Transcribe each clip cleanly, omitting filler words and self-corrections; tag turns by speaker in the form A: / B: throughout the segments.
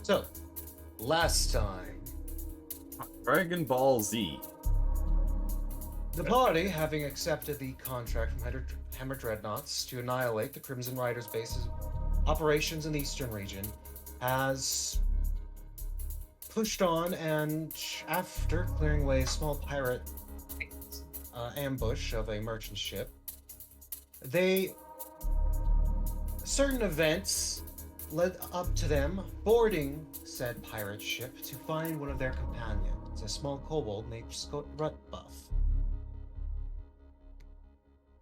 A: So, last time,
B: Dragon Ball Z.
A: the party, having accepted the contract from Hammer Dreadnoughts to annihilate the Crimson Riders' bases operations in the Eastern region, has pushed on, and after clearing away a small pirate ambush of a merchant ship, they certain events led up to them boarding said pirate ship to find one of their companions, a small kobold named Scott Rutbuff.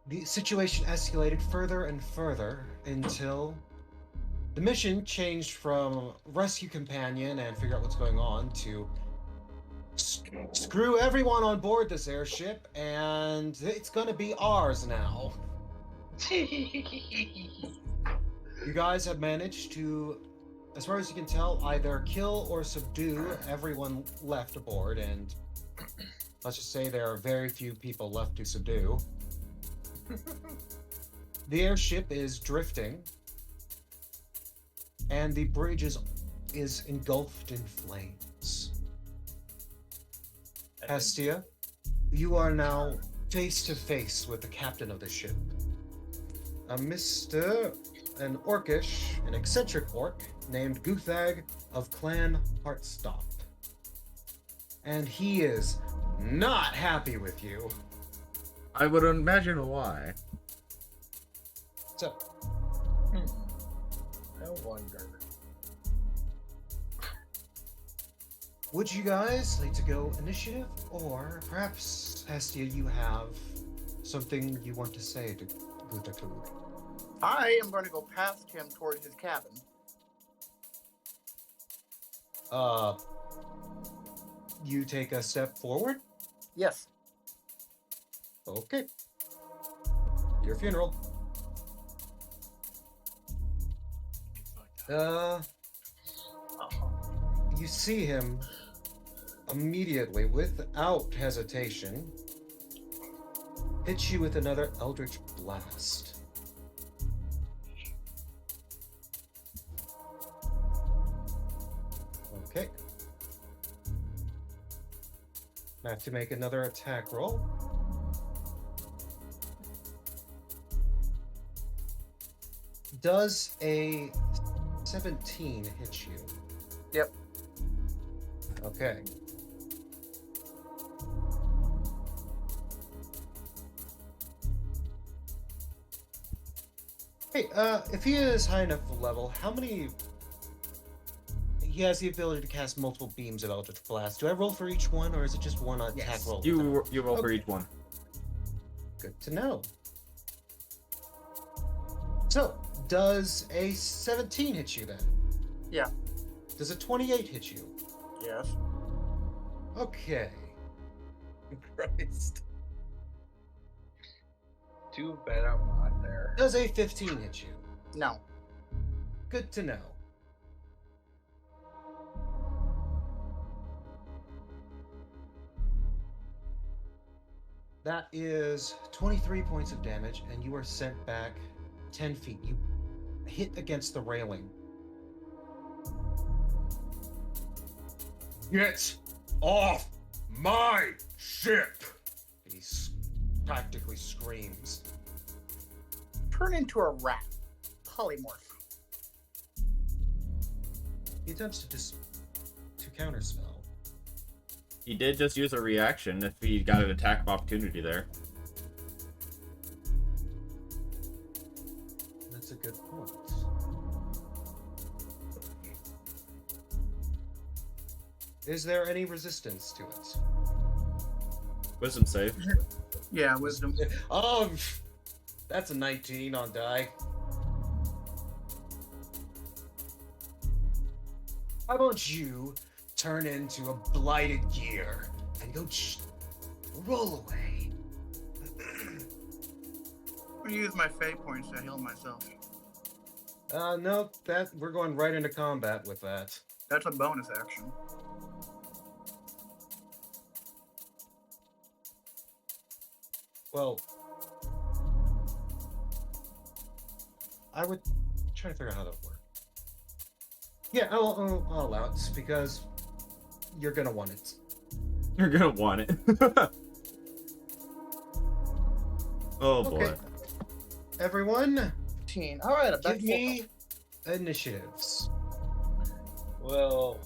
A: The situation escalated further and further until the mission changed from rescue companion and figure out what's going on to screw everyone on board this airship and it's gonna be ours now. You guys have managed to, as far as you can tell, either kill or subdue everyone left aboard, and let's just say there are very few people left to subdue. The airship is drifting, and the bridge is engulfed in flames. Hestia, you are now face to face with the captain of the ship. An orcish, an eccentric orc named Guthag of Clan Heartstop. And he is not happy with you.
B: I would imagine why.
A: So,
C: No wonder.
A: would you guys like to go initiative? Or perhaps, Hestia, you have something you want to say to Guthag?
C: I am going to go past him towards his cabin.
A: You take a step forward?
C: Yes.
A: Okay. Your funeral. You see him immediately, without hesitation, hit you with another Eldritch Blast. Okay. I have to make another attack roll. Does a 17 hit you?
C: Yep.
A: Okay. Hey, if he is high enough level, how many... He has the ability to cast multiple beams of Eldritch Blast. Do I roll for each one, or is it just one attack
C: Yes.
A: roll?
B: You roll for
A: Okay.
B: each one.
A: Good to know. So, does a 17 hit you then?
C: Yeah.
A: Does a 28 hit you?
C: Yes.
A: Okay.
D: Christ. Too bad I'm not there.
A: Does a 15 hit you?
C: No.
A: Good to know. That is 23 points of damage, and you are sent back 10 feet. You hit against the railing. Get off my ship! He practically screams.
C: Turn into a rat. Polymorph.
A: He attempts to counterspell.
B: He did just use a reaction if he got an attack of opportunity there.
A: That's a good point. Is there any resistance to it?
B: Wisdom save.
C: Yeah, wisdom.
A: Oh, that's a 19 on die. How about you turn into a blighted gear and go roll away?
C: I'm gonna use my fate points to heal myself.
A: No, we're going right into combat with that.
C: That's a bonus action.
A: Well, I would try to figure out how that would work. Yeah, I'll allow it because you're gonna want it.
B: You're gonna want it. Oh boy.
A: Okay. Everyone,
C: 15. All right, I bet
A: give me initiatives.
D: Well,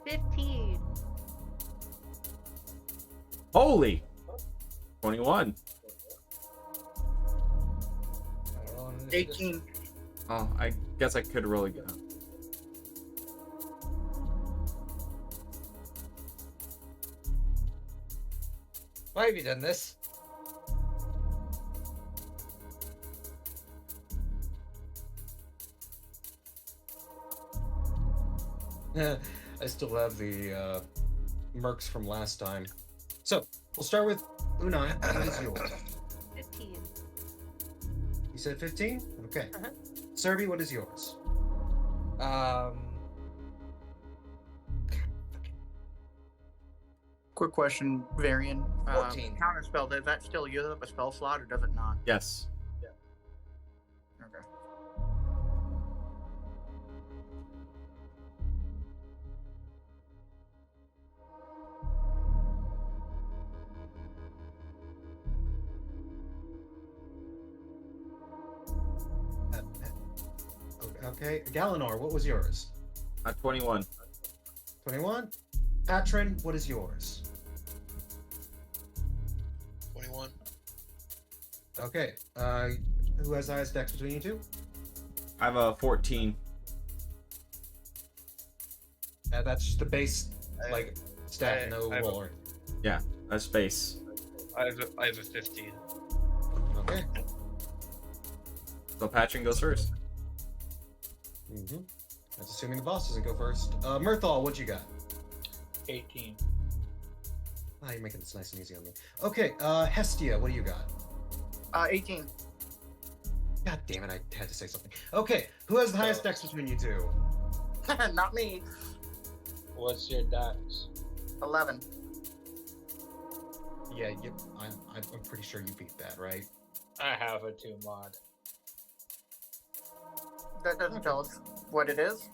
E: 15.
B: Holy. 21.
D: I don't know,
C: 18.
B: Oh, I guess I could really go.
F: Why have you done this?
A: I still have the mercs from last time. So we'll start with Unai. What is yours?
E: 15.
A: You said 15? Okay.
E: Uh-huh.
A: Serby, what is yours?
C: Quick question, Varian.
F: 14.
C: Counterspell, does that still use up a spell slot or does it not?
B: Yes.
C: Okay.
A: Okay. Galenor, what was yours?
B: 21.
A: 21. Patron, what is yours?
G: 21.
A: Okay. Who has the highest dex between you two?
B: I have a 14.
A: That's just the base,
G: I-
A: like, stat, no
G: I have a-
A: roller.
B: That's base.
G: I have a 15.
A: Okay.
B: So Patron goes first.
A: Mm-hmm. That's assuming the boss doesn't go first. Mirthal, what you got?
D: 18.
A: Ah, you're making this nice and easy on me. Okay, Hestia, what do you got?
C: 18.
A: God damn it, I had to say something. Okay, who has the highest dex between you two?
C: Not me.
D: What's your dex?
C: 11.
A: Yeah, I'm pretty sure you beat that, right?
D: I have a 2 mod.
C: That doesn't tell us what it is.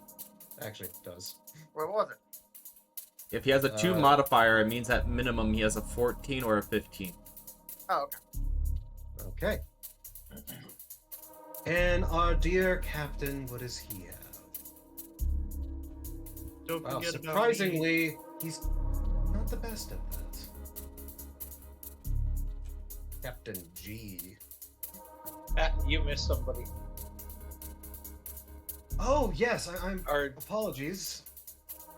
A: Actually, it does.
C: What was it?
B: If he has a 2
A: Uh,
B: modifier, it means at minimum he has a 14 or a 15.
C: Oh, okay.
A: Okay. And our dear captain, what does he have?
H: Don't
A: Wow,
H: forget about me.
A: surprisingly, he's not the best at that. Captain G.
D: Ah, you missed somebody.
A: Oh, yes, I'm...
D: Our
A: Apologies,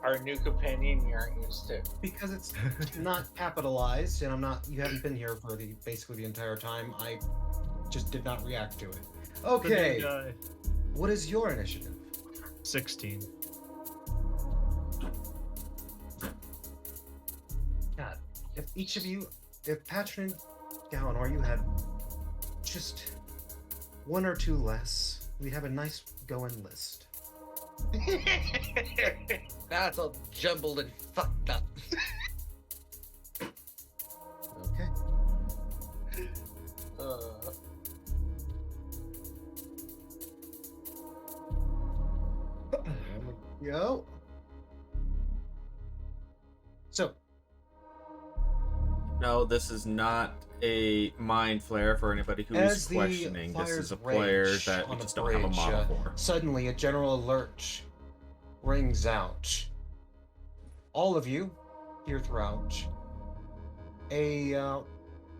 D: our new companion you aren't used to.
A: because it's not capitalized, and you haven't been here for basically the entire time. I just did not react to it.
H: The new
A: Okay,
H: guy.
A: what is your initiative?
H: 16.
A: God, if each of you, if Patron, Galenor, you had just 1 or 2 less, we'd have a nice going list.
F: That's all jumbled and fucked up.
A: Okay. There we go. So,
B: No, this is not a mind flare for anybody who's
A: as the
B: questioning. This
A: fires
B: is a player
A: rage
B: that we
A: on the
B: just don't have a
A: bridge,
B: model for.
A: suddenly a general alert rings out. All of you here throughout a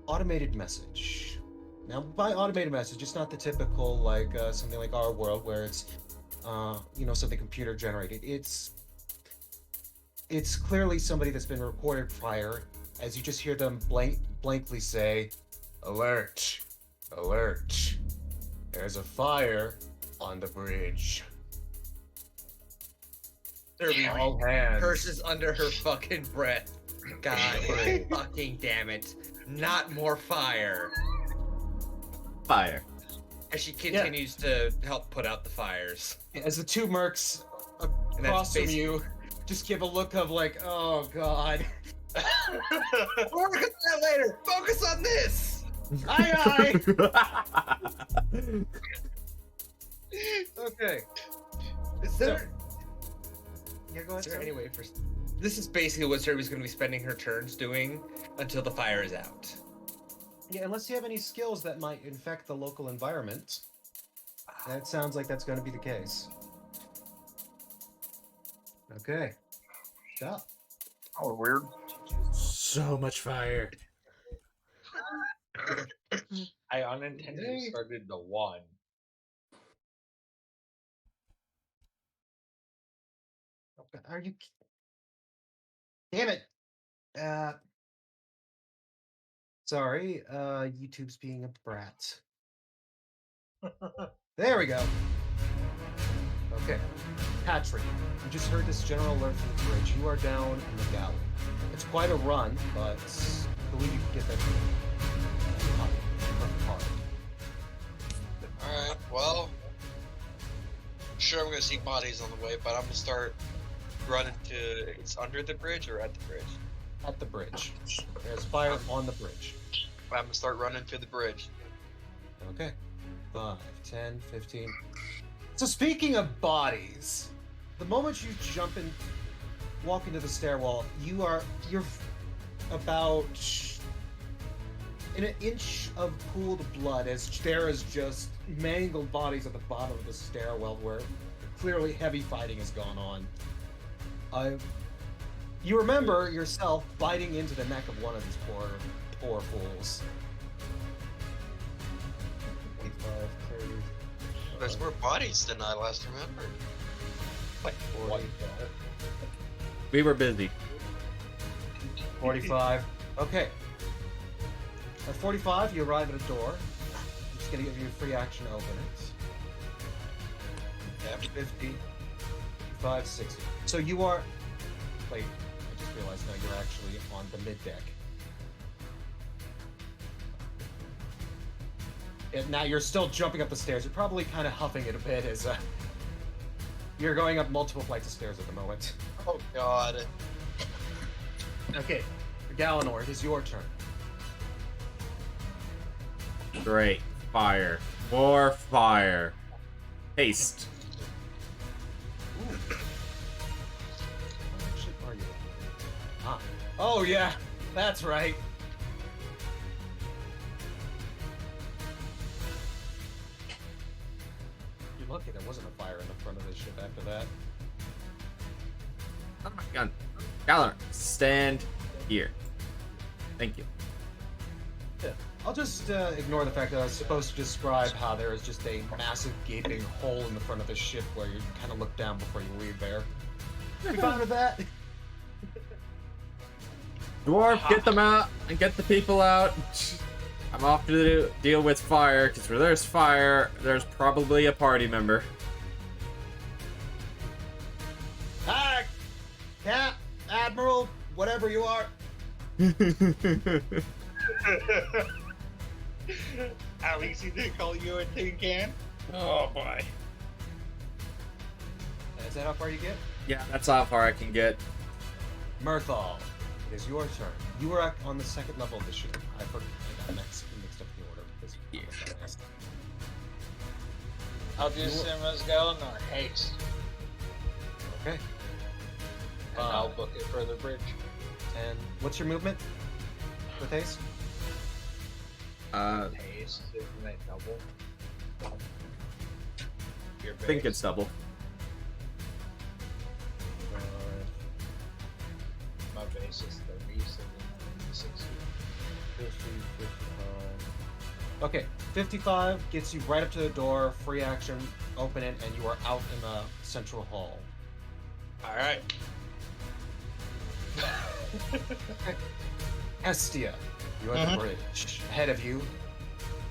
A: automated message. Now, by automated message, it's not the typical like something like our world where it's something computer generated. It's clearly somebody that's been recorded prior, as you just hear them blankly say, "Alert, alert! There's a fire on the bridge.
F: Serby
A: All hands."
F: curses under her fucking breath. God fucking damn it. Not more fire.
B: Fire.
F: As she continues to help put out the fires.
A: As the 2 mercs
F: And
A: across
F: that's
A: from you just give a look of like, "Oh God."
F: We'll look at that later. Focus on this.
A: Aye, aye. Okay.
F: Is there,
A: Yeah, go
F: is
A: ahead.
F: there any way for... This is basically what Serbi's going to be spending her turns doing until the fire is out.
A: Yeah, unless you have any skills that might infect the local environment. That sounds like that's going to be the case. Okay. Stop.
C: Oh, weird.
B: So much fire.
D: I unintentionally started the 1.
A: Are you? Damn it! Sorry. YouTube's being a brat. There we go. Okay. Patrick, you just heard this general alert from the bridge. You are down in the galley. It's quite a run, but I believe you can get there.
G: Alright, well. I'm sure I'm gonna see bodies on the way, but I'm gonna start running to. It's under the bridge or at the bridge?
A: At the bridge. There's fire on the bridge.
G: I'm gonna start running to the bridge.
A: Okay. 5, 10, 15. So speaking of bodies, the moment you walk into the stairwell, you're about in an inch of pooled blood as there is just mangled bodies at the bottom of the stairwell where clearly heavy fighting has gone on. You remember yourself biting into the neck of one of these poor fools. 25, 30.
G: There's more bodies than I last remembered.
D: Like
A: 40.
B: We were busy.
A: 45. Okay. At 45, you arrive at a door. I'm just gonna give you a free action to open it.
G: Yeah.
A: 50, 55, 60. So you are. Wait, I just realized now you're actually on the mid deck. And now you're still jumping up the stairs. You're probably kind of huffing it a bit as you're going up multiple flights of stairs at the moment.
G: Oh god.
A: Okay, Galenor, it is your turn.
B: Great. Fire. More fire. Haste.
A: Where actually are you? Ah. Oh yeah, that's right. You're lucky there wasn't a fire in the front of this ship after that.
B: Oh my god. Galenor, stand here. Thank you.
A: Yeah. I'll just ignore the fact that I was supposed to describe how there is just a massive gaping hole in the front of the ship where you kind of look down before you leave there. You fine with that?
B: Dwarf, get them out and get the people out. I'm off to deal with fire, because where there's fire, there's probably a party member.
A: Hi, Cap, Admiral, whatever you are.
D: At least he didn't call you a tin can. Oh boy.
A: Is that how far you get?
B: Yeah, that's how far I can get.
A: Mirthal, it is your turn. You are on the second level of the ship. I got mixed up the order because
D: I'll do same as Galenor. Haste.
A: Okay.
D: And I'll book it for the bridge.
A: And what's your movement with haste?
D: Haste, isn't it double? Your
B: I think
D: base.
B: it's double.
D: My base is 30, so then 60.
A: 50, 55. Okay, 55 gets you right up to the door, free action, open it, and you are out in the central hall.
D: Alright.
A: Hestia, you are at the bridge. Ahead of you,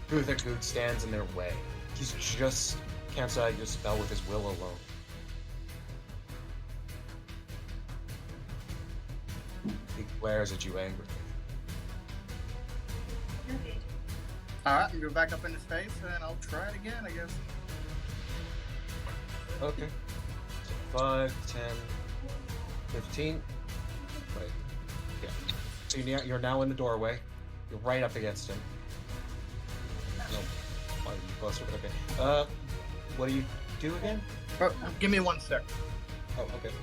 A: Guthagoot stands in their way. He's just cancelled out your spell with his will alone. He glares at you angrily.
C: Alright, I'm gonna go back up in his face and I'll try it again, I guess.
A: Okay. So 5, 10, 15. Wait. Yeah. So you're now in the doorway. You're right up against him. No. Why are you closer? Okay. what do you do again?
C: Oh, give me 1 sec.
A: Oh, okay.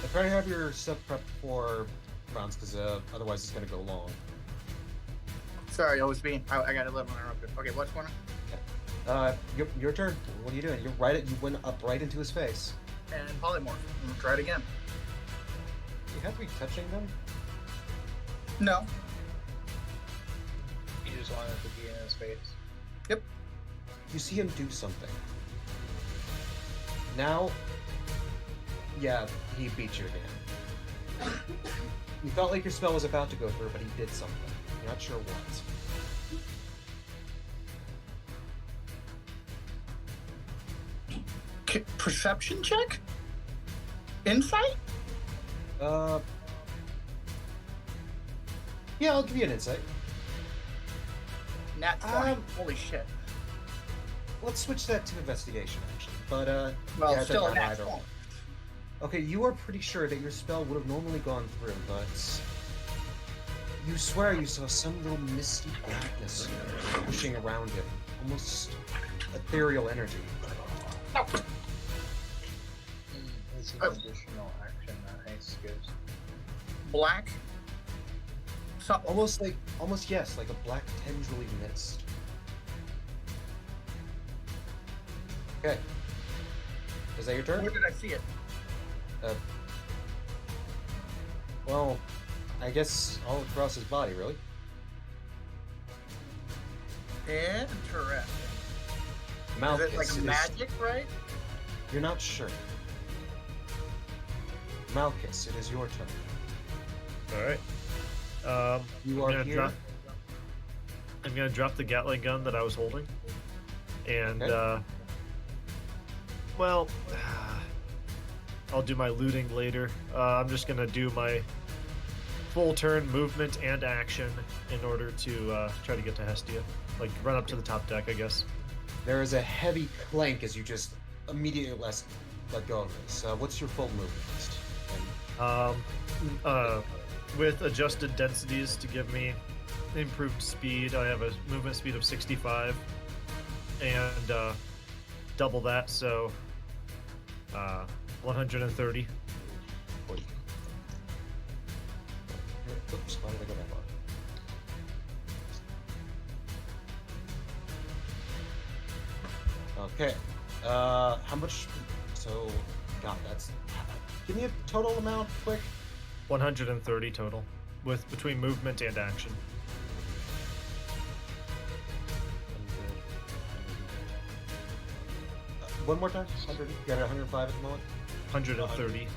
A: I try to have your stuff prepped for rounds, because otherwise it's going to go long.
C: Sorry, I got a little interrupted. Okay, what's going on?
A: Your turn. What are you doing? You went up right into his face.
C: And polymorph. I'm gonna try it again.
A: You have to be touching them?
C: No.
D: You just wanted to be in his face.
A: You see him do something. Now, yeah, he beat you again. You felt like your spell was about to go through, but he did something. You're not sure what.
C: Perception check? Insight?
A: Yeah, I'll give you an insight.
C: Nat 20. Holy shit.
A: Let's switch that to investigation, actually. But,
C: Well,
A: yeah, it
C: still a
A: doesn't
C: nat
A: matter.
C: 20.
A: Okay, you are pretty sure that your spell would have normally gone through, but you swear you saw some little misty blackness pushing around him, almost ethereal energy.
D: It's an additional action that Ace gives.
C: Black? So,
A: Almost yes, like a black tendrily mist. Okay. Is that your turn?
C: where did I see it?
A: Well, I guess all across his body, really.
C: Interesting.
A: Malchus,
C: Is it like
A: it is-
C: magic, right?
A: You're not sure. Malchus, it is your turn.
H: All right.
A: You
H: I'm
A: are
H: gonna
A: here.
H: I'm gonna drop the Gatling gun that I was holding, and
A: Okay.
H: well, I'll do my looting later. I'm just gonna do my full turn movement and action in order to try to get to Hestia, like run up to the top deck, I guess.
A: There is a heavy clank as you just immediately let go of this. What's your full movement? And
H: With adjusted densities to give me improved speed, I have a movement speed of 65, and double that, so 130.
A: Oops, why did I go that far? Okay. How much? So, God, that's. Give me a total amount, quick.
H: 130 total, with between movement and action.
A: One more time. 100. You got 105 at the moment.
H: 130.
A: 115,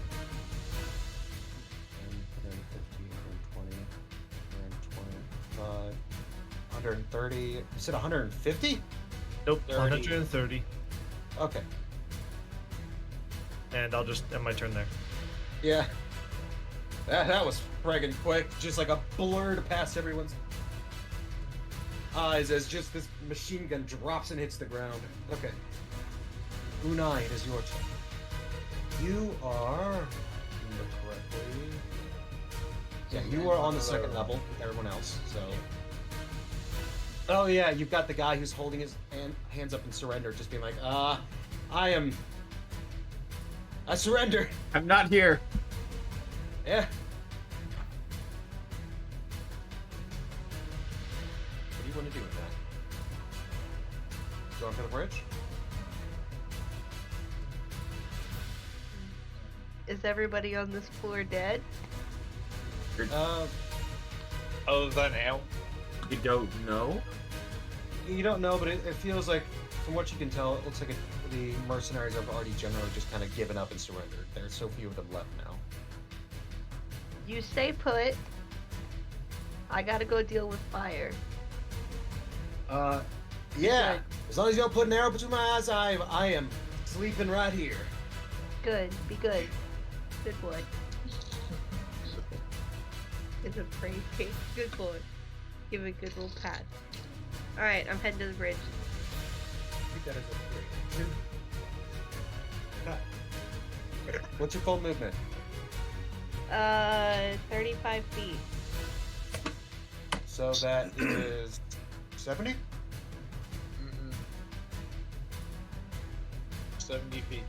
A: 120, 125, 130. You said 150?
H: Nope,
G: 30.
H: 130.
A: Okay.
H: And I'll just end my turn there.
A: Yeah. That was friggin' quick. Just like a blur to pass everyone's eyes as just this machine gun drops and hits the ground. Okay. Unai, it is your turn. You are, if I remember correctly. Yeah, you are on the second level with everyone else, so. Oh yeah, you've got the guy who's holding his hands up in surrender, just being like, I surrender.
B: I'm not here.
A: Yeah. What do you want to do with that? Going for the bridge?
E: Is everybody on this floor dead?
D: Other than Al.
B: You don't know?
A: You don't know, but it feels like, from what you can tell, it looks like the mercenaries have already generally just kind of given up and surrendered. There's so few of them left now.
E: You stay put. I gotta go deal with fire.
A: Yeah.
E: Good.
A: As long as you don't put an arrow between my eyes, I am sleeping right here.
E: Good. Be good. Good boy. It's a praise cake. Good boy. Give it a good little pat. Alright, I'm heading to the bridge.
A: I think that is a 3. What's your full movement?
E: 35 feet.
A: So that is 70?
D: 70 feet.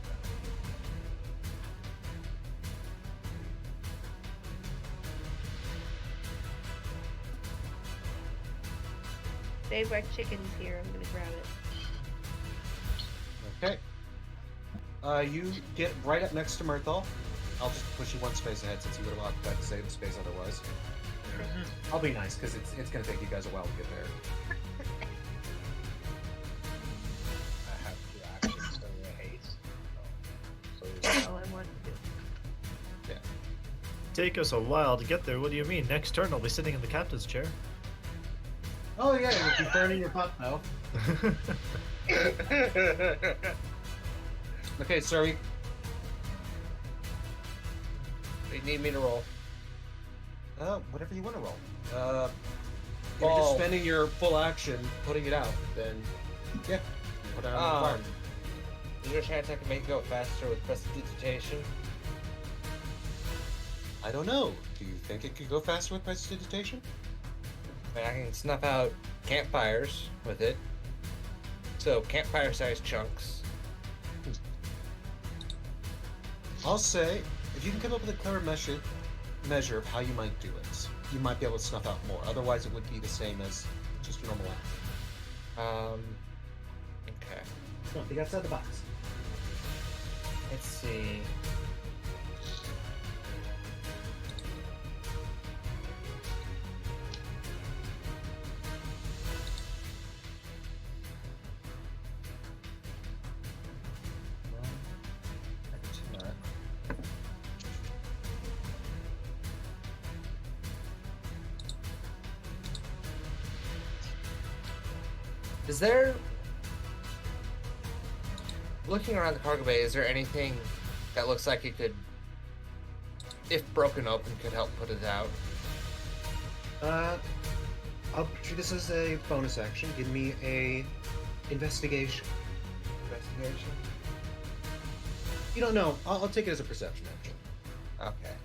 E: Dave, our chicken's here. I'm gonna grab it.
A: Okay. You get right up next to Murthal. I'll just push you one space ahead since you would have occupied the same space otherwise. I'll be nice because it's going to take you guys a while to get there.
D: I have to actions for the haste. So
E: That's all I want to do.
H: Take us a while to get there. What do you mean? Next turn, I'll be sitting in the captain's chair.
A: Oh yeah, you'll be burning your butt though. Okay, sorry.
F: You need me to roll.
A: Whatever you want to roll. If you're just
F: Ball.
A: spending your full action putting it out, then yeah, put it on the fire.
F: Is there a chance I can make it go faster with prestidigitation?
A: I don't know. Do you think it could go faster with prestidigitation?
F: I mean, I can snuff out campfires with it. So campfire-sized chunks.
A: I'll say, if you can come up with a clever measure of how you might do it, you might be able to snuff out more. Otherwise, it would be the same as just a normal act.
F: Okay.
A: No, think outside the box.
F: Let's see. Is there, looking around the cargo bay, is there anything that looks like it could, if broken open, could help put it out?
A: I'll treat this as a bonus action. Give me a investigation.
F: Investigation?
A: You don't know. I'll take it as a perception action.
F: Okay.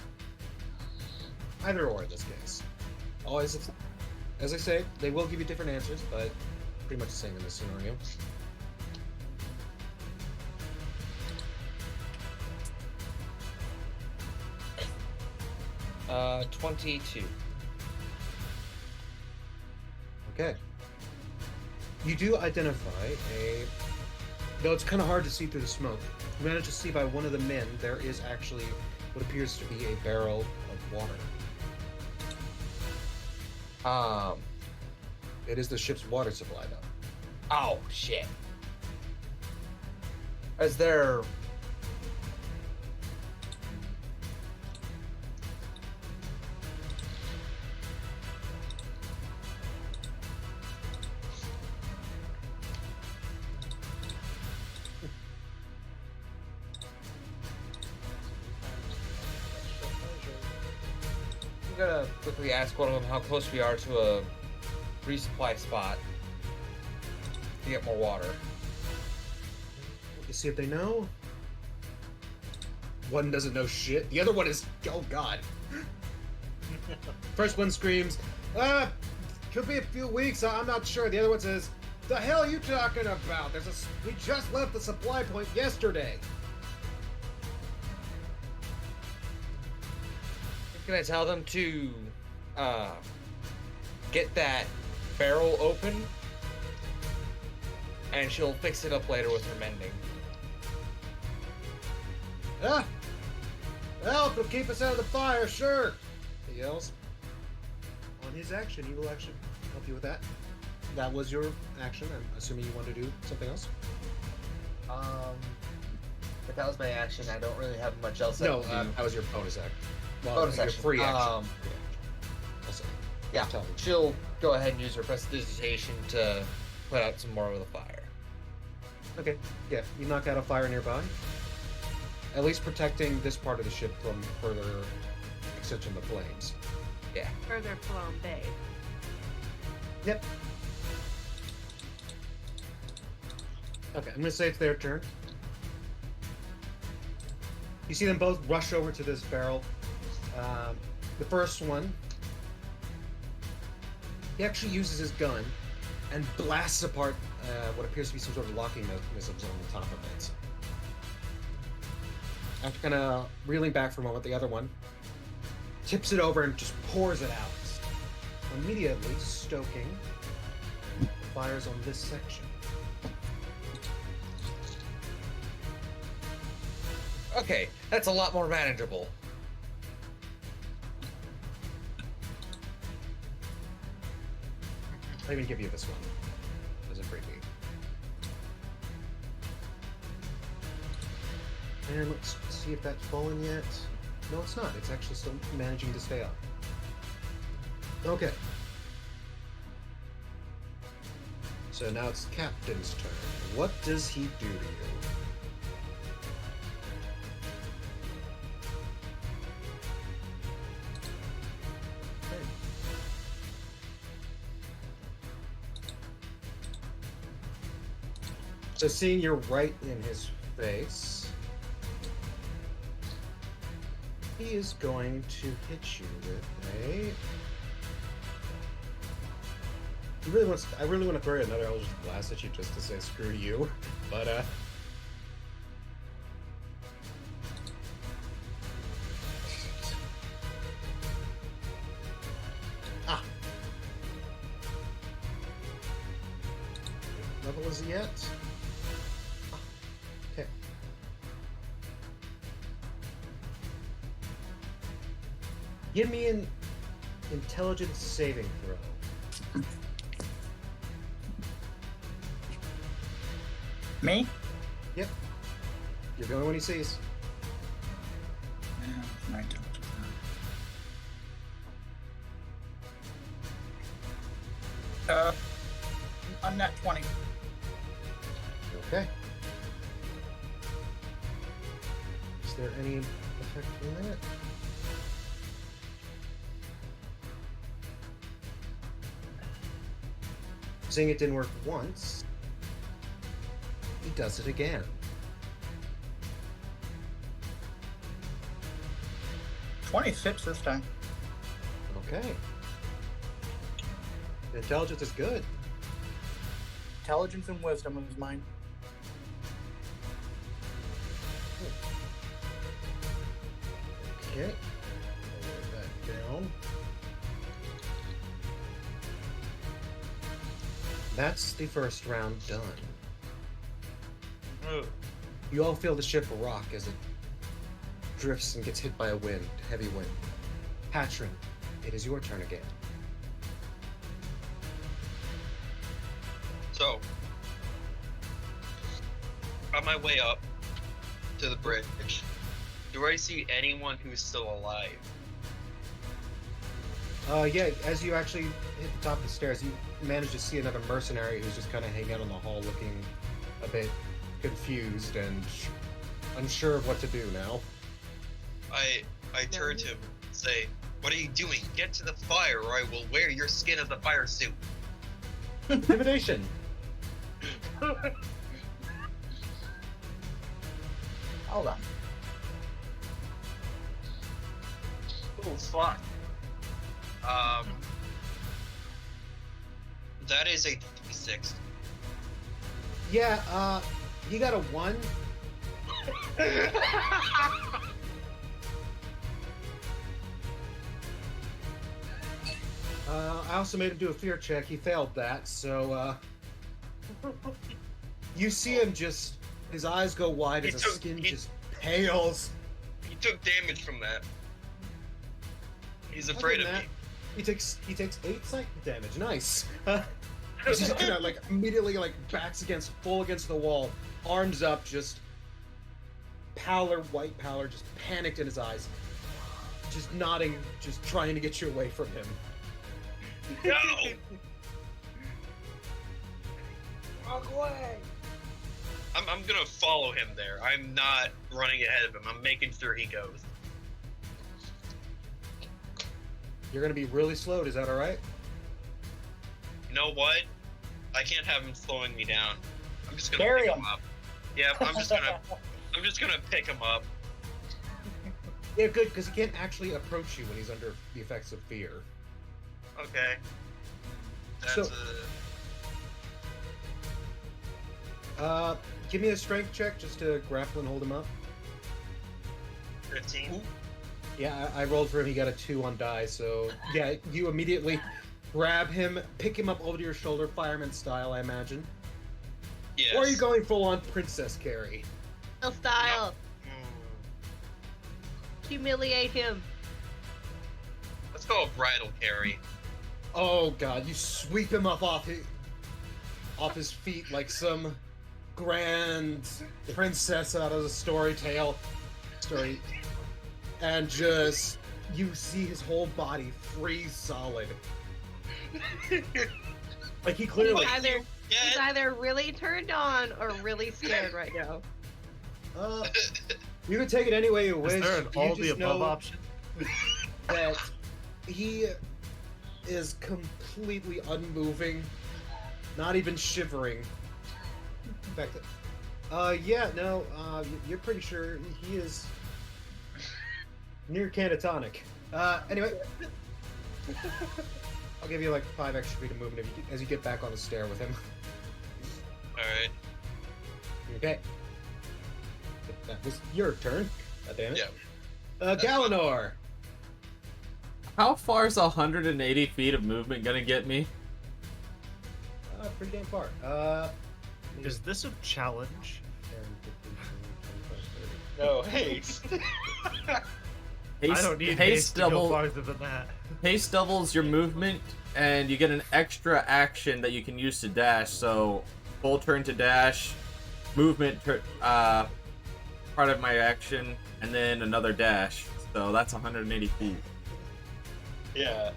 A: Either or in this case. Always, as I say, they will give you different answers, but pretty much the same in this scenario.
F: Uh, 22.
A: Okay. You do identify a... Though it's kind of hard to see through the smoke, you manage to see by one of the men there is actually what appears to be a barrel of water. It is the ship's water supply, though.
F: Oh, shit. Is there... I'm gonna quickly ask one of them how close we are to a resupply spot to get more water.
A: You see if they know. One doesn't know shit. The other one is, oh god. First one screams, could be a few weeks, I'm not sure. The other one says, the hell are you talking about? We just left the supply point yesterday.
F: Can I tell them to get that barrel open, and she'll fix it up later with her mending?
A: Ah! Well, if it'll keep us out of the fire, sure. He yells. On his action, he will actually help you with that. That was your action. I'm assuming you want to do something else?
F: If that was my action, I don't really have much else.
A: No,
F: I can do.
A: that was your bonus action. Well,
F: Bonus
A: your
F: action.
A: free action.
F: Um,
A: Also,
F: Yeah,
A: tell me.
F: she'll go ahead and use her prestidigitation to put out some more of the fire.
A: Okay, yeah, you knock out a fire nearby. At least protecting this part of the ship from further extension of the flames.
F: Yeah.
E: Further flambe.
A: Yep. Okay, I'm gonna say it's their turn. You see them both rush over to this barrel. The first one, he actually uses his gun and blasts apart what appears to be some sort of locking mechanisms on the top of it. After kind of reeling back for a moment, the other one tips it over and just pours it out, immediately stoking the fires on this section.
F: Okay, that's a lot more manageable.
A: I'll even give you this one as a freebie. And let's see if that's fallen yet. No, it's not. It's actually still managing to stay up. Okay. So now it's Captain's turn. What does he do to you? Okay. So seeing you're right in his face, he is going to hit you with a... I really want to throw you another Eldritch Blast at you just to say screw you, but ah. What level is he at? Ah. Okay. Give me an intelligence saving throw.
C: Me?
A: Yep. You're the only one he sees.
C: Yeah, my intelligence. I'm not 20.
A: Okay. Is there any effect from that? Seeing it didn't work once, he does it again.
C: 26 this time.
A: Okay. The intelligence is good.
C: Intelligence and wisdom is mine.
A: Okay. Lower that down. That's the first round done. You all feel the ship rock as it drifts and gets hit by a wind, heavy wind. Patron, it is your turn again.
G: So, on my way up to the bridge, do I see anyone who's still alive?
A: Yeah, as you actually hit the top of the stairs, you manage to see another mercenary who's just kind of hanging out on the hall looking a bit confused and unsure of what to do now.
G: I turn to him and say, "What are you doing? Get to the fire or I will wear your skin as a fire suit."
A: Intimidation.
C: Hold on.
G: Oh, fuck. That is a 6.
A: Yeah, he got a 1. I also made him do a fear check. He failed that, so you see him just, his eyes go wide as his skin just pales.
G: He took damage from that. He's afraid of me.
A: He takes 8 psychic damage. Nice. He's just kind of like immediately like backs full against the wall, arms up, just white pallor, just panicked in his eyes, just nodding, just trying to get you away from him.
G: No!
D: Walk away.
G: I'm gonna follow him there. I'm not running ahead of him. I'm making sure he goes.
A: You're gonna be really slowed. Is that all right?
G: You know what? I can't have him slowing me down. I'm just gonna
C: Carry
G: pick
C: him.
G: him up. Yeah, I'm just gonna pick him up.
A: Yeah, good, because he can't actually approach you when he's under the effects of fear.
G: Okay. That's
A: So- Give me a strength check just to grapple and hold him up.
G: 15.
A: Yeah, I rolled for him. He got a 2 on die, so yeah, you immediately grab him, pick him up over to your shoulder, fireman style, I imagine.
G: Yes.
A: Or are you going full on princess carry?
E: Style.
G: Mm,
E: Humiliate him.
G: let's go bridal carry.
A: Oh god, you sweep him up off his feet like some grand princess out of a story, and just you see his whole body freeze solid. Like he clearly.
E: He's either really turned on or really scared right now.
A: You can take it any way you wish.
H: Is there an
A: You
H: all the
A: just
H: above
A: know
H: option?
A: that he is completely unmoving, not even shivering. In fact, you're pretty sure he is near catatonic. Anyway, I'll give you like 5 extra feet of movement as you get back on the stair with him.
G: Alright.
A: Okay. That was your turn. God damn it.
G: Yeah.
A: Galanor.
B: How far is 180 feet of movement gonna get me?
A: Pretty damn far.
H: Is this a challenge?
A: 10, 15, 20, 25, 30.
D: No, haste.
H: I don't need haste to go farther than that.
B: Haste doubles your movement, and you get an extra action that you can use to dash. So, full turn to dash, movement, part of my action, and then another dash. So that's 180 feet.
D: Yeah.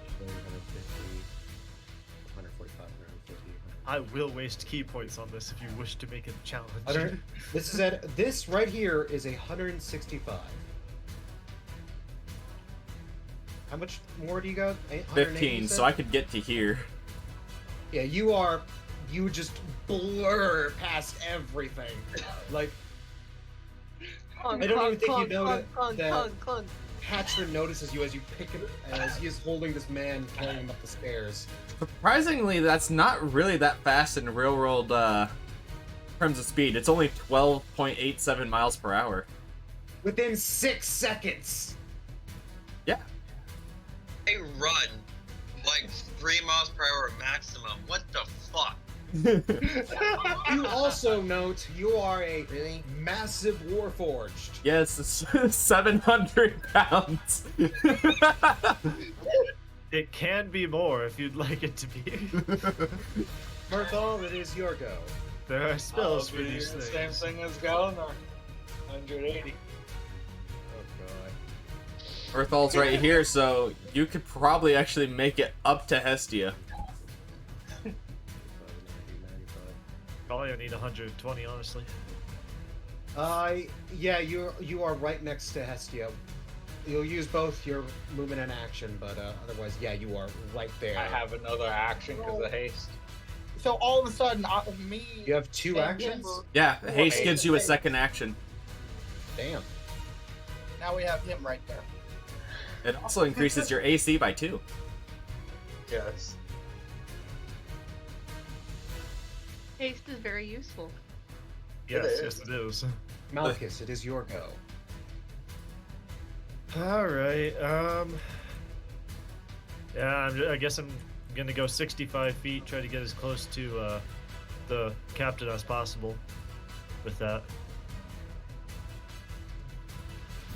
A: 145, 150.
H: I will waste key points on this if you wish to make it a challenge.
A: This right here is 165. How much more do you got?
B: 15, so I could get to here.
A: Yeah, you just blur past everything. Like,
E: Clunk,
A: I don't
E: clunk,
A: even think
E: clunk,
A: you know
E: clunk, clunk,
A: that
E: clunk, clunk.
A: Hatcher notices you as you pick him, as he is holding this man, carrying him up the stairs.
B: Surprisingly, that's not really that fast in real world terms of speed. It's only 12.87 miles per hour.
A: Within 6 seconds!
B: Yeah.
G: They run like 3 miles per hour maximum. What the fuck?
A: You also note you are a massive warforged.
B: Yes, it's 700 pounds.
H: It can be more if you'd like it to be.
A: Murthal, it is your go.
H: There are spells for
D: I'll be
H: these
D: the
H: things.
D: same thing as Galanor. 180.
A: Oh god.
B: Earthal's right here, so you could probably actually make it up to Hestia.
H: Probably don't need 120, honestly.
A: Yeah, you are right next to Hestia. You'll use both your movement and action, but otherwise, yeah, you are right there.
D: I have another action because of haste.
C: So all of a sudden, me.
A: You have 2
C: and him
A: actions?
C: were-
B: Yeah, haste
C: Hey,
B: gives you a
C: hey.
B: second action.
A: Damn.
C: Now we have him right there.
B: It also increases your AC by 2.
D: Yes.
E: Haste is very useful.
H: Yes,
D: is.
H: yes it is.
A: Malchus, it is your go.
H: Alright, yeah, I guess I'm gonna go 65 feet, try to get as close to, the captain as possible with that.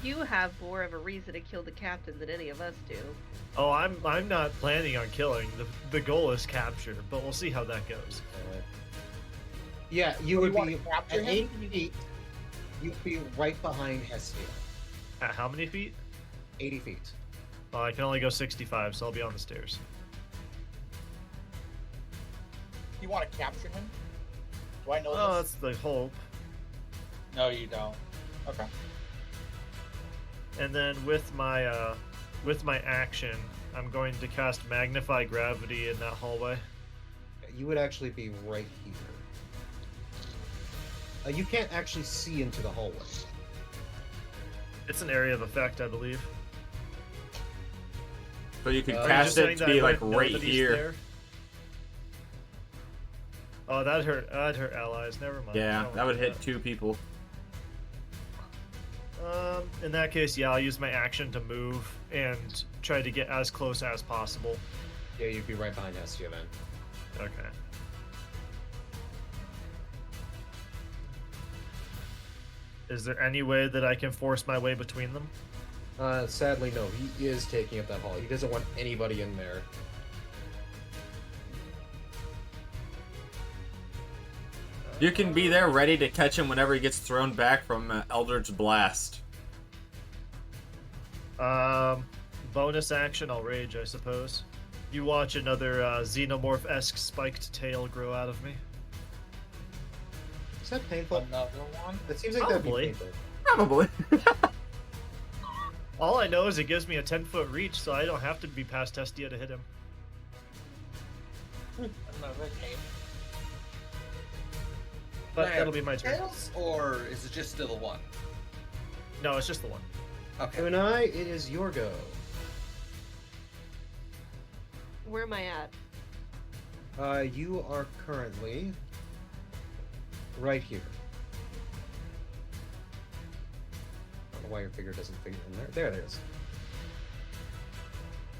E: You have more of a reason to kill the captain than any of us do.
H: Oh, I'm not planning on killing. The goal is capture, but we'll see how that goes.
A: Yeah, you
C: So
A: would
C: you wanna
A: be
C: capture
A: at
C: him?
A: 80 feet. You'd be right behind Hestia.
H: At how many feet?
A: 80 feet.
H: Oh, I can only go 65, so I'll be on the stairs.
C: You want to capture him? Do I know
H: Oh,
C: this?
H: that's the hope.
D: No, you don't.
C: Okay.
H: And then with my action, I'm going to cast Magnify Gravity in that hallway.
A: You would actually be right here. You can't actually see into the hallway.
H: It's an area of effect, I believe.
B: So you could
A: Are you
H: Are you
B: cast
H: just
B: it
H: saying
B: to
H: that
B: be
H: I
B: like
H: might know
B: right
H: that he's
B: here.
H: there? Oh, that'd hurt allies. Never mind. I
B: Yeah,
H: don't
B: that would
H: want
B: hit 2 people.
H: In that case, yeah, I'll use my action to move and try to get as close as possible.
A: Yeah, you'd be right behind Hestia then.
H: Okay. Is there any way that I can force my way between them?
A: Sadly, no. He is taking up that hall. He doesn't want anybody in there.
B: You can be there ready to catch him whenever he gets thrown back from Eldritch Blast.
H: Bonus action, I'll rage, I suppose. You watch another xenomorph-esque spiked tail grow out of me.
A: Is that painful?
D: Another one?
A: That seems like
H: Probably.
A: that'd be painful.
B: Probably.
H: All I know is it gives me a 10-foot reach, so I don't have to be past Hestia to hit him.
D: Another game.
H: But
I: Alright,
H: that'll be my turn.
I: Tails, or is it just still the one?
H: No, it's just the one.
I: Okay.
A: Gemini, it is your go.
E: Where am I at?
A: You are currently right here. I don't know why your figure doesn't fit in there. There it is.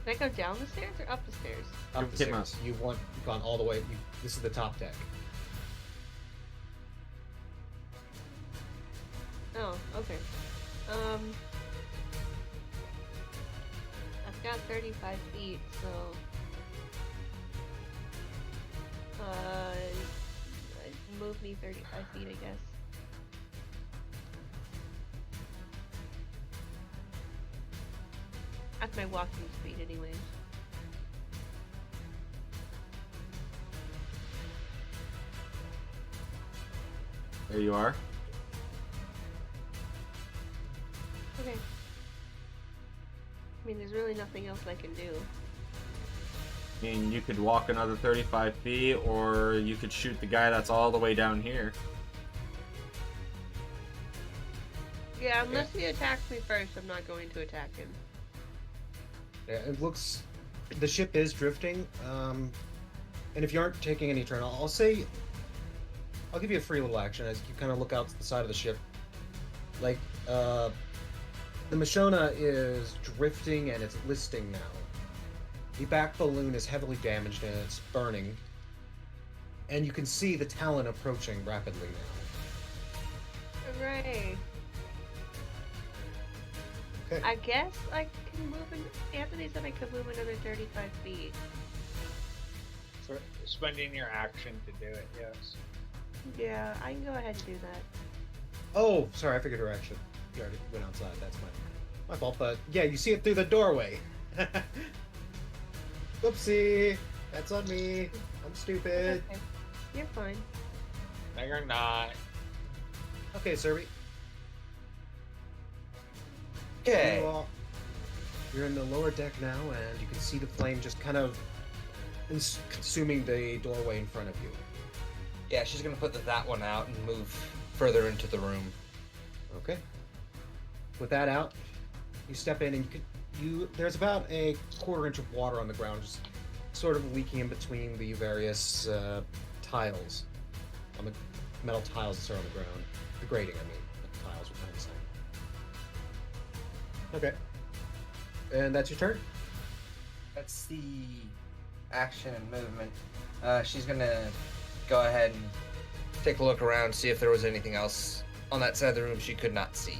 E: Can I go down the stairs or up the stairs?
A: Up the
B: came
A: stairs. You've gone all the way. This is the top deck.
E: Oh, okay. I've got 35 feet, so move me 35 feet, I guess. That's my walking speed, anyways.
B: There you are.
E: Okay. I mean, there's really nothing else I can do.
B: I mean, you could walk another 35 feet, or you could shoot the guy that's all the way down here.
E: Yeah, unless he attacks me first, I'm not going to attack him.
A: Yeah, it looks. The ship is drifting. And if you aren't taking any turn, I'll say. I'll give you a free little action as you kind of look out to the side of the ship. Like, the Mashona is drifting and it's listing now. The back balloon is heavily damaged and it's burning. And you can see the Talon approaching rapidly now.
E: Hooray.
A: Okay.
E: I guess I can move in. Anthony said I could move another 35 feet.
D: So spending your action to do it, yes.
E: Yeah, I can go ahead and do that.
A: Oh, sorry, I figured her action. You already went outside. That's my fault. But yeah, you see it through the doorway. Whoopsie. That's on me. I'm stupid.
E: Okay. You're fine.
D: No, you're not.
A: Okay, Serby.
F: Okay.
A: You're in the lower deck now, and you can see the flame just kind of consuming the doorway in front of you.
F: Yeah, she's gonna put that one out and move further into the room.
A: Okay. With that out, you step in, and there's about a quarter-inch of water on the ground, just sort of leaking in between the various tiles, on the metal tiles that are on the ground. The grating, I mean. The tiles are kind of the same. Okay. And that's your turn?
F: That's the action and movement. She's gonna go ahead and take a look around, see if there was anything else on that side of the room she could not see.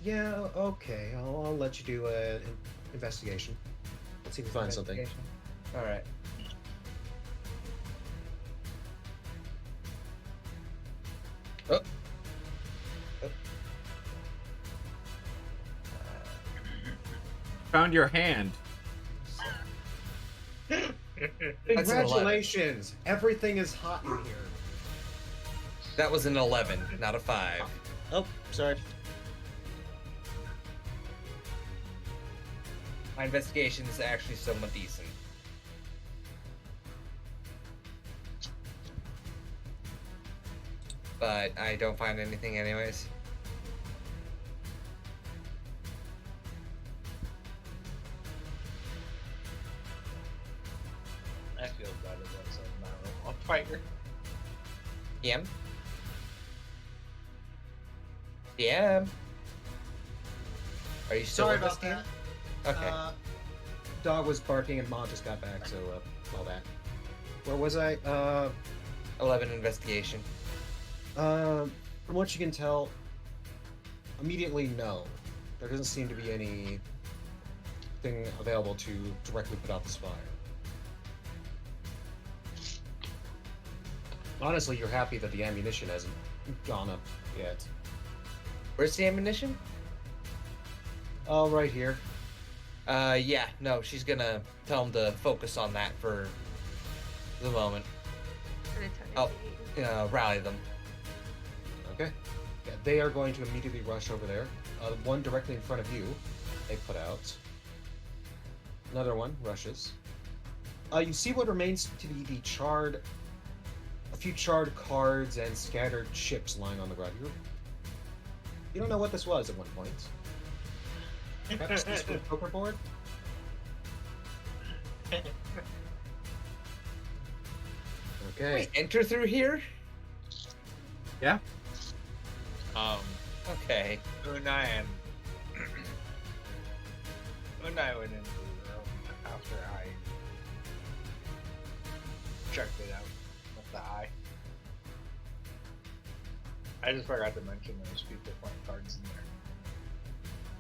A: Yeah, okay. I'll let you do an investigation. Let's see if we find something.
F: All right. Oh.
B: Found your hand.
F: That's an 11.
A: Congratulations! Everything is hot in here.
F: That was an 11, not a 5.
A: Oh, sorry.
F: My investigation is actually somewhat decent. But I don't find anything anyways.
D: I feel better than some robot fighter.
F: DM? DM? Are you still
I: Sorry
F: in this
I: about
F: game?
I: that.
F: Okay.
A: Dog was barking and Ma just got back, so all that. Where was I?
F: 11 investigation.
A: From what you can tell, immediately no. There doesn't seem to be anything available to directly put out this fire. Honestly, you're happy that the ammunition hasn't gone up yet.
F: Where's the ammunition?
A: Oh, right here.
F: Yeah, no, she's gonna tell him to focus on that for the moment. Oh, rally them.
A: Okay. Yeah, they are going to immediately rush over there. One directly in front of you, they put out. Another one rushes. You see what remains to be a few charred cards and scattered chips lying on the ground. You don't know what this was at one point. Perhaps this was a poker board? Okay.
F: Wait, enter through here?
B: Yeah.
F: Okay.
D: Unai went into the room after I checked it out with the eye. I just forgot to mention there's people playing cards in there.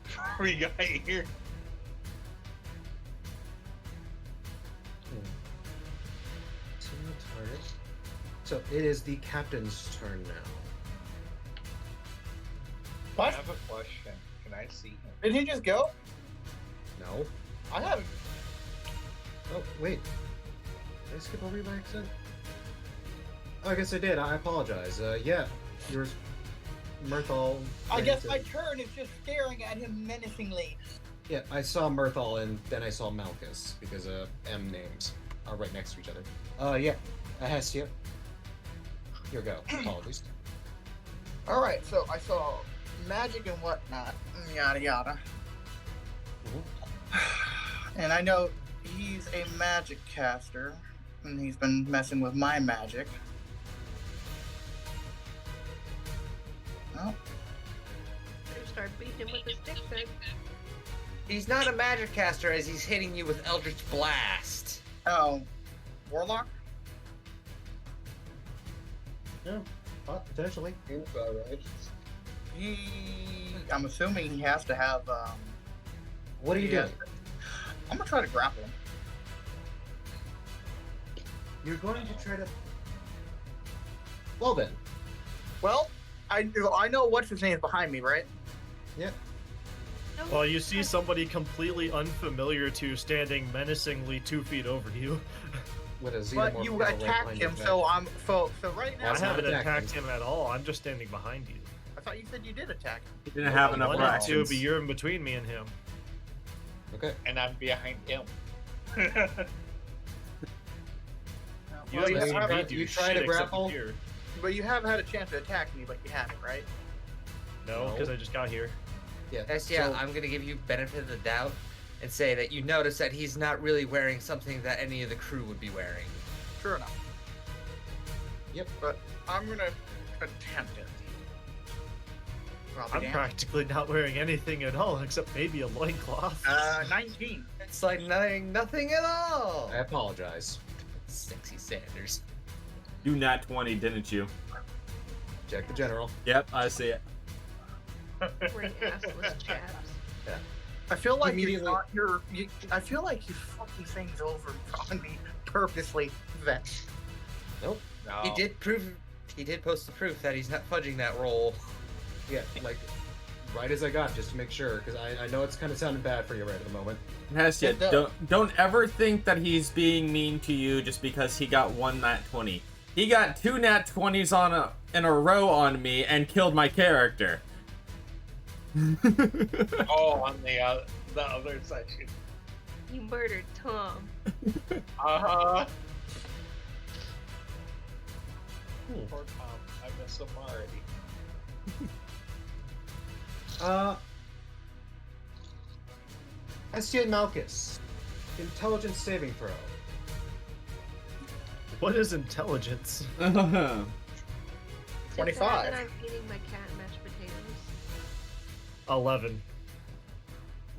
D: Before we got here.
A: So it is the captain's turn now.
D: I have a question. Can I see him?
C: Did he just go?
A: No.
C: I haven't.
A: Oh, wait. Did I skip over you by accident? Oh, I guess I did. I apologize. Yeah. Yours, Mirthal.
C: I guess my turn is just staring at him menacingly.
A: Yeah, I saw Mirthal and then I saw Malchus because M names are right next to each other. Yeah. Hestia. Here go. Apologies.
C: Alright, so I saw magic and whatnot, yada yada. And I know he's a magic caster, and he's been messing with my magic. Oh,
E: Better start beating him with a stick then.
F: He's not a magic caster as he's hitting you with Eldritch Blast.
C: oh, Warlock?
A: Yeah, potentially.
C: I'm assuming he has to have,
A: What are you
C: Yeah.
A: doing?
C: I'm gonna try to grapple him.
A: You're going to try to. Well then.
C: Well, I know what's his name is behind me, right?
A: Yep.
E: No,
H: Well, you see somebody completely unfamiliar to standing menacingly 2 feet over you.
A: With a
C: But
A: xenomorph
C: you
A: girl right
C: attacked
A: behind
C: him,
A: your
C: so
A: back.
C: so right now.
H: I
A: That's not
H: haven't
A: attacking.
H: attacked him at all. I'm just standing behind you.
C: I thought you said you did attack him.
B: He didn't have
H: I
B: enough
H: wanted to,
B: actions.
H: but you're in between me and him.
A: Okay.
D: And I'm behind him.
H: You
C: Well,
H: haven't
C: you
H: seen
C: have-
H: me do
A: you try
H: shit
A: to
H: except
A: grapple?
H: appear.
C: But you have had a chance to attack me, but you haven't, right?
H: No,
A: No.
H: because I just got here.
A: Yeah.
F: Yeah,
A: so-
F: I'm gonna give you benefit of the doubt and say that you notice that he's not really wearing something that any of the crew would be wearing.
C: Sure enough.
A: Yep.
C: But I'm gonna attempt it. I'll be
H: I'm
C: damned.
H: practically not wearing anything at all except maybe a loincloth.
C: 19.
F: It's like nothing at all.
A: I apologize.
F: Sexy Sanders.
B: You nat 20, didn't you?
A: Jack the General.
B: Yep, I see it.
E: Great assless chaps.
C: I feel like
A: Immediately-
C: I feel like you fucked these things over on me purposely. Vex.
A: Nope.
D: No.
F: He did post the proof that he's not fudging that roll.
A: Yeah, like right as I got, just to make sure, because I know it's kind of sounding bad for you right at the moment.
B: Hestia,
C: It does.
B: don't ever think that he's being mean to you just because he got one nat 20. He got 2 nat 20s in a row on me and killed my character.
D: Oh, on the other section.
E: You murdered Tom.
D: Uh-huh.
A: Hmm.
D: Poor Tom. I miss him already.
A: Hestia and Malchus. Intelligence saving throw.
H: What is intelligence?
E: sad
C: 25.
E: that I'm feeding my cat mashed potatoes.
H: 11.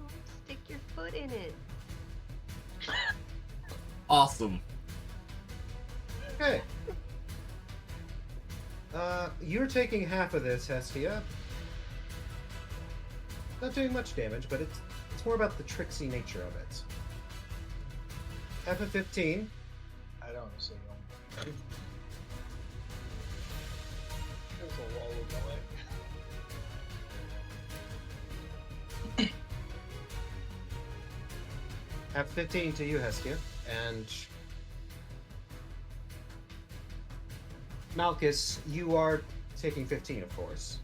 E: Oh, stick your foot in it.
B: Awesome.
A: Okay. You're taking half of this, Hestia. Not doing much damage, but it's more about the tricksy nature of it. Half of 15.
D: I don't see him. There's a wall in the way.
A: Half 15 to you, Hestia. And Malchus, you are taking 15, of course.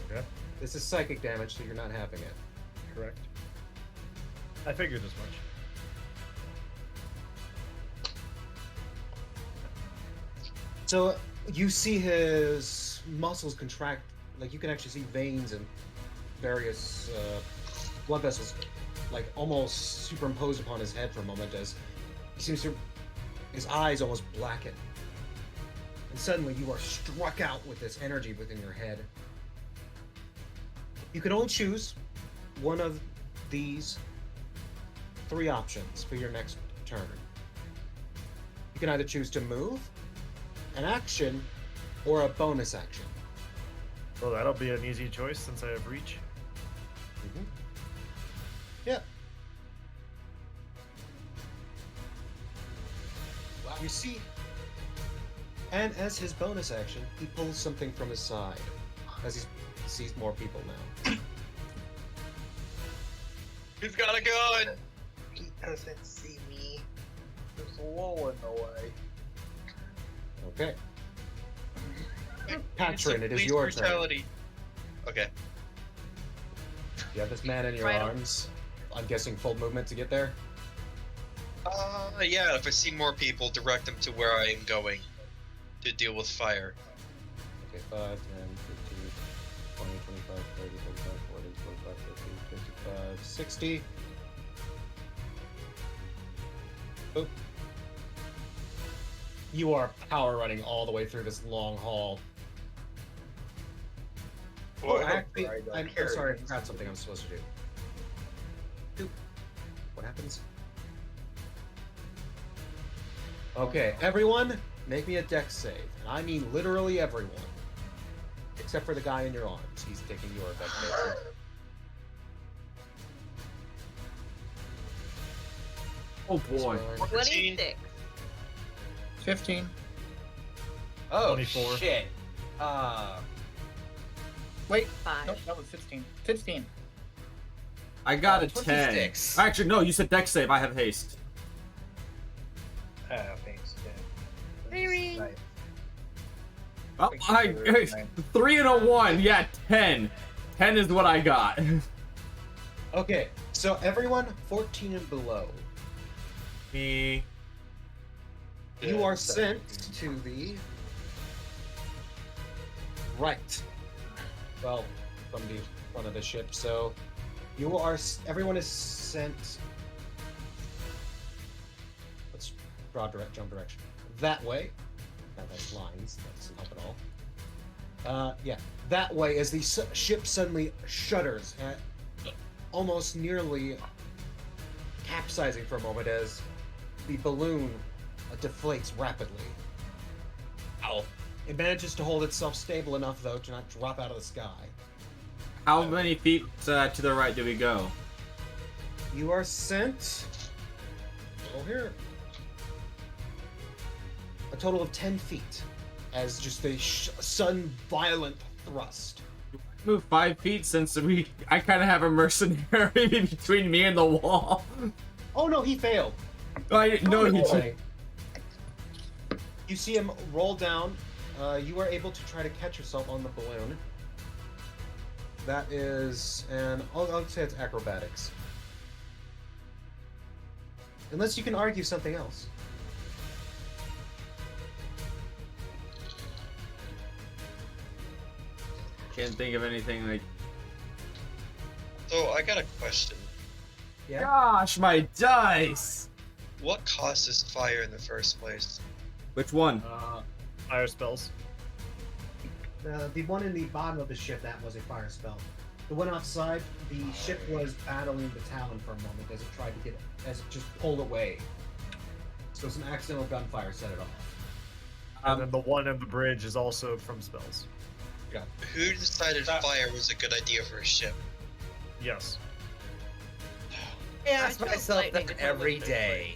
H: Okay.
A: This is psychic damage, so you're not having it.
H: Correct. I figured as much.
A: So you see his muscles contract, like you can actually see veins and various blood vessels, like almost superimposed upon his head for a moment as he seems to, his eyes almost blacken. And suddenly you are struck out with this energy within your head. You can only choose one of these 3 options for your next turn. You can either choose to move, an action, or a bonus action.
H: Well, that'll be an easy choice since I have reach.
A: Mm-hmm. Yeah. You see, and as his bonus action, he pulls something from his side, as he sees more people now.
G: He's got a gun!
D: He doesn't see me. There's a wall in the way.
A: Okay. Patron, it is
G: Police
A: your
G: brutality. Okay.
A: turn. You have this man in your
E: Right.
A: arms. I'm guessing full movement to get there.
G: Yeah, if I see more people, direct them to where I am going to deal with fire.
A: Okay, 5, 10, 15, 20, 25, 30, 35, 40, 45, 50, 55, 60. Oh. You are power running all the way through this long hall.
D: Well,
A: Oh,
D: I don't
A: actually,
D: try to
A: I'm
D: carry
A: sorry, I
D: it.
A: forgot something I'm supposed to do. Doop. What happens? Okay, everyone, make me a dex save. And I mean literally everyone. Except for the guy in your arms. He's taking your dex save.
B: Oh boy.
E: 26.
C: 15.
F: Oh
H: 24.
F: shit.
C: Wait,
E: 5.
C: nope, that was 15. 15.
B: I got a 10.
F: 26.
B: Actually, no, you said dex save. I have haste.
D: Thanks, Dan.
E: Ring.
D: Nice.
B: Oh,
D: Thank you,
B: I,
D: man.
B: 3 and a 1. Yeah, 10. 10 is what I got.
A: Okay, so everyone 14 and below.
B: Me.
A: You are sent to the right. Well, from the front of the ship. So you are. Everyone is sent. Let's draw jump direction. That way. That has lines. That doesn't help at all. Yeah, that way. As the ship suddenly shudders, almost nearly capsizing for a moment as the balloon deflates rapidly. Ow. It manages to hold itself stable enough, though, to not drop out of the sky.
B: How many feet to the right do we go?
A: You are sent. Oh, here. A total of 10 feet, as just a sudden violent thrust.
B: Move 5 feet since I kind of have a mercenary between me and the wall.
A: Oh no, he failed.
B: I no, he
A: Anyway, you see him roll down. You are able to try to catch yourself on the balloon. That is, and I'll say it's acrobatics. Unless you can argue something else.
B: can't think of anything like.
G: So I got a question.
A: Yeah.
B: Gosh, my dice.
G: What causes fire in the first place?
B: Which one?
H: Fire spells.
A: The one in the bottom of the ship, that was a fire spell. The one offside, the ship was battling the Talon for a moment as it tried to as it just pulled away. So some accidental gunfire set it off.
H: And then the one on the bridge is also from spells.
G: Who decided fire was a good idea for a ship?
H: Yes.
F: I ask
E: I chose
F: myself
E: lightning
F: that
E: to come
F: every
E: with me.
F: day.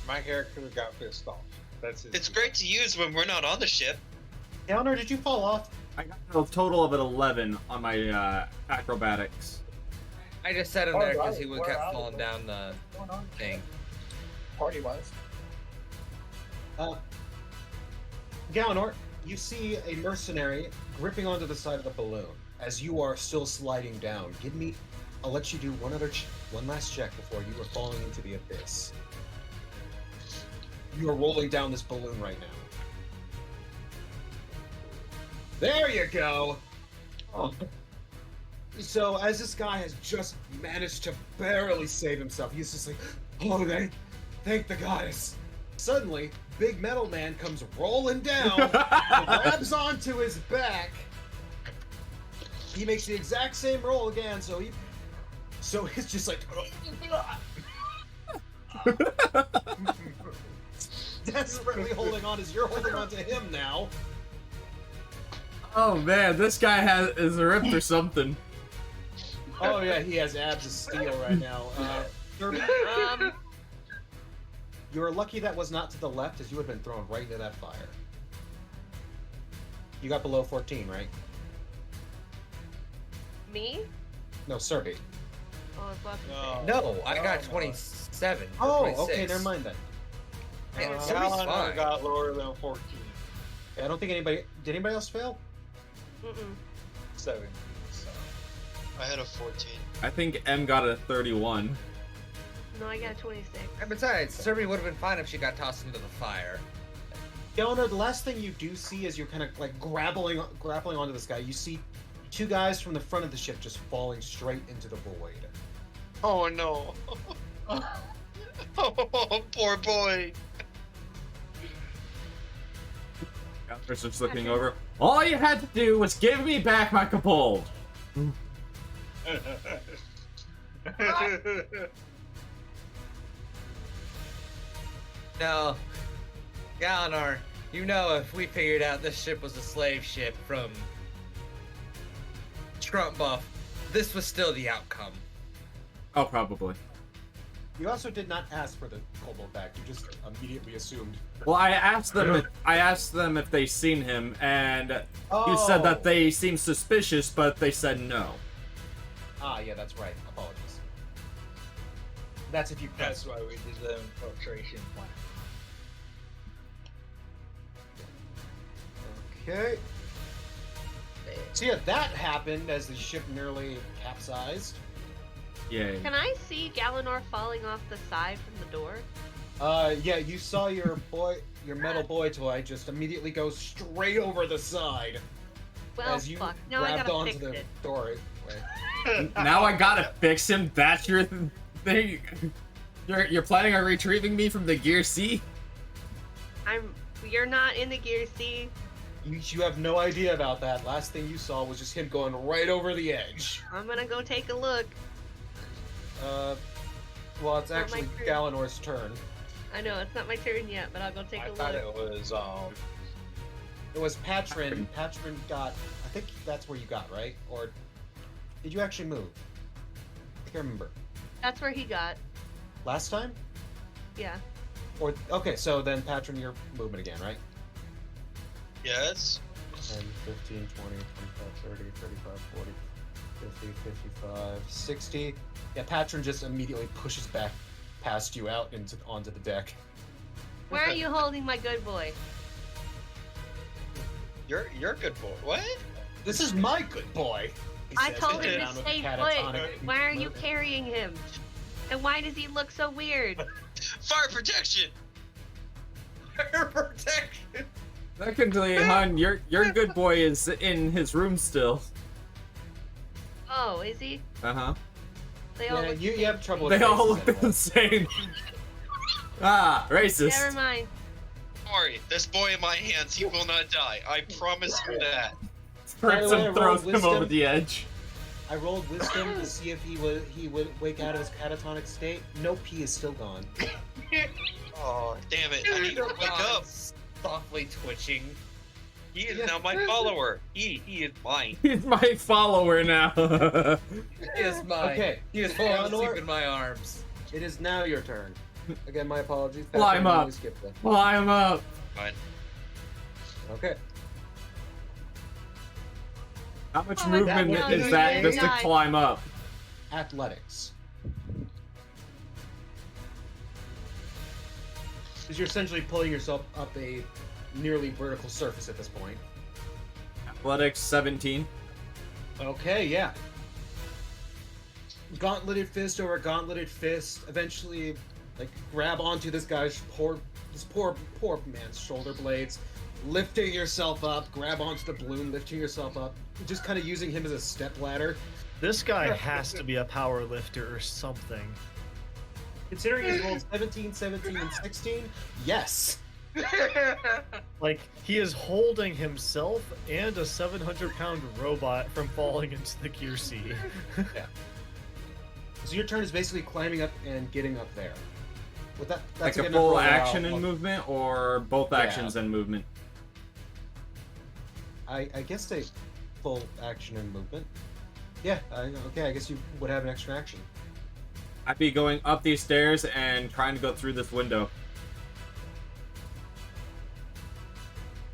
D: My character got pissed off. That's it.
G: It's great to use when we're not on the ship.
A: Downer, did you fall off?
B: I got a total of an 11 on my acrobatics.
F: I just said him
D: Oh,
F: there because
D: right.
F: he would
D: We're
F: kept
D: out.
F: falling down the
D: What's going on?
F: thing.
D: Party wise.
A: Galenor, you see a mercenary gripping onto the side of the balloon as you are still sliding down. I'll let you do one last check before you are falling into the abyss. You are rolling down this balloon right now. There you go! Oh. So, as this guy has just managed to barely save himself, he's just like, oh, thank the goddess. Suddenly, Big Metal Man comes rolling down, grabs onto his back. He makes the exact same roll again, so it's just like desperately holding on as you're holding on to him now.
B: Oh man, this guy is ripped or something.
A: Oh yeah, he has abs of steel right now. Derby, you're lucky that was not to the left, as you would have been thrown right into that fire. You got below 14, right?
E: Me?
A: No, Serby.
E: Oh, I was about to say.
F: No, I got 27. or
A: Oh,
F: 26.
A: okay, never mind then.
F: Man,
A: Uh,
F: Serby's
D: Galenor
F: fine.
D: got lower than 14.
A: I don't think did anybody else fail?
E: Mm-mm.
D: 7. So.
G: I had a 14.
B: I think M got a 31.
E: No, I got 26.
F: And besides, Serby would have been fine if she got tossed into the fire.
A: Galenor, the last thing you do see as you're kind of like grappling onto this guy, you see two guys from the front of the ship just falling straight into the void.
G: Oh no. Oh, poor boy.
B: Gallagher's just looking over. All you had to do was give me back my kobold.
F: No, Galenor, you know if we figured out this ship was a slave ship from Trump Buff, this was still the outcome.
B: Oh, probably.
A: You also did not ask for the kobold back. You just immediately assumed.
B: Well, I asked them if they seen him, and you said that they seemed suspicious, but they said no.
A: Ah, yeah, that's right. Apologies. That's if you press.
D: That's why we did the infiltration plan.
A: Okay. So yeah, that happened as the ship nearly capsized.
B: Yay.
E: Can I see Galenor falling off the side from the door?
A: Yeah, you saw your metal boy toy just immediately go straight over the side
E: Well,
A: as you
E: fuck. Now I
A: grabbed
E: gotta
A: onto
E: fix
A: the
E: it.
A: doorway.
B: Now I gotta fix him. That's your thing. You're planning on retrieving me from the Gear C?
E: You're not in the Gear C.
A: You have no idea about that. Last thing you saw was just him going right over the edge.
E: I'm gonna go take a look.
A: Well, it's
E: Not my
A: actually
E: turn.
A: Galenor's turn.
E: I know it's not my turn yet, but I'll go take
D: I
E: a
D: thought
E: look.
D: it was
A: It was Patron. Patron got. I think that's where you got, right? Or did you actually move? I can't remember.
E: That's where he got.
A: Last time?
E: Yeah.
A: Or okay, so then Patron, your movement again, right?
G: Yes.
A: 10, 15, 20, 25, 30, 35, 40, 50, 55, 60. Yeah, Patron just immediately pushes back past you out onto the deck.
E: Where are you holding my good boy?
G: You're a good boy. What?
A: This is my good boy. he
E: I
A: says,
E: told
A: sitting
E: him
A: down
E: to
A: with a
E: stay
A: catatonic
E: put. Why are you
A: movement.
E: carrying him? And why does he look so weird?
G: Fire protection.
F: Fire protection!
B: Secondly, hon, your good boy is in his room still.
E: Oh, is he?
B: Uh-huh.
E: They all
A: Yeah,
E: look
A: you
E: the same.
A: have trouble with
B: They all
A: faces
B: look
A: anyway.
B: the same. Ah, racist.
E: Never mind.
G: worry, this boy in my hands, he will not die. I promise you that.
A: By the
B: Strips
A: way, I
B: and throws
A: rolled
B: him over
A: wisdom.
B: the edge.
A: I rolled wisdom to see if he would wake out of his catatonic state. Nope, he is still gone.
G: Oh, damn it. I need to wake up.
F: Softly twitching.
G: He is now my follower. He is mine.
B: He's my follower now.
F: He is mine.
A: Okay,
F: He is falling
A: Eleanor?
F: asleep in my arms.
A: it is now your turn. Again, my apologies.
B: Climb
A: Patrick,
B: up.
A: we skipped that.
B: Climb up.
G: Fine.
A: Okay.
B: How much
E: Oh my
A: God,
B: movement
A: no,
B: is
A: no,
B: that
A: no,
B: just to
E: no.
B: climb up?
A: Athletics. Because you're essentially pulling yourself up a nearly vertical surface at this point.
B: Athletics 17.
A: Okay, yeah. Gauntleted fist over gauntleted fist. Eventually, like, grab onto this guy's poor man's shoulder blades. Lifting yourself up, grab onto the balloon, lifting yourself up. Just kind of using him as a step ladder.
H: This guy has to be a power lifter or something.
A: Considering he's rolled 17, 17, and 16, yes.
H: Like, he is holding himself and a 700-pound robot from falling into the gear sea.
A: So your turn is basically climbing up and getting up there. With that,
B: Like
A: that's
B: a
A: again
B: full
A: for
B: action
A: while.
B: and movement, or both
A: Yeah.
B: actions and movement?
A: I guess a full action and movement. Yeah, okay, I guess you would have an extra action.
B: I'd be going up these stairs and trying to go through this window.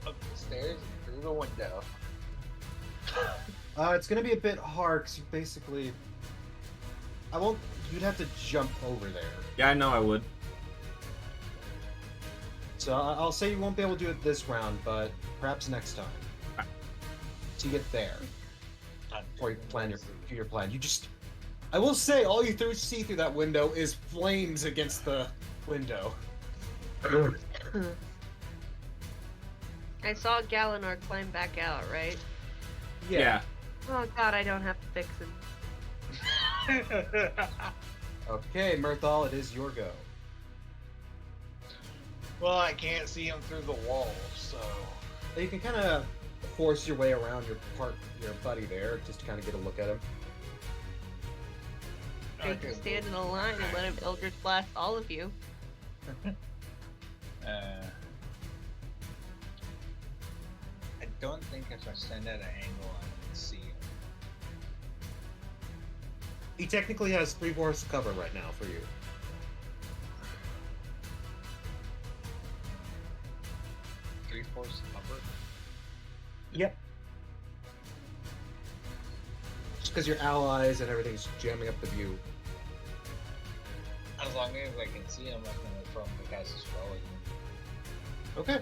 D: Up the stairs and through the window.
A: It's gonna be a bit hard, because you basically... You'd have to jump over there.
B: Yeah, I know I would.
A: So I'll say you won't be able to do it this round, but perhaps next time. So you get there. Before you plan your plan. You just... I will say, all you see through that window is flames against the window.
E: I saw Galenor climb back out, right?
B: Yeah.
E: Oh god, I don't have to fix him.
A: Okay, Mirthal, it is your go.
D: Well, I can't see him through the wall, so.
A: You can kind of force your way around your buddy there, just to kind of get a look at him.
E: You can stand in a line and let him Eldritch Blast all of you.
D: I don't think if I stand at an angle, I can see him.
A: He technically has 3/4 cover right now for you.
D: Three-fourths cover.
A: Yep. Just because your allies and everything's jamming up the view.
D: As long as I can see him, I can throw him to cast a spell again.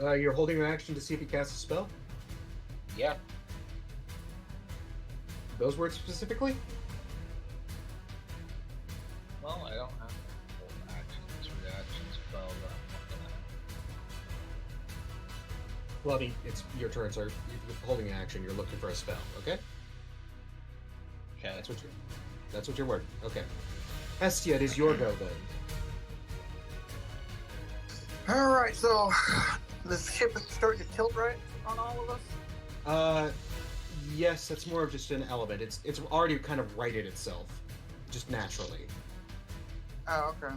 A: Okay. You're holding your action to see if he casts a spell?
D: Yeah.
A: Those words specifically?
D: Well, I don't have full actions, reactions, spell that I'm looking at.
A: Well, I mean, it's your turn, so you're holding an action, you're looking for a spell, okay?
D: Okay.
A: That's what your word. Okay. Hestia, it is your go then.
C: Alright, so the ship is starting to tilt right on all of us?
A: Yes, that's more of just an element. It's already kind of righted itself, just naturally.
C: Oh, okay.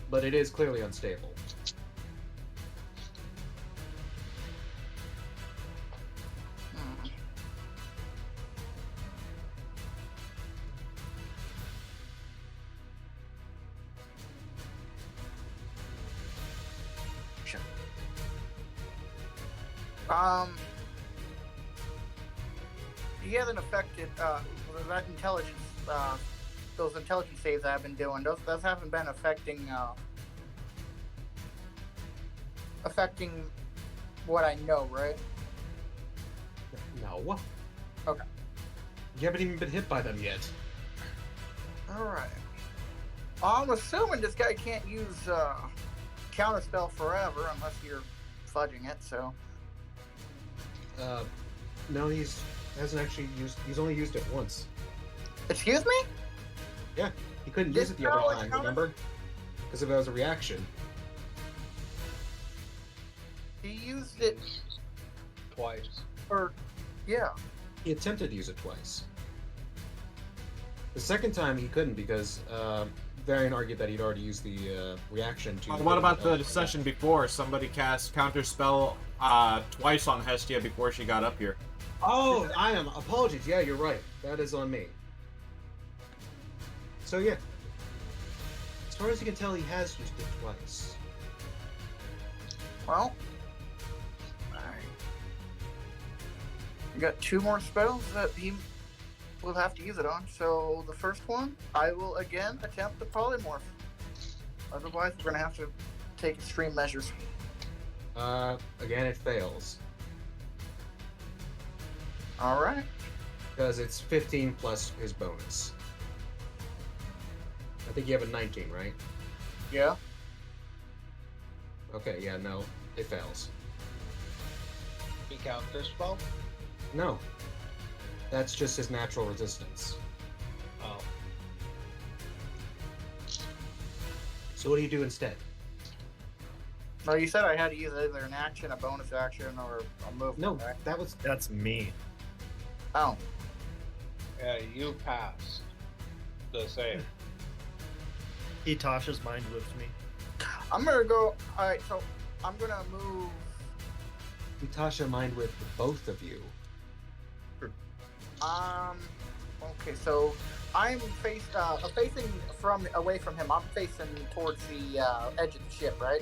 A: But it is clearly unstable.
C: Hmm. Sure. He hasn't affected that intelligence. Those intelligence saves I've been doing. Those haven't been affecting what I know, right?
A: No.
C: Okay.
A: You haven't even been hit by them yet.
C: All right. I'm assuming this guy can't use counterspell forever unless you're fudging it. So.
A: No, hasn't actually used. He's only used it once.
C: Excuse me?
A: Yeah, he couldn't use it the other time,
C: counter-
A: remember? Because if it was a reaction.
C: He used it
D: Twice.
C: for, yeah.
A: He attempted to use it twice. The second time he couldn't because Varian argued that he'd already used the reaction to.
B: What about the session before? Somebody cast counter spell twice on Hestia before she got up here.
A: Oh, I am. Apologies. Yeah, you're right. That is on me. So yeah, as far as you can tell, he has used it twice.
C: Well, alright. You got 2 more spells that he will have to use it on. So the first one, I will again attempt the polymorph. Otherwise, we're gonna have to take extreme measures.
A: Again, it fails
C: All right.
A: because it's 15 plus his bonus. I think you have a 19, right?
C: Yeah.
A: Okay, yeah, no, it fails.
D: He counter spell?
A: No, that's just his natural resistance.
D: Oh.
A: So what do you do instead?
C: No, you said I had to use either an action, a bonus action, or a movement.
A: No,
C: right?
H: That's me.
C: Oh.
D: Yeah, you passed the save.
H: He Tasha's mind whipped me.
C: I'm gonna go. All right, so I'm gonna move.
A: Natasha mind with both of you.
C: Okay, so I'm facing away from him. I'm facing towards the edge of the ship, right?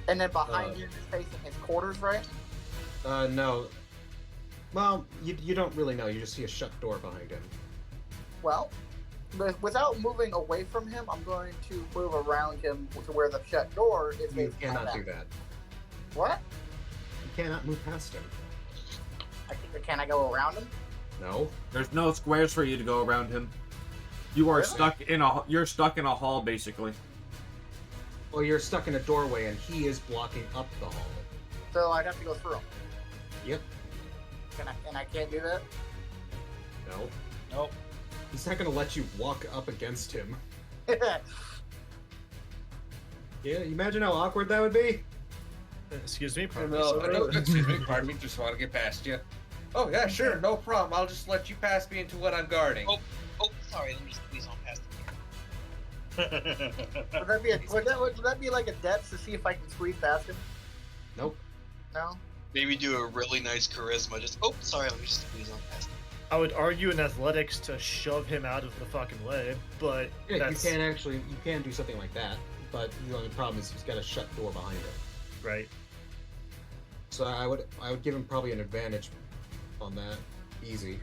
C: And then behind him is facing his quarters, right?
A: No. Well, you don't really know. You just see a shut door behind him.
C: Well, without moving away from him, I'm going to move around him to where the shut door is.
A: You
C: facing my
A: cannot
C: back.
A: do that.
C: What?
A: You cannot move past him.
C: Can I go around him?
A: No.
B: There's no squares for you to go around him. You are
C: Really?
B: stuck in a hall basically.
A: Well, you're stuck in a doorway, and he is blocking up the hall.
C: So I'd have to go through him.
A: Yep.
C: And I can't do that.
A: No.
D: Nope.
A: He's not gonna let you walk up against him. Yeah, imagine how awkward that would be.
H: Excuse me, pardon
F: Excuse me, pardon me, just want to get past you. Oh, yeah, sure, no problem. I'll just let you pass me into what I'm guarding.
G: Oh, sorry. Let me just squeeze on past him.
C: Would that be like a depth to see if I can squeeze past him?
A: Nope.
C: No.
G: Maybe do a really nice charisma. Just sorry. Let me just squeeze on past him.
H: I would argue in athletics to shove him out of the fucking way, but
A: Yeah,
H: that's
A: you can do something like that, but the only problem is he's got a shut door behind him.
H: right.
A: So I would give him probably an advantage on that. Easy.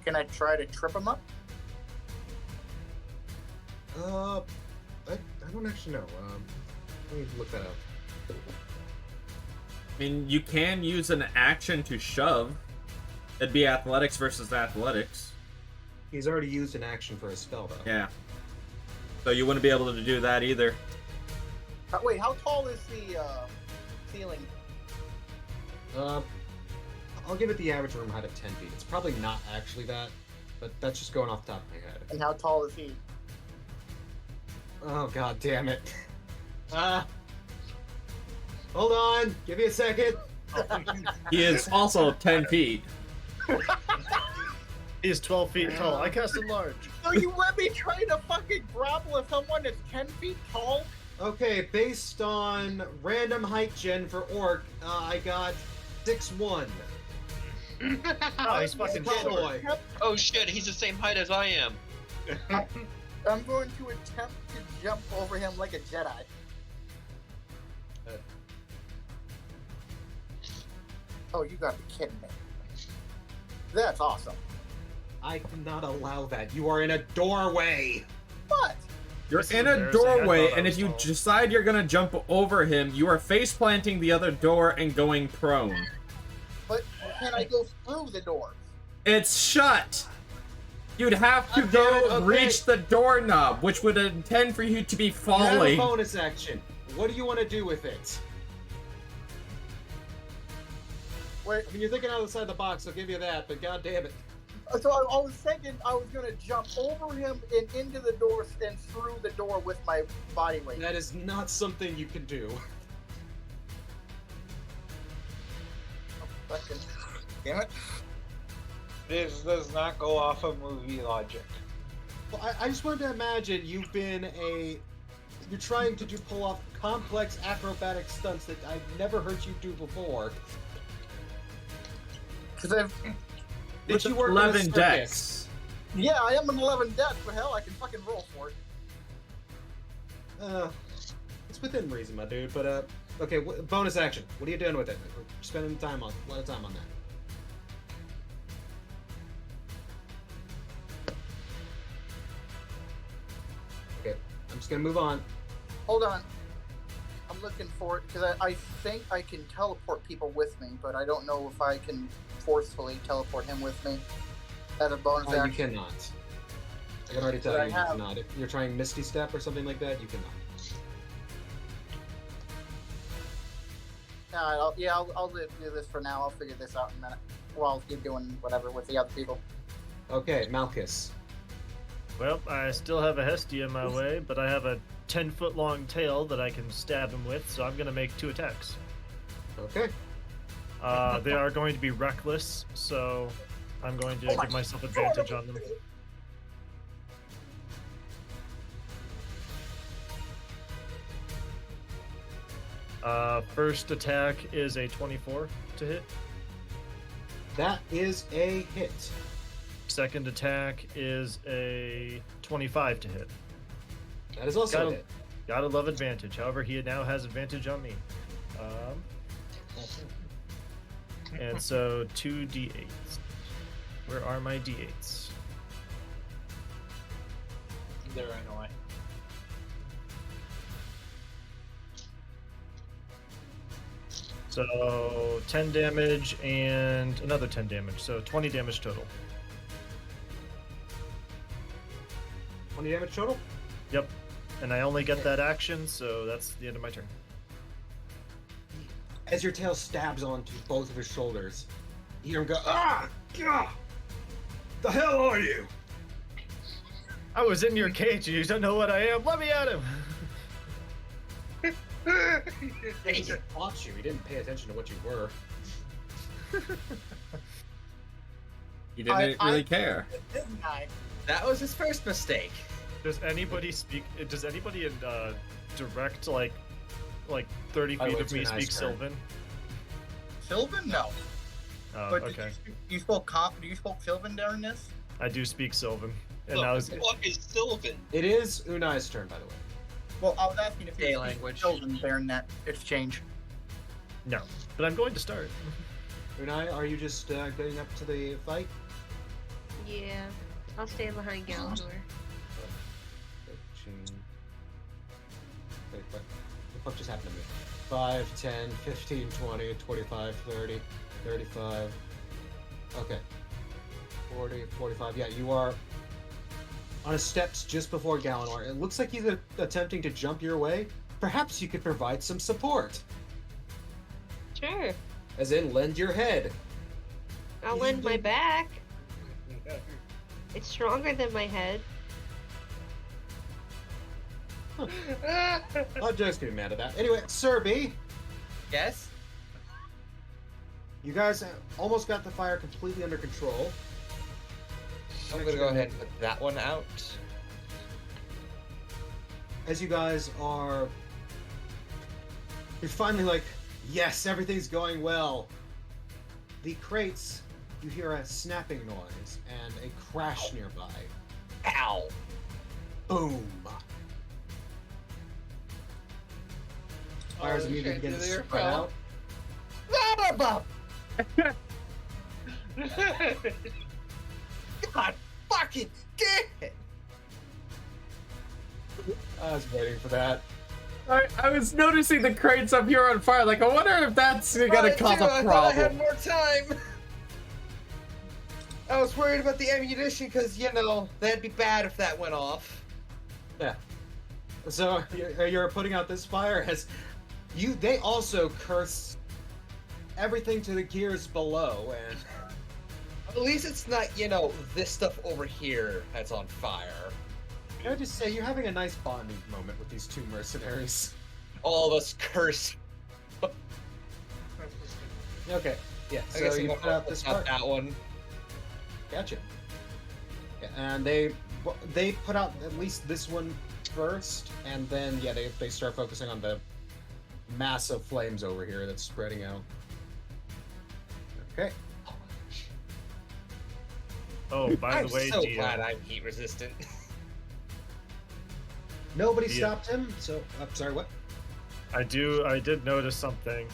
C: Can I try to trip him up?
A: I don't actually know. Let me look that up.
B: I mean, you can use an action to shove. It'd be athletics versus athletics.
A: He's already used an action for his spell, though.
B: Yeah. So you wouldn't be able to do that either.
C: Wait, how tall is the ceiling?
A: I'll give it the average room height of 10 feet. It's probably not actually that, but that's just going off the top of my head.
C: And how tall is he?
A: Oh, god damn it. Hold on. Give me a second.
B: He is also 10 feet.
H: He's 12 feet tall. I cast enlarge.
C: So you let me try to fucking grapple with someone that's 10 feet tall?
A: Okay, based on random height gen for Orc, I got 6'1".
H: Oh, he's fucking
A: Tall
H: short.
A: boy.
G: Oh shit, he's the same height as I am.
C: I'm going to attempt to jump over him like a Jedi. Oh, you gotta be kidding me. That's awesome.
A: I cannot allow that. You are in a doorway.
C: What?
B: You're
H: This is
B: in a
H: embarrassing. I
B: doorway,
H: thought I
B: and
H: was
B: if you
H: tall.
B: decide you're gonna jump over him, you are face planting the other door and going prone.
C: But can I go through the door?
B: It's shut! You'd have to
A: God
B: go
A: damn it, okay.
B: reach the doorknob, which would intend for you to be
A: You have a
B: falling.
A: bonus action. What do you want to do with it?
C: Wait,
A: I mean, you're thinking outside the box. I'll give you that, but god damn it.
C: So I was thinking I was gonna jump over him and into the door and through the door with my body weight.
A: That is not something you can do.
C: Fucking damn it!
D: This does not go off of movie logic.
A: Well, I just wanted to imagine you're trying to pull off complex acrobatic stunts that I've never heard you do before.
C: Because
A: Did you work in a
B: 11
A: circus?
B: decks.
C: yeah, I am an 11 death, but hell, I can fucking roll for it.
A: It's within reason, my dude. But okay, bonus action. What are you doing with it? We're spending a lot of time on that. Okay, I'm just gonna move on.
C: Hold on. I'm looking for it because I think I can teleport people with me, but I don't know if I can forcefully teleport him with me as a bonus
A: You
C: action.
A: cannot. I can already tell
C: But
A: you
C: I
A: you
C: have-
A: cannot. If you're trying Misty Step or something like that, you cannot.
C: I'll do this for now. I'll figure this out in a minute. While you're doing whatever with the other people.
A: Okay, Malchus.
H: Well, I still have a Hestia in my way, but I have a 10-foot long tail that I can stab him with, so I'm going to make 2 attacks.
A: Okay.
H: They are going to be reckless, so I'm going to give myself advantage on them. First attack is a 24 to hit.
A: That is a hit.
H: Second attack is a 25 to hit.
A: That is also a
H: Gotta,
A: hit.
H: gotta love advantage. However, he now has advantage on me. And so 2 d8s. Where are my d8s?
D: There anyway.
H: So 10 damage and another 10 damage. So 20 damage total.
A: 20 damage total?
H: Yep. And I only get that action, so that's the end of my turn.
A: As your tail stabs onto both of his shoulders, you hear him go, "Ah! Gah! The hell are you?"
H: I was in your cage, you don't know what I am. Let me at him!
A: He just fought you. He didn't pay attention to what you were.
B: You didn't really care.
C: Didn't I?
F: That was his first mistake.
H: Does anybody in direct like 30
A: By the
H: feet
A: way,
H: of
A: it's
H: me
A: your
H: speak
A: nice turn.
H: Sylvan?
C: Sylvan? No.
H: Oh,
C: But
H: okay.
C: you spoke Sylvan during this?
H: I do speak Sylvan. And
G: The
H: I was
G: fuck is Sylvan?
A: It is Unai's turn, by the way.
C: Well, I was asking if
F: Day
C: you
F: language.
C: Sylvan during that exchange.
H: no. But I'm going to start.
A: Unai, are you just getting up to the fight?
E: Yeah. I'll stand behind Galador.
A: 13. Wait, what the fuck just happened to me? 5, 10, 15, 20, 25, 30, 35. Okay. 40, 45. Yeah, you are on his steps just before Galanor. It looks like he's attempting to jump your way. Perhaps you could provide some support.
E: Sure.
A: As in, lend your head.
E: I'll lend my back. It's stronger than my head.
A: I'll just be mad at that. Anyway, Sir B,
F: Yes?
A: you guys almost got the fire completely under control.
F: I'm gonna go ahead and put that one out.
A: As you guys are, you're finally like, yes, everything's going well. The crates, you hear a snapping noise and a crash nearby.
F: Ow!
A: Boom. Fires immediately begin to
F: there
A: spread
F: fell.
A: out.
F: God fucking damn it!
A: I was waiting for that.
B: I was noticing the crates up here on fire. Like, I wonder if that's gonna
F: Mine
B: cause
F: too,
B: a
F: I thought I had
B: problem.
F: more time. I was worried about the ammunition because, that'd be bad if that went off.
A: Yeah. So you're putting out this fire as they also curse everything to the gears below, and
F: At least it's not, this stuff over here that's on fire.
A: Can I just say, you're having a nice bonding moment with these two mercenaries.
F: All of us curse.
A: Okay, yeah,
F: I
A: so
F: guess
A: you
F: I'm
A: put out this
F: not
A: part.
F: that one.
A: Gotcha. Yeah, and they put out at least this one first, and then, yeah, they start focusing on the massive flames over here that's spreading out. Okay.
H: Oh, by
F: I'm
H: the way,
F: so
H: DM,
F: glad I'm heat resistant.
A: Nobody
H: Yeah.
A: stopped him, so... I'm sorry, what?
H: I did notice something.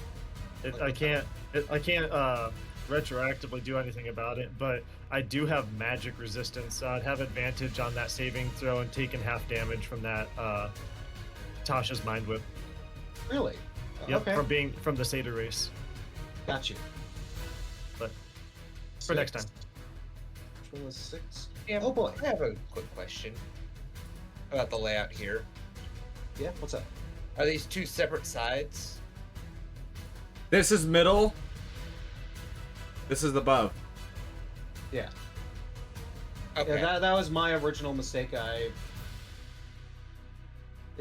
H: I can't retroactively do anything about it, but I do have magic resistance. I'd have advantage on that saving throw and taking half damage from that Tasha's Mind Whip.
A: Really?
H: Yep,
A: Okay.
H: from the Satyr race.
A: Got you.
H: But for next time.
A: Which one was 6?
F: Yeah,
A: Oh boy.
F: I have a quick question about the layout here.
A: Yeah, what's up?
F: Are these two separate sides?
B: This is middle. This is above.
A: Yeah.
F: Okay.
A: Yeah, that was my original mistake. It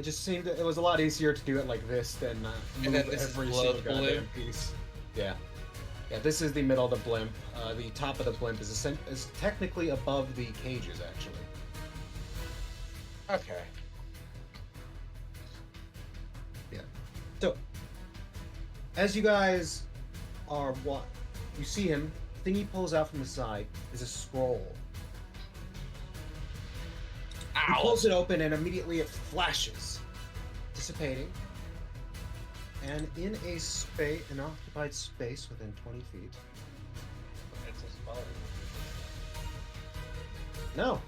A: just seemed it was a lot easier to do it like this than
F: And
A: move
F: then this is
A: every
F: below
A: single
F: the
A: goddamn
F: blimp.
A: piece. Yeah. Yeah, this is the middle of the blimp. The top of the blimp is technically above the cages, actually.
F: Okay.
A: Yeah. So, as you guys are you see him. The thing he pulls out from the side is a scroll. He pulls it open and immediately it flashes, dissipating. And in an occupied space within 20 feet.
D: It's a spell.
A: No.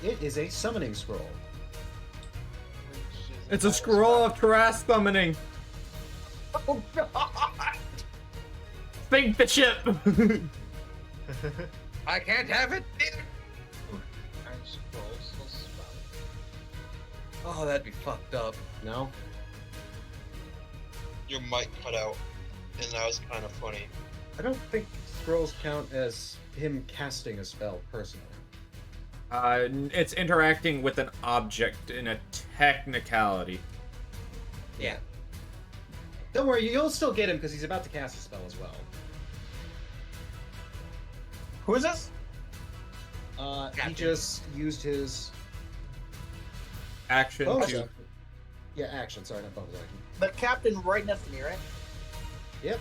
A: It is a summoning scroll.
B: It's a scroll of Taras summoning.
C: Oh god!
B: Think the chip.
F: I can't have it.
D: I'm scrolls will spell.
F: Oh, that'd be fucked up.
A: No?
G: Your mic cut out, and that was kind of funny.
A: I don't think scrolls count as him casting a spell personally.
B: It's interacting with an object in a technicality.
F: Yeah.
A: Don't worry, you'll still get him because he's about to cast a spell as well.
C: Who is this?
A: He
F: Captain.
A: just used his
B: Action
A: bonus
B: to.
A: action. Yeah, action. Sorry, not bonus action.
C: The captain right next to me, right?
A: Yep.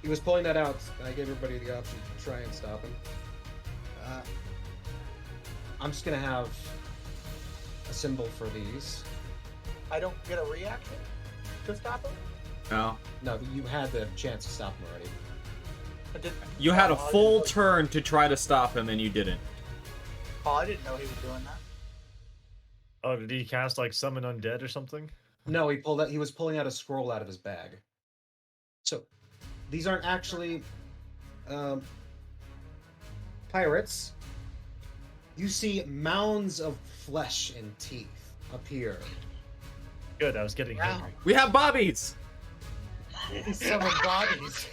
A: He was pulling that out. I gave everybody the option to try and stop him. I'm just gonna have a symbol for these.
C: I don't get a reaction to stop him?
B: No.
A: No, you had the chance to stop him already.
C: I did.
B: You had a
C: Oh, I
B: full
C: didn't know-
B: turn to try to stop him, and you didn't.
C: Oh, I didn't know he was doing that.
H: Oh, did he cast like summon undead or something?
A: No, he was pulling out a scroll out of his bag. So, these aren't actually pirates. You see mounds of flesh and teeth appear.
H: Good, I was getting
C: Wow.
H: hungry.
B: We have bobbies.
F: Summon bodies.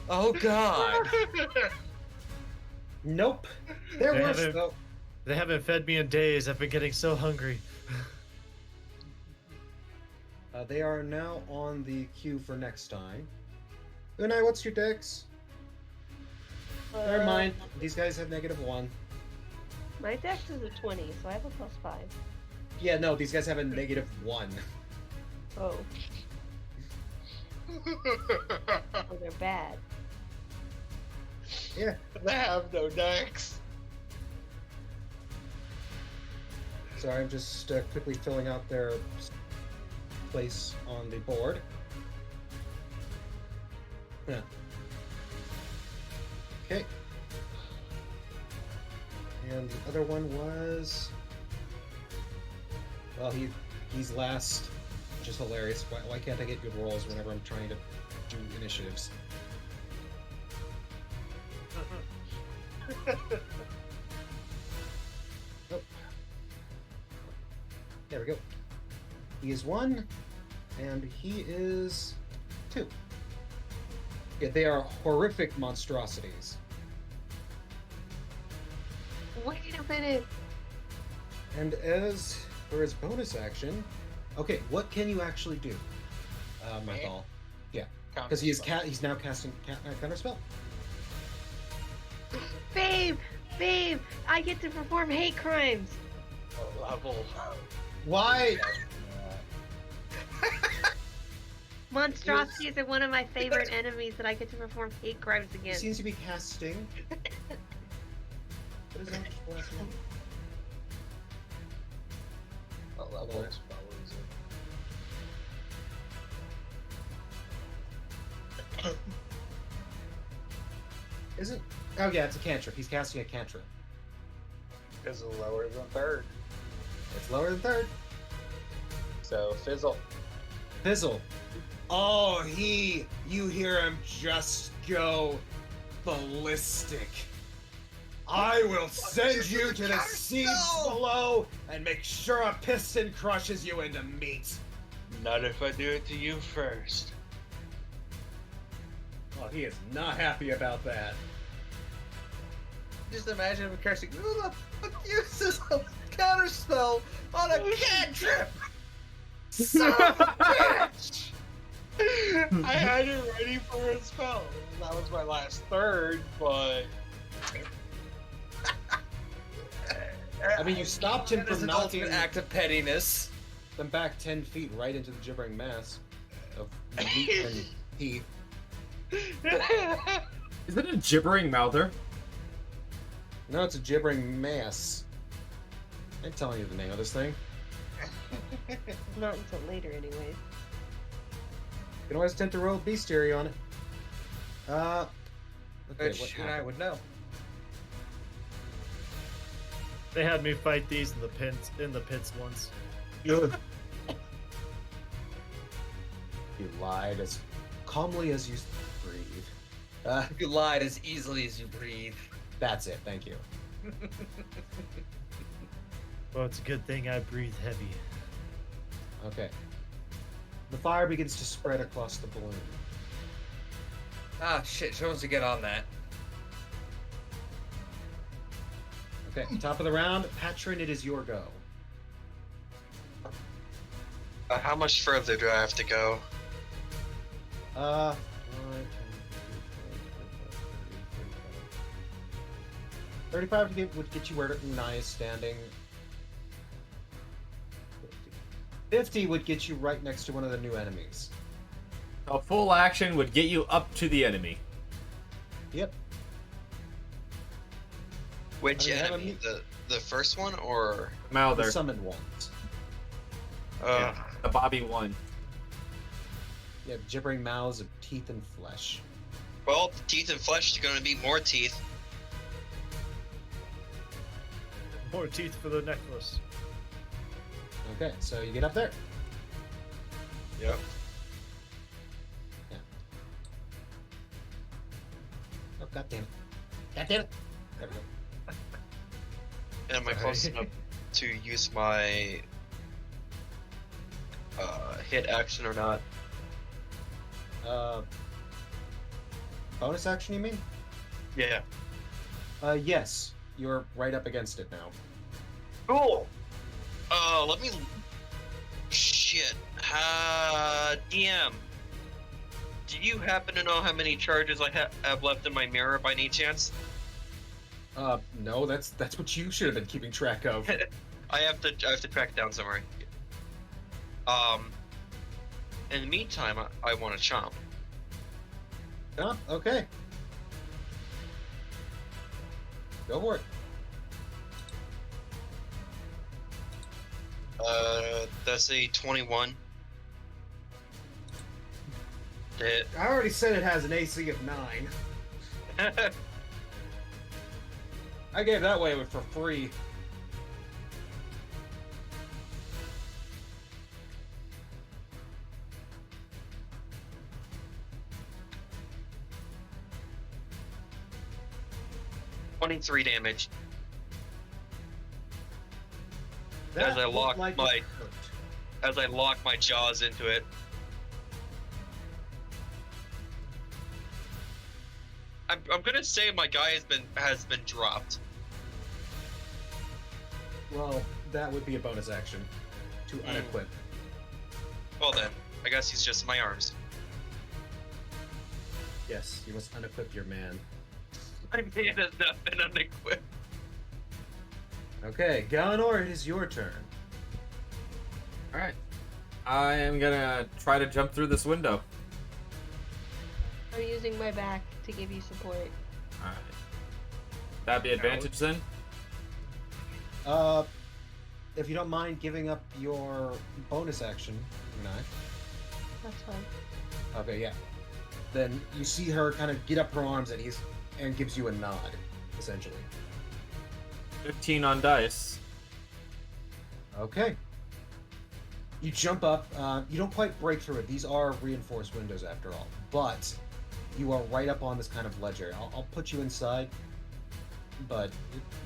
F: Oh god.
A: Nope. They're
H: They
A: worse
H: haven't-
A: though.
H: They haven't fed me in days. I've been getting so hungry.
A: They are now on the queue for next time. Unai, what's your dex? Never mind. These guys have -1.
E: My dex is a 20, so I have a +5.
A: Yeah, no, these guys have a -1.
E: Oh, so they're bad.
A: Yeah.
D: They have no decks.
A: Sorry, I'm just quickly filling out their place on the board. Yeah. Okay. And the other one was... Well, he's last, which is hilarious. Why can't I get good rolls whenever I'm trying to do initiatives? Oh. There we go. He is 1, and he is 2. Yeah, they are horrific monstrosities.
E: Wait a minute.
A: And as for his bonus action, okay, what can you actually do, Mythal? Yeah, because he's now casting counter spell.
E: Babe! Babe! I get to perform hate crimes!
D: Level.
A: Why?
E: Monstrosities are one of my favorite enemies that I get to perform hate crimes
A: He
E: against.
A: seems to be casting. What is that last one?
D: What level spell is it?
A: Isn't? Oh yeah, it's a cantrip. He's casting a cantrip.
D: Is lower than third.
A: It's lower than third.
D: So fizzle.
A: Fizzle. Oh, you hear him just go ballistic. I will send you to the seas below and make sure a piston crushes you into meat.
G: Not if I do it to you first.
A: Oh, he is not happy about that.
F: Just imagine him cursing. Who the fuck uses a counterspell on a cantrip? Son of a bitch!
G: I had it ready for a spell. That was my last third, but
A: I mean, you stopped him
F: That is
A: from
F: an
A: knocking
F: ultimate act of pettiness.
A: them back 10 feet right into the gibbering mass of meat and teeth.
B: Is it a gibbering mouther?
A: No, it's a gibbering mass. I ain't telling you the name of this thing.
E: Not until later, anyways.
A: You can always attempt to roll bestiary on it. Okay,
F: Which
A: what
F: you and I
A: happened?
F: would know.
H: They had me fight these in the pits once.
A: You lied as calmly as you breathe.
F: You lied as easily as you breathe.
A: That's it, thank you.
H: Well, it's a good thing I breathe heavy.
A: Okay. The fire begins to spread across the balloon.
F: Ah, shit. She wants to get on that.
A: Okay, top of the round, Patron, it is your go.
G: how much further do I have to go?
A: 5, 10, 35 would get you where Unai is standing. 50 would get you right next to one of the new enemies.
B: A full action would get you up to the enemy.
A: Yep.
G: Which
A: I mean, have a
G: enemy?
A: me-
G: The first one or
A: The
B: Mouther,
A: summoned ones.
B: the Bobby one.
A: Yeah, gibbering mouths of teeth and flesh.
G: Well, teeth and flesh is going to be more teeth.
H: More teeth for the necklace.
A: Okay, so you get up there.
G: Yep.
A: Yeah. Oh, god damn it. God damn it. There we go.
G: And am I close enough to use my hit action or not?
A: Bonus action, you mean?
G: Yeah.
A: Yes. You're right up against it now.
G: Cool. Let me. Shit. DM. Do you happen to know how many charges I have left in my mirror by any chance?
A: No, that's what you should have been keeping track of.
G: I have to track it down somewhere. In the meantime, I want to chomp.
A: Oh, okay. Go for it.
G: That's a 21. To hit.
A: I already said it has an AC of 9. I gave that away for free.
G: $23 damage.
A: That
G: As I
A: looked
G: lock
A: like
G: my-
A: it hurt.
G: As I lock my jaws into it. I'm gonna say my guy has been dropped.
A: Well, that would be a bonus action to unequip.
G: Well then, I guess he's just in my arms.
A: Yes, you must unequip your man.
G: My man has not been unequipped.
A: Okay, Galanor, it is your turn.
B: All right. I am gonna try to jump through this window.
E: I'm using my back to give you support.
B: All right. That'd be advantage then.
A: If you don't mind giving up your bonus action,
E: That's fine.
A: Okay, yeah. Then you see her kind of get up her arms and gives you a nod, essentially.
B: 15 on dice.
A: Okay. You jump up. You don't quite break through it. These are reinforced windows after all. But you are right up on this kind of ledge area. I'll put you inside, but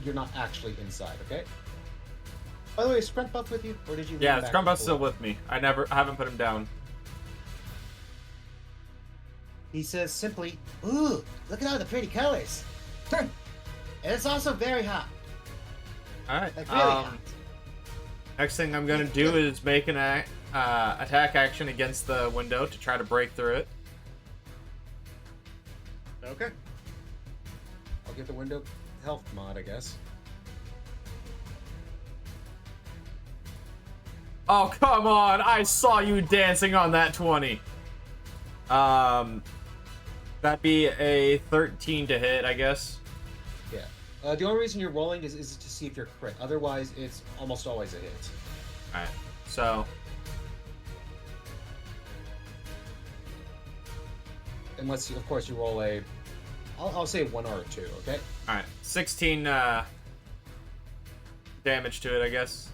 A: you're not actually inside, okay? By the way, is Scrunt Buff with you? Or did you leave
B: Yeah,
A: him back
B: Scrumbuff's
A: before?
B: still with me. I haven't put him down.
A: He says simply, "Ooh, look at all the pretty colors." And it's also very hot.
B: All right.
A: Like really hot.
B: Next thing I'm gonna do is make an attack action against the window to try to break through it.
A: Okay. I'll give the window health mod, I guess.
B: Oh, come on! I saw you dancing on that 20. That'd be a 13 to hit, I guess.
A: Yeah. The only reason you're rolling is to see if you're crit. Otherwise, it's almost always a hit.
B: Alright, so...
A: Unless, of course, you roll a... I'll say 1 or a 2, okay?
B: Alright, 16 damage to it, I guess.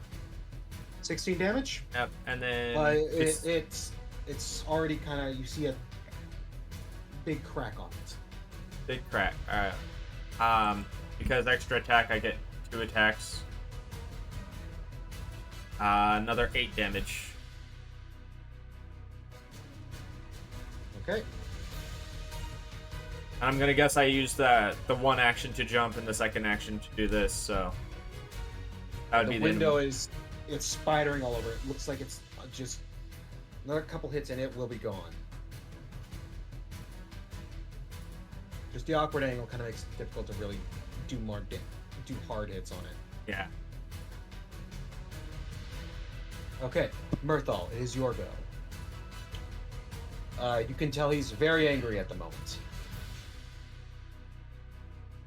A: 16 damage?
B: Yep, and then...
A: It's already kind of... You see a big crack on it.
B: Big crack, alright. Because extra attack, I get 2 attacks. Another 8 damage.
A: Okay.
B: And I'm gonna guess I used the one action to jump and the second action to do this, so... That would
A: The
B: be
A: window is... It's spidering all over. It looks like it's just... Another couple hits and it will be gone. Just the awkward angle kind of makes it difficult to really do do hard hits on it.
B: Yeah.
A: Okay, Mirthal, it is your go. You can tell he's very angry at the moment.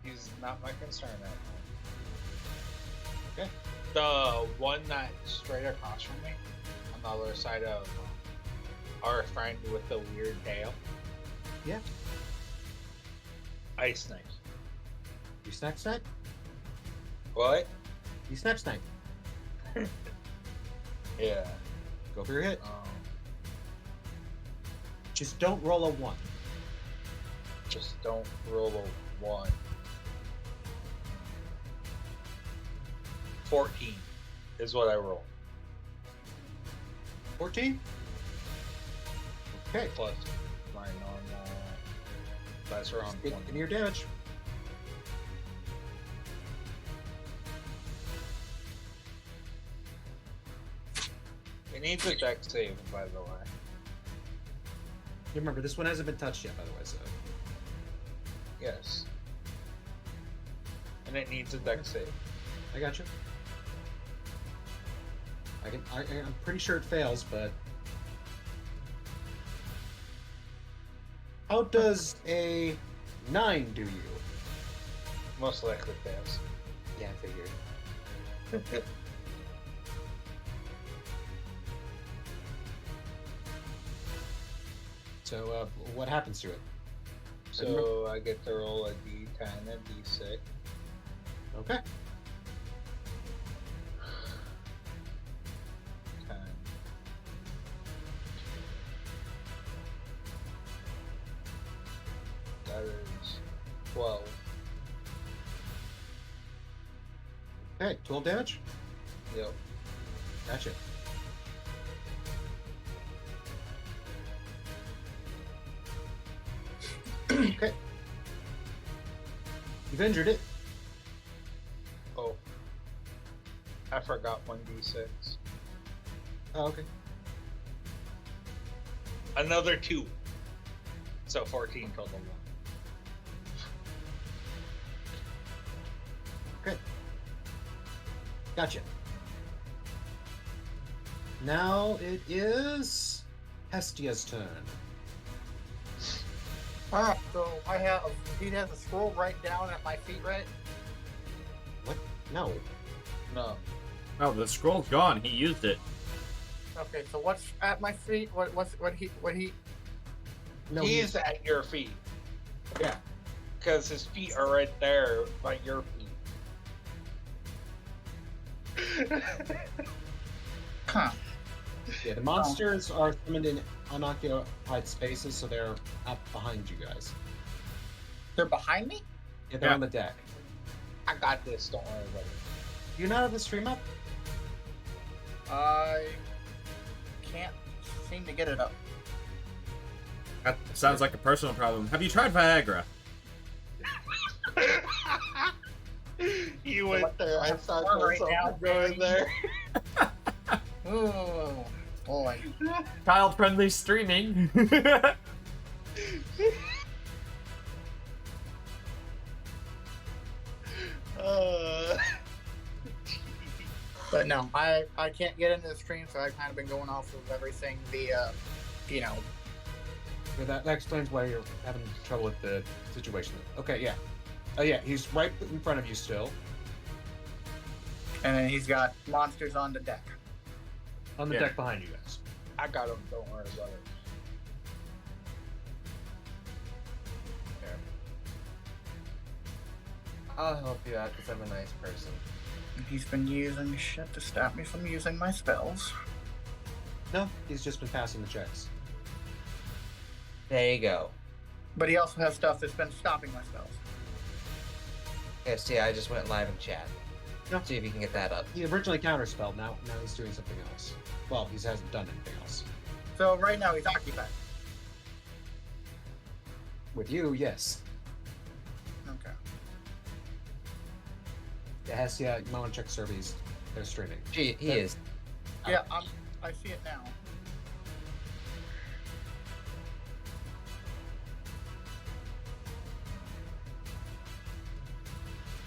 D: He's not my concern at all.
A: Okay.
D: The one that's straight across from me, on the other side of our friend with the weird tail.
A: Yeah.
D: Ice Knife.
A: You snatch snipe?
D: What?
A: You snatch snipe.
D: Yeah.
A: Go for your hit. Just don't roll a 1.
D: Just don't roll a 1. 14 is what I roll.
A: 14? Okay.
D: Plus my normal. That's around
A: Give
D: 20.
A: me your damage.
D: It needs a deck save, by the way.
A: You remember, this one hasn't been touched yet, by the way, so...
D: Yes. And it needs a deck save.
A: I got you. I'm pretty sure it fails, but... How does a 9 do you?
D: Most likely fails.
A: Yeah, I figured. So, what happens to it?
D: So I get to roll a d10 and d6.
A: Okay.
D: 10. That is 12.
A: Okay, 12 damage?
D: Yep.
A: Gotcha. Okay. You've injured it.
D: Oh. I forgot 1d6.
A: Oh, okay.
D: Another 2. So 14 total.
A: Okay. Gotcha. Now it is Hestia's turn.
C: Alright, so he has a scroll right down at my feet, right?
A: What? No.
D: No.
B: Oh, the scroll's gone. He used it.
C: Okay, so what's at my feet? What he?
A: No.
D: He's at your feet.
A: Yeah.
D: Because his feet are right there by your feet.
C: Huh.
A: Yeah, the monsters are summoned in unoccupied spaces, so they're up behind you guys.
C: They're behind me?
A: Yeah, they're
B: Yeah.
A: on the deck.
D: I got this. Don't worry about it.
A: Do you not have the stream up?
C: I can't seem to get it up.
B: That sounds like a personal problem. Have you tried Viagra?
D: You went there. I saw
C: Right
D: myself
C: now,
D: going there.
C: Oh boy.
B: Child-friendly streaming.
C: But no, I can't get into the stream, so I've kind of been going off of everything via,
A: Yeah, that explains why you're having trouble with the situation. Okay, yeah. Oh, yeah, he's right in front of you still.
C: and then he's got monsters on the deck.
A: On the
B: Yeah.
A: deck behind you guys.
D: I got him. Don't worry about it.
F: I'll help you out because I'm a nice person.
C: And he's been using shit to stop me from using my spells.
A: No, he's just been passing the checks.
F: There you go.
C: But he also has stuff that's been stopping my spells.
F: Hestia, I just went live in chat.
A: No.
F: See if you can get that up.
A: He originally counterspelled, now he's doing something else. Well, he hasn't done anything else.
C: So right now he's occupied.
A: With you, yes.
C: Okay.
A: Yeah, Hestia, you might want to check surveys. They're streaming.
F: He is.
C: Yeah, I see it now.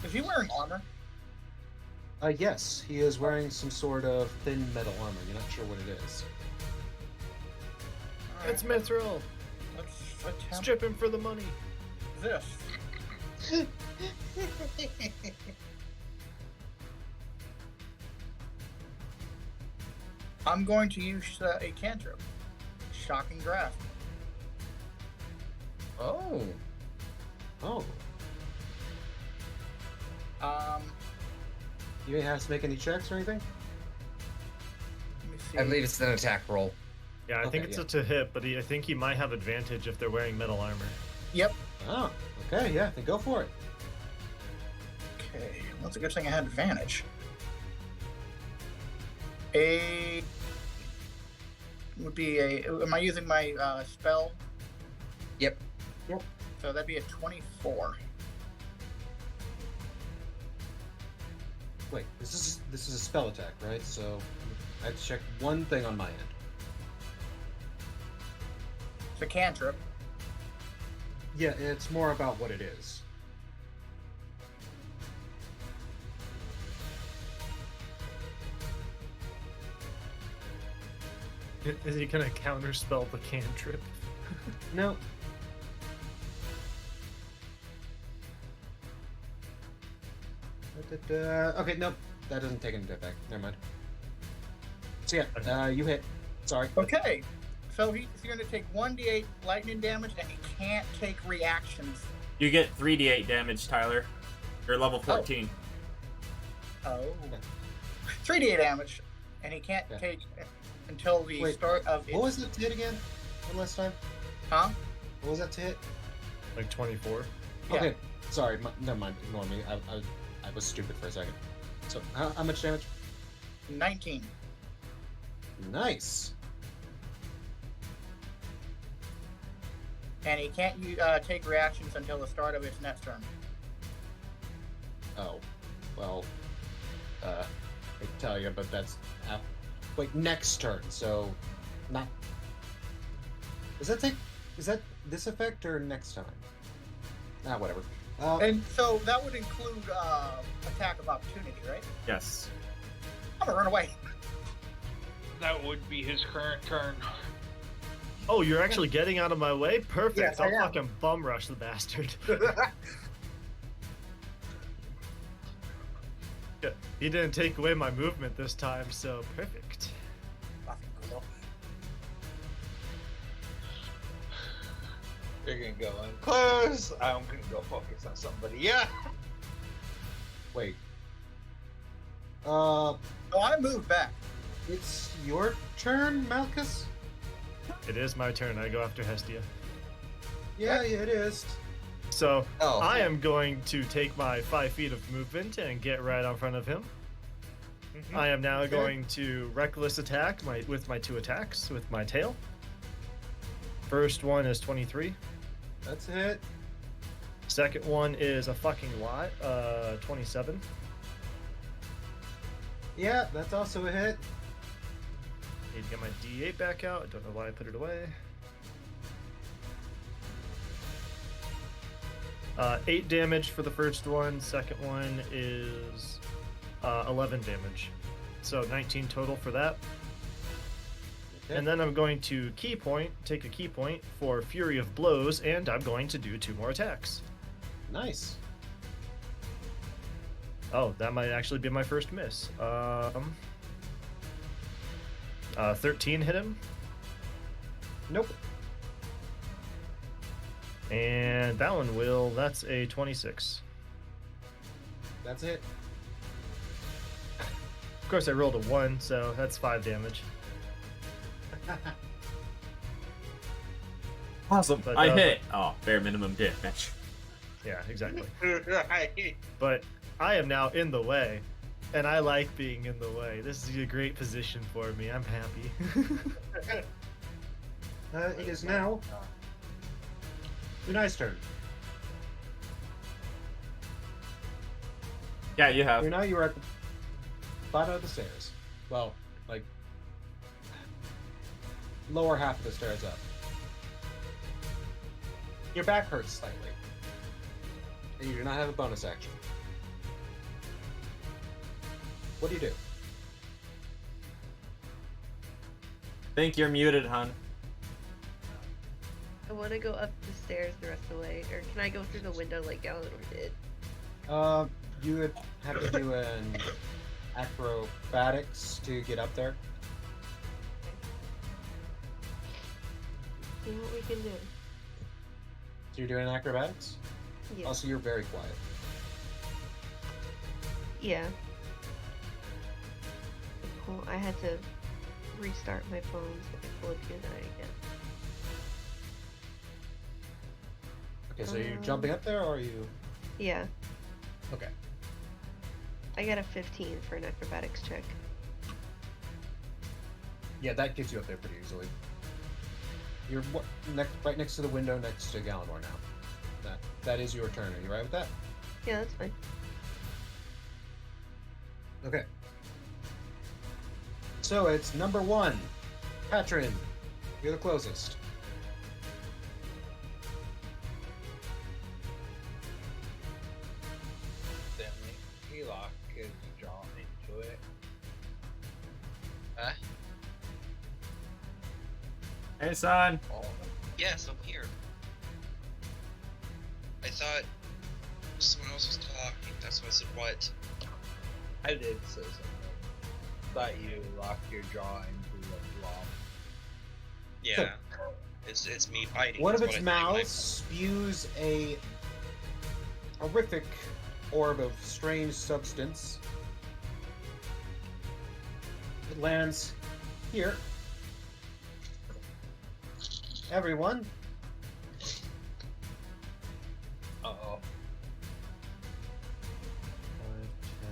C: Is he wearing armor?
A: Yes, he is wearing some sort of thin metal armor. You're not sure what it is.
C: Alright,
H: It's Mithril.
C: let's attempt
H: Strip him for the money.
C: this. I'm going to use a cantrip. Shocking Grasp.
F: Oh.
A: Oh,
C: Um,
A: you have to make any checks or anything?
C: let me see.
F: I believe it's an attack roll.
H: Yeah, I
A: Okay,
H: think it's
A: yeah.
H: a to hit, but I think he might have advantage if they're wearing metal armor.
C: Yep.
A: Oh, okay, yeah, then go for it.
C: Okay, well, it's a good thing I had advantage. A would be a. Am I using my spell?
F: Yep.
C: So that'd be a 24.
A: Wait, this is a spell attack, right? So I have to check one thing on my end.
C: It's a cantrip.
A: Yeah, it's more about what it is.
H: Is he gonna counterspell the cantrip?
A: No. Okay, nope. That doesn't take any effect. Never mind. So yeah, you hit. Sorry.
C: Okay, so he's going to take 1d8 lightning damage, and he can't take reactions.
B: You get 3d8 damage, Tyler. You're level 14.
C: Oh. 3d8 damage, and he can't
A: Yeah.
C: take until the
A: Wait,
C: start of
A: What was the to hit again? One last time.
C: Huh?
A: What was that to hit?
H: Like 24.
C: Yeah.
A: Okay. Sorry. Never mind. Ignore me. I was stupid for a second. So how much damage?
C: 19.
A: Nice.
C: And he can't take reactions until the start of his next turn.
A: Oh, well, I can tell you, but that's wait, next turn. So, not. Does that take? Is that this effect or next time? Ah, whatever.
C: And so that would include attack of opportunity, right?
B: Yes.
C: I'm gonna run away.
D: That would be his current turn.
H: Oh, you're actually getting out of my way? Perfect.
C: Yes, I
H: I'll
C: am.
H: fucking bum rush the bastard. He didn't take away my movement this time, so perfect.
C: Fucking cool.
D: You're gonna go in close. I'm gonna go focus on somebody. Yeah.
A: Wait.
C: Oh, I moved back.
A: It's your turn, Malchus.
H: It is my turn. I go after Hestia.
A: Yeah, it is.
H: So
F: Oh.
H: I am going to take my 5 feet of movement and get right in front of him. I am now going to reckless attack with my 2 attacks with my tail. First one is 23.
A: That's a hit.
H: Second one is a fucking lot, 27.
A: Yeah, that's also a hit.
H: Need to get my D8 back out. I don't know why I put it away. 8 damage for the first one. Second one is 11 damage. So 19 total for that.
A: Okay.
H: And then I'm going to take a key point for Fury of Blows, and I'm going to do 2 more attacks.
A: Nice.
H: Oh, that might actually be my first miss. 13 hit him,
A: Nope.
H: and that one that's a 26.
A: That's it.
H: Of course, I rolled a 1, so that's 5 damage.
B: Awesome.
H: But,
B: I hit. Oh, bare minimum damage.
H: Yeah, exactly.
D: Right.
H: But I am now in the way, and I like being in the way. This is a great position for me. I'm happy.
A: It is now Unai's turn.
B: Yeah, you have.
A: Unai, you are at the bottom of the stairs. Well, like lower half of the stairs up. Your back hurts slightly. And you do not have a bonus action. What do you do?
B: Think you're muted, hon.
E: I want to go up the stairs the rest of the way, or can I go through the window like Galador did?
A: You would have to do an acrobatics to get up there.
E: See what we can do.
A: So you're doing acrobatics?
E: Yeah.
A: Also, you're very quiet.
E: Yeah. Cool. I had to restart my phone so I could look good again.
A: Okay, so you're jumping up there, or are you?
E: Yeah.
A: Okay.
E: I got a 15 for an acrobatics check.
A: Yeah, that gets you up there pretty easily. You're right next to the window, next to Galanor now. That is your turn. Are you right with that?
E: Yeah, that's fine.
A: Okay. So it's number 1, Patron. You're the closest.
D: Then he lock his jaw into it.
B: Hey, son.
D: Oh,
G: Yes, I'm here. I thought someone else was talking. That's why I said what.
D: I did say something. Thought you locked your jaw into the blob.
G: Yeah. It's me biting.
A: One of
G: That's
A: its
G: what I think.
A: mouths spews a horrific orb of strange substance. It lands here. Everyone,
D: Uh-oh.
A: 5, 10.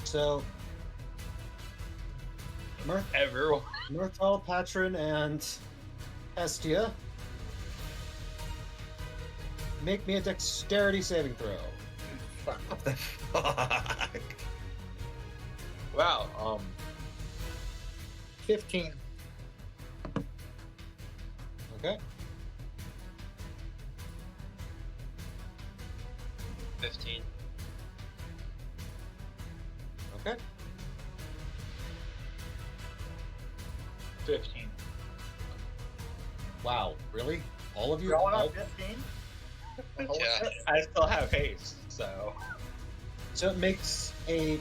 A: So,
D: Everyone.
A: Mirthal, Patron, and Hestia. Make me a dexterity saving throw.
F: What the fuck?
D: Wow.
C: 15.
A: Okay.
G: 15.
A: Okay.
D: 15.
A: Wow. Really? All of you?
C: Going
A: All-
C: on 15?
G: Yeah.
D: I still have haste, so.
A: So it makes a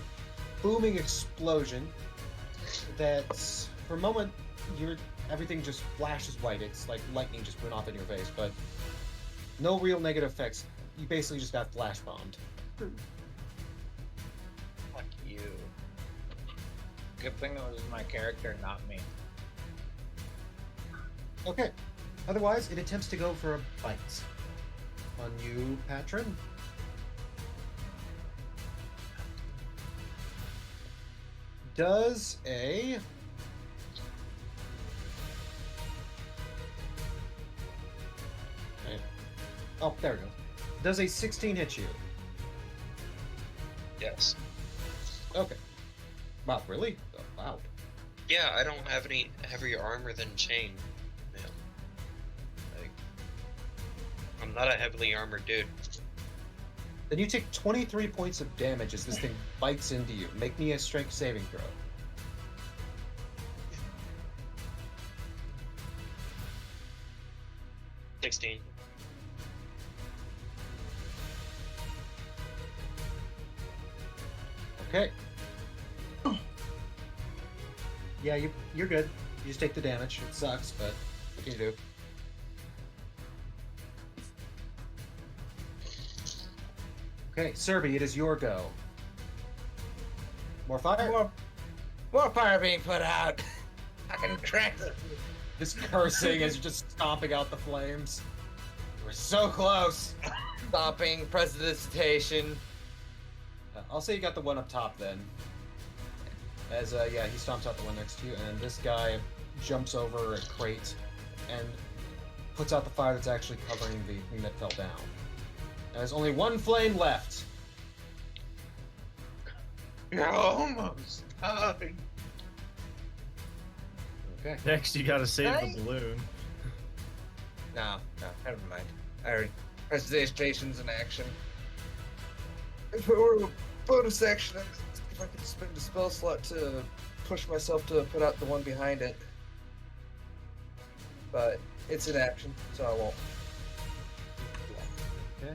A: booming explosion that, for a moment, everything just flashes white. It's like lightning just went off in your face, but no real negative effects. You basically just got flash bombed.
D: Fuck you. Good thing it was my character, not me.
A: Okay. Otherwise, it attempts to go for a bite on you, Patron. Does a oh, there we go. Does a 16 hit you?
G: Yes.
A: Okay. Wow, really? Oh, wow.
G: Yeah, I don't have any heavier armor than chain. Man. Like, I'm not a heavily armored dude.
A: Then you take 23 points of damage as this thing bites into you. Make me a strength saving throw.
G: – 16.
A: Okay. Yeah, you're good. You just take the damage. It sucks, but what can you do? Okay, Serby, it is your go. More fire?
F: More fire being put out. Fucking crack.
A: Just cursing as you're just stomping out the flames. We're so close.
F: Stomping, prestidigitation.
A: I'll say you got the one up top then. As yeah, he stomps out the one next to you, and this guy jumps over a crate and puts out the fire that's actually covering the thing that fell down. There's only one flame left.
D: You're almost done.
A: Okay.
H: Next, you gotta save
C: Hey.
H: the balloon.
F: No, never mind. I already prestidigitation's in action. If it were a bonus action, I'd see if I could spend a spell slot to push myself to put out the one behind it. But it's in action, so I won't.
A: Okay.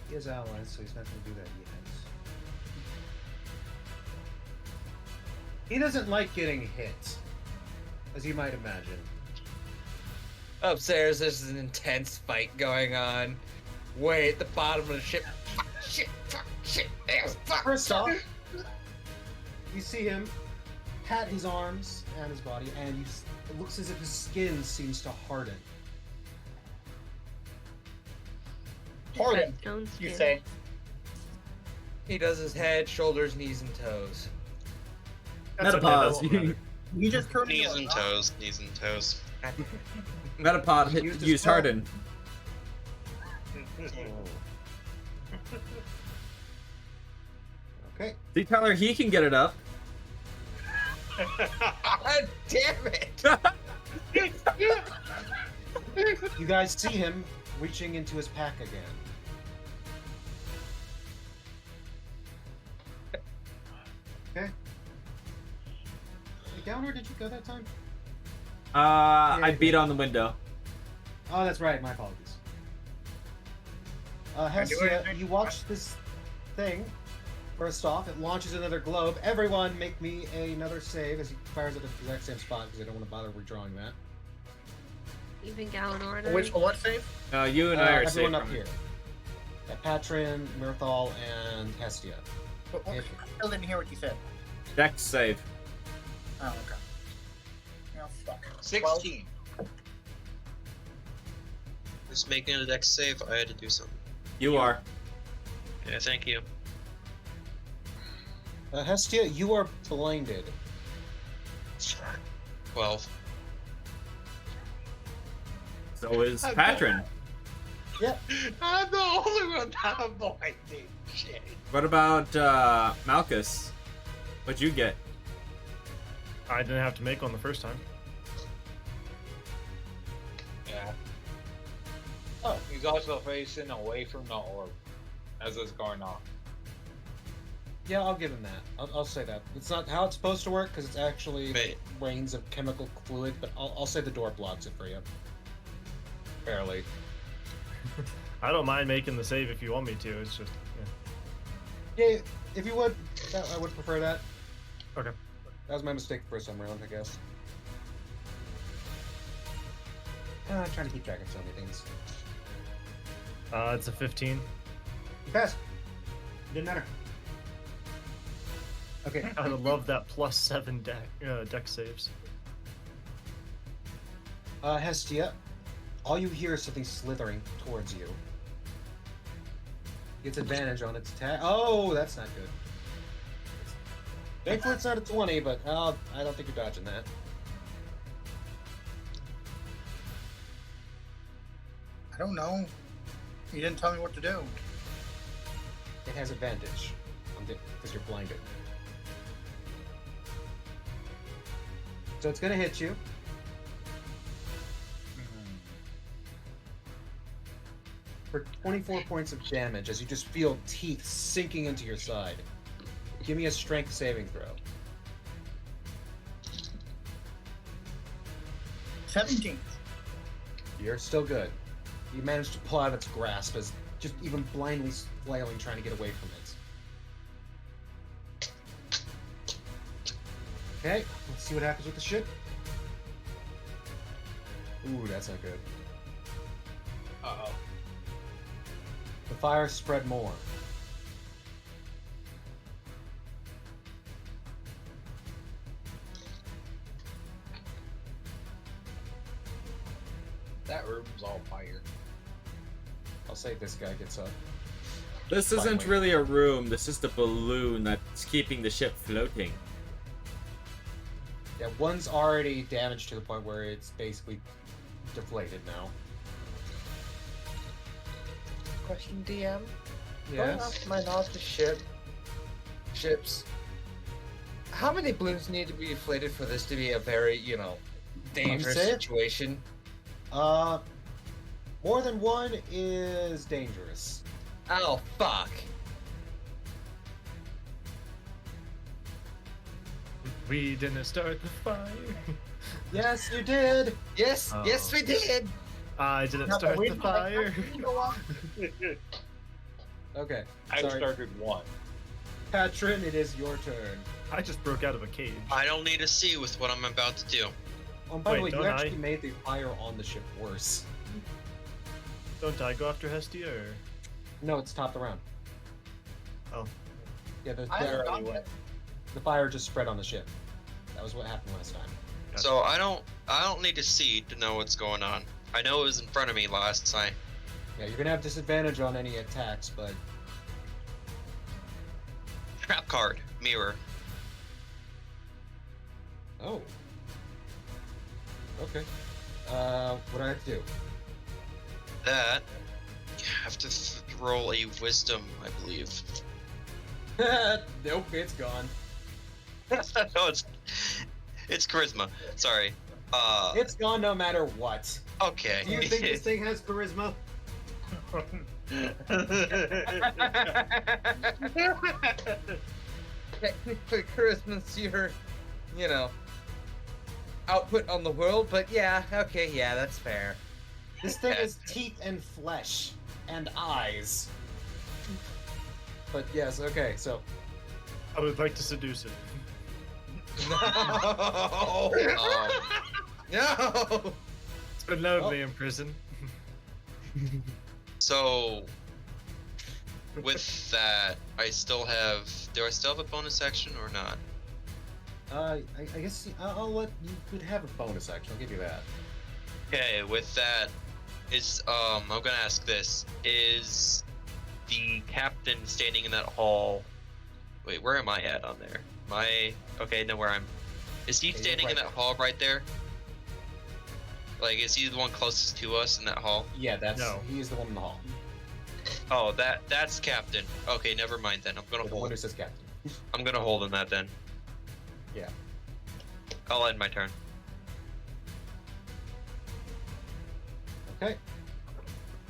A: He has allies, so he's not going to do that yet. He doesn't like getting hit, as you might imagine.
F: Upstairs, there's an intense fight going on. Way at the bottom of the ship. Fuck, shit, fuck, shit, ass, fuck.
A: First off, you see him pat his arms and his body, and it looks as if his skin seems to harden.
C: Harden,
E: Stone
C: you
E: skin.
C: say.
F: He does his head, shoulders, knees, and toes.
H: That's
B: Metapause.
H: okay, that won't matter.
C: You just turned
G: Knees
C: into
G: and
C: a-
G: toes, knees and toes.
B: Metapod
A: Used
B: hit,
A: his
B: use
A: spell.
B: harden.
A: Okay.
B: See, Tyler, he can get it up.
F: God damn it!
A: You guys see him reaching into his pack again. Okay. Hey, down where did you go that time?
B: I beat on the window.
A: Oh, that's right. My apologies. Hestia, you watch this thing. First off, it launches another globe. Everyone, make me another save as he fires at the exact same spot because I don't want to bother redrawing that.
E: Even Galenor.
C: Which what save?
B: You and I are safe
A: everyone up
B: from
A: here.
B: it.
A: Yeah, Patron, Mirthal, and Hestia.
C: I still didn't hear what you said.
B: Dex save.
C: Oh, okay.
F: 16.
G: Just making a dex save. I had to do something.
B: You are.
G: Yeah, thank you.
A: Hestia, you are blinded.
G: 12.
B: So is Patron.
A: Yep.
D: I'm the only one that avoided shit.
B: What about Malchus? What'd you get?
H: I didn't have to make one the first time.
D: Yeah. Oh, he's also facing away from the orb as it's going off.
A: Yeah, I'll give him that. I'll say that. It's not how it's supposed to work because it's actually
G: Wait.
A: rains of chemical fluid, but I'll say the door blocks it for you. Barely.
H: I don't mind making the save if you want me to. It's just, yeah.
A: Yeah, if you would, I would prefer that.
H: Okay.
A: That was my mistake the first time around, I guess. I'm trying to keep track of so many things.
H: It's a 15.
A: You passed. Didn't matter. Okay.
H: I love that +7 deck saves.
A: Hestia, all you hear is something slithering towards you. Gets advantage on its attack. Oh, that's not good. Thankfully, it's not a 20, but I don't think you're dodging that.
C: I don't know. You didn't tell me what to do.
A: It has advantage because you're blinded. So it's gonna hit you. For 24 points of damage as you just feel teeth sinking into your side. Give me a strength saving throw.
C: 17.
A: You're still good. You managed to pull out of its grasp as just even blindly flailing trying to get away from it. Okay, let's see what happens with the ship. Ooh, that's not good.
D: Uh-oh.
A: The fire spread more.
D: That room's all fire.
A: I'll say this guy gets up.
B: This isn't
A: Finally.
B: really a room. This is the balloon that's keeping the ship floating.
A: Yeah, one's already damaged to the point where it's basically deflated now.
F: Question, DM. Going
A: Yes.
F: off my knowledge of ships. How many balloons need to be deflated for this to be a very, dangerous
A: Unsafe?
F: situation?
A: More than one is dangerous.
F: Oh, fuck.
H: We didn't start the fire.
A: Yes, you did.
F: Yes,
H: Oh.
F: yes, we did.
H: I didn't
C: Not
H: start
C: that we
H: the
C: know.
H: fire.
A: Okay.
D: I
A: Sorry.
D: started one.
A: Patron, it is your turn.
H: I just broke out of a cage.
G: I don't need to see with what I'm about to do.
A: By the way,
H: Wait,
A: you
H: don't
A: actually
H: I?
A: made the fire on the ship worse.
H: Don't I go after Hestia or?
A: No, it's top of the round.
H: Oh.
A: Yeah,
C: I haven't gone yet.
A: the fire just spread on the ship. That was what happened last time.
H: Gotcha.
G: So I don't need to see to know what's going on. I know it was in front of me last time.
A: Yeah, you're gonna have disadvantage on any attacks, but
G: Trap card, mirror.
A: oh. Okay. What do I have to do?
G: That you have to roll a wisdom, I believe.
A: Nope, it's gone.
G: No, it's charisma. Sorry.
A: It's gone no matter what.
G: Okay.
A: Do you think this thing has charisma?
F: Technically, charisma's your, output on the world, but yeah, okay, yeah, that's fair.
A: This thing has teeth and flesh and eyes. But yes, okay, so
H: I would like to seduce it.
F: No! No!
H: It's been lonely in prison.
G: So with that, do I still have a bonus action or not?
A: I guess I'll let you could have a bonus action. I'll give you that.
G: Okay, with that, I'm gonna ask this: is the captain standing in that hall? Wait, where am I at on there? Okay, know where I'm. Is he
A: Okay, you're
G: standing
A: right
G: in that
A: there.
G: hall right there? Like, is he the one closest to us in that hall?
A: Yeah,
H: No.
A: he is the one in the hall.
G: Oh, that's captain. Okay, never mind then.
A: The one who says captain.
G: I'm gonna hold on that then.
A: Yeah.
G: I'll end my turn.
A: Okay.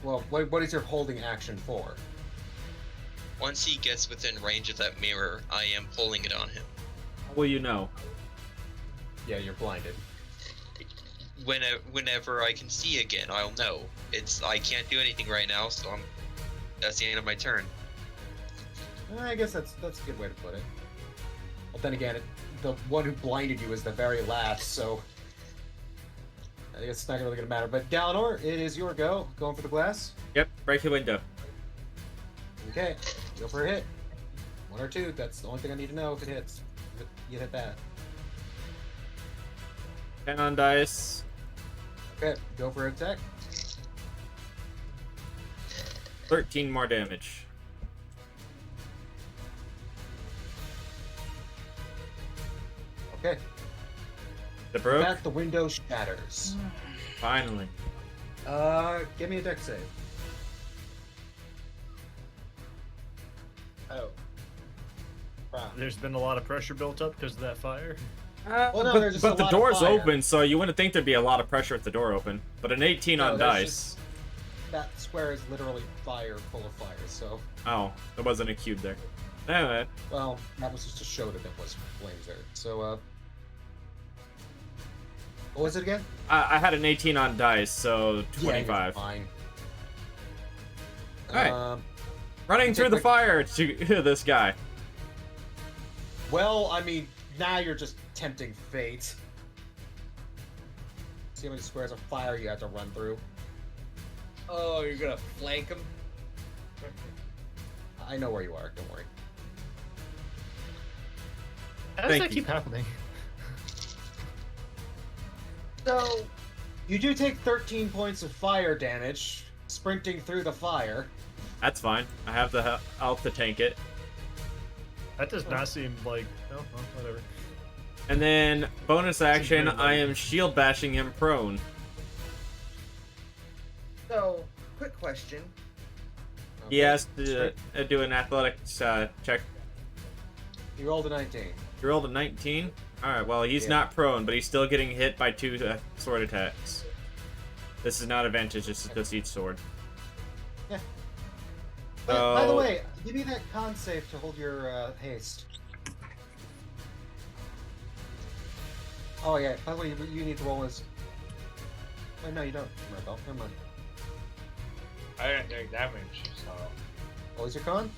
A: Well, what is your holding action for?
G: Once he gets within range of that mirror, I am pulling it on him.
B: How will you know?
A: Yeah, you're blinded.
G: Whenever I can see again, I'll know. I can't do anything right now, so that's the end of my turn.
A: I guess that's a good way to put it. But then again, the one who blinded you is the very last, so I guess it's not really gonna matter. But Dalinor, it is your go. Going for the glass.
B: Yep, break the window.
A: Okay, go for a hit. 1 or 2. That's the only thing I need to know if it hits. If you hit that.
B: 10 on dice.
A: Okay, go for an attack.
B: 13 more damage.
A: Okay,
B: The broke.
A: that the window shatters.
B: Finally.
A: Give me a dex save.
D: Oh. Wow.
H: There's been a lot of pressure built up because of that fire.
A: Well, no, there's just a
B: but the
A: lot of
B: door's
A: fire.
B: open, so you wouldn't think there'd be a lot of pressure with the door open. But an 18
A: No,
B: on
A: there's
B: dice.
A: just- That square is literally full of fire. So,
B: Oh, there wasn't a cube there. Anyway,
A: well, that was just to show that there was flames there. So, what was it again?
B: I had an 18 on dice, so
A: Yeah,
B: 25.
A: you're fine.
B: Alright. Running
A: Okay,
B: through the
A: quick-
B: fire to this guy.
A: Well, I mean, now you're just tempting fate. See how many squares of fire you have to run through?
F: Oh, you're gonna flank him?
A: I know where you are. Don't worry.
H: How does
B: Thank
H: that
B: you.
H: keep happening?
A: So, you do take 13 points of fire damage sprinting through the fire.
B: That's fine. I have the health to tank it.
H: That does not seem like. Oh, well, whatever.
B: And then, bonus action,
H: pretty low.
B: I am shield bashing him prone.
F: So, quick question.
B: He has to
A: Straight-
B: do an athletics check.
A: You rolled a 19.
B: You rolled a 19? Alright, well, he's
A: Yeah.
B: not prone, but he's still getting hit by 2 sword attacks. This is not advantage, this is just each sword.
A: Yeah. By the
B: So-
A: way, give me that con save to hold your haste. Oh yeah. By the way, you need to roll as. Oh, no, you don't. Rebel. Never mind.
D: I didn't take damage, so.
A: What was your con?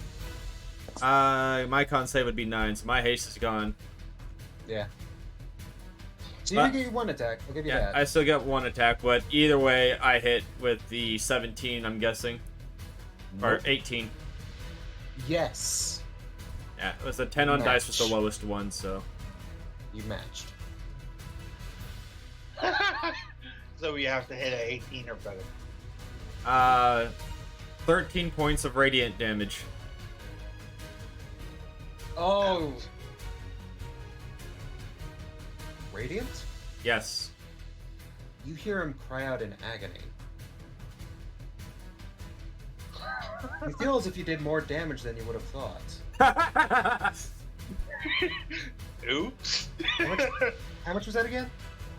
B: My con save would be 9, so my haste is gone.
A: Yeah. So you
B: But-
A: get 1 attack. I'll give you
B: Yeah,
A: that.
B: I still got 1 attack, but either way, I hit with the 17, I'm guessing. Or
A: Nope.
B: 18.
A: Yes.
B: Yeah, it was a 10 on dice was the
A: Match.
B: lowest one, so.
A: You matched.
D: So we have to hit a 18 or better.
B: 13 points of radiant damage.
A: Oh. Radiant?
B: Yes.
A: You hear him cry out in agony. You feel as if you did more damage than you would have thought.
D: Oops.
A: How much was that again?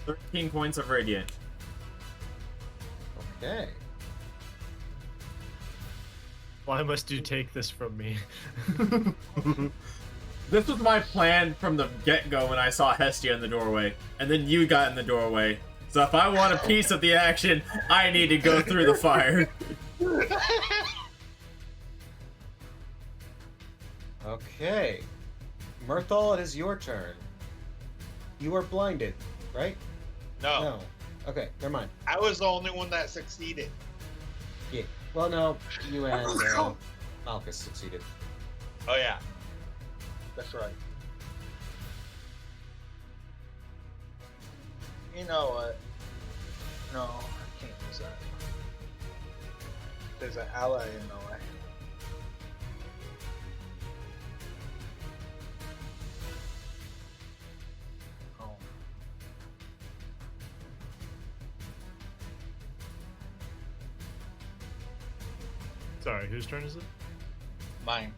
B: 13 points of radiant.
A: Okay.
H: Why must you take this from me?
B: This was my plan from the get-go when I saw Hestia in the doorway, and then you got in the doorway. So if I want a piece of the action, I need to go through the fire.
A: Okay. Mirthal, it is your turn. You are blinded, right?
D: No,
A: Okay, never mind.
D: I was the only one that succeeded.
A: Yeah. Well, no, you and Malchus succeeded.
D: Oh yeah, that's right. You know what? No, I can't use that. There's an ally in the way. Oh.
H: Sorry, whose turn is it?
D: Mine.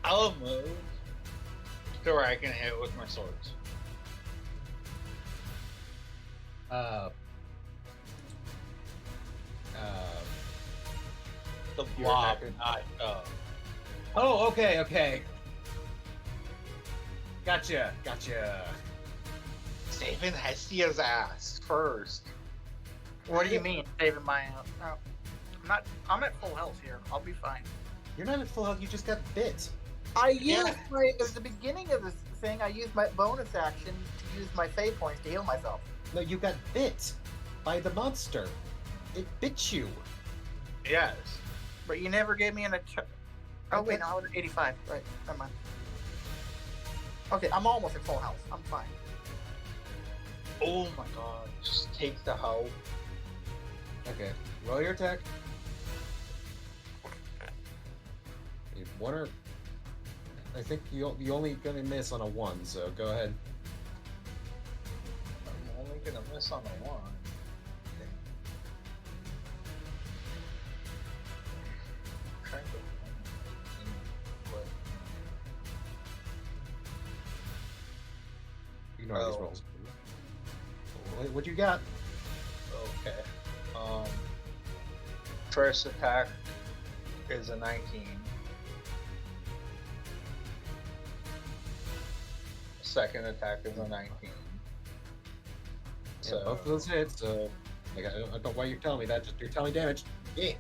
D: I'll move to where I can hit with my swords. The
A: You're
D: blob,
A: attacking.
D: not
A: Oh, okay. Gotcha.
D: saving Hestia's ass first.
C: What do you mean, saving my? I'm at full health here. I'll be fine.
A: You're not at full health. You just got bit.
C: I used my at the beginning of this thing. I used my bonus action to use my fate points to heal myself.
A: No, you got bit by the monster. It bit you.
D: Yes.
C: But you never gave me an. Oh wait, no, I was at 85. Right, never mind. Okay, I'm almost at full health. I'm fine.
D: Oh my god. Just take the hoe.
A: Okay, roll your attack. You one or I think you only gonna miss on a 1, so go ahead.
D: I'm only gonna miss on the one. Trying to
A: Ignore these
D: Oh.
A: rolls. What you got?
D: Okay. First attack is a 19. Second attack is a 19.
A: Yeah, both of those hits. So, like, I don't know why you're telling me that. Just you're telling me damage. Yeah.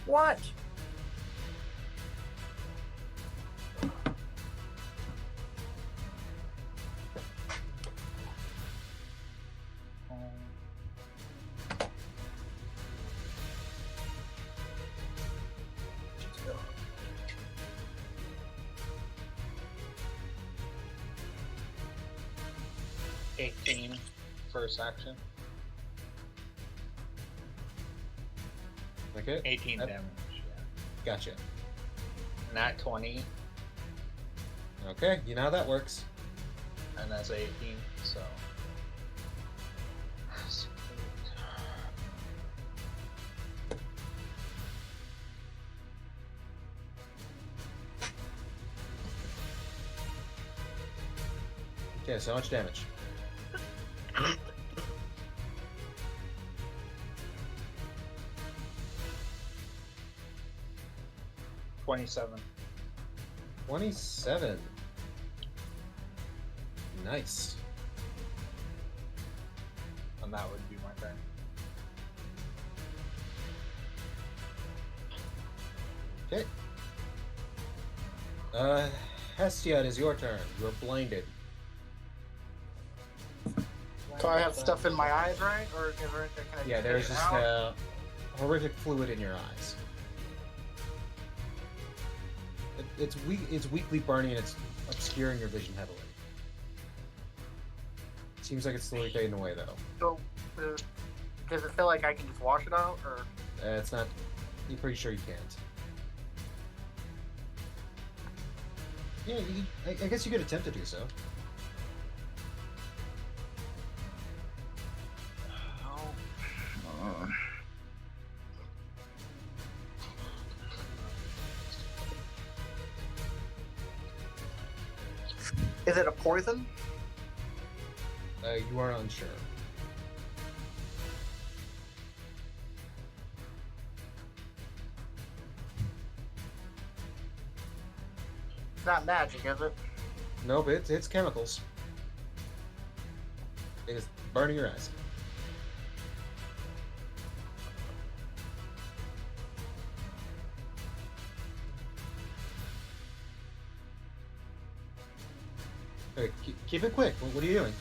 C: What?
D: First action.
A: Okay.
D: 18
A: That-
D: damage. Yeah.
A: Gotcha.
D: Nat 20,
A: Okay, you know how that works.
D: and that's 18, so.
A: Okay, so how much damage?
D: 27.
A: 27. Nice.
D: And that would be my turn.
A: Okay. Hestia, it is your turn. You're blinded.
C: So I have stuff in my eyes, right? Or can I
A: Yeah, there's
C: take it
A: just
C: out?
A: horrific fluid in your eyes. It's weakly burning and it's obscuring your vision heavily. Seems like it's slowly fading away though.
C: So, does it feel like I can just wash it out, or?
A: It's not. You're pretty sure you can't. Yeah, I guess you could attempt to do so.
C: Is it a poison?
A: You are unsure.
C: It's not magic, is it?
A: Nope, it's chemicals. It is burning your eyes. Okay, keep it quick. What are you doing?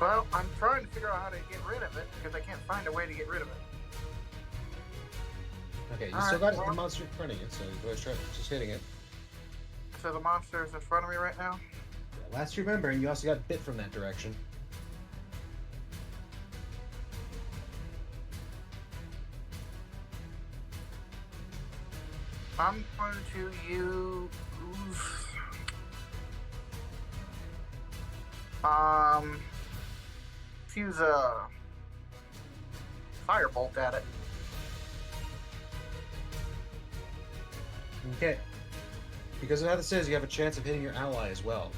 C: Well, I'm trying to figure out how to get rid of it because I can't find a way to get rid of it.
A: Okay, you
C: All
A: still
C: right,
A: got
C: well-
A: the monster in front of you, so go ahead, try just hitting it.
C: so the monster is in front of me right now.
A: Last you remember, and you also got bit from that direction.
C: I'm going to use a firebolt at it.
A: Okay. Because of how this is, you have a chance of hitting your ally as well.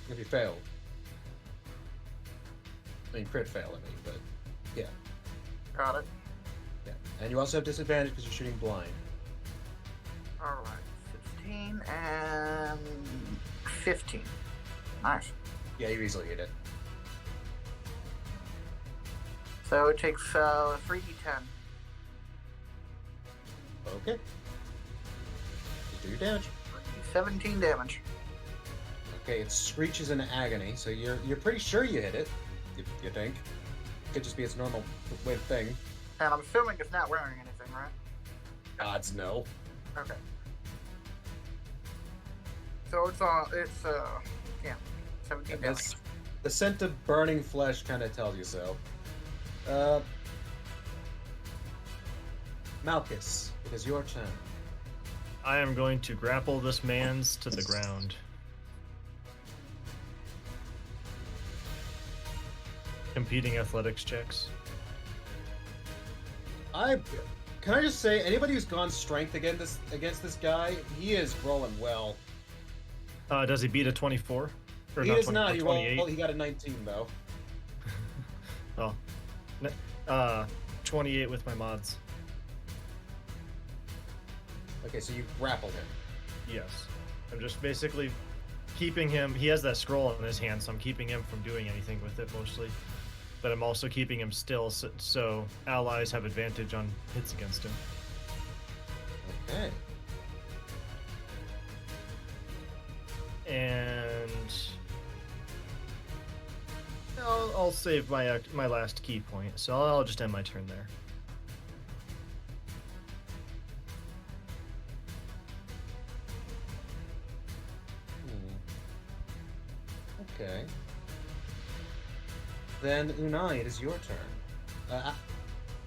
A: If you fail. I mean, crit fail, I mean, but yeah.
C: Got it.
A: Yeah. And you also have disadvantage because you're shooting blind.
C: All right, 16 and 15. Nice.
A: Yeah, you easily hit it.
C: So it takes 3d10.
A: Okay. Just do your damage.
C: 17 damage.
A: Okay, it screeches in agony, so you're pretty sure you hit it. You think? Could just be its normal wave thing.
C: And I'm assuming it's not wearing anything, right?
A: Odds no.
C: Okay. So it's 17 damage.
A: It's, the scent of burning flesh kind of tells you so. Malchus, it is your turn.
H: I am going to grapple this man's to the ground. Competing athletics checks.
A: Can I just say, anybody who's gone strength against this guy, he is rolling well.
H: Does he beat a 24? Or
A: He
H: not
A: does
H: 20,
A: not.
H: a
A: He
H: 28?
A: rolled. He got a 19 though.
H: Oh. 28 with my mods.
A: Okay, so you grappled him.
H: Yes. I'm just basically keeping him. He has that scroll in his hand, so I'm keeping him from doing anything with it mostly. But I'm also keeping him still so allies have advantage on hits against him.
A: Okay.
H: And I'll save my last key point, so I'll just end my turn there.
A: Okay. Then Unai, it is your turn.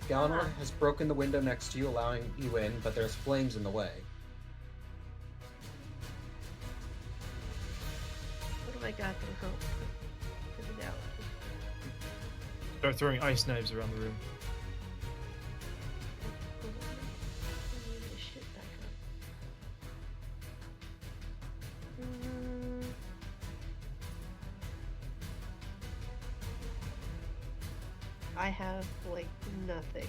A: Galanor has broken the window next to you, allowing you in, but there's flames in the way.
E: What do I got for help? Put it out.
H: Start throwing ice knives around the room.
E: I need this shit back up. I have like nothing.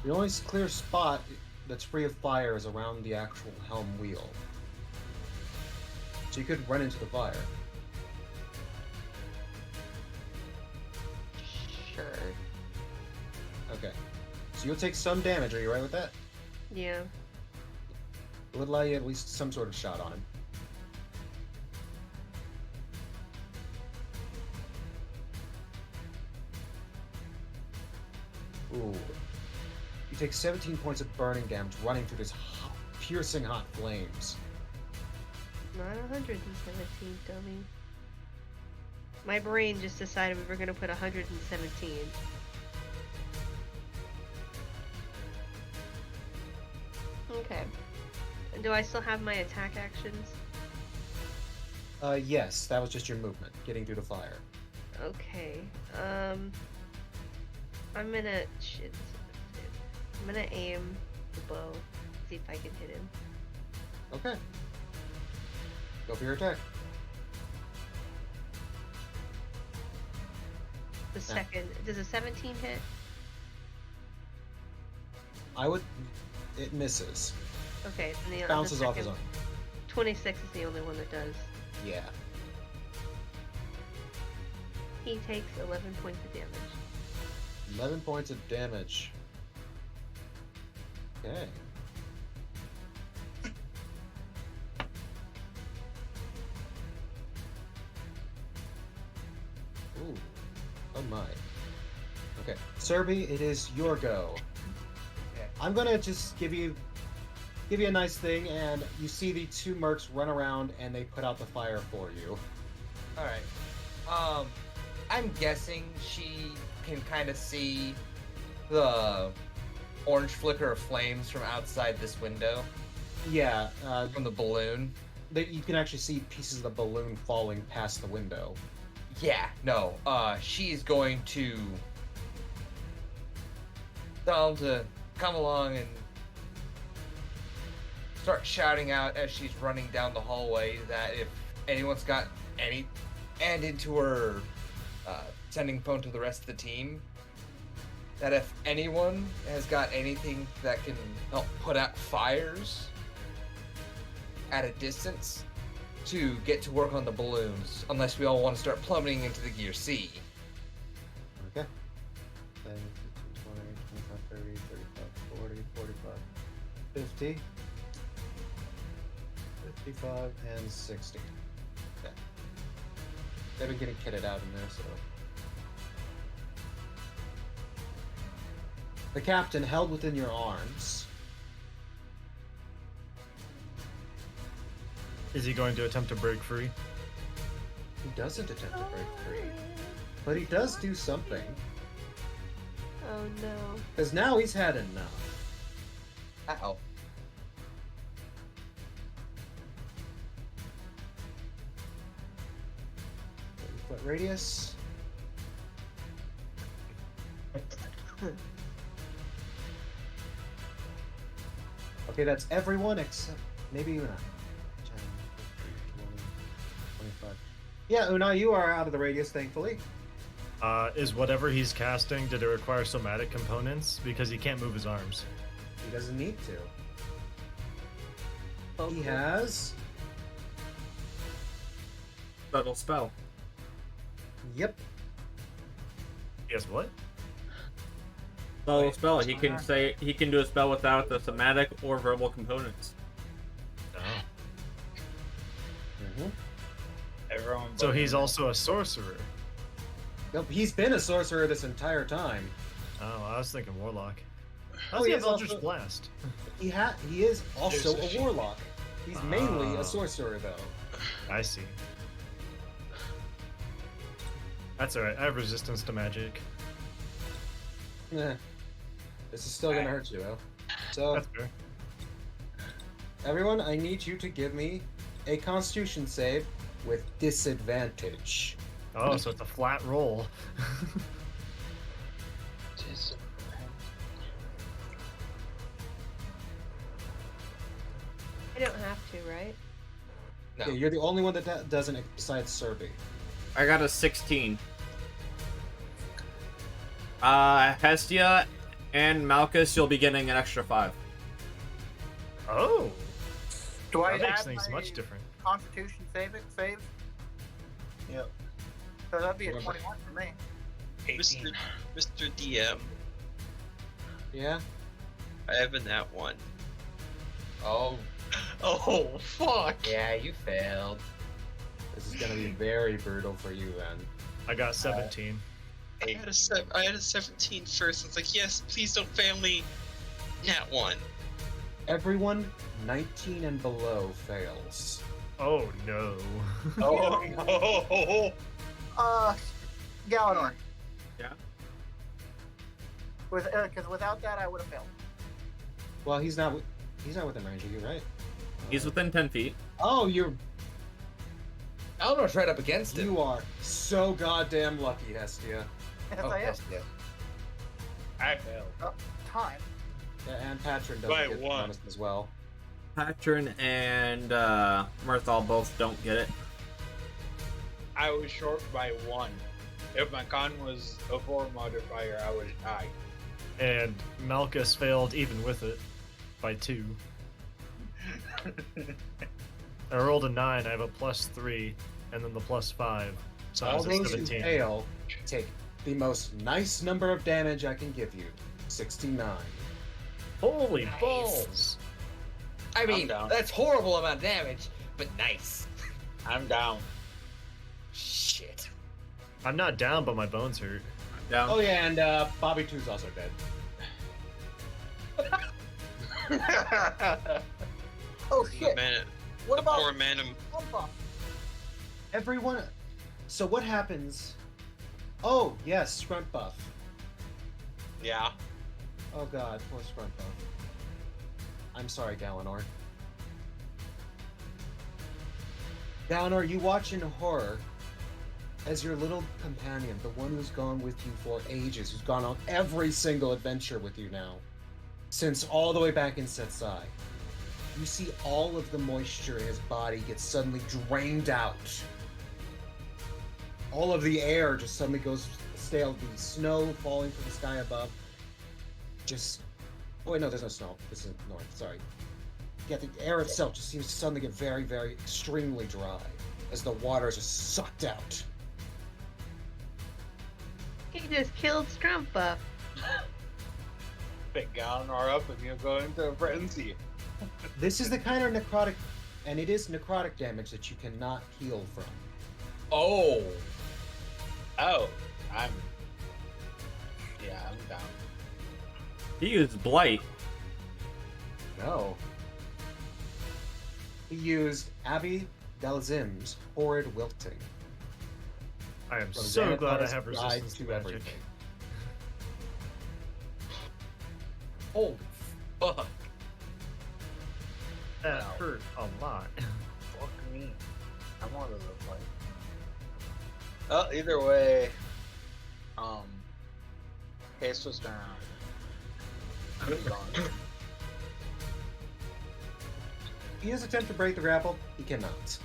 A: The only clear spot that's free of fire is around the actual helm wheel. So you could run into the fire.
E: Sure.
A: Okay. So you'll take some damage. Are you right with that?
E: Yeah.
A: It would allow you at least some sort of shot on him. Ooh. You take 17 points of burning damage running through this hot, piercing hot flames.
E: Not 117, dummy. My brain just decided we were gonna put 117. Okay. Do I still have my attack actions?
A: Yes, that was just your movement, getting through the fire.
E: Okay. I'm gonna shit. I'm gonna aim the bow, see if I can hit him.
A: Okay. Go for your attack.
E: The second, does a 17 hit?
A: It misses.
E: Okay, then the
A: Bounces
E: the
A: off his
E: second-
A: arm.
E: 26 is the only one that does.
A: Yeah.
E: He takes 11 points of damage.
A: 11 points of damage. Okay. Ooh. my. Okay, Serby, it is your go.
F: Okay.
A: I'm gonna just give you a nice thing, and you see the two mercs run around and they put out the fire for you.
F: All right. I'm guessing she can kind of see the orange flicker of flames from outside this window,
A: Yeah,
F: from the balloon.
A: you can actually see pieces of the balloon falling past the window.
F: Yeah, no. She's going to tell him to come along and start shouting out as she's running down the hallway that if anyone's got any, and into her sending phone to the rest of the team, that if anyone has got anything that can help put out fires at a distance, to get to work on the balloons, unless we all want to start plummeting into the Gear C.
A: Okay. 10, 15, 20, 25, 30, 35, 40, 45, 50, 55, and 60. Okay. They've been getting kitted out in there, so. The captain, held within your arms.
H: Is he going to attempt to break free?
A: He doesn't attempt to break free, but he does do something.
E: Oh no.
A: Because now he's had enough.
F: Ow.
A: 30-foot radius. Okay, that's everyone except maybe Una. 10, 15, 20, 25. Yeah, Una, you are out of the radius, thankfully.
H: Is whatever he's casting, did it require somatic components? Because he can't move his arms.
A: He doesn't need to.
E: Oh,
A: He
E: cool.
A: has.
B: Subtle spell.
A: Yep.
H: Yes, what?
B: Subtle spell. He can do a spell without the somatic or verbal components.
H: Oh.
A: Mm-hmm.
D: Everyone.
H: So
D: but
H: he's
D: him.
H: also a sorcerer.
A: Nope, he's been a sorcerer this entire time.
H: Oh, I was thinking warlock.
A: Oh,
H: Oh,
A: he
H: yeah,
A: is
H: Eldritch
A: also-
H: Blast.
A: He is also
D: There's
A: a warlock. He's mainly
H: Ah.
A: a sorcerer, though.
H: I see. That's alright. I have resistance to magic.
A: Eh. This is still gonna hurt you, though. So,
H: That's fair.
A: everyone, I need you to give me a Constitution save with disadvantage.
H: Oh, so it's a flat roll.
E: I don't have to, right?
F: No.
A: Yeah, you're the only one that doesn't besides Serby.
B: I got a 16. Hestia and Malchus, you'll be getting an extra 5.
H: Oh,
C: Do I
H: that makes
C: add
H: things
C: my
H: much different.
C: Constitution save?
D: Yep.
C: So that'd be a
A: Remember.
C: 21 for me.
G: 18. Mr. DM,
A: Yeah?
G: I have an that one.
F: Oh,
G: Oh, fuck.
F: yeah, you failed.
A: This is gonna be very brutal for you then.
H: I got 17.
G: I had a 17 first. It's like, yes, please don't family nat one.
A: Everyone 19 and below fails.
H: Oh no.
D: Oh no!
C: Galador.
B: Yeah?
C: Because without that, I would have failed.
A: Well, he's not within range of you, right?
B: He's within 10 feet.
A: Oh,
F: Eleanor's right up against him.
A: you are so goddamn lucky, Hestia.
C: Yes,
F: Oh,
C: I am.
F: yes, yes.
D: I failed.
C: Time.
A: Yeah, and Patron doesn't
D: By
A: get the
D: one.
A: bonus as well.
B: Patron and Mirthal both don't get it.
D: I was short by 1. If my con was a 4 modifier, I would have died.
H: And Malchus failed even with it by 2. I rolled a 9. I have a +3, and then the +5. So I
A: All
H: was
A: those
H: at
A: who
H: 17.
A: fail take the most nice number of damage I can give you. 69.
H: Holy
F: Nice.
H: balls!
F: I mean,
D: down.
F: that's horrible amount of damage, but nice.
D: I'm down.
F: Shit.
H: I'm not down, but my bones hurt.
B: Down.
A: Oh yeah, and Bobby 2's also dead.
C: Oh
G: The
C: shit!
G: man,
C: What
G: the
C: about
G: poor man.
C: Bumpa?
A: Everyone. So what happens? Oh yes, Scrunt Buff.
G: Yeah.
A: Oh god, poor Scrunt Buff. I'm sorry, Galenor. Galenor, you watch in horror as your little companion, the one who's gone with you for ages, who's gone on every single adventure with you now, since all the way back in Setsai. You see all of the moisture in his body get suddenly drained out. All of the air just suddenly goes stale. The snow falling from the sky above just... Oh wait, no, there's no snow. This is north, sorry. Yeah, the air itself just seems to suddenly get very, very extremely dry as the water is just sucked out.
E: He just killed Scrumpuff.
D: Pick Galenor up and you'll go into a frenzy.
A: This is the kind of necrotic, and it is necrotic damage that you cannot heal from.
F: Oh.
D: Oh, I'm down.
B: He used Blight.
A: No. He used Abby Dalzim's Horrid Wilting.
H: I am
A: From
H: so glad I
A: Xanathars
H: have
A: Guide
H: resistance to magic.
A: everything.
F: Holy fuck.
H: That
D: Wow.
H: hurt a lot.
D: Fuck me. I'm one of those like. Well, either way, Case was gonna. I'm gone.
A: He does attempt to break the grapple. He cannot.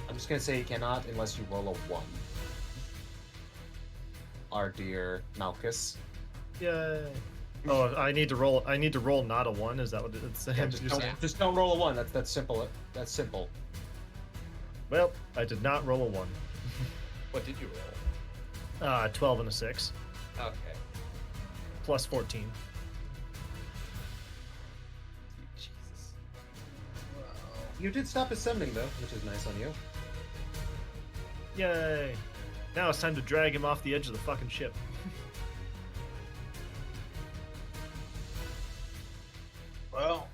A: I'm just gonna say he cannot unless you roll a 1. Our dear Malchus.
H: Yay. Oh, I need to roll. I need to roll not a 1. Is that what it's saying?
A: Yeah, just don't roll a 1. That's simple. That's simple.
H: Well, I did not roll a 1.
F: What did you roll?
H: 12 and a 6,
F: Okay.
H: plus 14.
F: Jesus.
A: You did stop his summoning though, which is nice on you.
H: Yay! Now it's time to drag him off the edge of the fucking ship.
D: Well.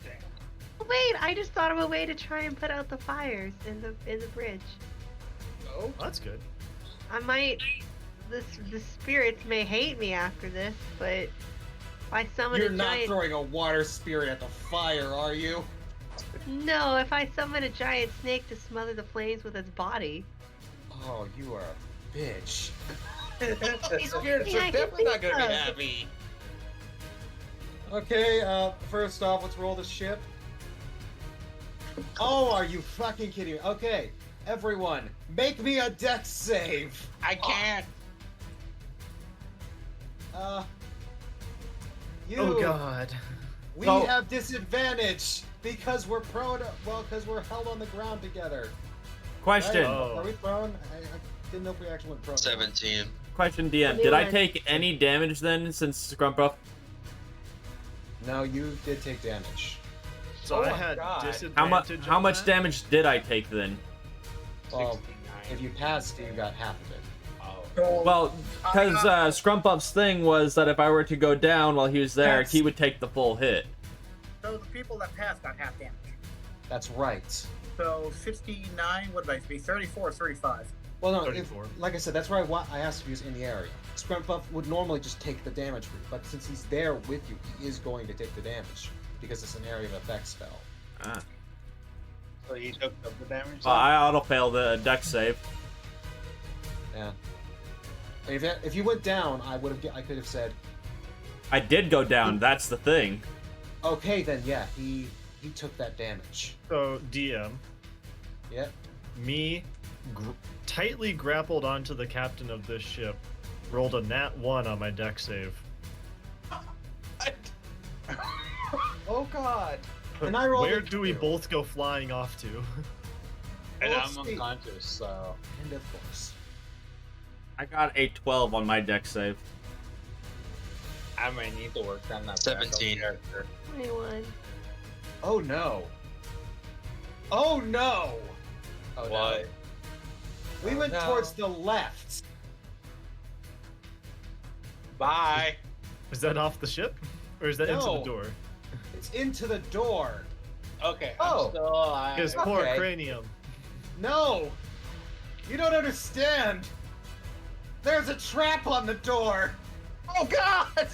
D: Damn.
E: Wait, I just thought of a way to try and put out the fires in the bridge.
F: Oh.
H: Well, that's good.
E: I might. The spirits may hate me after this, but if I summon
A: You're
E: a
A: not
E: giant.
A: throwing a water spirit at the fire, are you?
E: No, if I summon a giant snake to smother the flames with its body.
A: Oh, you are a bitch.
F: Spirits
E: Yeah, I
F: are
E: can
F: definitely not
E: think
F: gonna be
E: so.
F: happy.
A: Okay, first off, let's roll the ship. Oh, are you fucking kidding me? Okay, everyone, make me a dex save.
D: I can't.
A: You.
H: Oh god.
A: We
B: So-
A: have disadvantage because we're prone. Well, because we're held on the ground together.
B: Question.
A: Right?
H: Oh.
A: Are we prone? I didn't know if we actually went prone.
G: 17.
B: Question, DM. Did I take any damage then since Scrumpuff?
A: No, you did take damage.
H: So
F: Oh
H: I
F: my
H: had
F: God.
H: disadvantage.
B: How
H: on
B: much
H: that?
B: damage did I take then?
A: Well,
D: 69.
A: if you passed, you got half of it.
D: Oh.
B: Well, because Scrumpuff's thing was that if I were to go down while he was there,
A: That's-
B: he would take the full hit.
C: So the people that passed got half damage.
A: That's right.
C: So 69, what did I be? 34 or 35?
A: Well, no, if,
H: 34.
A: like I said, that's where I asked if he was in the area. Scrumppuff would normally just take the damage route, but since he's there with you, he is going to take the damage because it's an area of effect spell.
B: Ah.
D: So you took the damage.
B: Well, I auto-fail the dex save.
A: Yeah. If you went down, I could have said,
B: I did go down, that's the thing.
A: okay, then yeah, he took that damage.
H: So DM,
A: Yep.
H: me tightly grappled onto the captain of this ship, rolled a nat 1 on my deck save.
F: Oh god.
A: And I rolled
H: Where
A: a
H: do we
A: 2.
H: both go flying off to?
D: and
A: Well,
D: I'm
A: let's see.
D: unconscious, so
A: And of course.
B: I got a 12 on my dex save.
D: I might need to work on that.
G: 17.
D: backup character.
E: 21.
A: Oh no. Oh no.
F: Oh
G: What?
A: We went
F: no.
A: towards the left.
D: Bye.
H: Is that off the ship? Or is that into the
A: No.
H: door?
A: It's into the door.
D: Okay.
F: Oh.
D: I'm still alive.
H: His poor
F: Okay.
H: cranium.
A: No! You don't understand! There's a trap on the door!
F: Oh God!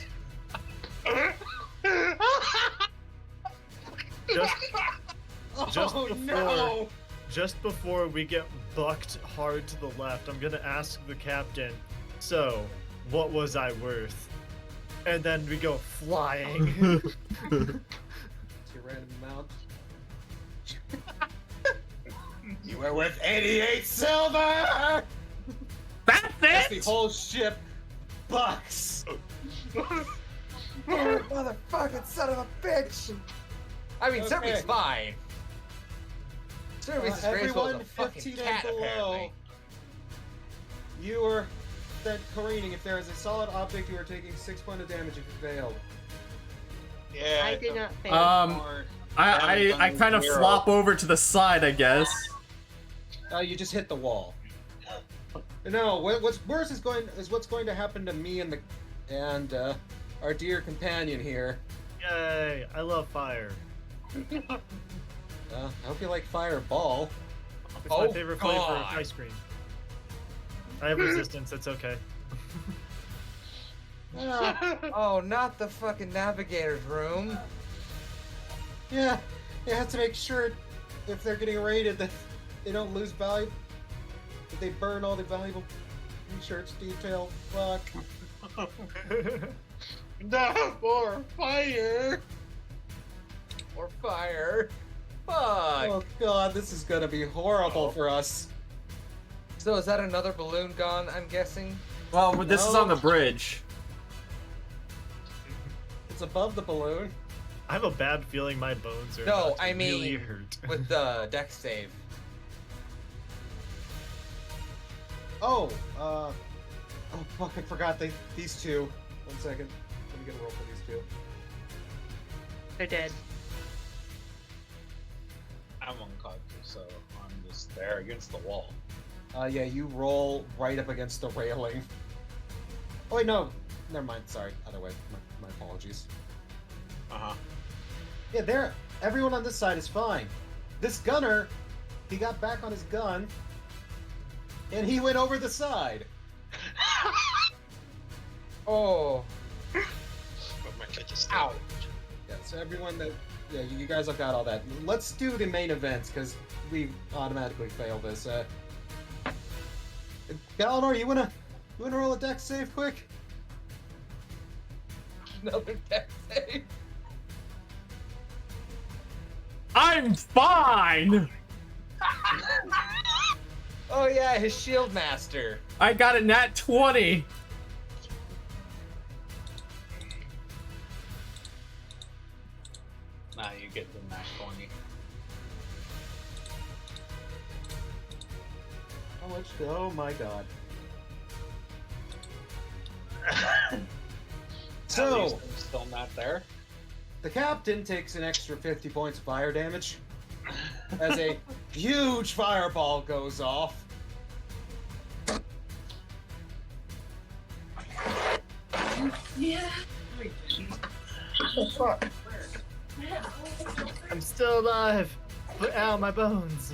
H: Just, Just
A: Oh
H: before-
A: no!
H: just before we get bucked hard to the left, I'm gonna ask the captain, so, what was I worth? And then we go flying.
A: It's your random amount. You were worth 88 silver!
B: That's
A: That's the
B: it.
A: whole ship bucks!
F: Motherfucking son of a bitch! I mean,
A: Okay.
F: Serbi's fine. Serbi's as graceful as
A: everyone
F: a fucking
A: 15
F: cat,
A: and below,
F: apparently.
A: you are then careening. If there is a solid object, you are taking 6 points of damage if you failed.
D: Yeah.
E: I did not fail.
D: Or-
B: I kind of
D: Zero.
B: flop over to the side, I guess.
A: You just hit the wall. No, what's worse is what's going to happen to me and our dear companion here.
H: Yay, I love fire.
A: I hope you like Fireball.
H: It's my
F: Oh,
H: favorite flavor of
F: God.
H: ice cream. I have resistance, it's okay.
F: Oh, not the fucking navigator's room.
A: Yeah, you have to make sure if they're getting raided that they don't lose value. That they burn all the valuable research detail. Fuck.
D: No more fire.
F: Or fire. Fuck.
A: Oh god, this is gonna be horrible
D: Oh.
A: for us.
F: So is that another balloon gone, I'm guessing?
B: Well, this is
A: No.
B: on the bridge.
A: It's above the balloon.
H: I have a bad feeling my bones are
F: No,
H: about to
F: I
H: really
F: mean,
H: hurt.
F: with the deck save.
A: Oh, oh fuck, I forgot these two. 1 second. Let me get a roll for these two.
E: They're dead.
D: I'm unconscious, so I'm just there against the wall.
A: Yeah, you roll right up against the railing. Oh wait, no. Never mind, sorry. Other way. My apologies.
D: Uh-huh.
A: Yeah, everyone on this side is fine. This gunner, he got back on his gun, and he went over the side.
F: Oh.
G: But my foot is
D: Ow.
A: Yeah, so everyone yeah, you guys have got all that. Let's do the main events, because we automatically fail this. Galanor, you wanna roll a deck save quick?
F: Another deck save.
B: I'm fine.
F: Oh yeah, his shield master.
B: I got a nat 20.
D: Nah, you get the nat 20.
A: How much? Oh my god.
D: At
A: So,
D: least I'm still not there.
A: the captain takes an extra 50 points of fire damage as a huge fireball goes off.
H: I'm still alive! But ow, my bones!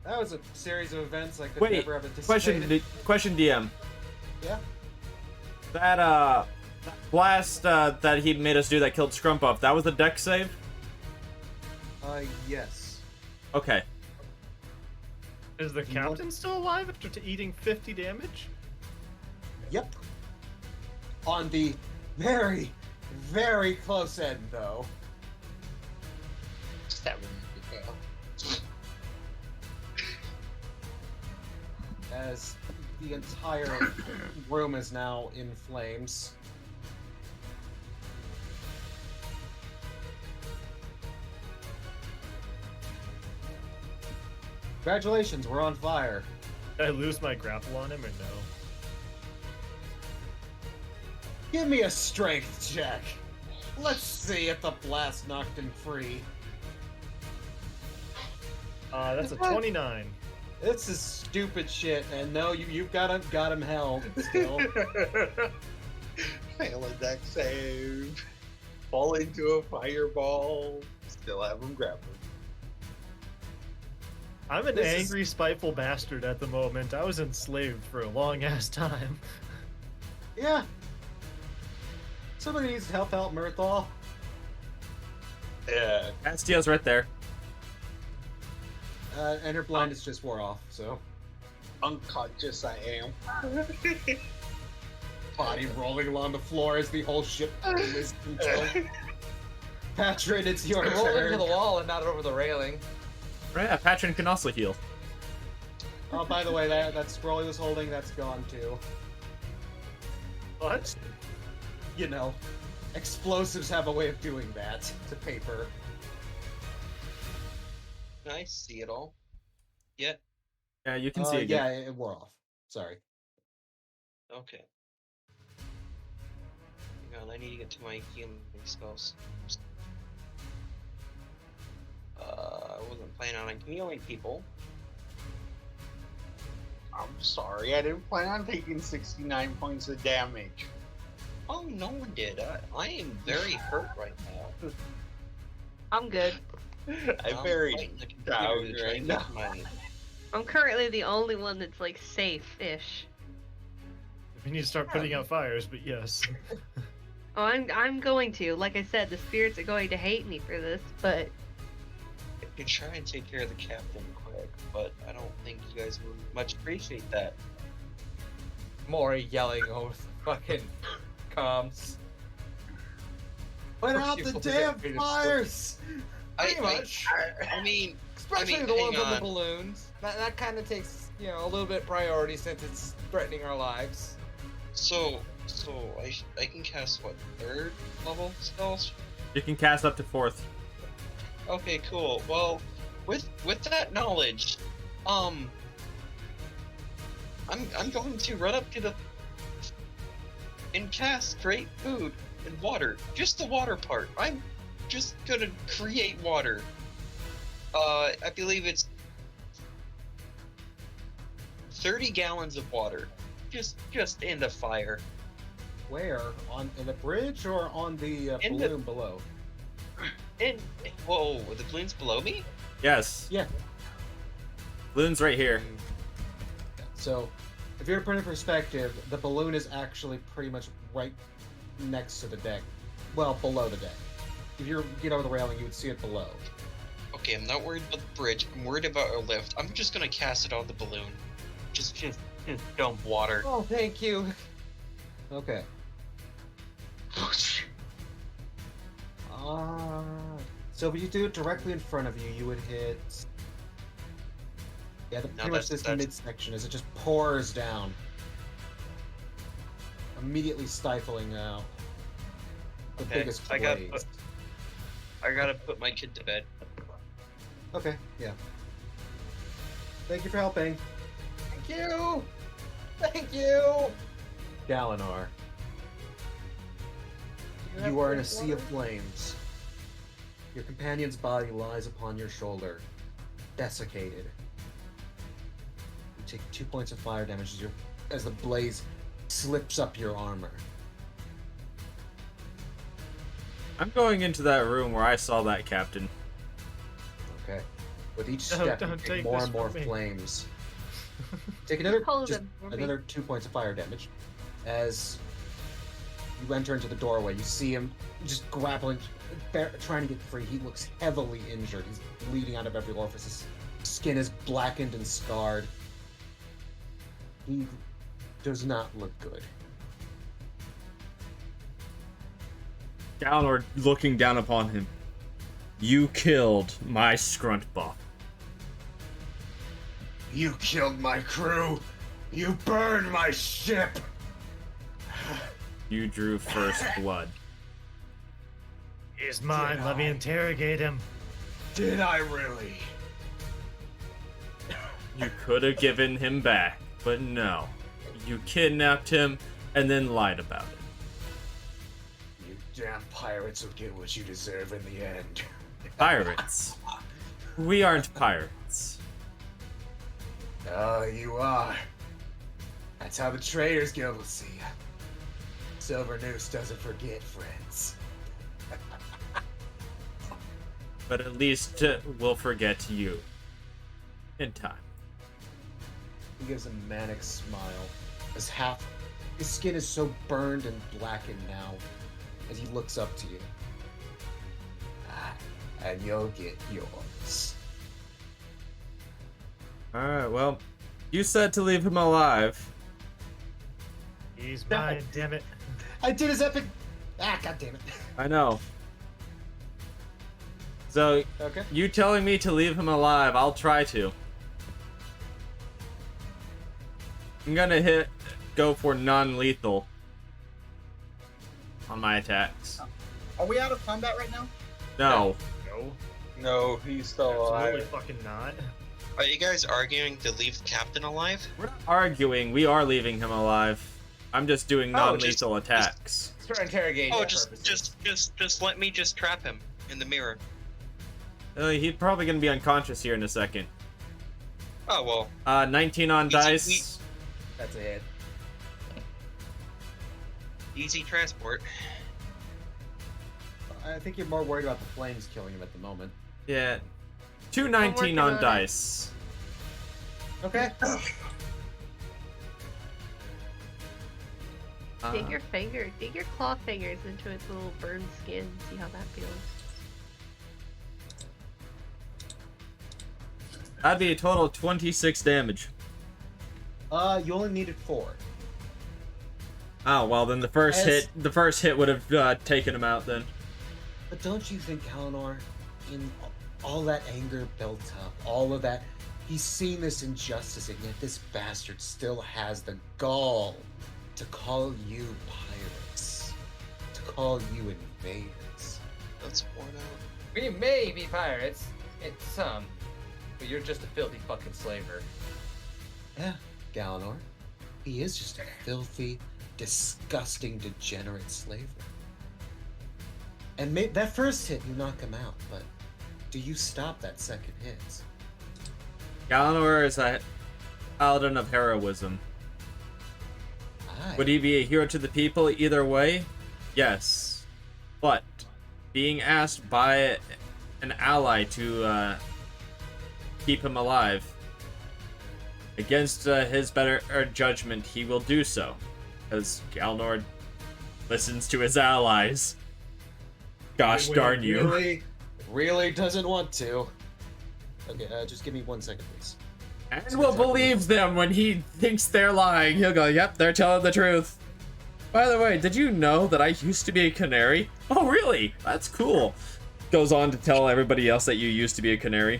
A: That was a series of events I could
B: Wait,
A: never have anticipated.
B: question, DM.
A: Yeah?
B: That blast that he made us do that killed Scrumpuff, that was the deck save?
A: Yes.
B: Okay.
H: Is the captain still alive after eating 50 damage?
A: Yep. On the very, very close end, though.
D: 7 fail.
A: As the entire room is now in flames. Congratulations, we're on fire.
H: Did I lose my grapple on him or no?
A: Give me a strength check. Let's see if the blast knocked him free.
H: That's a 29.
A: This is stupid shit, and no, you've got him held still.
D: Fail a deck save. Fall into a fireball. Still have him grappled.
H: I'm an
A: This is-
H: angry, spiteful bastard at the moment. I was enslaved for a long ass time.
A: Yeah. Somebody needs to help out Murthal.
D: Yeah.
B: Hestia's right there.
A: And her blindness just wore off, so.
D: Unconscious I am.
A: Body rolling along the floor as the whole ship is controlled. Patron, it's your
F: Roll into
A: turn.
F: the wall and not over the railing.
B: Yeah, Patron can also heal.
A: Oh, by the way, that scroll he was holding, that's gone too.
H: What?
A: You know, explosives have a way of doing that to paper.
G: I see it all. Yeah.
B: Yeah, you can see it again.
A: Yeah, it wore off. Sorry.
G: Okay. Hang on, I need to get to my healing spells. I wasn't planning on healing people.
D: I'm sorry, I didn't plan on taking 69 points of damage.
G: Oh, no one did. I am very hurt right now.
E: I'm good.
D: I
G: I'm
D: buried
G: fighting the computer
D: down
G: to try
D: right
G: and
D: now.
G: get my-
E: I'm currently the only one that's like safe-ish.
H: We need to start putting out fires, but yes.
E: Oh, I'm going to. Like I said, the spirits are going to hate me for this, but
G: I could try and take care of the captain quick, but I don't think you guys would much appreciate that.
F: Maury yelling over the fucking comms.
A: Put
F: Of
A: out
F: course
A: the
F: you
A: damn
F: will.
A: fires!
F: Pretty much.
G: I mean,
F: Especially the
G: hang
F: ones on the
G: on.
F: balloons. That kind of takes, a little bit priority since it's threatening our lives.
G: so I can cast what, 3rd level spells?
B: You can cast up to 4th.
G: Okay, cool. Well, with that knowledge, I'm going to run up to the and cast great food and water. Just the water part. I'm just gonna create water. I believe it's 30 gallons of water. Just in the fire.
A: Where? In the bridge or on the
G: In the-
A: balloon below?
G: And whoa, the balloons below me?
B: Yes.
A: Yeah.
B: Balloon's right here.
A: So, if you're to put it in perspective, the balloon is actually pretty much right next to the deck. Well, below the deck. If you get over the railing, you would see it below.
G: Okay, I'm not worried about the bridge. I'm worried about our lift. I'm just gonna cast it on the balloon. Just dump water.
F: Oh, thank you.
A: Okay. So if you do it directly in front of you, you would hit. Yeah, pretty much this midsection as it just pours down, immediately stifling out the
G: Okay,
A: biggest
G: I got-
A: blaze.
G: I gotta put my kid to bed.
A: Okay, yeah. Thank you for helping,
F: Thank you. Thank you.
A: Dalinar.
F: have
A: You are in a
F: fresh
A: sea of
F: water?
A: flames. Your companion's body lies upon your shoulder, desiccated. You take 2 points of fire damage as the blaze slips up your armor.
B: I'm going into that room where I saw that captain.
A: Okay. With each
H: No,
A: step, you
H: don't
A: take
H: take
A: more
H: this
A: and more
H: from me.
A: flames. Take another
E: Hold
A: just
E: them for me.
A: another 2 points of fire damage as you enter into the doorway. You see him just grappling, trying to get free. He looks heavily injured. He's bleeding out of every orifice. His skin is blackened and scarred. He does not look good.
B: Galenor looking down upon him. You killed my scrunt buff.
A: You killed my crew. You burned my ship.
B: You drew first blood.
H: He's mine. Let me interrogate him.
A: Did I really?
B: You could have given him back, but no. You kidnapped him and then lied about it.
A: You damn pirates will get what you deserve in the end.
B: Pirates. We aren't pirates.
A: Oh, you are. That's how the Traders Guild will see you. Silver Noose doesn't forget, friends.
B: But at least we'll forget you. In time.
A: He gives a manic smile. His skin is so burned and blackened now as he looks up to you. And you'll get yours.
B: Alright, well, you said to leave him alive.
H: He's mine, damn it.
A: I did his epic. God damn it.
B: I know. So,
A: Okay.
B: you telling me to leave him alive, I'll try to. I'm gonna go for non-lethal on my attacks.
C: Are we out of combat right now?
B: No.
H: No,
D: No, he's still
H: absolutely
D: alive.
H: fucking not.
G: Are you guys arguing to leave the captain alive?
B: We're not arguing, we are leaving him alive. I'm just doing
G: Oh,
B: non-lethal attacks.
F: It's for interrogation
G: Oh,
F: purposes.
G: just let me just trap him in the mirror.
B: He's probably gonna be unconscious here in a second.
G: Oh well.
B: 19 on
G: Easy,
B: dice.
F: That's a hit.
G: Easy transport.
A: I think you're more worried about the flames killing him at the moment.
B: Yeah. 219
E: working
B: on
E: on it.
B: dice.
A: Okay.
E: Dig your claw fingers into its little burned skin. See how that feels.
B: That'd be a total of 26 damage.
A: You only needed 4.
B: Oh, well then the first hit would have taken him out then.
A: But don't you think, Kalinor, in all that anger built up, all of that, he's seen this injustice, and yet this bastard still has the gall to call you pirates, to call you invaders.
G: That's worn out.
F: We may be pirates, it's some, but you're just a filthy fucking slaver.
A: Yeah, Galanor. He is just a filthy, disgusting, degenerate slaver. And that first hit, you knock him out, but do you stop that second hit?
B: Galanor is a paladin of heroism.
A: Aye.
B: Would he be a hero to the people either way? Yes. But being asked by an ally to keep him alive, against his better judgment, he will do so. Because Galanor listens to his allies. Gosh darn you.
A: Really doesn't want to. Okay, just give me 1 second, please.
B: And will believe them when he thinks they're lying. He'll go, yep, they're telling the truth. By the way, did you know that I used to be a canary? Oh, really? That's cool. Goes on to tell everybody else that you used to be a canary.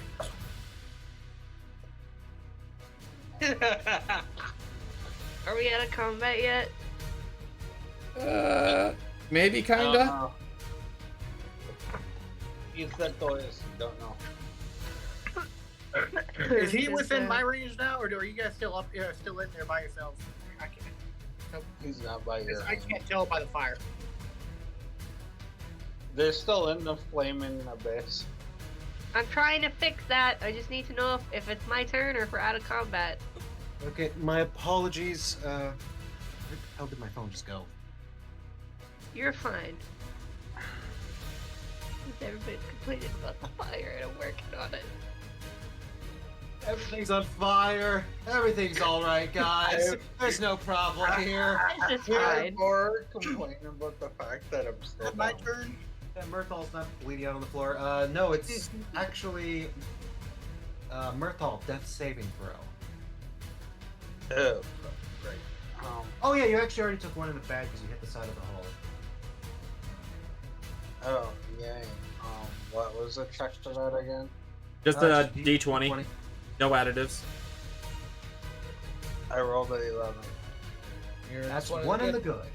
E: Are we out of combat yet?
B: Maybe, kinda?
D: You said toys, don't know.
C: Is he
E: Just,
C: within my range now, or are you guys still up? Still in there by yourselves? I can't.
D: He's not by your
C: I can't tell by the fire.
D: They're still in the flaming abyss.
E: I'm trying to fix that. I just need to know if it's my turn or if we're out of combat.
A: Okay, my apologies. Where the hell did my phone just go?
E: You're fine. Everybody complaining about the fire and I'm working on it.
A: Everything's on fire. Everything's all right, guys. There's no problem here.
E: It's just fine.
D: Or complaining about the fact that I'm still
C: My
D: down.
C: turn.
A: Yeah, Murthal's not bleeding out on the floor. No, it's actually Murthal, death saving throw.
D: Oh, great.
A: Oh yeah, you actually already took one in the bag because you hit the side of the hull.
D: Oh, yay. What was the check for that again?
B: Just a
A: Just
B: D20. No additives.
D: I rolled an 11,
A: That's
F: one in
A: one
F: the
A: in the
F: good.
A: good.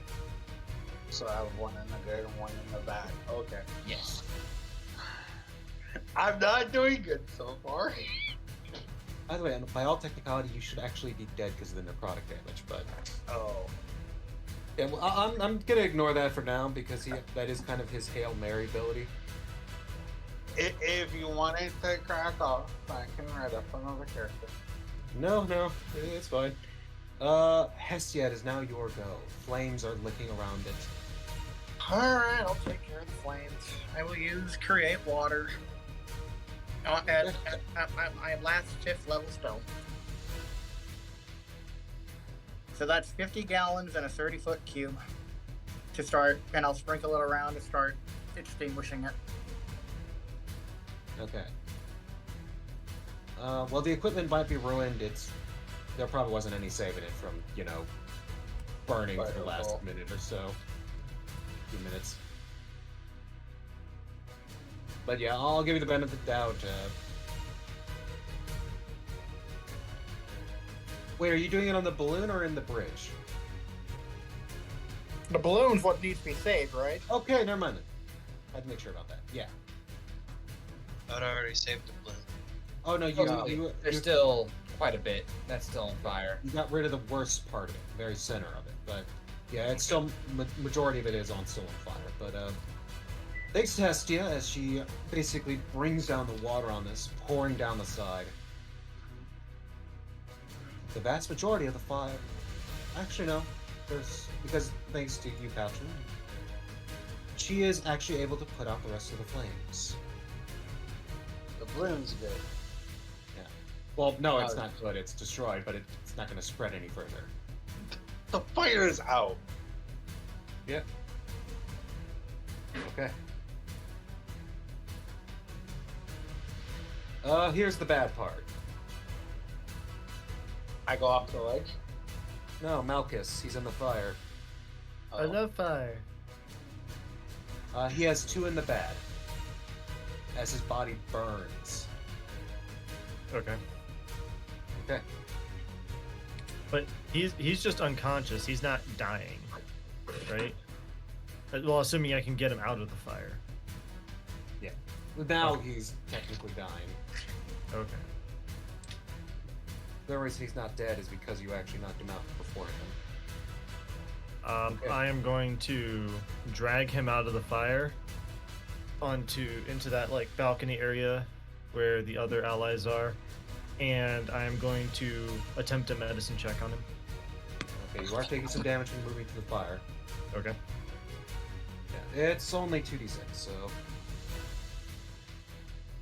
D: so I have one in the good and one in the bad. Okay.
A: Yes.
D: I'm not doing good so far.
A: By the way, by all technicality, you should actually be dead because of the necrotic damage. But
D: Oh.
A: yeah, well, I'm gonna ignore that for now because that is kind of his Hail Mary ability.
D: If you wanted to crack off, I can write up another character.
A: No, it's fine. Hestia, it is now your go. Flames are licking around it.
C: Alright, I'll take care of the flames. I will use Create Water. At my last 5th level spell. So that's 50 gallons and a 30-foot cube to start, and I'll sprinkle it around to start extinguishing it.
A: Okay. Well, the equipment might be ruined. There probably wasn't any saving it from, burning for the last minute or so. 2 minutes. But yeah, I'll give you the benefit of the doubt. Wait, are you doing it on the balloon or in the bridge?
C: The balloon's what needs to be saved, right?
A: Okay, never mind then. I had to make sure about that. Yeah.
G: I'd already saved the balloon.
A: Oh no,
F: There's still quite a bit that's still on fire.
A: you got rid of the worst part of it, the very center of it. But yeah, it's still majority of it is still on fire. But thanks to Hestia, as she basically brings down the water on this, pouring down the side. The vast majority of the fire. Actually, no. Because thanks to you, Patron, she is actually able to put out the rest of the flames.
D: The balloon's good.
A: Yeah. Well, no, it's not good. It's destroyed, but it's not going to spread any further.
D: The fire is out.
A: Yep. Okay. Here's the bad part.
D: I go off the ledge.
A: No, Malchus, he's in the fire.
D: Oh.
H: I love fire.
A: He has 2 in the bad. As his body burns.
H: Okay.
A: Okay.
H: But he's just unconscious. He's not dying, right? Well, assuming I can get him out of the fire.
A: Yeah. Now he's technically dying.
H: Okay.
A: The only reason he's not dead is because you actually knocked him out before him. Okay.
H: I am going to drag him out of the fire into that balcony area where the other allies are, and I am going to attempt a medicine check on him.
A: Okay, you are taking some damage from moving through the fire.
H: Okay.
A: Yeah, it's only 2d6, so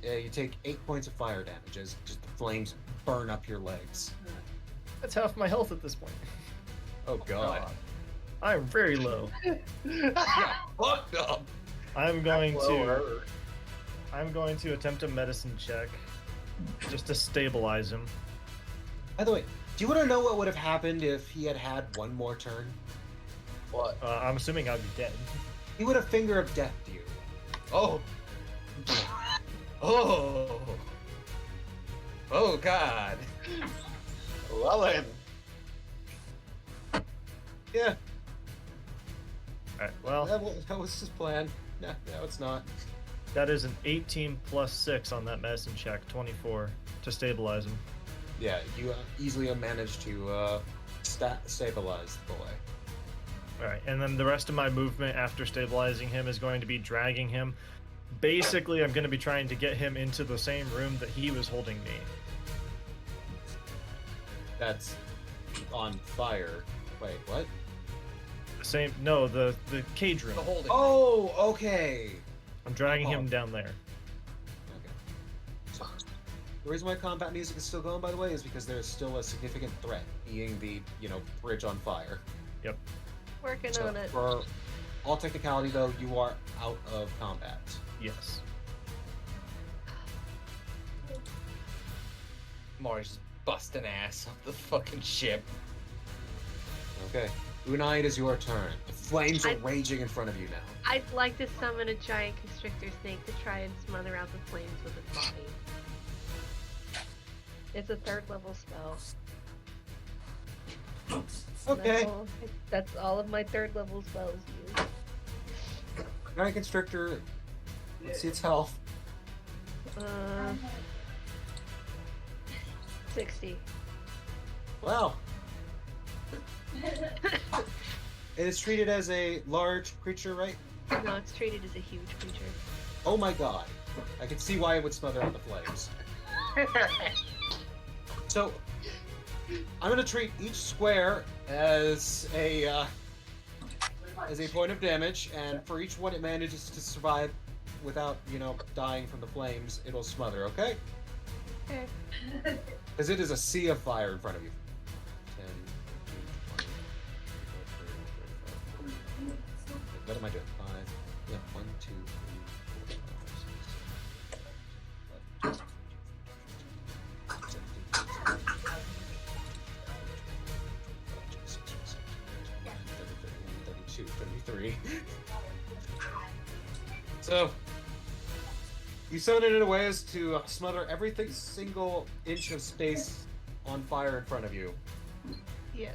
A: yeah, you take 8 points of fire damage as just the flames burn up your legs.
H: That's half my health at this point.
A: Oh god.
H: I'm very low.
F: Fucked up.
H: I'm going to attempt a medicine check just to stabilize him.
A: By the way, do you want to know what would have happened if he had had one more turn?
D: What?
H: I'm assuming I'd be dead.
A: He would have Finger of Death you.
F: Oh. Oh. Oh god.
D: Well then.
A: Yeah,
H: Alright, well,
A: that was his plan. No, it's not.
H: that is an 18 plus 6 on that medicine check, 24 to stabilize him.
A: Yeah, you easily managed to stabilize the boy.
H: Alright, and then the rest of my movement after stabilizing him is going to be dragging him. Basically, I'm going to be trying to get him into the same room that he was holding me.
A: That's on fire. Wait, what?
H: The cage room.
F: The holding.
A: Oh, okay.
H: I'm dragging him down there.
A: Okay. So, the reason why combat music is still going, by the way, is because there's still a significant threat, being the, bridge on fire.
H: Yep.
E: Working
A: So,
E: on it.
A: for all technicality, though, you are out of combat.
H: Yes.
F: Mars just busting ass off the fucking ship.
A: Okay. Unai, it is your turn. The flames are
E: I-
A: raging in front of you now.
E: I'd like to summon a giant constrictor snake to try and smother out the flames with its body. It's a 3rd level spell.
A: Okay.
E: That's all of my 3rd level spells used.
A: Giant Constrictor. Let's see its health.
E: 60.
A: Wow. It is treated as a large creature, right?
E: No, it's treated as a huge creature.
A: Oh my god. I can see why it would smother out the flames. So, I'm gonna treat each square as a point of damage, and for each one it manages to survive without, dying from the flames, it'll smother. Okay?
E: Okay.
A: Because it is a sea of fire in front of you. 10, 15, 20, 35. What am I doing? 5. Yeah, 1, 2, 3, 4, 5, 6, 7, 33. So, you summon it in a way as to smother every single inch of space on fire in front of you.
E: Yes.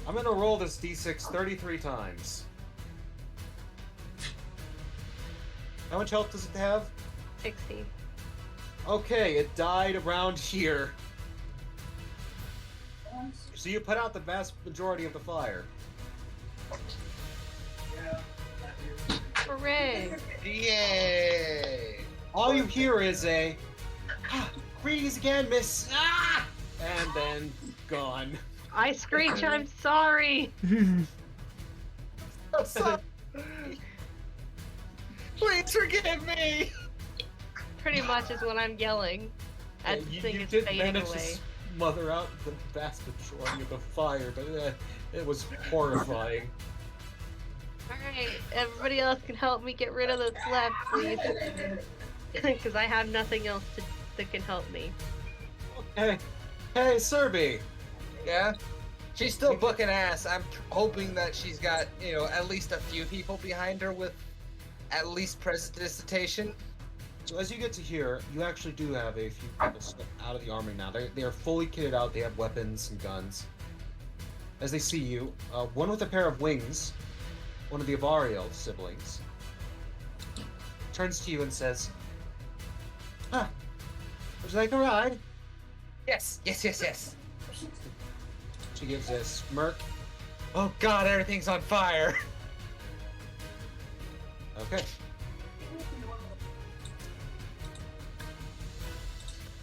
A: I'm gonna roll this d6 33 times. How much health does it have?
E: 60.
A: Okay, it died around here. So you put out the vast majority of the fire.
E: Hooray!
F: Yay!
A: All you hear is a greetings again, miss. And then gone.
E: I screech, I'm sorry!
F: Please forgive me!
E: Pretty much is what I'm yelling as the thing
A: you
E: is
A: did
E: fading
A: manage
E: away.
A: to smother out the vast majority of the fire, but it was horrifying.
E: Alright, everybody else can help me get rid of this left, please. Because I have nothing else that can help me.
A: Hey, Serby.
F: Yeah? She's still booking ass. I'm hoping that she's got, at least a few people behind her with at least prestidigitation.
A: So as you get to here, you actually do have a few people step out of the army now. They are fully kitted out. They have weapons and guns. As they see you, one with a pair of wings, one of the Avariel siblings, turns to you and says, would you like a ride?
F: Yes.
A: She gives a smirk.
F: Oh god, everything's on fire.
A: Okay.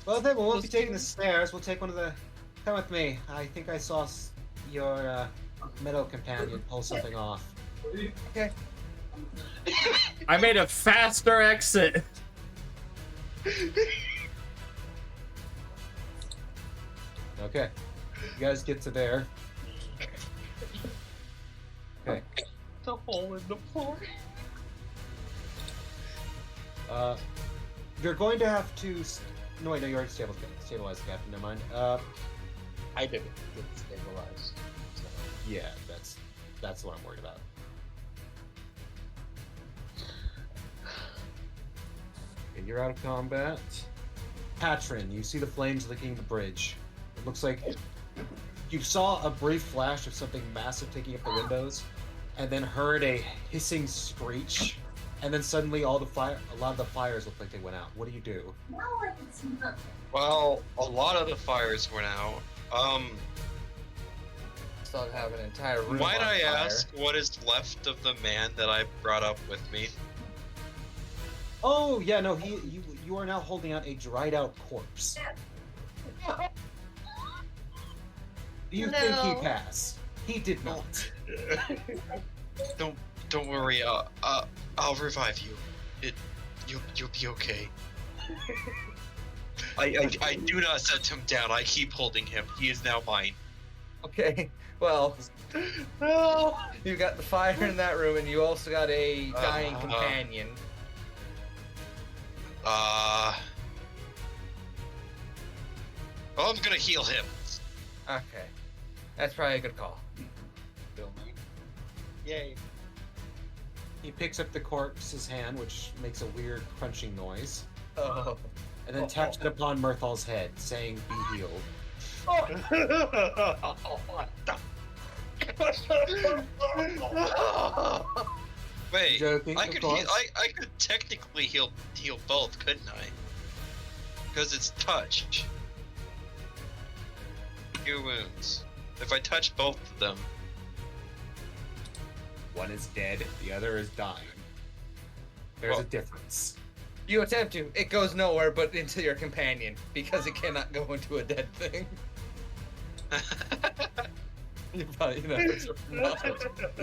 A: Well then, we won't be taking the stairs. We'll take one of the... Come with me. I think I saw your meadow companion pull something off.
F: Okay.
B: I made a faster exit.
A: Okay. You guys get to there. Okay.
D: The hole in the floor.
A: You're going to have to... No, wait, no, you already stabilized the captain. Never mind.
D: I didn't get stabilized. So.
A: Yeah, that's what I'm worried about. Okay, you're out of combat. Patron, you see the flames licking the bridge. It looks like you saw a brief flash of something massive taking up the windows, and then heard a hissing screech, and then suddenly a lot of the fires look like they went out. What do you do?
G: Well, a lot of the fires went out.
F: Still have an entire room
G: Might
F: on
G: I
F: fire.
G: ask what is left of the man that I brought up with me?
A: Oh yeah, no, you are now holding out a dried out corpse. Do you think he
E: No.
A: passed? He did not.
G: Don't worry. I'll revive you. You'll be okay. I do not set him down. I keep holding him. He is now mine.
F: Okay, well, you got the fire in that room, and you also got a dying companion.
G: Well, I'm gonna heal him.
F: Okay, that's probably a good call.
D: Yay.
A: He picks up the corpse's hand, which makes a weird crunching noise,
F: Oh.
A: and then taps it upon Mirthal's head, saying, "Be healed."
G: Wait,
A: Joking,
G: I
A: of
G: could
A: course.
G: I could technically heal both, couldn't I? Because it's touch. Two wounds. If I touch both of them,
A: One is dead, the other is dying. There's a
G: Well-
A: difference.
F: You attempt to, it goes nowhere but into your companion, because it cannot go into a dead thing.
A: You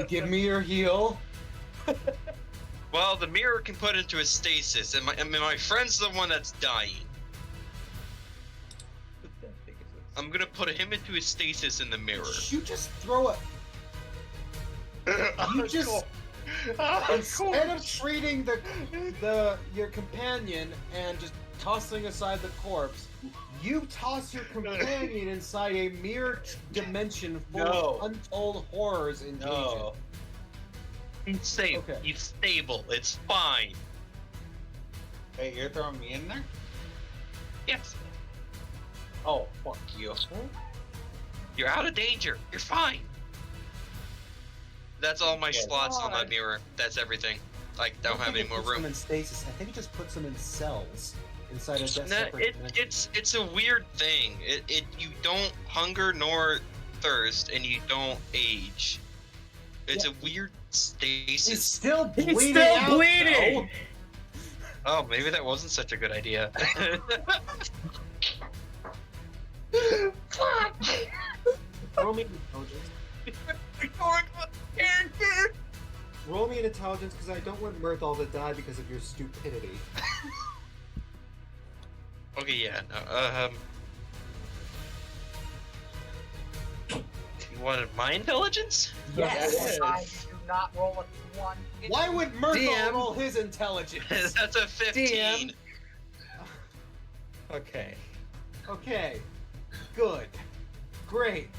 A: give me your heal.
G: Well, the mirror can put into a stasis, and my friend's the one that's dying. I'm gonna put him into a stasis in the mirror.
A: You just throw it. You just instead of treating your companion and just tossing aside the corpse, you toss your companion inside a mirror dimension full of untold horrors and
D: No.
G: He's safe.
A: Okay.
G: He's stable. It's fine.
D: Hey, you're throwing me in there?
G: Yes.
D: Oh, fuck you.
G: You're out of danger. You're fine. That's all my slots on that mirror. That's everything. I don't have any more
A: Puts them
G: room.
A: in stasis. I think it just puts them in cells inside a separate dimension.
G: It's a weird thing. You don't hunger nor thirst, and you don't age. It's a weird stasis.
A: He's still bleeding.
B: He's still
A: out,
B: bleeding.
A: though.
G: Oh, maybe that wasn't such a good idea.
A: Roll me an intelligence. Roll me an intelligence because I don't want Mirthal to die because of your stupidity.
G: Okay, yeah. No, you wanted my intelligence?
C: Yes. I do not roll a 1.
A: Why would Mirthal
F: DM.
A: roll his intelligence?
G: That's a 15.
F: Okay.
A: Okay. Good. Great.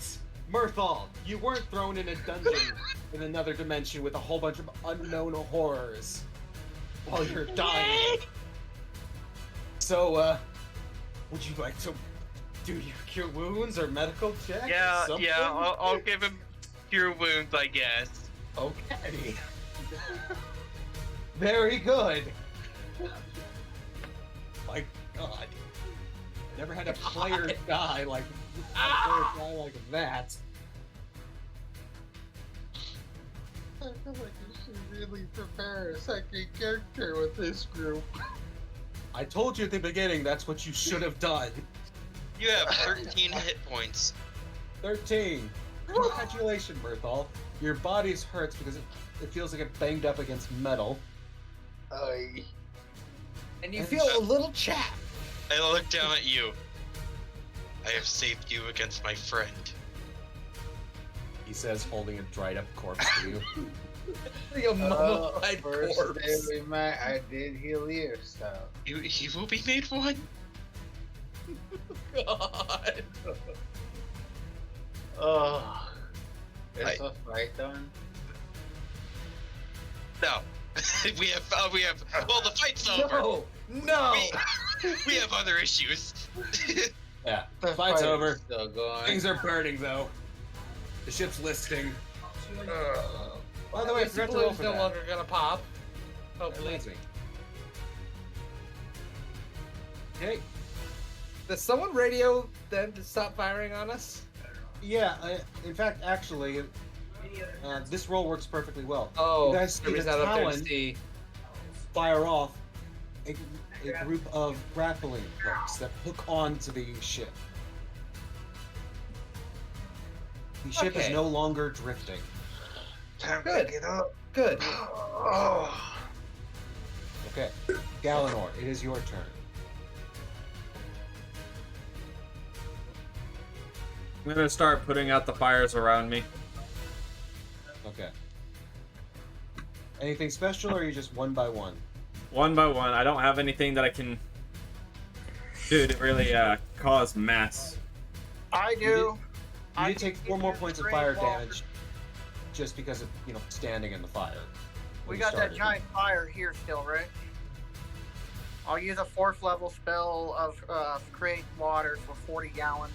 A: Mirthal, you weren't thrown in a dungeon in another dimension with a whole bunch of unknown horrors while you're dying. So, would you like to do your cure wounds or medical check?
G: Yeah,
A: or something?
G: I'll give him cure wounds, I guess.
A: Okay. Very good. My God. Never had a player die like that.
D: I feel like you should really prepare a second character with this group.
A: I told you at the beginning that's what you should have done.
G: You have 13 hit points.
A: 13. Congratulations, Mirthal. Your body's hurts because it feels like it banged up against metal.
F: And you feel a little chapped.
G: I look down at you. I have saved you against my friend.
A: He says, holding a dried up corpse to you.
F: Like a mummified
D: First
F: corpse.
D: day we met, I did heal you, so.
G: You will be made one.
F: God.
D: Oh. Is the fight done?
G: No. we have. Well, the fight's over.
F: No!
G: We have other issues.
A: Yeah,
D: The
A: fight's
D: fight
A: over.
D: is still going.
A: Things are burning, though. The ship's listing. By the way, I
F: This
A: forgot to roll
F: balloon's
A: for
F: no
A: that.
F: longer gonna pop. Hopefully.
A: Reminds me. Okay.
F: Does someone radio them to stop firing on us?
A: Yeah, in fact, actually, this roll works perfectly well.
F: Oh,
A: You guys see
F: everybody's
A: the
F: out up there to
A: Talon
F: see.
A: fire off a group of grappling hooks that hook onto the ship. The ship is
F: Okay.
A: no longer drifting.
D: Time
F: Good.
D: to get up.
F: Good.
D: Oh.
A: Okay, Galenor, it is your turn.
B: I'm gonna start putting out the fires around me.
A: Okay. Anything special, or are you just one by one?
B: One by one. I don't have anything that I can do to really cause mass.
C: I do.
A: You
C: I
A: did take 4 more points of
C: great
A: fire
C: wall.
A: damage just because of, standing in the fire.
C: We
A: when you
C: got that
A: started.
C: giant fire here still, right? I'll use a 4th level spell of create water for 40 gallons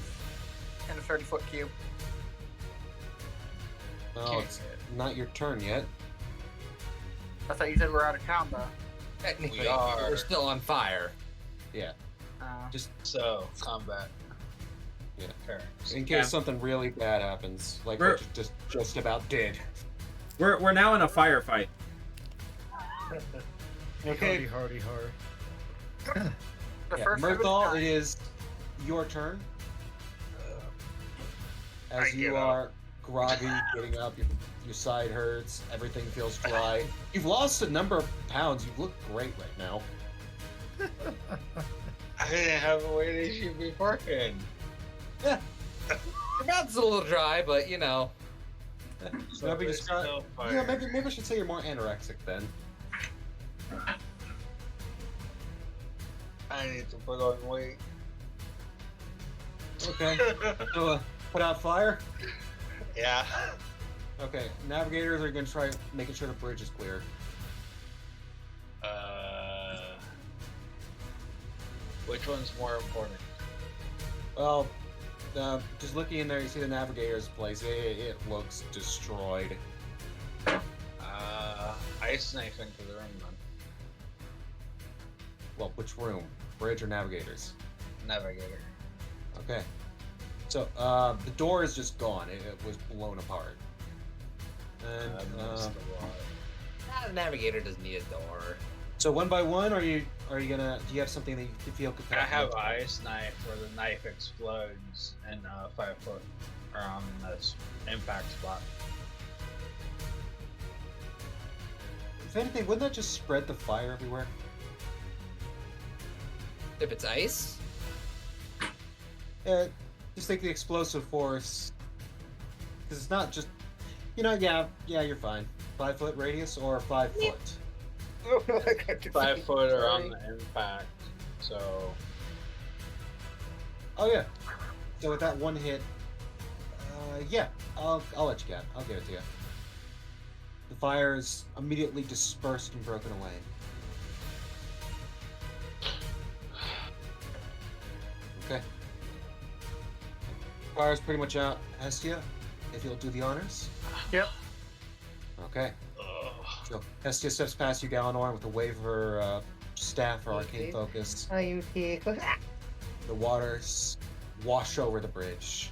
C: in a 30-foot cube.
A: No, it's not your turn yet.
C: I thought you said we're out of combo.
F: Technically,
D: We are.
F: we're still on fire.
A: Yeah,
C: Uh,
A: just
D: So, combat.
A: Yeah.
D: Turns.
A: in case
B: Yeah.
A: something really bad happens, like
B: We're-
A: what you just about did.
B: We're now in a firefight.
A: Okay.
H: Hardy, hard.
C: the
A: Yeah,
C: first of its
A: Mirthal,
C: kind.
A: it is your turn. as
D: I
A: you
D: get up.
A: are groggy, getting up, your side hurts, everything feels dry. You've lost a number of pounds. You look great right now.
D: I didn't have a weight issue beforehand.
F: Your mouth's a little dry, but you know.
D: So
A: Maybe
D: it's
A: just try-
D: still
A: Yeah,
D: fire.
A: maybe I should say you're more anorexic then.
D: I need to put on weight.
A: Okay. So, put out fire.
D: Yeah.
A: Okay. Navigators are going to try making sure the bridge is clear.
D: Which one's more important?
A: Well, just looking in there, you see the navigator's place. It looks destroyed.
D: Ice knife into the room then.
A: Well, which room? Bridge or navigators?
D: Navigator.
A: Okay. So, the door is just gone. It was blown apart. And,
D: Missed a lot.
F: The navigator doesn't need a door.
A: so one by one, are you gonna, do you have something that you feel could
D: I have ice knife where the knife explodes in 5 foot around this impact spot.
A: If anything, wouldn't that just spread the fire everywhere?
F: If it's ice,
A: Just think the explosive force, because it's not just, yeah, you're fine. 5 foot radius or 5 foot.
D: 5 foot around the impact. So
A: Oh yeah. So with that one hit, yeah, I'll let you get it. I'll give it to you. The fire is immediately dispersed and broken away. Okay. Fire's pretty much out. Hestia, if you'll do the honors.
C: Yep.
A: Okay. So Hestia steps past you, Galanor, with a wave of her staff for arcane focus.
E: Oh, you see.
A: The waters wash over the bridge,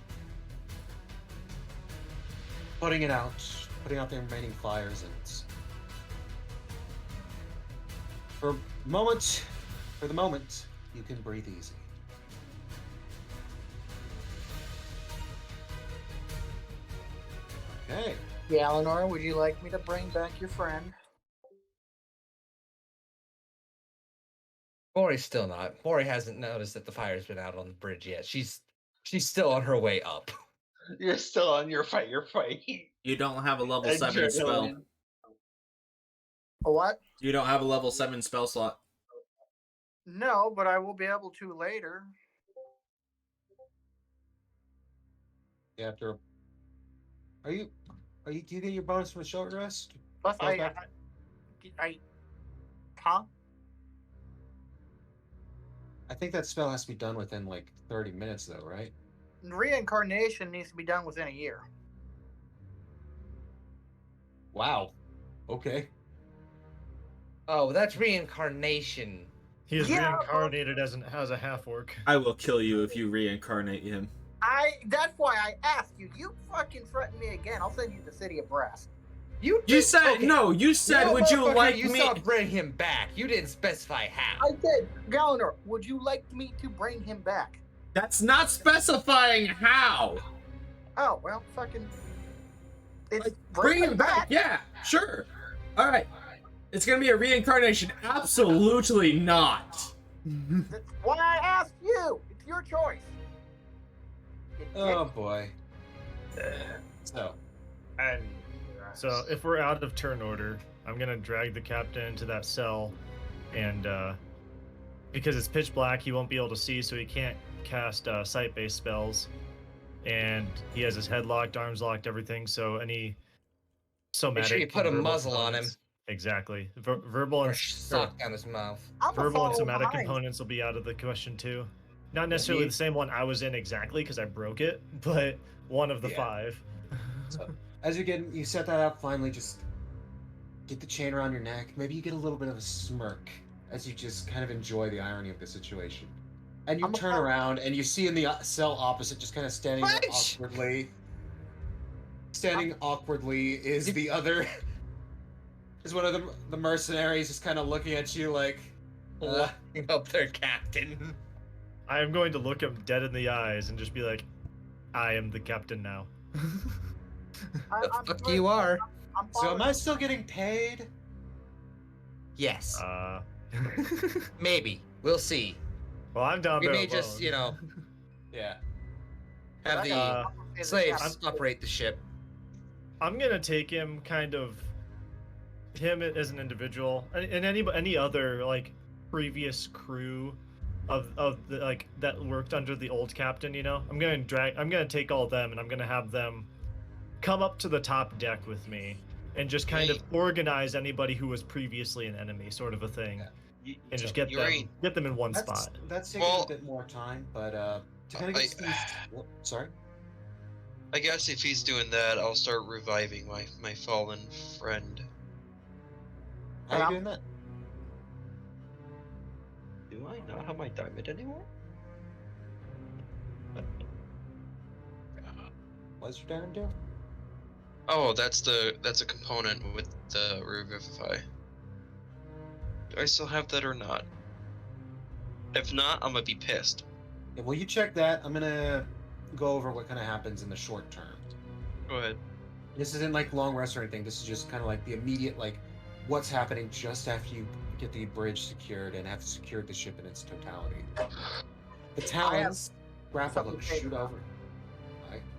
A: putting out the remaining fires, and for the moment, you can breathe easy. Okay.
C: Yeah, Eleanor, would you like me to bring back your friend?
F: Mori's still not. Mori hasn't noticed that the fire's been out on the bridge yet. She's still on her way up.
D: you're still on your fight.
B: You don't have a level 7 spell.
D: Adrenaline.
C: A what?
B: You don't have a level 7 spell slot.
C: No, but I will be able to later.
A: You have to. Do you get your bonus from a short rest?
C: Plus,
A: Fall back?
C: Huh?
A: I think that spell has to be done within like 30 minutes, though, right?
C: Reincarnation needs to be done within a year.
A: Wow. Okay.
F: Oh, that's reincarnation.
H: He is
C: Yeah.
H: reincarnated as a half orc.
B: I will kill you if you reincarnate him.
C: That's why I asked you. You fucking threaten me again, I'll send you to the city of brass.
B: You said
F: okay.
B: no. You said,
F: No,
B: would you
F: motherfucker,
B: like
F: you
B: me?
F: saw bring him back. You didn't specify how.
C: I said, Galanor, would you like me to bring him back?
B: That's not specifying how.
C: Oh, well, fucking. It's
B: Bring him back. Yeah, sure. All right. It's gonna be a reincarnation. Absolutely not.
C: That's why I asked you. It's your choice. You
A: Oh
C: dick.
A: boy. So.
D: And
H: So if we're out of turn order, I'm gonna drag the captain into that cell, and because it's pitch black, he won't be able to see, so he can't cast sight-based spells, and he has his head locked, arms locked, everything. So any somatic.
F: Make sure you put a
H: and verbal
F: muzzle on him.
H: components- Exactly. Verbal
F: Or
H: and
F: sock down his mouth.
C: I'm a
H: verbal and
C: follow
H: somatic
C: behind.
H: components will be out of the question too. Not necessarily
A: he-
H: the same one I was in exactly because I broke it, but one of the
A: Yeah.
H: 5.
A: So, as you set that up, finally just get the chain around your neck. Maybe you get a little bit of a smirk as you just kind of enjoy the irony of the situation. And you
C: I'm a
A: turn
C: follow-
A: around and you see in the cell opposite, just kind of standing there
F: Fudge!
A: awkwardly. Standing awkwardly is the other. Is one of the mercenaries just kind of looking at you like.
F: Locking up their captain.
H: I am going to look him dead in the eyes and just be like, I am the captain now.
F: The
C: I'm
F: fuck
C: good.
F: you are.
C: I'm
A: So am
C: following-
A: I still getting paid?
F: Yes.
I: Maybe. We'll see.
H: Well, I'm down
F: We
H: there
F: may
H: alone.
F: just,
I: Yeah.
F: have
C: That
F: the
C: guy is a
F: slaves
C: captain.
F: operate the ship.
H: I'm gonna take him him as an individual, and any other like previous crew of the like that worked under the old captain. I'm gonna take all of them, and I'm gonna have them come up to the top deck with me, and just kind of organize anybody who was previously an enemy, sort of a thing, and just get them in one spot.
A: That's taking
G: Well,
A: a bit more time, but to kind of get sorry.
G: I guess if he's doing that, I'll start reviving my fallen friend.
A: How are you doing that?
G: Do I not have my diamond anymore?
A: What's your diamond do?
G: Oh, that's a component with the revivify. Do I still have that or not? If not, I'm gonna be pissed.
A: Yeah, well, you check that. I'm gonna go over what kind of happens in the short term.
G: Go ahead.
A: This isn't like long rest or anything. This is just kind of like the immediate, like, what's happening just after you get the bridge secured and have secured the ship in its totality. The Talons grapple
C: something
A: hook
C: to say
A: shoot
C: about
A: over.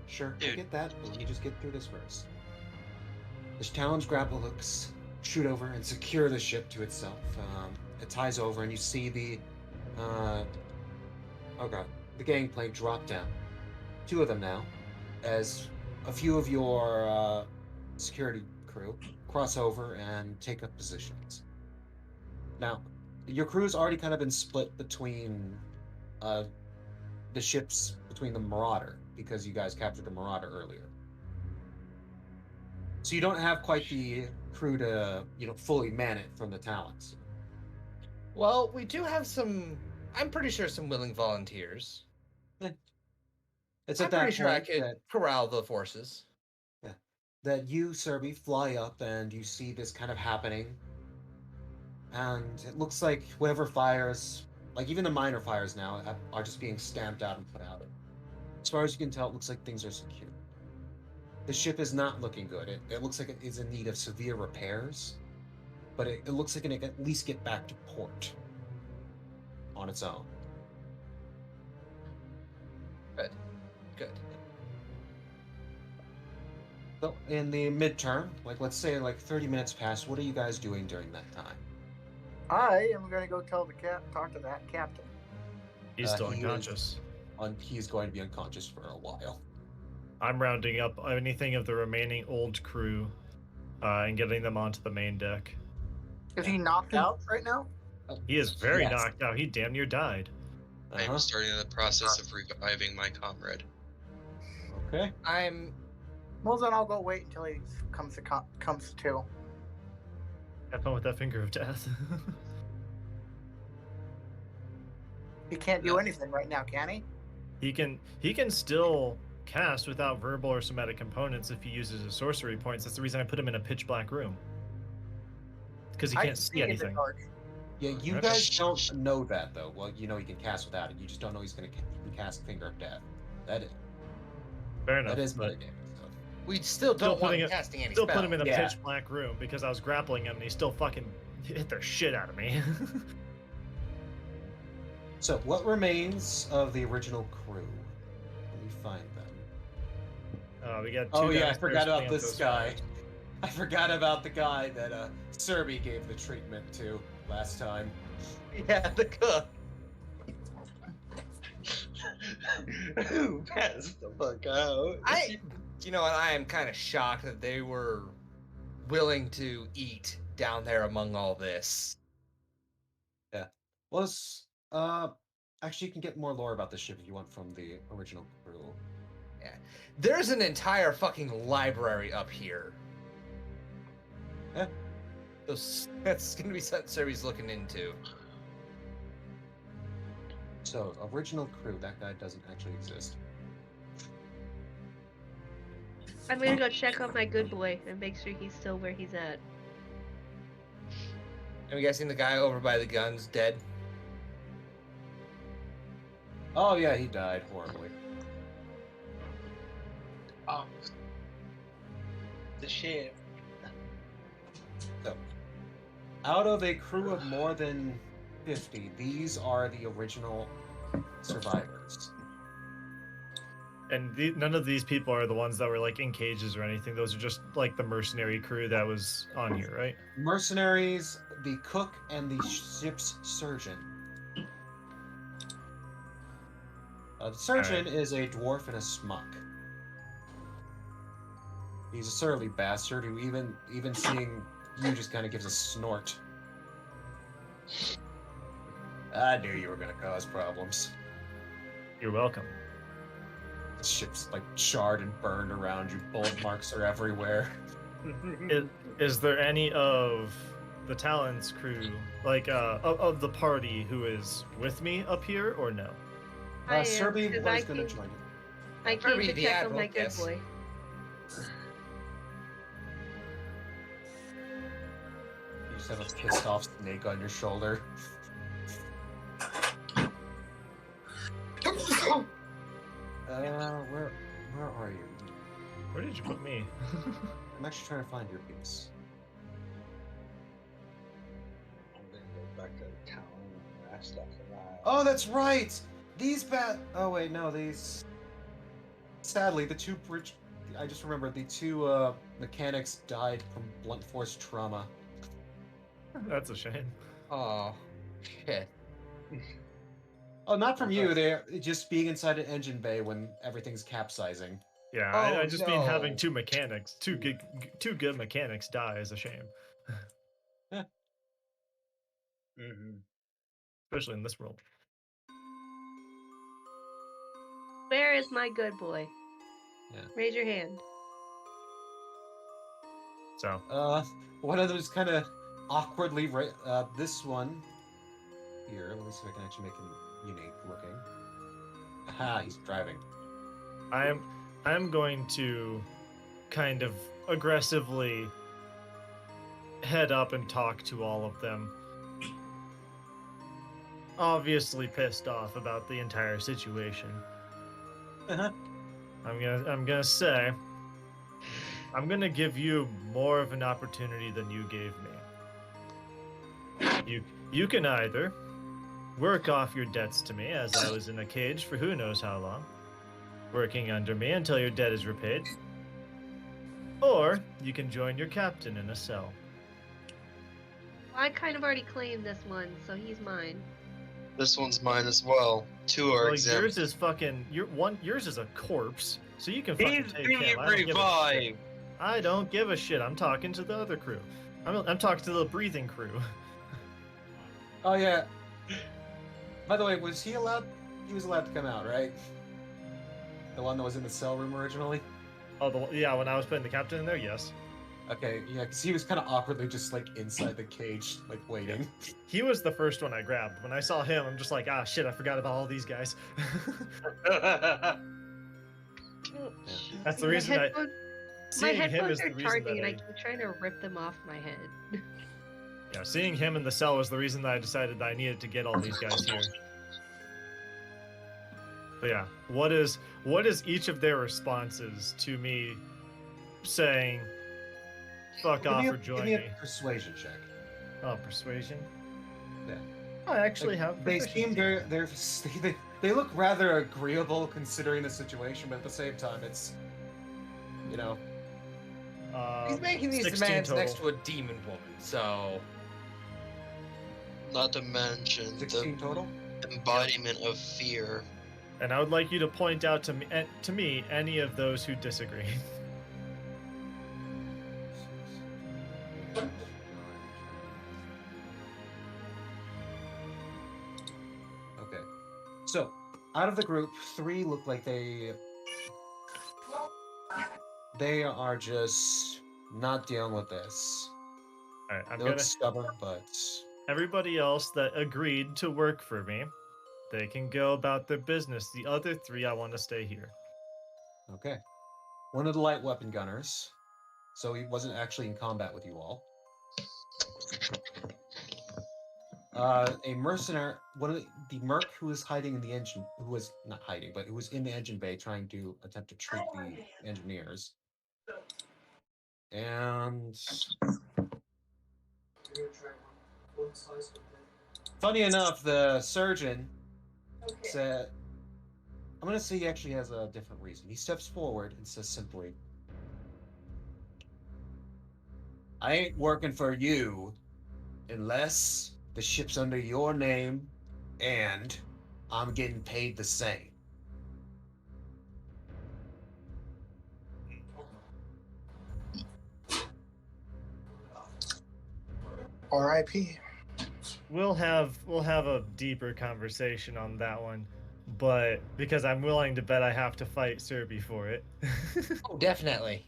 A: Sure, I
G: Dude.
A: get that, but let me just get through this first. The Talons grapple hooks shoot over and secure the ship to itself. It ties over, and you see the the gangplank drop down. Two of them now, as a few of your security crew cross over and take up positions. Now, your crew's already kind of been split between the ships, between the Marauder, because you guys captured the Marauder earlier. So you don't have quite the crew to, fully man it from the Talons.
F: Well, we do have some. I'm pretty sure some willing volunteers.
A: It's
F: I'm
A: at that
F: pretty sure I
A: point
F: could corral the forces.
A: that you, Serby, fly up and you see this kind of happening. And it looks like whatever fires, like even the minor fires now, are just being stamped out and put out. As far as you can tell, it looks like things are secure. The ship is not looking good. It looks like it is in need of severe repairs, but it looks like it can at least get back to port on its own.
F: Good.
A: So in the midterm, like let's say like 30 minutes pass, what are you guys doing during that time?
C: I am going to go talk to that captain.
H: He's still
A: he is-
H: unconscious.
A: He's going to be unconscious for a while.
H: I'm rounding up anything of the remaining old crew and getting them onto the main deck.
C: Is he knocked out right now?
H: He is very
A: Yes.
H: knocked out. He damn near died.
A: Uh-huh.
G: I'm starting the process of reviving my comrade.
A: Okay.
C: Well, then I'll go wait until he comes to.
H: Have fun with that finger of death.
C: He can't do anything right now, can he?
H: He can still cast without verbal or somatic components if he uses his sorcery points. That's the reason I put him in a pitch black room. Because he
C: I
H: can't
C: can
H: see
C: in the
H: anything.
C: dark.
A: Yeah, you
H: Okay.
A: guys don't know that though. Well, you know he can cast without it. You just don't know he can cast Finger of Death. That
H: Fair enough.
A: is
H: but
A: metagaming stuff.
F: We still
H: Still
F: don't want
H: putting
F: him
H: it-
F: casting any
H: still
F: spells.
H: put him in a
A: Yeah.
H: pitch black room because I was grappling him and he still fucking hit the shit out of me.
A: So, what remains of the original crew? Let me find them.
H: We got two
A: Oh yeah, I
H: downstairs
A: forgot about
H: Panthos
A: this guy.
H: fires.
A: I forgot about the guy that Serby gave the treatment to last time.
F: Yeah, the cook.
G: Who passed the fuck out?
F: You know what? I am kind of shocked that they were willing to eat down there among all this.
A: Well, actually, you can get more lore about the ship if you want from the original crew.
F: There's an entire fucking library up here.
A: Yeah.
F: That's gonna be something Serby's looking into.
A: So, original crew, that guy doesn't actually exist.
E: I'm gonna go check on my good boy and make sure he's still where he's at.
F: I'm guessing the guy over by the guns dead.
A: Oh yeah, he died horribly.
D: Um, the ship.
A: So, out of a crew of more than 50, these are the original survivors.
H: And none of these people are the ones that were like in cages or anything. Those are just like the mercenary crew that was on here, right?
A: Mercenaries, the cook, and the ship's surgeon. The surgeon is a dwarf and a smuck. He's a surly bastard who even seeing you just kind of gives a snort. I knew you were going to cause problems.
H: You're welcome.
A: The ship's like charred and burned around you. Bullet marks are everywhere.
H: Is there any of the Talon's crew, like of the party, who is with me up here, or no?
E: I am,
A: Serby
E: 'cause
A: was going to join you.
E: I came
I: Kirby
E: to
I: the
E: check on
I: Admiral,
E: my good
I: yes.
E: boy.
A: You just have a pissed off snake on your shoulder. Where are you?
H: Where did you put me?
A: I'm actually trying to find your piece.
D: I'm gonna go back to the town and rest after that.
A: Oh, that's right. These Oh wait, no, these. Sadly, the two bridge. I just remembered the two mechanics died from blunt force trauma.
H: That's a shame.
I: Oh, shit.
A: Oh, not from you. They're just being inside an engine bay when everything's capsizing.
H: Yeah,
I: Oh,
H: I just mean having
I: no.
H: two good mechanics die is a shame,
D: Mm-hmm.
H: especially in this world.
E: Where is my good boy?
A: Yeah.
E: Raise your hand.
H: So
A: One of those kind of awkwardly. This one here. Let me see if I can actually make him unique looking. Aha, he's driving.
H: I'm going to kind of aggressively head up and talk to all of them. Obviously pissed off about the entire situation.
A: Uh-huh.
H: I'm gonna say I'm gonna give you more of an opportunity than you gave me. You can either work off your debts to me as I was in a cage for who knows how long, working under me until your debt is repaid, or you can join your captain in a cell.
E: I kind of already claimed this one, so he's mine.
G: This one's mine as well. Two are
H: Well,
G: exempt.
H: yours is fucking yours is a corpse, so you can fucking
G: He's
H: take
G: being
H: him. I don't give a shit.
G: revived.
H: I don't give a shit. I'm talking to the other crew. I'm talking to the breathing crew.
A: Oh yeah. By the way, was he allowed? He was allowed to come out, right? The one that was in the cell room originally.
H: Oh, yeah. When I was putting the captain in there, yes.
A: Okay, yeah, because he was kind of awkwardly just like inside the cage, like waiting.
H: He was the first one I grabbed. When I saw him, I'm just like, ah, shit, I forgot about all these guys. That's the reason
E: my
H: seeing him
E: headphones
H: is the
E: are
H: reason
E: charging,
H: that
E: and I keep trying to rip them off my head.
H: yeah, seeing him in the cell was the reason that I decided that I needed to get all these guys here. But yeah, what is each of their responses to me saying, "Fuck off" or
A: Give
H: join
A: me
H: me?
A: a persuasion check.
H: Oh, persuasion.
A: Yeah.
H: I actually
A: Like,
H: have.
A: They
H: proficiency.
A: seem they look rather agreeable considering the situation, but at the same time, it's you know.
I: He's making these
H: 16
I: demands
H: total.
I: next to a demon woman, so.
G: Not to mention
A: 16 total?
G: the embodiment of fear.
H: And I would like you to point out to me any of those who disagree.
A: Okay. So, out of the group, 3 look like they are just not dealing with this.
H: All right, I'm
A: They look
H: gonna.
A: stubborn, but
H: Everybody else that agreed to work for me, they can go about their business. The other 3, I want to stay here.
A: okay. One of the light weapon gunners, so he wasn't actually in combat with you all. A mercenary, one of the merc who was hiding in the engine, who was not hiding, but who was in the engine bay trying to attempt to treat the engineers. And funny enough, the surgeon said, I'm going to say he actually has a different reason. He steps forward and says simply, I ain't working for you unless the ship's under your name and I'm getting paid the same.
C: R.I.P.
H: We'll have a deeper conversation on that one, but because I'm willing to bet I have to fight Serby for it.
I: Oh, definitely.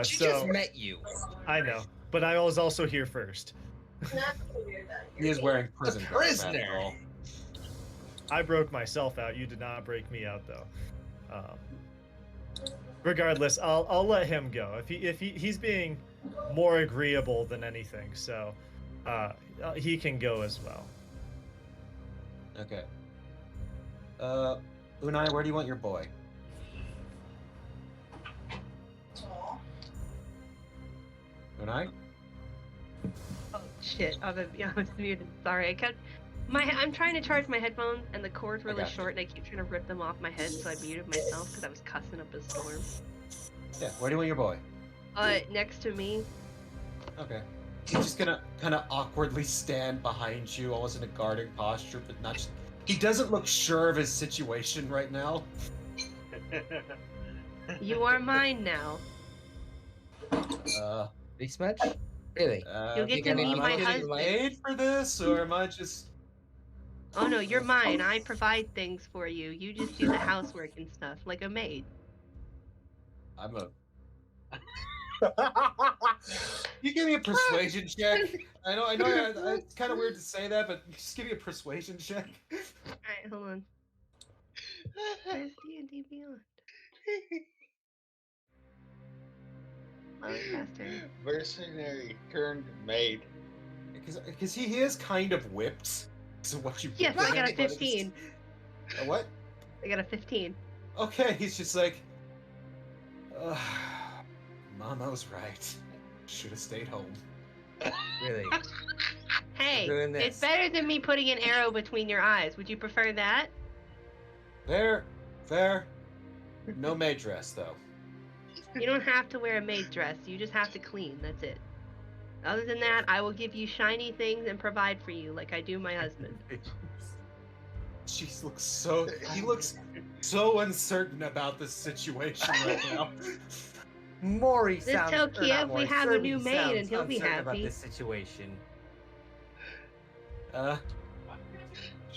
I: She
H: So
I: just met you.
H: I know, but I was also here first.
A: He is wearing prison garb, after
I: prisoner.
A: all.
H: I broke myself out. You did not break me out, though. Regardless, I'll let him go. If he's being more agreeable than anything, so he can go as well.
A: Okay. Unai, where do you want your boy? Unai?
E: Oh shit! I was muted. Sorry, I'm trying to charge my headphones, and the cord's really
A: gotcha.
E: short, and I keep trying to rip them off my head, so I muted myself because I was cussing up a storm.
A: Yeah, where do you want your boy?
E: Next to me.
A: Okay. He's just gonna kind of awkwardly stand behind you, almost in a guarding posture, but not just... He doesn't look sure of his situation right now.
E: You are mine now.
I: This much? Really?
E: You'll get to meet
A: am
E: my
A: I getting
E: husband.
A: paid for this, or am I just...
E: Oh no, you're mine. I provide things for you. You just do the housework and stuff, like a maid.
A: I'm a... You give me a persuasion check. I know, it's kind of weird to say that, but just give me a persuasion check.
E: Alright, hold on. Where's D&D Beyond? Oh, faster.
D: Mercenary turned maid.
A: Because he is kind of whipped. So what you...
E: Yes, I got a 15.
A: A what?
E: I got a 15.
A: Okay, he's just like... Mama was right. Should have stayed home.
I: Really?
E: Hey,
I: Doing this.
E: it's better than me putting an arrow between your eyes. Would you prefer that?
A: Fair. No maid dress, though.
E: You don't have to wear a maid dress. You just have to clean. That's it. Other than that, I will give you shiny things and provide for you like I do my husband.
A: He looks so uncertain about this situation right now.
I: Maury
E: Just
I: sounds...
E: tell
I: or not
E: Kiev we
I: Maury,
E: have a
I: Serby
E: new maid and
I: sounds
E: he'll be
I: uncertain about
E: happy.
I: this situation.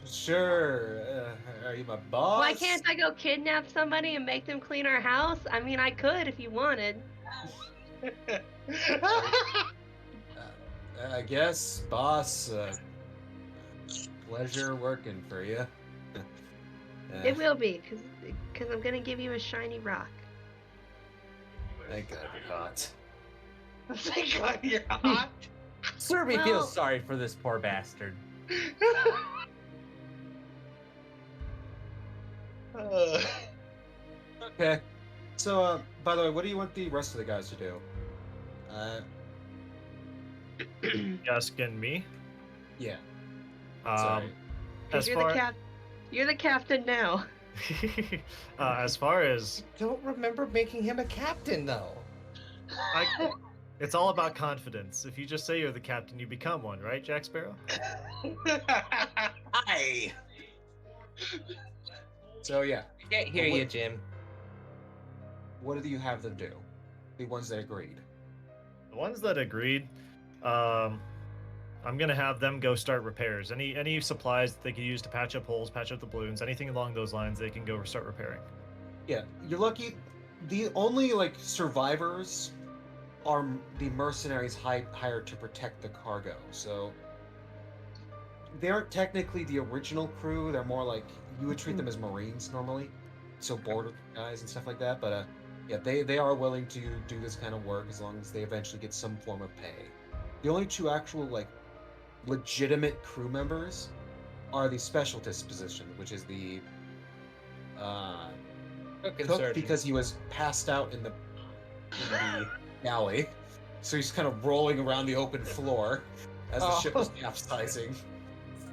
A: Sure. Are you my boss?
E: Why can't I go kidnap somebody and make them clean our house? I mean, I could if you wanted.
A: I guess, boss. Pleasure working for you.
E: It will be, because I'm going to give you a shiny rock.
A: Thank God you're hot.
D: Thank God you're hot.
I: Serby
E: Well-
I: feels sorry for this poor bastard.
A: Okay. So, by the way, what do you want the rest of the guys to do?
H: Asking me.
A: Yeah.
H: Um,
A: Sorry.
H: as
E: You're
H: far
E: you're the captain now.
H: as far as
I: Don't remember making him a captain, though.
H: it's all about confidence. If you just say you're the captain, you become one, right, Jack Sparrow?
I: I
A: So yeah,
I: can't hear
A: Well,
I: you, Jim.
A: what do you have them do? The ones that agreed.
H: The ones that agreed, I'm gonna have them go start repairs. Any supplies that they could use to patch up holes, patch up the balloons, anything along those lines, they can go start repairing.
A: Yeah, you're lucky. The only survivors are the mercenaries hired to protect the cargo. So they aren't technically the original crew. They're more like you would treat them as Marines normally, so border guys and stuff like that. But yeah, they are willing to do this kind of work as long as they eventually get some form of pay. The only two actual legitimate crew members are the special disposition, which is the
F: Cook and
A: cook
F: surgeon.
A: because he was passed out in the galley, so he's kind of rolling around the open floor as the ship was capsizing.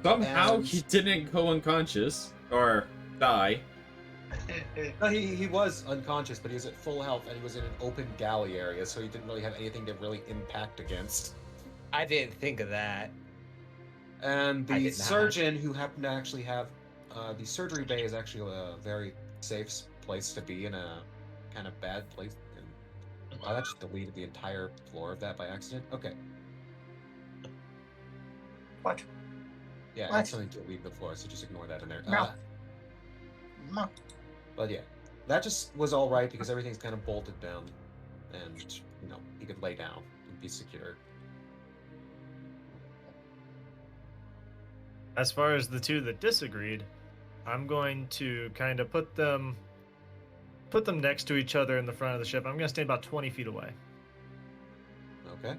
B: Somehow
A: And-
B: he didn't go unconscious or die.
A: No, he was unconscious, but he was at full health, and he was in an open galley area, so he didn't really have anything to really impact against.
F: I didn't think of that.
A: And
F: I
A: the
F: did not.
A: surgeon, who happened to actually have the surgery bay, is actually a very safe place to be in a kind of bad place. And, I just deleted the entire floor of that by accident. Okay.
C: What?
A: Yeah,
C: What?
A: I accidentally deleted the floor, so just ignore that in there.
C: No. No.
A: But yeah, that just was all right because everything's kind of bolted down, and he could lay down and be secure.
H: As far as the two that disagreed, I'm going to kind of put them next to each other in the front of the ship. I'm going to stay about 20 feet away.
A: Okay.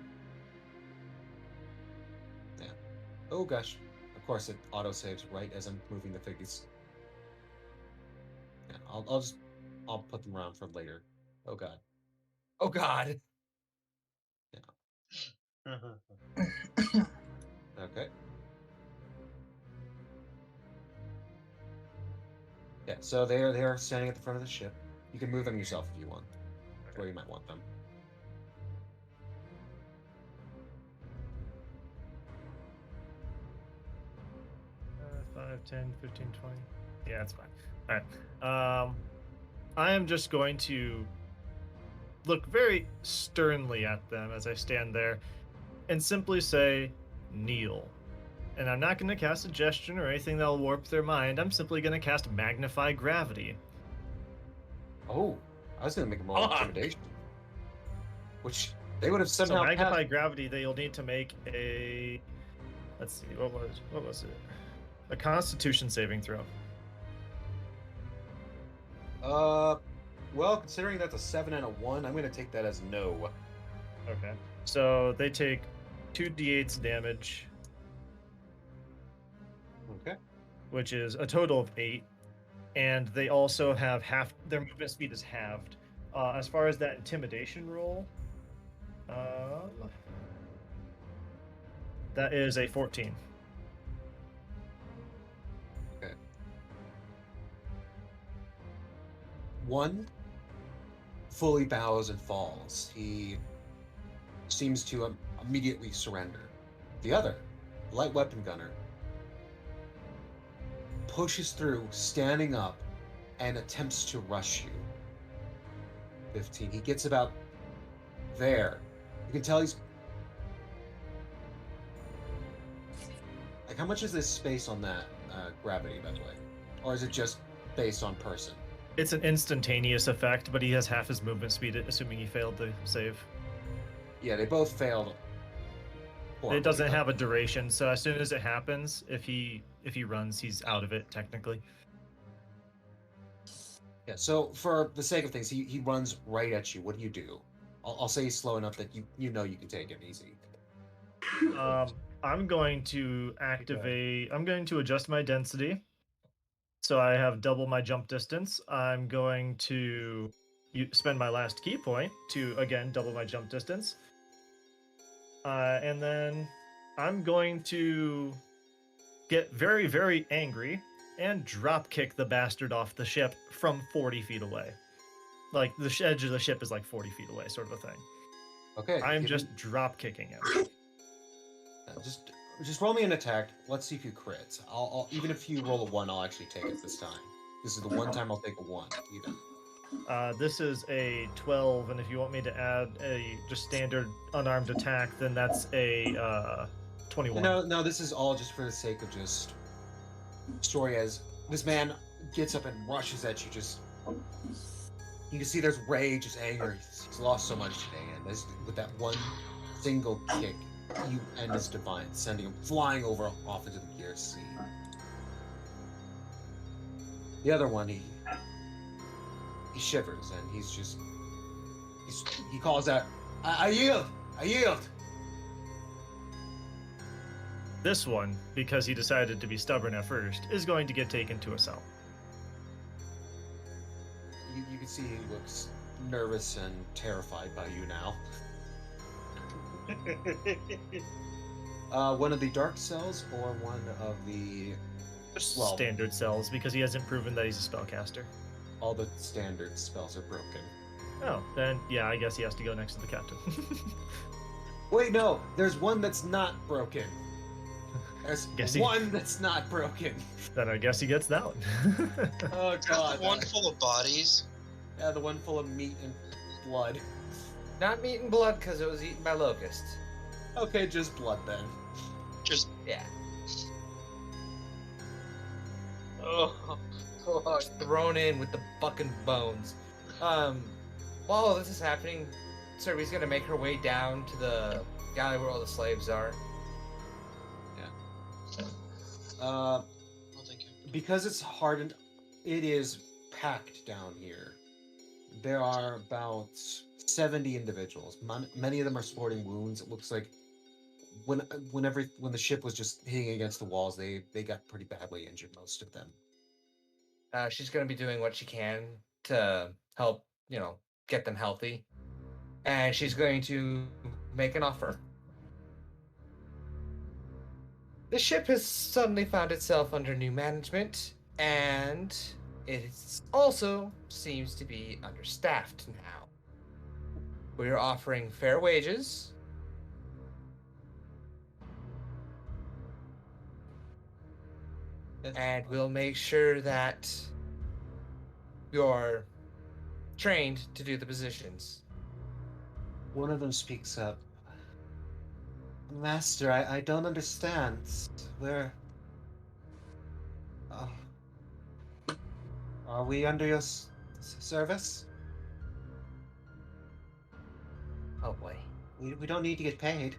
A: Yeah. Oh gosh. Of course, it auto saves right as I'm moving the figures. Yeah, I'll put them around for later. Oh god.
F: Oh God.
A: Okay. Yeah. So they are standing at the front of the ship. You can move them yourself if you want. Where you might want them.
H: 5, 10, 15, 20. Yeah, that's fine. All right. I am just going to look very sternly at them as I stand there and simply say, kneel. And I'm not going to cast suggestion or anything that'll warp their mind. I'm simply going to cast Magnify Gravity.
A: Oh, I was gonna make them roll
F: Fuck.
A: intimidation, which they would have
H: So
A: somehow
H: Magnify Gravity, they'll need to make a... Let's see, what was it? A Constitution saving throw.
A: Well, considering that's a 7 and a 1, I'm gonna take that as no.
H: Okay. So they take 2d8s damage,
A: Okay.
H: which is a total of 8, and they also have half their movement speed is halved. As far as that intimidation roll, that is a 14.
A: Okay. One fully bows and falls. He seems to immediately surrender. The other, light weapon gunner, pushes through, standing up, and attempts to rush you. 15. He gets about there. You can tell he's... Like, how much is this space on that gravity, by the way? Or is it just based on person?
H: It's an instantaneous effect, but he has half his movement speed, assuming he failed to save.
A: Yeah, they both failed.
H: It doesn't have a duration, so as soon as it happens, if he runs, he's out of it technically.
A: Yeah, so for the sake of things, he runs right at you. What do? I'll say he's slow enough that you know you can take him easy.
H: I'm going to activate. I'm going to adjust my density, so I have double my jump distance. I'm going to spend my last key point to again double my jump distance, and then I'm going to get very, very angry and drop kick the bastard off the ship from 40 feet away. Like the edge of the ship is like 40 feet away, sort of a thing.
A: Okay.
H: I'm
A: give
H: just
A: me-
H: drop kicking him.
A: just roll me an attack. Let's see if you crit. I'll even if you roll a 1, I'll actually take it this time. This is the one time I'll take a 1 even.
H: This is a 12, and if you want me to add a just standard unarmed attack, then that's a 21.
A: No, this is all just for the sake of just story. As this man gets up and rushes at you, just you can see there's rage, just anger. He's lost so much today, and with that one single kick, you end his divine, sending him flying over off into the gear sea. The other one, he shivers and he calls out, I yield! I yield!
H: This one, because he decided to be stubborn at first, is going to get taken to a cell.
A: You can see he looks nervous and terrified by you now. One of the dark cells or one of the well,
H: Standard cells, because he hasn't proven that he's a spellcaster.
A: all the standard spells are broken.
H: Oh, then yeah, I guess he has to go next to the captain.
A: Wait, no, there's one that's not broken. There's
H: Guess he-
A: one that's not broken.
H: Then I guess he gets that one.
A: Oh
G: Is that
A: god.
G: the one full of bodies?
A: Yeah, the one full of meat and blood.
I: Not meat and blood because it was eaten by locusts.
A: Okay, just blood then.
G: Just
I: Yeah.
D: Oh, God.
I: Just thrown in with the fucking bones. While this is happening, Serbi's gonna make her way down to the galley where all the slaves are.
G: oh, thank you.
A: Because it's hardened, it is packed down here. There are about 70 individuals. Many of them are sporting wounds. It looks like when the ship was just hitting against the walls, they got pretty badly injured, most of them.
I: She's gonna be doing what she can to help, get them healthy. And she's going to make an offer. The ship has suddenly found itself under new management, and it also seems to be understaffed now. We are offering fair wages. And we'll make sure that you're trained to do the positions.
A: One of them speaks up. Master, I don't understand. Where... are we under your service?
I: Oh boy.
A: We don't need to get paid.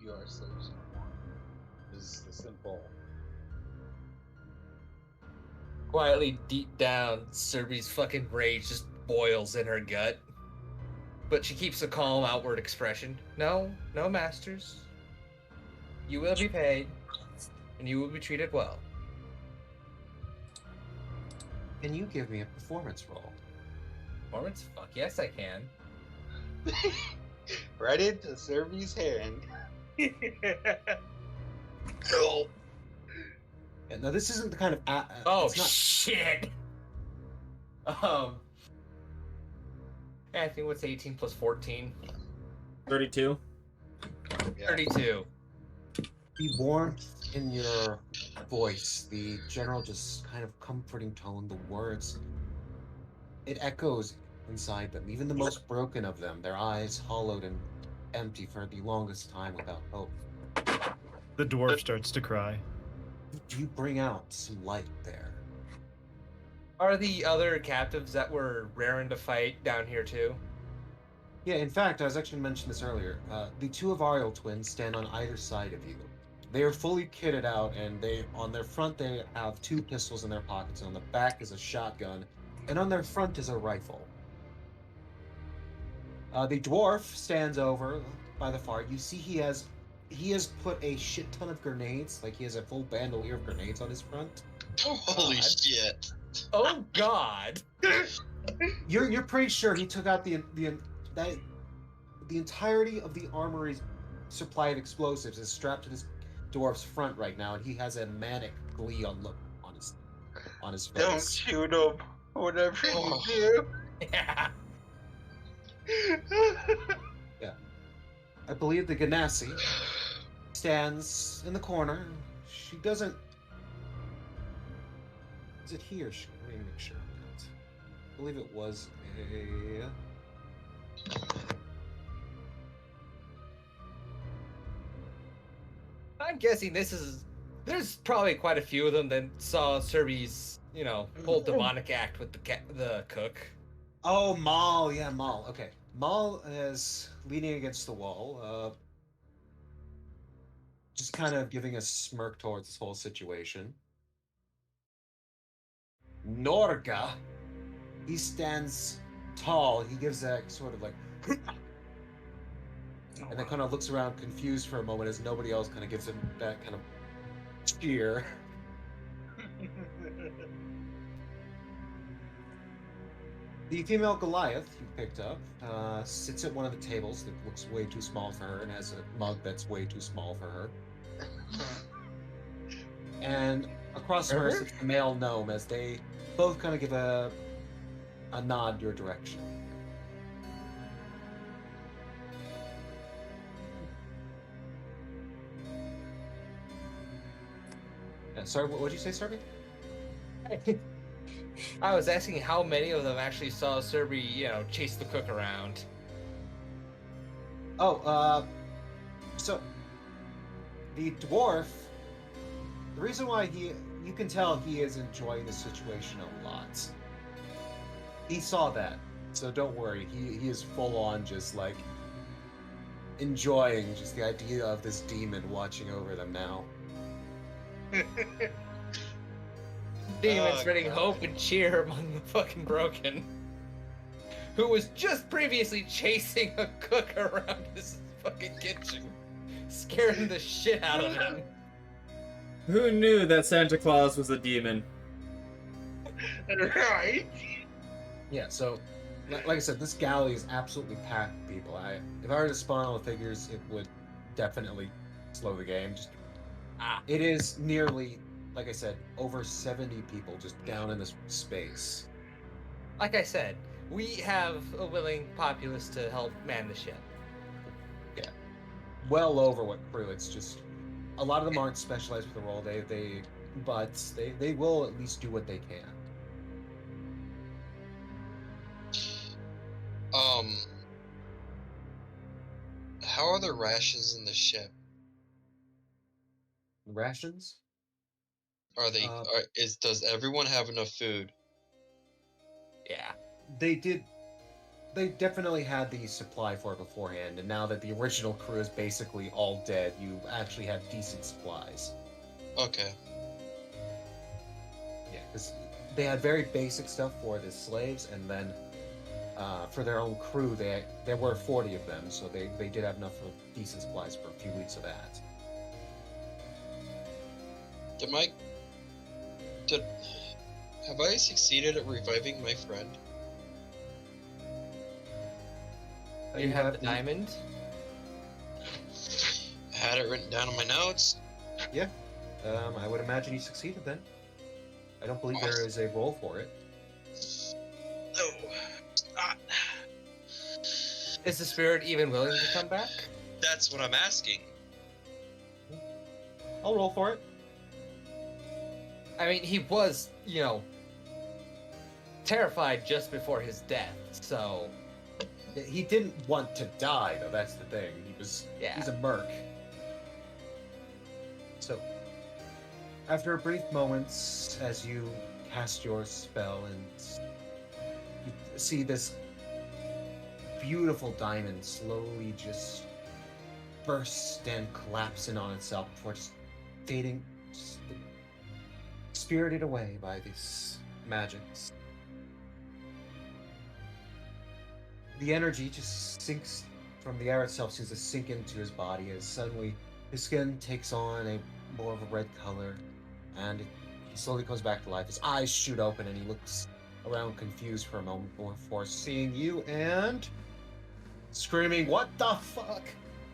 D: You are slaves no more. Is the simple.
I: Quietly deep down, Serbi's fucking rage just boils in her gut. But she keeps a calm outward expression. No, masters. You will be paid, and you will be treated well.
A: Can you give me a performance roll?
I: Performance? Fuck yes, I can.
D: Right into Serbi's hand.
G: No.
A: Yeah, now this isn't the kind of
I: Oh
A: it's not,
I: shit! Anthony, what's 18 plus 14?
B: 32.
D: Yeah.
I: 32.
A: the warmth in your voice, the general just kind of comforting tone, the words, it echoes inside them. Even the most broken of them, their eyes hollowed and empty for the longest time without hope.
H: The dwarf starts to cry.
A: You bring out some light there.
I: Are the other captives that were raring to fight down here too?
A: Yeah, in fact, I was actually mentioning this earlier. The two Avarial twins stand on either side of you. They are fully kitted out, and on their front they have two pistols in their pockets. And on the back is a shotgun, and on their front is a rifle. The dwarf stands over by the far. You see he has put a shit ton of grenades, like he has a full bandolier of grenades on his front.
G: Holy
I: God.
G: shit.
I: Oh God!
A: You're pretty sure he took out the entirety of the armory's supply of explosives is strapped to this dwarf's front right now, and he has a manic glee on his face.
G: Don't shoot him. Whatever you do.
I: Yeah.
A: I believe the Ganassi stands in the corner. She doesn't. Is it he or she? Let me make sure. I believe it was a.
I: I'm guessing there's probably quite a few of them that saw Serbi's, whole demonic act with the cook.
A: Oh, Maul. Yeah, Maul. Okay. Maul is leaning against the wall, just kind of giving a smirk towards this whole situation. Norga, he stands tall. He gives that sort of like, and then kind of looks around confused for a moment as nobody else kind of gives him that kind of cheer. The female Goliath you picked up sits at one of the tables that looks way too small for her and has a mug that's way too small for her. And across from her sits the male gnome as they both kind of give a nod your direction. Sorry, what did you say, Serby?
I: I was asking how many of them actually saw Serby, chase the cook around.
A: Oh, so the dwarf, the reason why you can tell he is enjoying the situation a lot. He saw that, so don't worry. He is full on just like enjoying just the idea of this demon watching over them now.
I: Demon
G: Oh,
I: spreading
G: God.
I: hope and cheer among the fucking broken. Who was just previously chasing a cook around his fucking kitchen, scaring the shit out of him.
B: Who knew that Santa Claus was a demon?
D: Right?
A: Yeah, so like I said, this galley is absolutely packed with people. If I were to spawn all the figures, it would definitely slow the game. It is nearly, like I said, over 70 people just down in this space.
I: Like I said, we have a willing populace to help man the ship.
A: Yeah, well over what crew. It's just a lot of them aren't specialized for the role. But they will at least do what they can.
G: How are the rations in the ship?
A: Rations?
G: Are they?
A: Uh,
G: Does everyone have enough food?
I: Yeah.
A: They definitely had the supply for it beforehand, and now that the original crew is basically all dead, you actually have decent supplies.
G: Okay.
A: Yeah, because they had very basic stuff for the slaves, and then for their own crew, there were 40 of them, so they did have enough of decent supplies for a few weeks of that.
G: Have I succeeded at reviving my friend?
I: You have the diamond?
G: I had it written down in my notes.
A: Yeah, I would imagine you succeeded then. I don't believe there is a role for it.
G: No. Ah,
I: Is the spirit even willing to come back?
G: that's what I'm asking.
A: I'll roll for it.
I: I mean, he was, terrified just before his death, so...
A: He didn't want to die, though. That's the thing. He's a merc. So, after a brief moment, as you cast your spell and you see this beautiful diamond slowly just burst and collapse in on itself before just fading, just spirited away by these magics. The energy just sinks from the air itself, seems to sink into his body as suddenly his skin takes on a more of a red color, and he slowly comes back to life. His eyes shoot open, and he looks around confused for a moment before seeing you and screaming, "What the fuck?"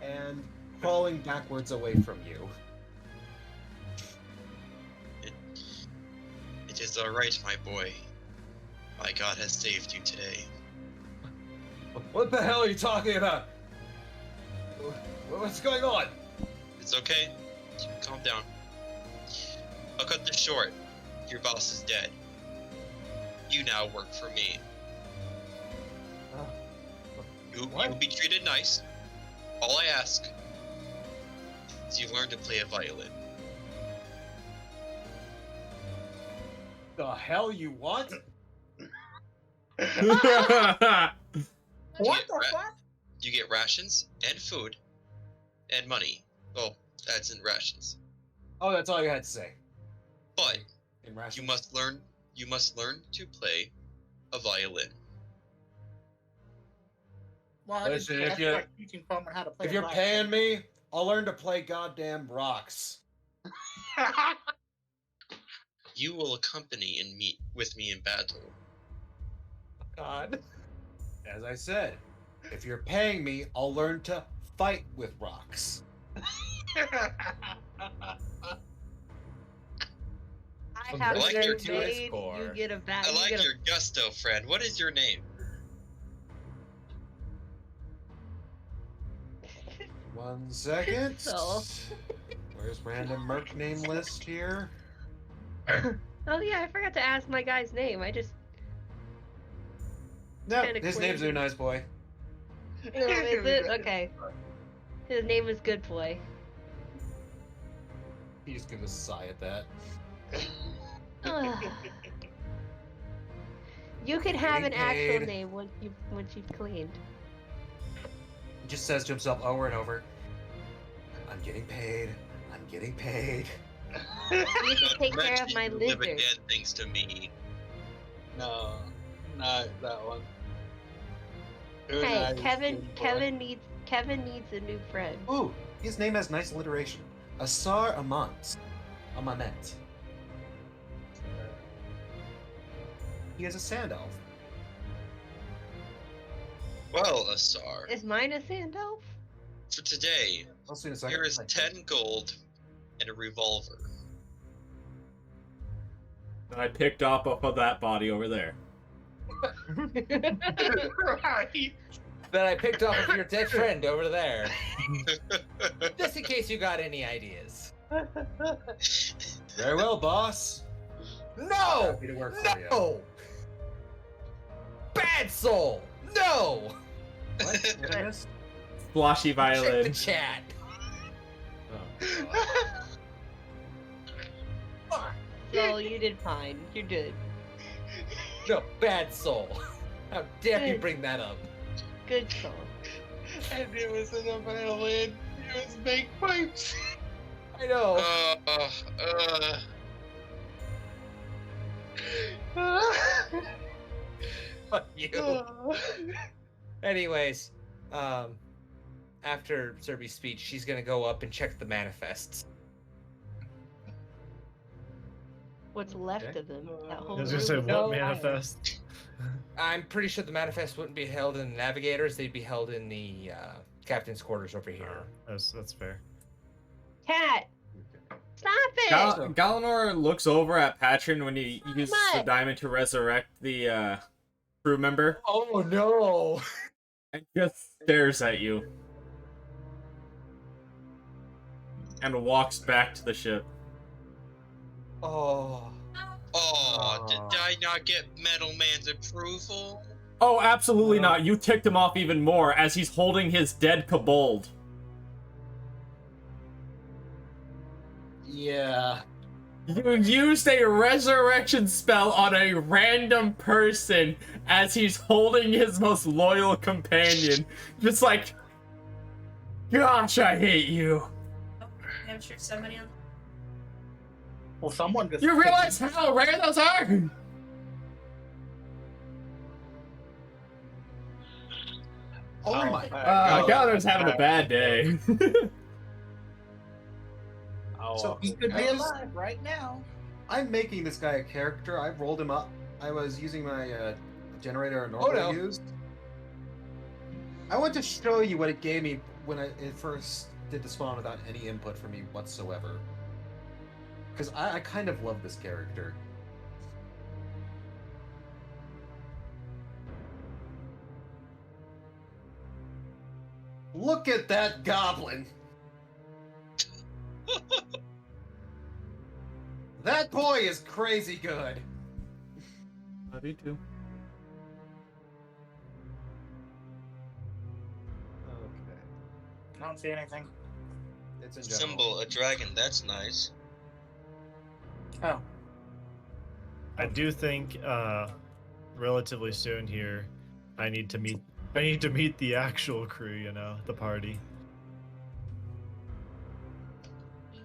A: and crawling backwards away from you.
G: It is alright, my boy. My God has saved you today.
A: What the hell are you talking about? What's going on?
G: It's okay. Calm down. I'll cut this short. Your boss is dead. You now work for me. You'll be treated nice. All I ask is you learn to play a violin.
A: The hell you want?
C: What the fuck?
G: You get rations and food and money. Well, that's in rations.
A: Oh, that's all you had to say.
G: But
A: In rations.
G: you must learn to play a violin.
C: Well, I
A: Listen,
C: didn't
A: if
C: that's
A: you-
C: like teaching someone how to play.
A: If you're paying me, I'll learn to play goddamn rocks.
G: You will accompany with me in battle.
I: God.
A: As I said, if you're paying me, I'll learn to fight with rocks.
E: I
I: From
E: have
G: I
E: a
G: like your
E: good
I: tourist
E: maid.
I: core.
E: You get a bat.
G: I
E: you
G: like
E: get a
G: your gusto, friend. What is your name?
A: One second.
E: So.
A: Where's random merc name list here?
E: Oh yeah, I forgot to ask my guy's name. I just
A: No,
E: Kinda
A: his name's
E: crazy.
A: Nice Boy.
E: is it okay? His name is Good Boy.
A: He's gonna sigh at that.
E: You can have an
A: Getting
E: actual
A: paid.
E: name once you've cleaned.
A: He just says to himself over and over, I'm getting paid. I'm getting paid.
E: You need to
G: Not
E: take
G: to
E: care of
G: mention
E: my
G: you live
E: lizard.
G: again thanks to me.
D: No, not that one.
E: Hey,
D: Nice,
E: Kevin.
D: good boy.
E: Kevin needs a new friend.
A: Ooh, his name has nice alliteration. Asar Amant. Amanet. He is a sand elf.
G: Well, Asar,
E: Is mine a sand elf?
G: for today,
A: I'll see in a second.
G: here is 10 gold and a revolver.
B: I picked up off of that body over there.
C: Right.
I: That I picked up of your dead friend over there. Just in case you got any ideas.
A: Very well, boss.
I: No!
A: Happy to work for you.
I: No! Bad soul! No!
A: What? What I missed?
B: Sploshy
I: Check the
B: violin.
I: chat.
A: Oh, God.
E: So you did fine. You're good.
I: No, bad soul. How dare you
E: Good.
I: bring that up?
E: Good soul.
D: And it was in a violin. It was bagpipes.
I: I know. Fuck you. Anyways, after Serby's speech, she's gonna go up and check the manifests.
E: What's left
A: Okay.
E: of them? That
H: I
E: whole
H: was gonna
E: room
H: say,
E: is
H: what
I: No,
H: manifest?
I: I'm pretty sure the manifests wouldn't be held in the navigators; they'd be held in the captain's quarters over here.
H: That's fair.
E: Cat. Stop it!
B: Galanor looks over at Patron when he uses the
E: Mutt.
B: diamond to resurrect the crew member
I: Oh no!
B: and just stares at you. And walks back to the ship.
I: Oh.
G: Oh, did I not get Metal Man's approval?
B: Oh, absolutely not. You ticked him off even more as he's holding his dead kobold.
A: Yeah.
B: You used a resurrection spell on a random person as he's holding his most loyal companion. Just like, gosh, I hate you.
J: I'm sure somebody else.
C: Well, someone just.
B: You realize how rare those are?
A: Oh my.
B: Galanor's having a bad day.
A: So
C: He could be
A: I was-
C: alive right now.
A: I'm making this guy a character. I rolled him up. I was using my generator I normally
I: no.
A: used. I want to show you what it gave me when it first did the spawn without any input from me whatsoever. Because I kind of love this character. Look at that goblin! That boy is crazy good.
B: Love you too.
A: Okay.
C: I don't see anything.
A: It's in general.
G: Symbol, a dragon, that's nice.
C: Oh.
H: I do think relatively soon here I need to meet the actual crew, you know, the party.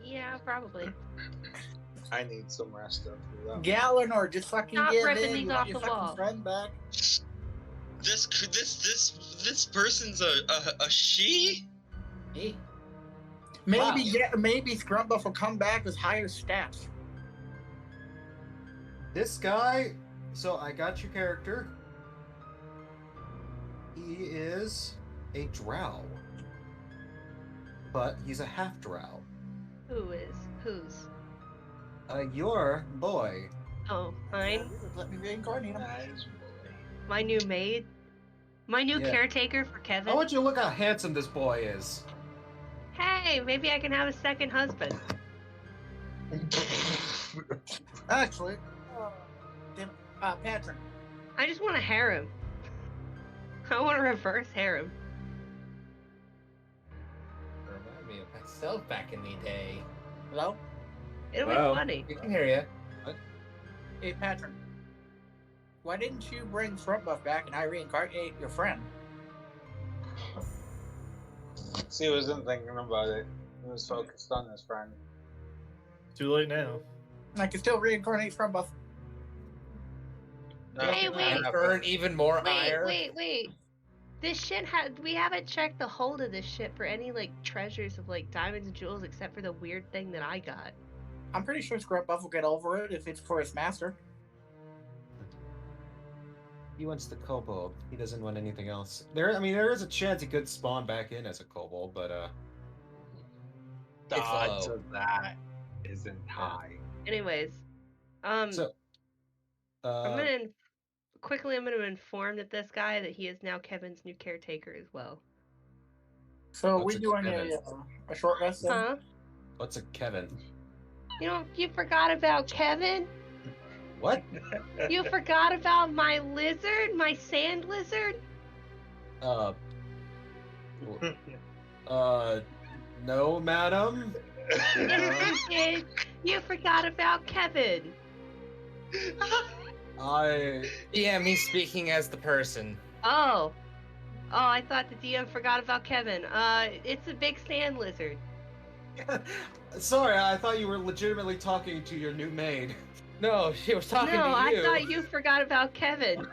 E: Yeah, probably.
D: I need some rest after that.
C: Galenor, just fucking
E: Stop
C: give
E: ripping
C: in.
E: these
C: You
E: off
C: want your
E: the
C: fucking
E: wall.
C: friend back.
G: This person's a she?
F: Hey,
C: Maybe
A: Wow.
C: maybe Scrumbuff will come back with higher stats.
A: This guy. So I got your character. He is a drow, but he's a half drow.
E: Whose?
A: Your boy.
E: Oh, mine.
C: Let me reincarnate him.
D: Nice.
E: My new maid. My new
A: Yeah.
E: caretaker for
A: I
E: Kevin.
A: want you to look how handsome this boy is.
E: Hey, maybe I can have a second husband.
C: Actually, Patrick.
E: I just want a harem. I want a reverse harem.
I: Remind me of myself back in the day.
C: Hello?
E: It'll
B: Wow.
E: be funny.
I: We can hear you.
C: Hey, Patrick. Why didn't you bring Scrumbuff back and I reincarnate your friend?
D: See, he wasn't thinking about it. He was focused on his friend.
H: Too late now.
C: And I can still reincarnate Scrumbuff.
D: No,
E: Hey,
D: not
E: wait.
D: enough.
I: Burn even more
E: Wait,
I: ire.
E: wait. This shit we haven't checked the hold of this shit for any like treasures of like diamonds and jewels except for the weird thing that I got.
C: I'm pretty sure Scrumbuff will get over it if it's for his master.
A: He wants the kobold. He doesn't want anything else. There is a chance he could spawn back in as a kobold, but
D: The
I: It's
D: odds
I: low.
D: of that isn't high.
E: Anyways,
A: so
E: I'm gonna inform this guy that he is now Kevin's new caretaker as well.
C: So
A: What's
C: we
A: a
C: doing
A: Kevin?
C: a short rest then?
E: Huh?
A: what's a Kevin?
E: You forgot about Kevin?
A: What?
E: You forgot about my lizard, my sand lizard?
A: No, madam.
E: Yes, you did. You forgot about Kevin.
I: Yeah, me speaking as the person.
E: Oh, I thought the DM forgot about Kevin. It's a big sand lizard.
A: Sorry, I thought you were legitimately talking to your new maid.
I: No, she was talking
E: No,
I: to
E: I
I: you.
E: thought you forgot about Kevin.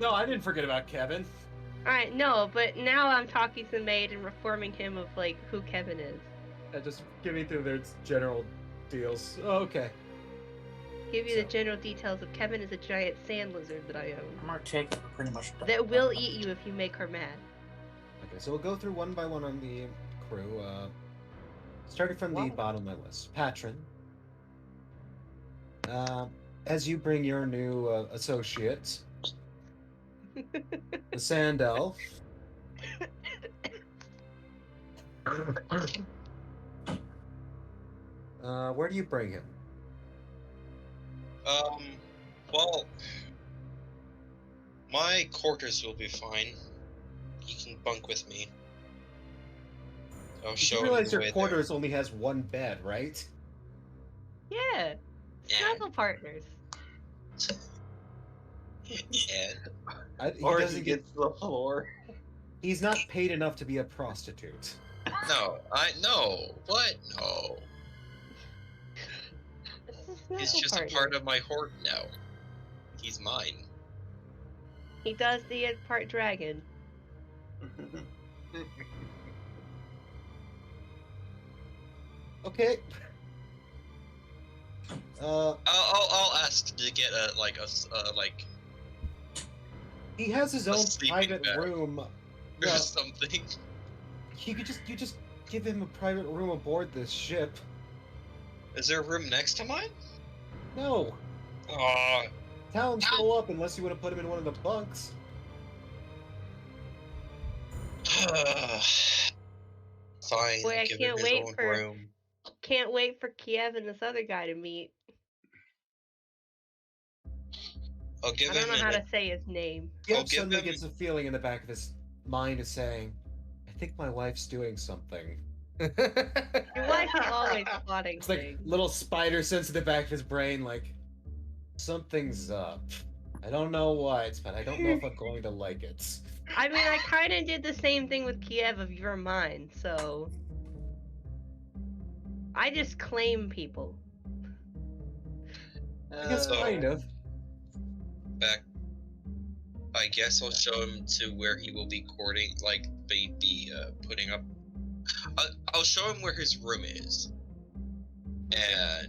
A: No, I didn't forget about Kevin.
E: Alright, no, but now I'm talking to the maid and informing him of like who Kevin is.
A: Just give me through their general deals. Oh, okay.
E: Give you the general details of Kevin is a giant sand lizard that I own.
C: I'm gonna take pretty much.
E: That will eat you if you make her mad.
A: Okay, so we'll go through one by one on the crew. Starting from the bottom of my list. Patron. As you bring your new associate, the Sand Elf. Where do you bring him?
G: Well, my quarters will be fine. You can bunk with me. I'll
A: You
G: show
A: realize
G: you
A: your quarters only has one bed, right?
E: Yeah, snuggle partners.
G: Yeah.
A: He
D: Or he
A: doesn't get.
D: gets the floor.
A: He's not paid enough to be a prostitute.
G: No, what? No. He's just a part of my horde now. He's mine.
E: He does the part dragon.
A: Okay.
G: I'll ask to get a
A: He has his
G: A
A: own
G: sleeping
A: private
G: bag.
A: room.
G: or
A: Yeah.
G: something.
A: You just give him a private room aboard this ship.
G: Is there a room next to mine?
A: No,
G: Aw.
A: town's full up unless you want to put him in one of the bunks.
G: Fine.
E: Boy, I
G: give
E: can't
G: him his
E: wait
G: own
E: for-
G: room.
E: Can't wait for Kiev and this other guy to meet.
G: I'll give
E: I don't
G: him
E: know how
G: an,
E: to say his name.
G: I'll
A: Yep,
G: give
A: suddenly
G: him-
A: gets a feeling in the back of his mind is saying, I think my wife's doing something.
E: Your wife is always plotting
A: It's like
E: things.
A: little spider sense in the back of his brain, like, something's up. I don't know what, but I don't know if I'm going to like it.
E: I mean, I kind of did the same thing with Kiev of You're Mine, so... I just claim people.
A: I guess
G: So-
A: kind of.
G: back I guess I'll show him to where he will be courting, like putting up. I'll show him where his room is, and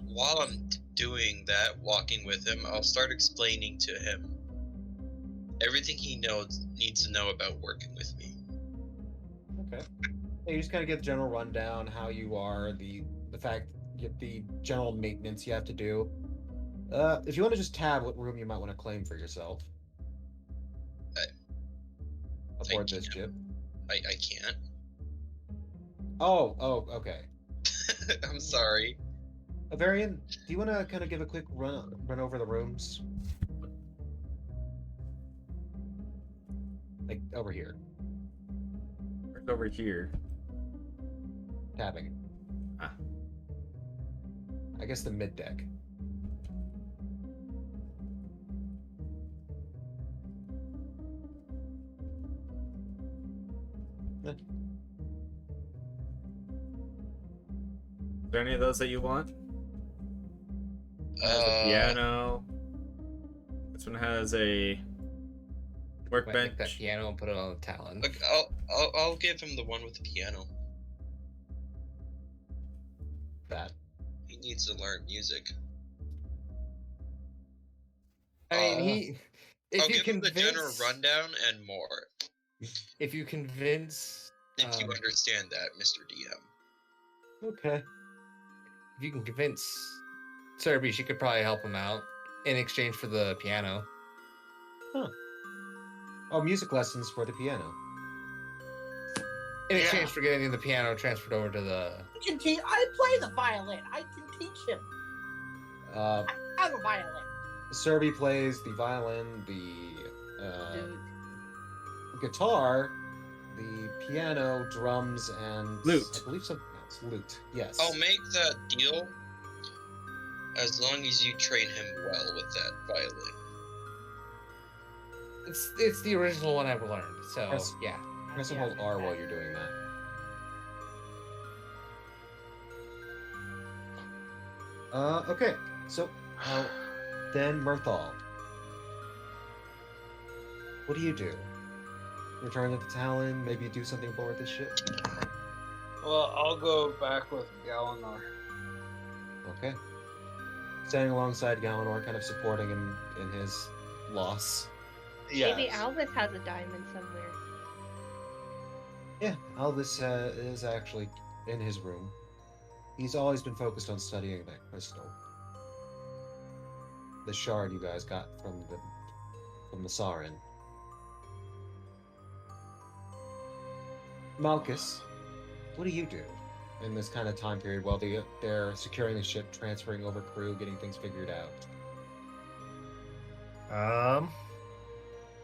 G: while I'm doing that, walking with him, I'll start explaining to him everything he needs to know about working with me.
A: Okay. Yeah, you just kind of get the general rundown, how you are, the fact, the general maintenance you have to do. If you want to just tab what room you might want to claim for yourself. Aboard this ship.
G: I can't.
A: Oh, okay.
G: I'm sorry.
A: Varian, do you want to kind of give a quick run over the rooms? Like over here,
B: Where's over here?
A: tabbing.
B: Ah.
A: I guess the mid deck.
B: Is there any of those that you want? Has a piano. This one has a
I: Might
B: workbench.
I: take that piano and put it on the Talon.
G: Look, I'll give him the one with the piano.
A: That.
G: He needs to learn music.
I: I mean, If
G: I'll
I: you
G: give him the general
I: convince,
G: rundown and more.
I: if you convince,
G: If you understand that, Mr. DM.
A: Okay.
I: if you can convince Serby, she could probably help him out in exchange for the piano.
A: Oh, music lessons for the piano.
I: In exchange for getting the piano transferred over to the.
C: I play the violin. I can teach him.
A: Uh,
C: I have a violin.
A: Serby plays the violin, the
E: Dude.
A: guitar, the piano, drums, and
B: Lute.
A: I believe something else. Lute. Yes.
G: I'll make that deal as long as you train him well with that violin.
I: It's the original one I've learned. So
A: Yes.
I: yeah.
A: Press and hold R while you're doing that. Okay. So, then Mirthal. What do you do? Return to the Talon? Maybe do something aboard this ship?
D: Well, I'll go back with Galanor.
A: Okay. Standing alongside Galanor, kind of supporting him in his loss.
E: Maybe Albus has a diamond somewhere.
A: Yeah, Albus is actually in his room. He's always been focused on studying that crystal. The shard you guys got from the Sarin. Malchus, what do you do in this kind of time period while they're securing the ship, transferring over crew, getting things figured out?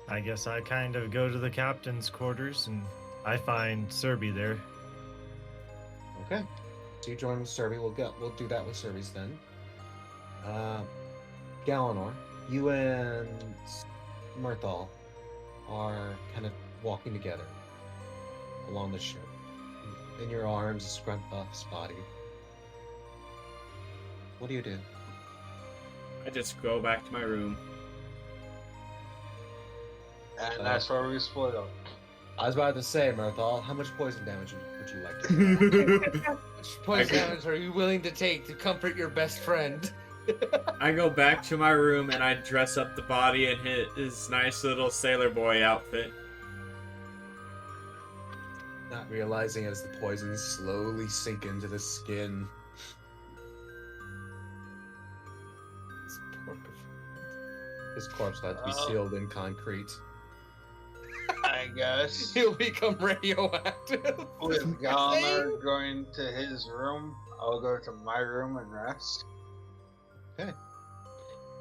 H: I guess I kind of go to the captain's quarters and I find Serby there.
A: Okay. So you join with Serby. We'll do that with Serby's then. Galanor, you and Mirthal are kind of walking together along the ship. In your arms is Scrumppuff's body. What do you do?
B: I just go back to my room.
D: And that's where we split up.
A: I was about to say, Mirthal, how much poison damage would you like to do?
I: How much poison damage are you willing to take to comfort your best friend?
B: I go back to my room and I dress up the body in his nice little sailor boy outfit.
A: Not realizing as the poisons slowly sink into the skin. His corpse had to be sealed in concrete.
D: I guess.
I: He'll become radioactive.
D: With Galanor going to his room, I'll go to my room and rest.
A: Okay.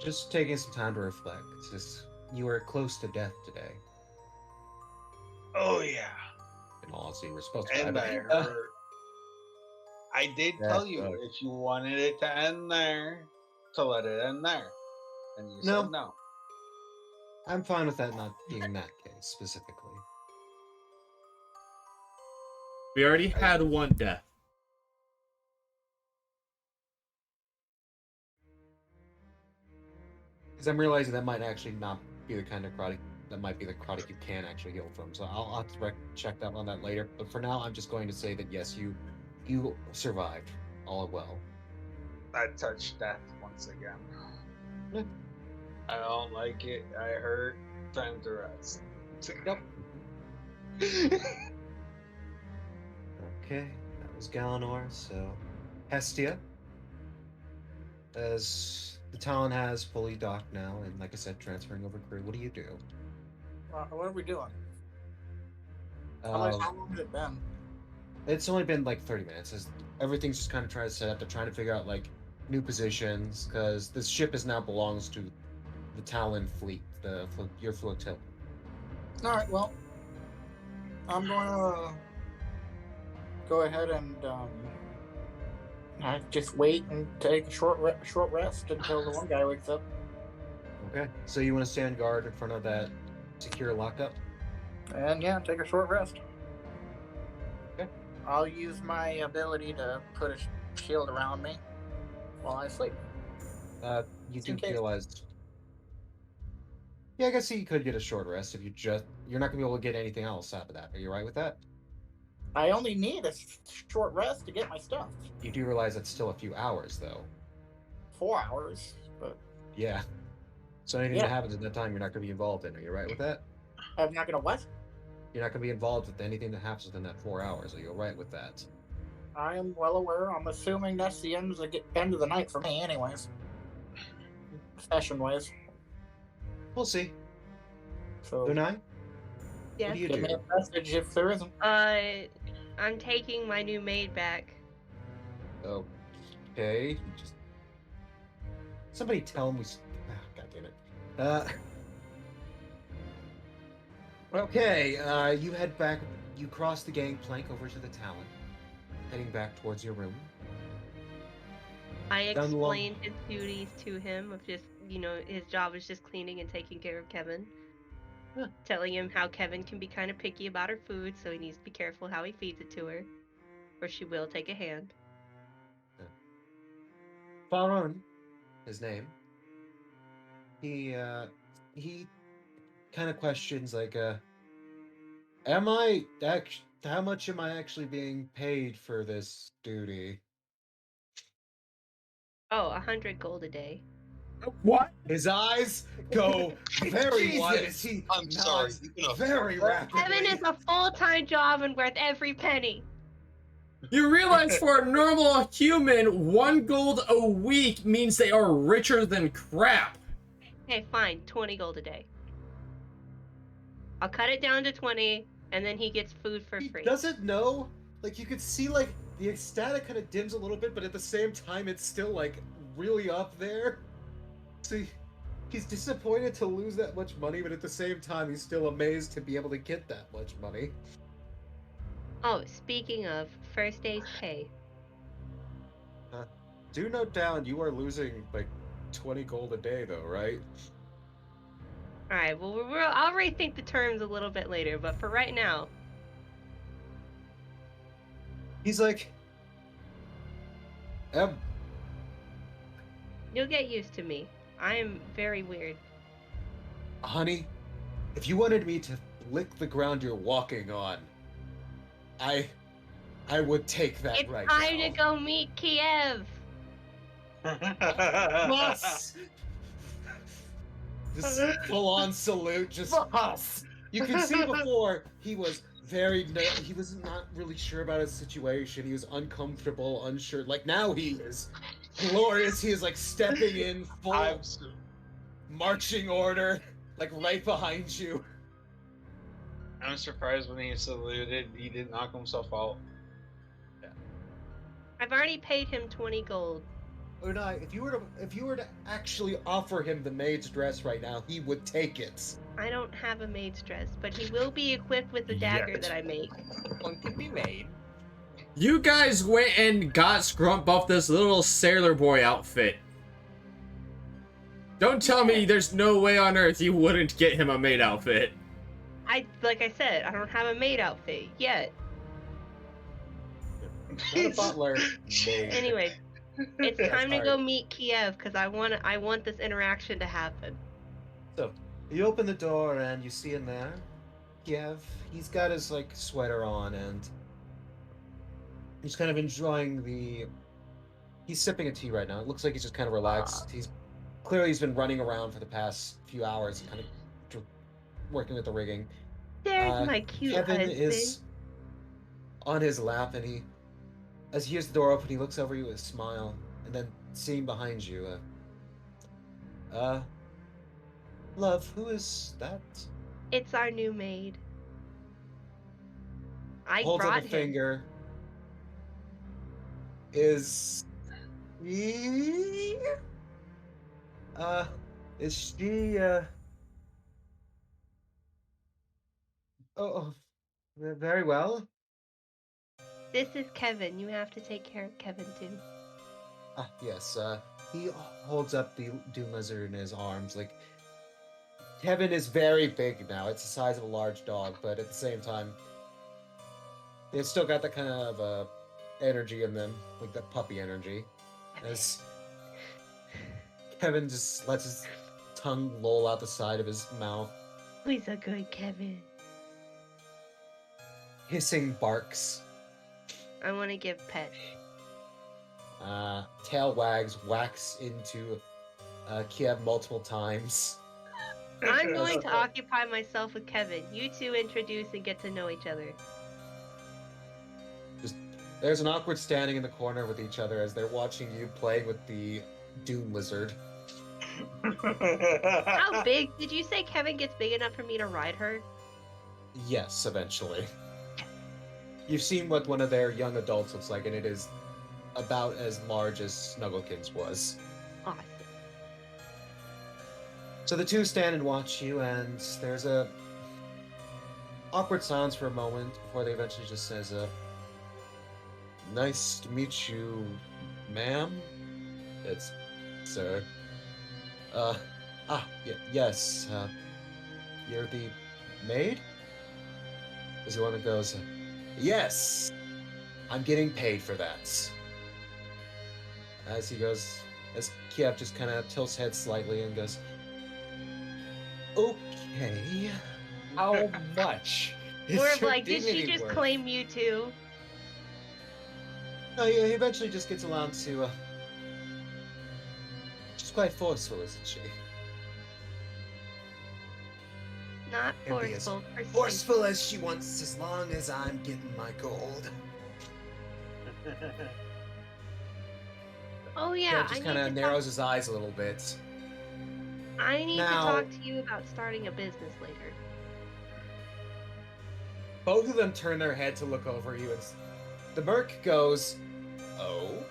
A: Just taking some time to reflect. It's just, you were close to death today.
D: Oh yeah.
A: In all honesty, we're supposed to
D: And
A: have
D: I
A: it.
D: heard. I did
A: Yeah,
D: tell you
A: fuck.
D: if you wanted it to end there, to let it end there, and you
A: No.
D: said no.
A: I'm fine with that not being that case specifically.
B: We already had one death.
A: Because I'm realizing that might actually not be the kind of necrotic that might be the necrotic you can actually heal from. So I'll have to check that on that later. But for now, I'm just going to say that yes, you survived. All well.
D: I touched death once again.
A: Yeah.
D: I don't like it. I hurt. Time to rest.
A: Yep. Okay, that was Galanor. So, Hestia, as the Talon has fully docked now, and like I said, transferring over crew. What do you do?
C: What are we doing? How long has it been?
A: It's only been like 30 minutes. As everything's just kind of trying to set up. They're trying to figure out like new positions because this ship is now belongs to the Talon fleet, your flotilla.
C: All right. Well, I'm going to go ahead and just wait and take a short rest until the one guy wakes up.
A: Okay. So you want to stand guard in front of that secure lockup?
C: And yeah, take a short rest.
A: Okay.
C: I'll use my ability to put a shield around me while I sleep.
A: You
C: Just
A: do
C: in case.
A: realize. Yeah, I guess you could get a short rest if you're not gonna be able to get anything else out of that. Are you right with that?
C: I only need a short rest to get my stuff.
A: You do realize that's still a few hours, though.
C: 4 hours, but
A: Yeah. So anything
C: Yeah.
A: that happens at that time, you're not gonna be involved in. Are you right with that?
C: I'm not gonna what?
A: You're not gonna be involved with anything that happens within that 4 hours. Are you all right with that?
C: I am well aware. I'm assuming that's the end of the night for me, anyways. Session wise.
A: We'll see.
C: So
A: Unai, what
E: Yes.
A: do you
C: give me
A: do?
C: a message if there isn't.
E: I'm taking my new maid back.
A: Okay. Somebody tell him God damn it. Okay. You head back. You cross the gangplank over to the Talon, heading back towards your room.
E: I
A: Down the long-
E: explained his duties to him of just, his job is just cleaning and taking care of Kevin.
A: Huh.
E: Telling him how Kevin can be kind of picky about her food, so he needs to be careful how he feeds it to her, or she will take a hand.
A: Faron, his name. He kind of questions like, how much am I actually being paid for this duty?
E: Oh, 100 gold a day.
B: What?
A: His eyes go very wide as he
G: I'm sorry.
A: nods
G: You can
A: very rapidly.
E: Kevin is a full-time job and worth every penny.
B: You realize for a normal human, 1 gold a week means they are richer than crap.
E: Okay, fine, 20 gold a day. I'll cut it down to 20, and then he gets food for
A: He
E: free.
A: doesn't know. Like you could see, like the ecstatic kind of dims a little bit, but at the same time, it's still like really up there. So he's disappointed to lose that much money, but at the same time, he's still amazed to be able to get that much money.
E: Oh, speaking of, first day's pay.
A: Do note down, you are losing like 20 gold a day, though, right?
E: Alright, well, I'll rethink the terms a little bit later, but for right now,
A: He's like,
E: you'll get used to me. I am very weird.
A: honey, if you wanted me to lick the ground you're walking on, I would take that
E: It's
A: right
E: time
A: now.
E: to go meet Kiev!
A: Boss! Just full-on salute, just boss! You can see before he was he was not really sure about his situation. He was uncomfortable, unsure. Like now he is glorious. He is like stepping in full marching order, like right behind you.
D: I'm surprised when he saluted, he didn't knock himself out.
E: I've already paid him 20 gold.
A: Unai, if you were to actually offer him the maid's dress right now, he would take it.
E: I don't have a maid's dress, but he will be equipped with the dagger
B: Yet.
E: that I make.
I: One can be made.
B: You guys went and got Scrump off this little sailor boy outfit. Don't tell me there's no way on earth you wouldn't get him a maid outfit.
E: Like I said, I don't have a maid outfit yet.
A: Not a butler. Maid.
E: Anyway, it's time to
A: Alright.
E: go meet Kiev because I want this interaction to happen.
A: So You open the door and you see in there, Kiev. He's got his like sweater on and he's kind of enjoying the. He's sipping a tea right now. It looks like he's just kind of relaxed. He's been running around for the past few hours, kind of working with the rigging.
E: There's my cute
A: Kevin
E: husband.
A: is on his lap, and as he hears the door open, he looks over you with a smile, and then seeing behind you, love, who is that?
E: It's our new maid. I
A: Holds up
E: brought
A: a
E: him.
A: finger. Is she? Is she? Oh, very well.
E: This is Kevin. You have to take care of Kevin too.
A: Ah, yes. He holds up the Doom Lizard in his arms. Like, Kevin is very big now. It's the size of a large dog, but at the same time, they've still got that kind of energy in them, like that puppy energy. As Kevin just lets his tongue loll out the side of his mouth,
E: He's a good Kevin.
A: hissing barks.
E: I want to give pet.
A: Tail wags, whacks into Kiev multiple times.
E: I'm going to occupy myself with Kevin. You two introduce and get to know each other.
A: There's an awkward standing in the corner with each other as they're watching you playing with the Doom Lizard.
E: How big? Did you say Kevin gets big enough for me to ride her?
A: Yes, eventually. You've seen what one of their young adults looks like, and it is about as large as Snugglekins was.
E: Awesome.
A: So the two stand and watch you, and there's a awkward silence for a moment before they eventually just says, nice to meet you, ma'am. It's sir. Yes, you're the maid? Is the one that goes, yes, I'm getting paid for that. As Kiev just kind of tilts head slightly and goes, okay, how much? is
E: Or
A: your
E: like, did she
A: dignity
E: just
A: worth?"
E: claim you too?
A: No, he eventually just gets around to, she's quite forceful, isn't she?
E: Not
A: Can be as
E: forceful.
A: Forceful as she wants, as long as I'm getting my gold.
E: Oh yeah,
A: Kev
E: I
A: just
E: need
A: kind
E: to
A: of narrows his eyes a little bit.
E: I need
A: Now-
E: to talk to you about starting a business later.
A: Both of them turn their head to look over you, and the Merc goes, "Oh,"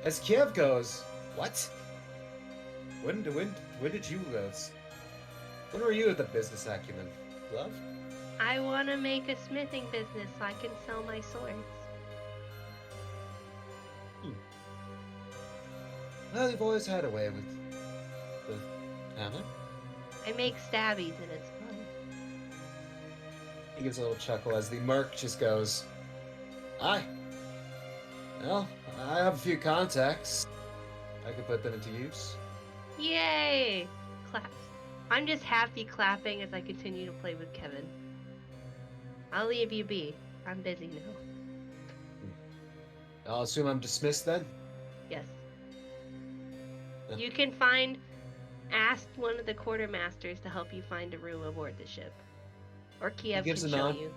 A: as Kiev goes, "What? When did you guys? When were you at the business acumen, love?"
E: I want to make a smithing business so I can sell my swords.
A: Well, you've always had a way with the hammer.
E: I make stabbies and it's fun.
A: He gives a little chuckle as the Merc just goes, "Aye. Well, I have a few contacts. I could put them into use."
E: Yay! Claps. I'm just happy clapping as I continue to play with Kevin. I'll leave you be. I'm busy now.
A: I'll assume I'm dismissed then?
E: Yes.
A: Yeah.
E: You can ask one of the quartermasters to help you find a room aboard the ship. Or Kiev
A: gives
E: can
A: a
E: show
A: nod.
E: you.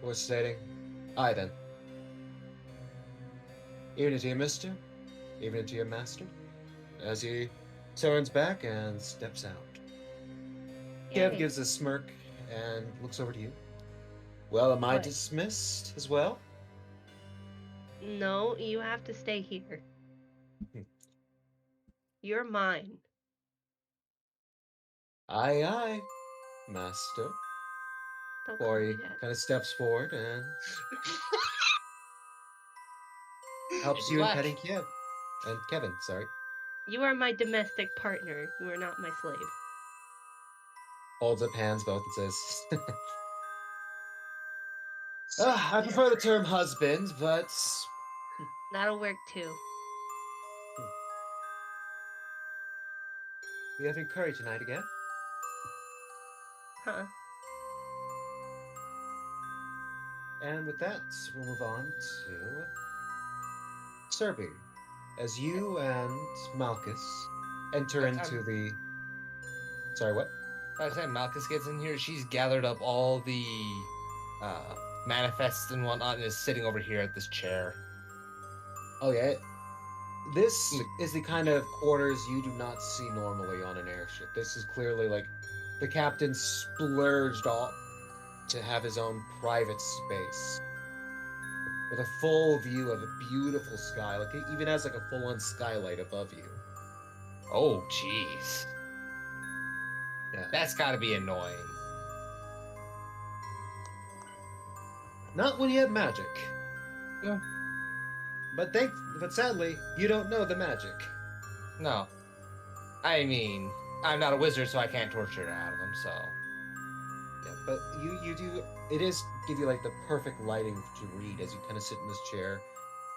A: Or stating, "Aye then. Evening to you, mister. Evening to your master." As he turns back and steps out. Kev
E: Yay.
A: gives a smirk and looks over to you. "Well, am I
E: What?
A: dismissed as well?"
E: No, you have to stay here. You're mine.
A: "Aye, aye, master."
E: Don't call
A: Or
E: me
A: he
E: that.
A: kind of steps forward and helps
I: It's
A: you in
I: black.
A: petting Kiev. And Kevin, sorry.
E: You are my domestic partner. You are not my slave.
A: Holds up hands both and says, I prefer the term husband, but
E: That'll work too.
A: we having curry tonight again?"
J: Huh.
A: And with that, we'll move on to Serby. As you and Malchus enter into the. Sorry, what?
I: By the time Malchus gets in here, she's gathered up all the manifests and whatnot and is sitting over here at this chair.
A: Oh, yeah. This is the kind of quarters you do not see normally on an airship. This is clearly like the captain splurged off to have his own private space with a full view of a beautiful sky. Like it even has like a full-on skylight above you.
I: Oh, jeez.
A: Yeah.
I: That's gotta be annoying.
A: Not when you have magic.
I: Yeah.
A: But sadly, you don't know the magic.
I: No. I mean, I'm not a wizard, so I can't torture it out of them, so.
A: Yeah, but you do. It is give you like the perfect lighting to read as you kind of sit in this chair.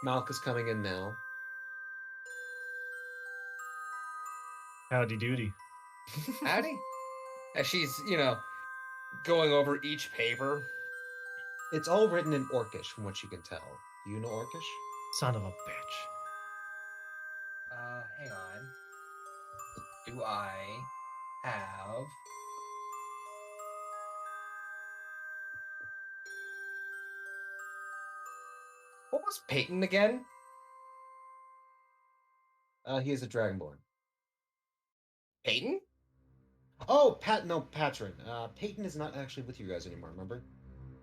A: Malchus coming in now.
H: Howdy doody.
I: Howdy. As she's, going over each paper.
A: It's all written in Orcish, from what you can tell. Do you know Orcish?
H: Son of a bitch.
I: Hang on. Do I have... What was Peyton again?
A: He is a dragonborn.
I: Peyton?
A: Oh, Patron. Peyton is not actually with you guys anymore. Remember?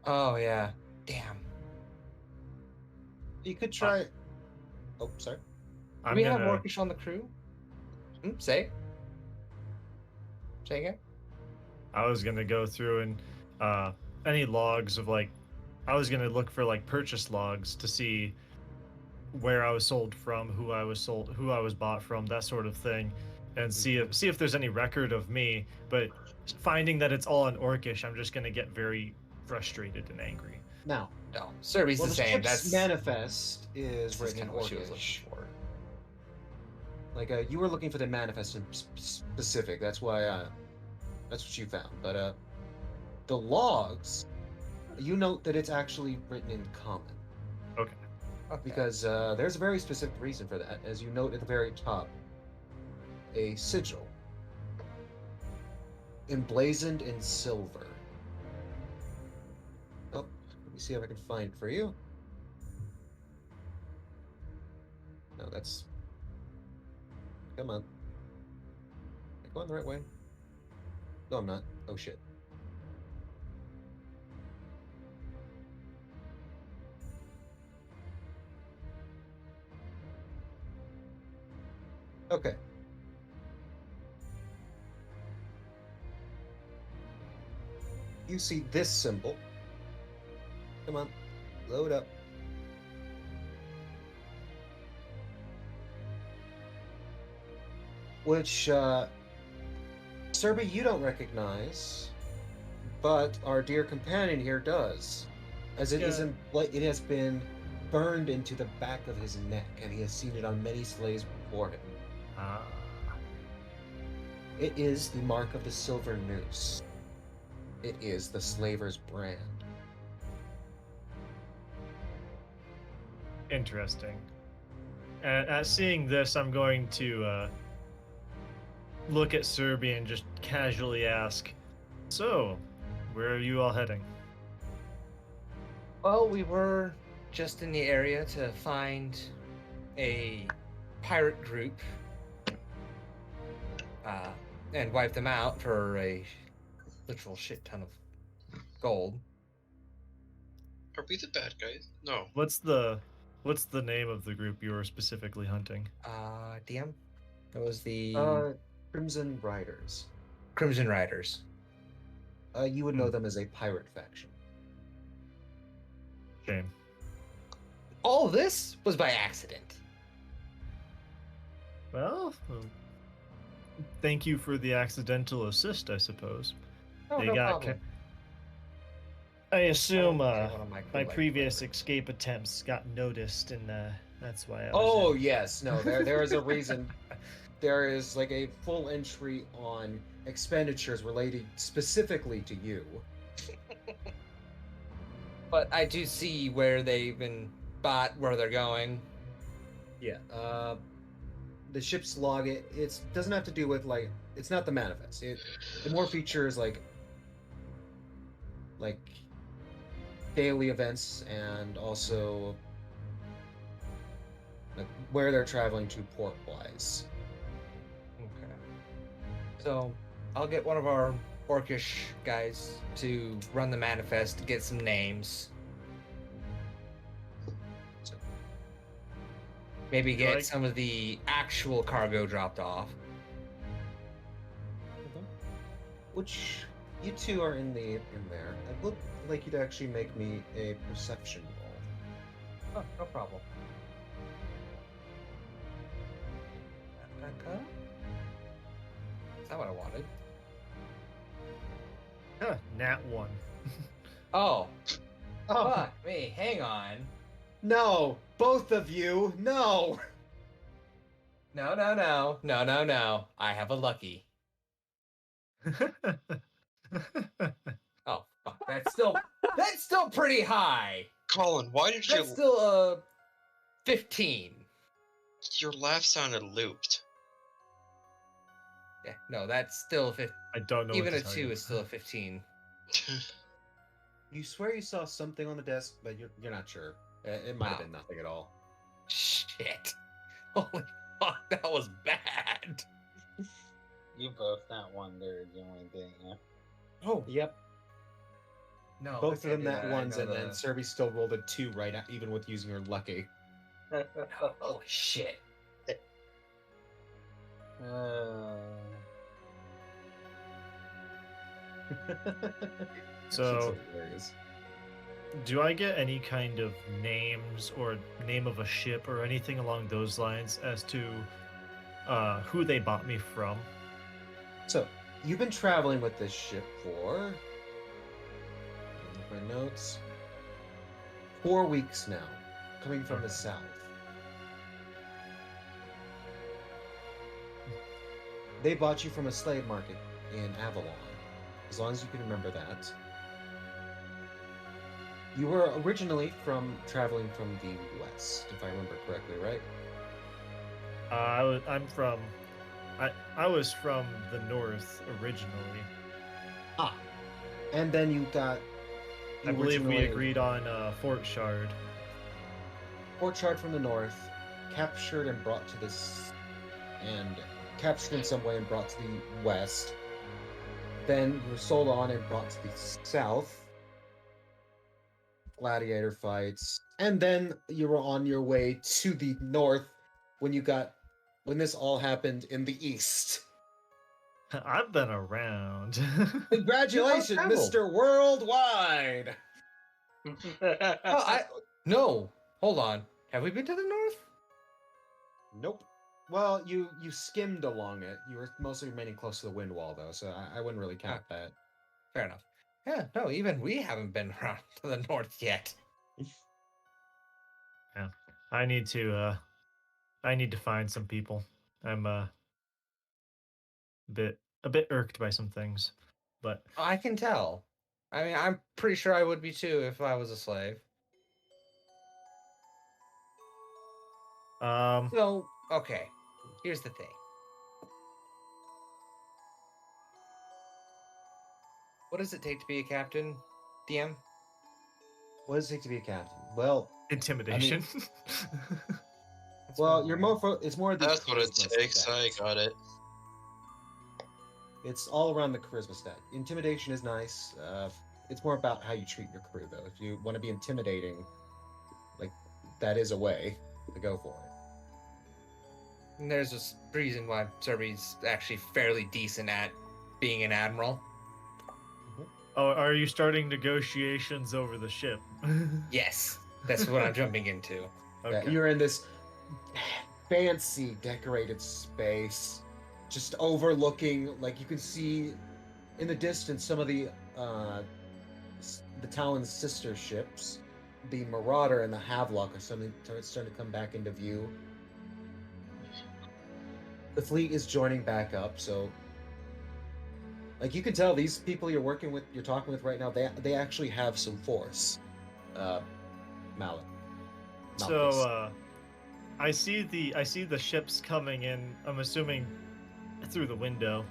I: Oh, yeah. Damn.
A: You could try. Oh, sorry.
I: Do we have Orcish on the crew? Say again?
H: I was gonna go through and any logs of I was gonna look for purchase logs to see where I was sold from, who I was bought from, that sort of thing, and see if there's any record of me. But finding that it's all in Orcish, I'm just gonna get very frustrated and angry.
A: Now,
I: No, Serby's
A: well,
I: the
A: the
I: same.
A: ship's
I: That's
A: manifest is
I: that's
A: written in
I: kind of what she was
A: Orcish.
I: looking for.
A: Like you were looking for the manifest in specific. That's why. That's what you found. But the logs, you note that it's actually written in common.
H: Okay.
A: Because there's a very specific reason for that. As you note at the very top, a sigil emblazoned in silver. Oh, let me see if I can find it for you. No, that's... Come on. Am I going the right way? No, I'm not. Oh, shit. Okay. You see this symbol. Come on. Load up. Which, Serby, you don't recognize, but our dear companion here does. As it it has been burned into the back of his neck, and he has seen it on many slaves before him. It is the mark of the silver noose. It is the slaver's brand.
H: Interesting. And seeing this, I'm going to look at Serby and just casually ask, so, where are you all heading?
I: Well, we were just in the area to find a pirate group and wipe them out for a literal shit ton of gold.
G: Are we the bad guys? No.
H: What's the name of the group you were specifically hunting?
I: DM? It was the
A: Crimson Riders.
I: Crimson Riders.
A: You would know them as a pirate faction.
H: Shame.
I: All this was by accident.
H: Well, thank you for the accidental assist, I suppose.
I: Oh,
H: They
I: no
H: got
I: problem.
H: I assume
I: One of my
H: my
I: crew
H: previous
I: liked
H: escape attempts got noticed, and that's why I was.
A: Oh yes, no, there is a reason. there is like a full entry on expenditures related specifically to you.
I: But I do see where they've been bought, where they're going.
A: Yeah. The ship's log. It doesn't have to do with like. It's not the manifest. It more features like daily events and also like where they're traveling to port wise.
I: Okay. So I'll get one of our orcish guys to run the manifest to get some names.
A: So,
I: Maybe get
H: Like-
I: some of the actual cargo dropped off.
A: which you two are in there. I'd look like you'd actually make me a perception roll.
I: Oh, no problem. Back up. Is that what I wanted?
H: Huh, nat 1.
I: Oh,
A: Oh
I: fuck me. Hang on.
A: no! Both of you, no!
I: No. I have a lucky. Oh, fuck. That's still pretty high.
G: Colin, why did
I: That's still 15.
G: your laugh sounded looped?
I: Yeah, no, that's still 15.
H: I don't know.
I: Even
H: what
I: a
H: to tell
I: 2
H: you.
I: is still a 15.
A: You swear you saw something on the desk, but you're not sure. It might have
I: Wow.
A: been nothing at all.
I: Shit. Holy fuck, that was bad.
D: You both not wonder the only thing. Yeah.
I: Oh,
A: Yep.
I: no.
A: Both
I: I
A: of them
I: can't do
A: that
I: I
A: ones,
I: know
A: and then Serby still rolled a 2 right out, even with using her lucky.
I: Holy shit.
H: So-
A: That's hilarious.
H: Do I get any kind of names or name of a ship or anything along those lines as to who they bought me from?
A: So, you've been traveling with this ship for. Look at my notes. 4 weeks now, coming from the
H: Okay.
A: south. They bought you from a slave market in Avalon, as long as you can remember that. You were originally traveling from the west, if I remember correctly, right?
H: I'm from. I was from the north originally.
A: Ah, and then you got.
H: I believe we
A: originally-
H: agreed on Fort Shard.
A: Port Shard from the north, captured and brought to this, and captured in some way and brought to the west. Then you were sold on and brought to the south. Gladiator fights, and then you were on your way to the north when this all happened in the east.
H: I've been around.
A: Congratulations,
I: traveled.
A: Mr. Worldwide!
I: No. Hold on. Have we been to the north?
A: Nope. Well, you skimmed along it. You were mostly remaining close to the wind wall, though, so I wouldn't really count that.
I: Fair enough. Yeah, no, even we haven't been around to the north yet.
H: I need to find some people. I'm a bit irked by some things, but
I: I can tell. I mean, I'm pretty sure I would be too if I was a slave. So, okay. Here's the thing. What does it take to be a captain, DM?
A: What does it take to be a captain? Well,
H: intimidation.
I: That's
A: well,
I: one
A: you're
I: way.
A: more. It's more. The
G: That's what it
A: charisma
G: takes.
A: stat.
G: I got it.
A: It's all around the charisma stat. Intimidation is nice. It's more about how you treat your crew, though. If you want to be intimidating, like that is a way to go for it.
I: And there's a reason why Serby's actually fairly decent at being an admiral.
H: Oh, are you starting negotiations over the ship?
I: Yes, that's what I'm jumping into.
A: Yeah,
H: Okay.
A: you're in this fancy decorated space, just overlooking. Like you can see in the distance some of the Talon's sister ships. The Marauder and the Havelock are starting to come back into view. the fleet is joining back up. So, like, you can tell these people you're talking with right now, they actually have some force. Mallet.
H: So I see the ships coming in. I'm assuming through the window.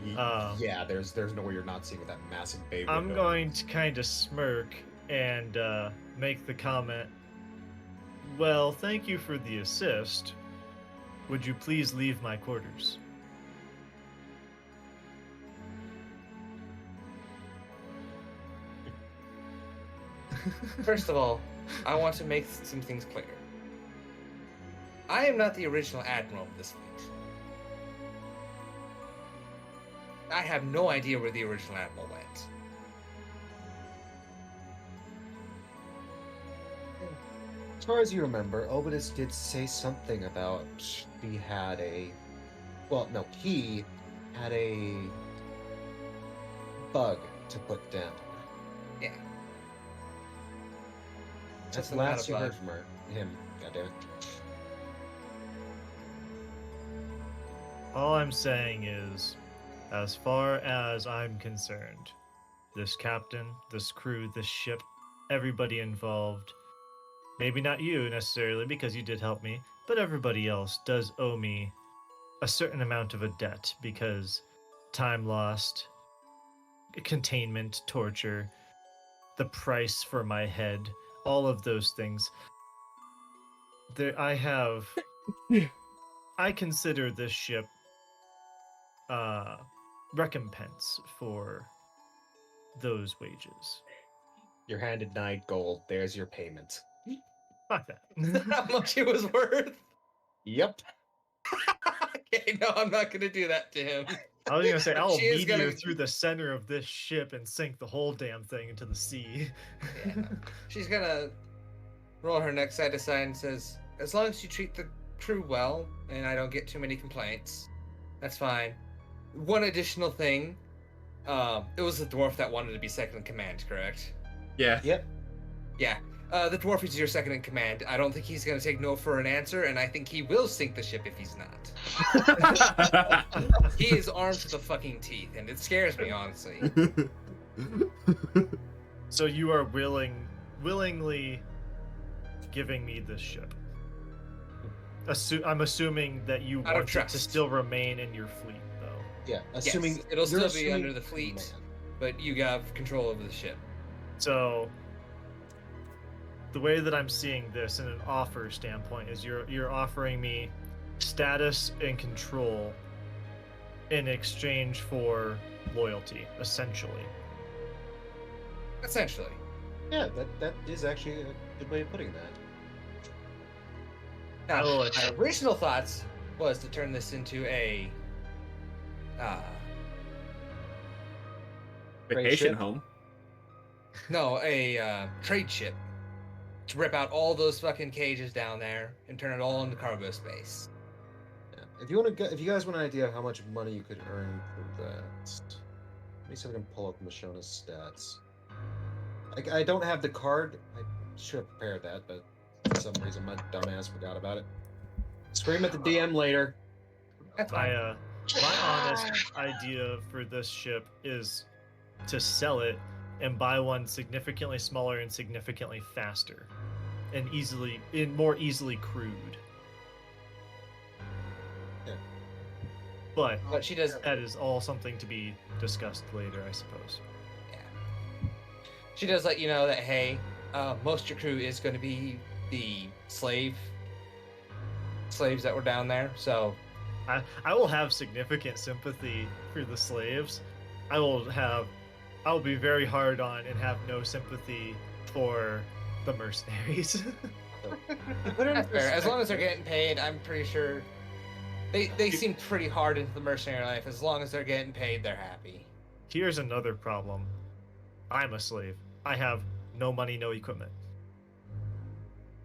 A: Yeah, there's no way you're not seeing that massive bay window.
H: I'm going to kind of smirk and make the comment. Well, thank you for the assist. Would you please leave my quarters?
F: First of all, I want to make some things clear. I am not the original admiral of this fleet. I have no idea where the original admiral went.
A: As far as you remember, Obidus did say something about he had a bug to put down.
F: Yeah.
A: That's the
F: Something about
A: last
F: a
A: you heard
F: bug.
A: from him. Goddammit.
H: All I'm saying is, as far as I'm concerned, this captain, this crew, this ship, everybody involved, maybe not you necessarily because you did help me, but everybody else does owe me a certain amount of a debt because time lost, containment, torture, the price for my head, all of those things. I consider this ship recompense for those wages.
A: You're handed 9 gold. There's your payment.
H: Fuck that.
F: How much it was worth?
A: Yep.
F: Okay, no, I'm not gonna do that to him.
H: I was gonna say I'll
F: She is
H: meteor
F: gonna-
H: through the center of this ship and sink the whole damn thing into the sea.
F: Yeah, no. She's gonna roll her neck side to side and says, as long as you treat the crew well and I don't get too many complaints, that's fine. One additional thing, it was the dwarf that wanted to be second in command, correct?
B: Yeah.
A: Yep.
F: Yeah. The dwarf is your second in command. I don't think he's gonna take no for an answer, and I think he will sink the ship if he's not. He is armed to the fucking teeth, and it scares me, honestly.
H: So you are willingly giving me this ship. I'm assuming that you
F: Out of
H: want it to
F: trust.
H: still remain in your fleet, though.
A: Yeah. Assuming
F: Yes, it'll
A: you're
F: still be
A: assuming
F: under the fleet,
A: command.
F: but you have control over the ship.
H: So the way that I'm seeing this in an offer standpoint is you're offering me status and control in exchange for loyalty, essentially.
F: Essentially.
A: Yeah, that is actually a good way of putting that.
F: Now,
H: Oh,
F: my
H: it's-
F: original thoughts was to turn this into a
B: Vacation
A: ship?
B: home.
F: trade ship. To rip out all those fucking cages down there and turn it all into cargo space.
A: Yeah. If you guys want an idea of how much money you could earn for that, let me see if I can pull up Mashona's stats. I don't have the card. I should have prepared that, but for some reason my dumbass forgot about it. Scream at the DM later.
F: That's
H: My
F: fine.
H: my honest idea for this ship is to sell it and buy one significantly smaller and significantly faster and more easily crewed.
A: Yeah.
H: But
F: But she does.
H: that is all something to be discussed later, I suppose.
F: Yeah. She does let you know that hey, most of your crew is going to be the slaves that were down there. So
H: I will have significant sympathy for the slaves. I will be very hard on and have no sympathy for the mercenaries.
F: that's fair. As long as they're getting paid, I'm pretty sure they seem pretty hard into the mercenary life. As long as they're getting paid, they're happy.
H: Here's another problem. I'm a slave. I have no money, no equipment.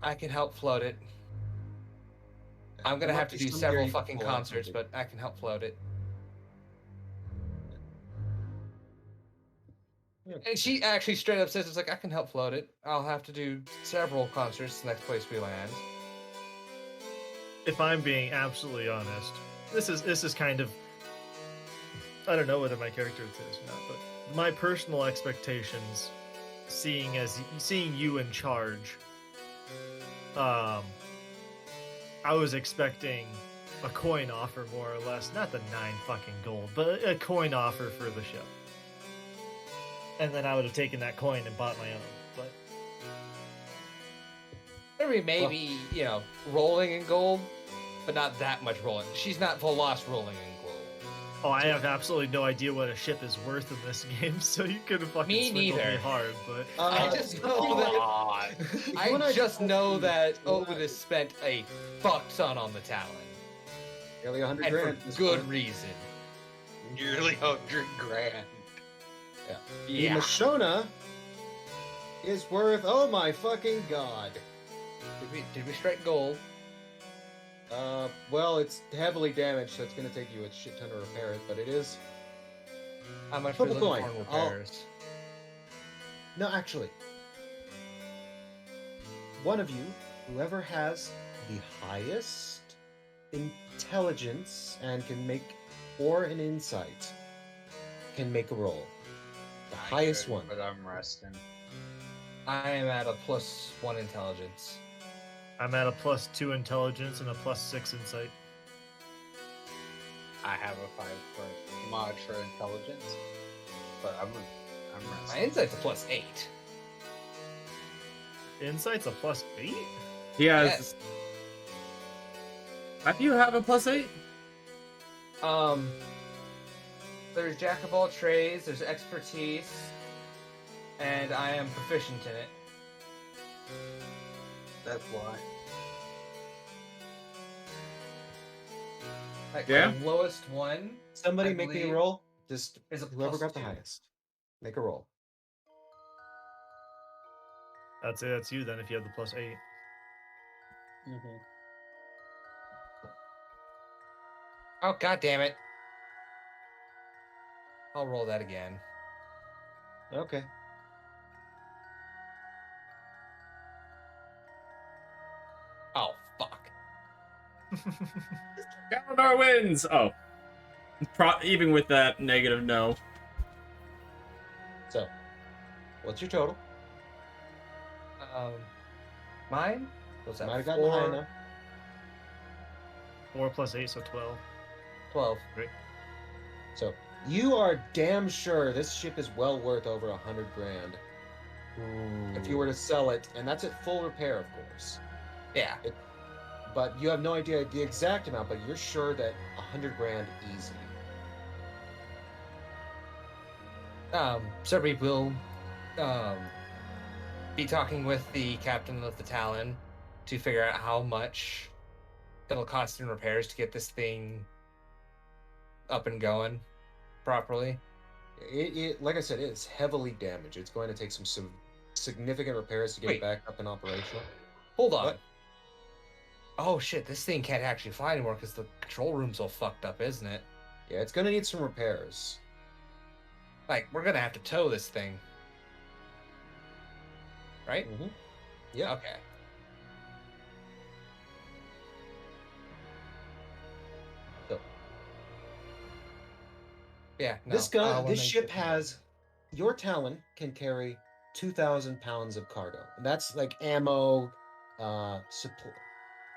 F: I can help float it. I'm gonna
A: There might
F: have to
A: be
F: do
A: some
F: several
A: way you can
F: fucking
A: pull out
F: concerts,
A: something.
F: but I can help float it.
A: Yeah.
F: And she actually straight up says, "It's like I can help float it. I'll have to do several concerts the next place we land."
H: If I'm being absolutely honest, this is kind of, I don't know whether my character would say this or not, but my personal expectations, seeing you in charge, I was expecting a coin offer more or less, not the 9 fucking gold, but a coin offer for the ship. And then I would have taken that coin and bought my own. But
I: I mean, maybe, you know, rolling in gold, but not that much rolling. She's not full loss rolling in gold.
H: oh, I have absolutely no idea what a ship is worth in this game, so you could have fucking
I: Me
H: swindled
I: neither.
H: me hard. But
I: I just know that. I just know that Owen has spent a fuck ton on the Talon,
A: Nearly 100
I: and
A: grand.
I: for good reason.
D: Nearly 100 grand.
A: The Mashona is worth, oh my fucking god.
I: Did we strike gold?
A: Well, it's heavily damaged, so it's gonna take you a shit ton to repair it, but it is.
I: How much
A: Flip
I: we
A: a
I: looking
A: coin.
I: for in repairs?
A: No, actually. One of you, whoever has the highest intelligence and can make, or an insight, can make a roll. The highest one.
D: But I'm resting.
I: I am at a +1 intelligence.
H: I'm at a +2 intelligence and a +6 insight.
D: I have a 5 for mod for intelligence, but I'm
I: My
D: resting.
I: insight's a +8.
H: Insight's a +8?
B: He has.
I: Yes.
B: How do you have a +8?
I: There's Jack of all trades, there's expertise, and I am proficient in it.
D: That's why.
I: Like,
B: Yeah?
I: the lowest one.
A: Somebody
I: I
A: make me a
I: believe
A: roll. Just
I: is a
A: whoever got the
I: +2.
A: highest. Make a roll.
H: I'd say that's you then if you have the +8.
I: Oh, god damn it. I'll roll that again.
A: Okay.
I: Oh, fuck.
B: Galador wins! Oh. Even with that negative no.
A: So, what's your total?
I: Mine? What's that?
A: Might have gotten high enough.
H: 4 + 8, so 12.
I: 12.
A: So, you are damn sure this ship is well worth over 100 grand. If you were to sell it, and that's at full repair, of course.
I: Yeah.
A: But you have no idea the exact amount, but you're sure that 100 grand easy.
I: Sir, we will be talking with the captain of the Talon to figure out how much it'll cost in repairs to get this thing up and going properly.
A: It like I said, it's heavily damaged. It's going to take some significant repairs to get it
I: Wait.
A: back up and operational.
I: Hold on.
A: What?
I: Oh shit, this thing can't actually fly anymore because the control room's all fucked up, isn't it?
A: Yeah, it's going to need some repairs.
I: Like, we're gonna have to tow this thing. Right?
A: Mm-hmm. Yeah.
I: Okay.
A: So,
I: Yeah, no,
A: this
I: I'll
A: this
I: make
A: ship
I: it-
A: has, your Talon can carry 2,000 pounds of cargo. And that's like ammo, supply.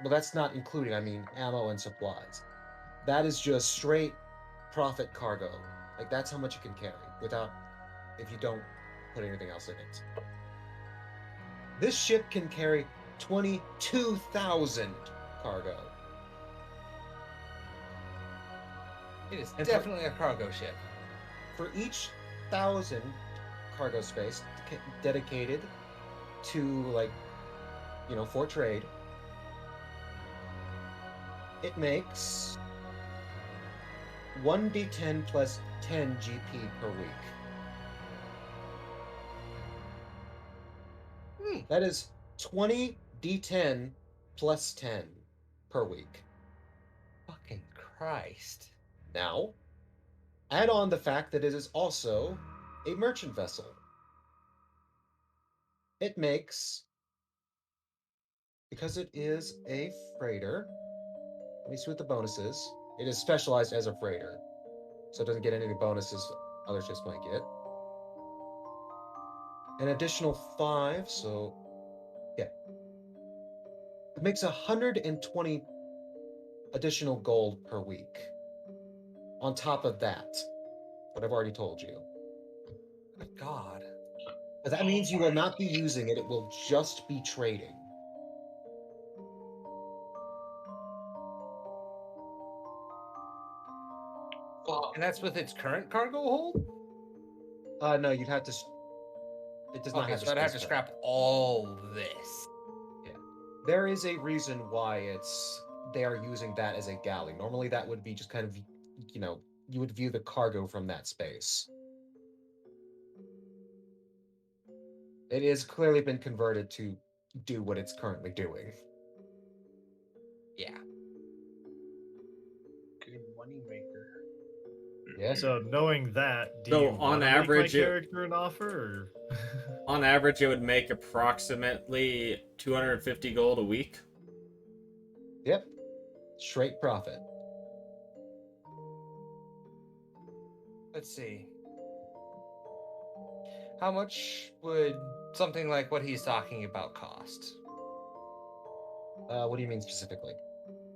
A: Well, that's not including, I mean, ammo and supplies. That is just straight profit cargo. Like, that's how much you can carry without, if you don't put anything else in it. This ship can carry 22,000 cargo.
I: It is
A: And
I: definitely a cargo ship.
A: For each 1,000 cargo space dedicated to, like, you know, for trade, it makes 1d10 plus 10 GP per week. That is 20 d10 plus 10 per week.
I: Fucking Christ.
A: Now, add on the fact that it is also a merchant vessel. It makes, because it is a freighter, let me see what the bonus is. It is specialized as a freighter, so it doesn't get any of the bonuses other ships might get. An additional 5, so yeah. It makes 120 additional gold per week. On top of that, what I've already told you.
I: Good God.
A: But that means you will not be using it, it will just be trading.
I: And that's with its current cargo hold?
A: No, you'd have to. It does not
I: Okay,
A: have
I: so
A: a
I: I'd have to
A: space
I: scrap all this.
A: There is a reason why they are using that as a galley. Normally, that would be just kind of, you would view the cargo from that space. It has clearly been converted to do what it's currently doing.
I: Yeah.
D: Good money maker.
A: Yes.
H: So knowing that, do
B: So,
H: you
B: on
H: want to
B: average,
H: make my
B: it-
H: character an offer? Or...
B: On average, it would make approximately 250 gold a week.
A: Yep. Straight profit.
I: Let's see. How much would something like what he's talking about cost?
A: What do you mean specifically?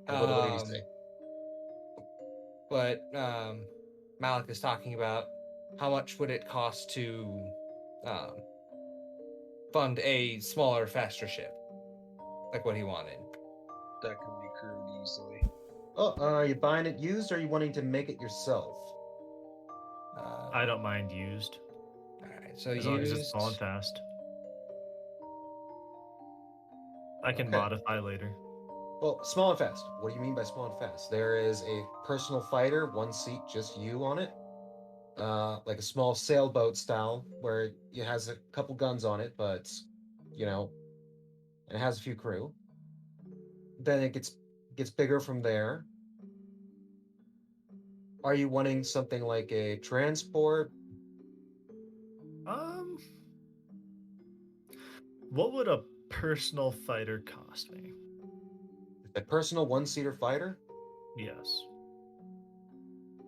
A: What did he say?
I: What Malik is talking about. How much would it cost to fund a smaller, faster ship? Like what he wanted.
D: That can be crewed easily.
A: Oh, are you buying it used, or are you wanting to make it yourself?
H: I don't mind used,
I: Alright, so
H: as long as it's small and fast. I can
A: Okay.
H: modify later.
A: Well, small and fast. What do you mean by small and fast? There is a personal fighter, one seat, just you on it. Like a small sailboat style, where it has a couple guns on it, but, and it has a few crew. Then it gets bigger from there. Are you wanting something like a transport?
H: What would a personal fighter cost me?
A: A personal one-seater fighter?
H: Yes.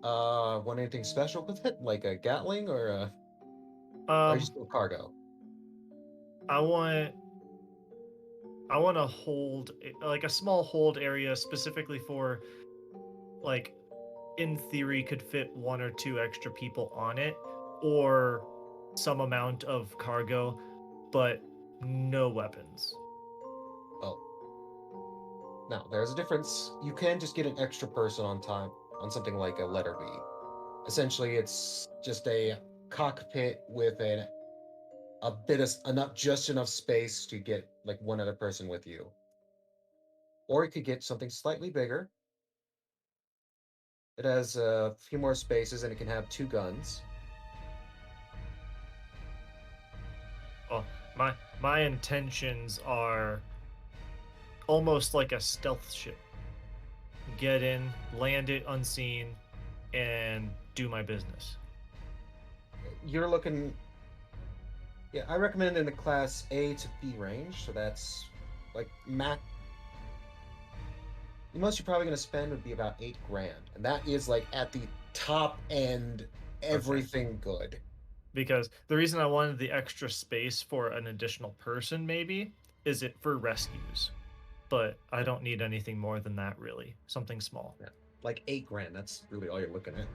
A: Want anything special with it, like a Gatling or a? Or just a cargo?
H: I want to hold like a small hold area specifically for, like, in theory could fit 1 or 2 extra people on it, or some amount of cargo, but no weapons.
A: Oh. Now, there's a difference. You can just get an extra person on time on something like a letter B. Essentially, it's just a cockpit with a bit of just enough space to get like one other person with you. Or you could get something slightly bigger. It has a few more spaces and it can have 2 guns.
H: Well, my intentions are almost like a stealth ship. Get in, land it unseen, and do my business.
A: You're looking. Yeah, I recommend in the class A to B range, so that's like max. The most you're probably going to spend would be about 8 grand, and that is like at the top end, everything good.
H: Because the reason I wanted the extra space for an additional person maybe is it for rescues, but I don't need anything more than that really. Something small.
A: Yeah, like 8 grand. That's really all you're looking at.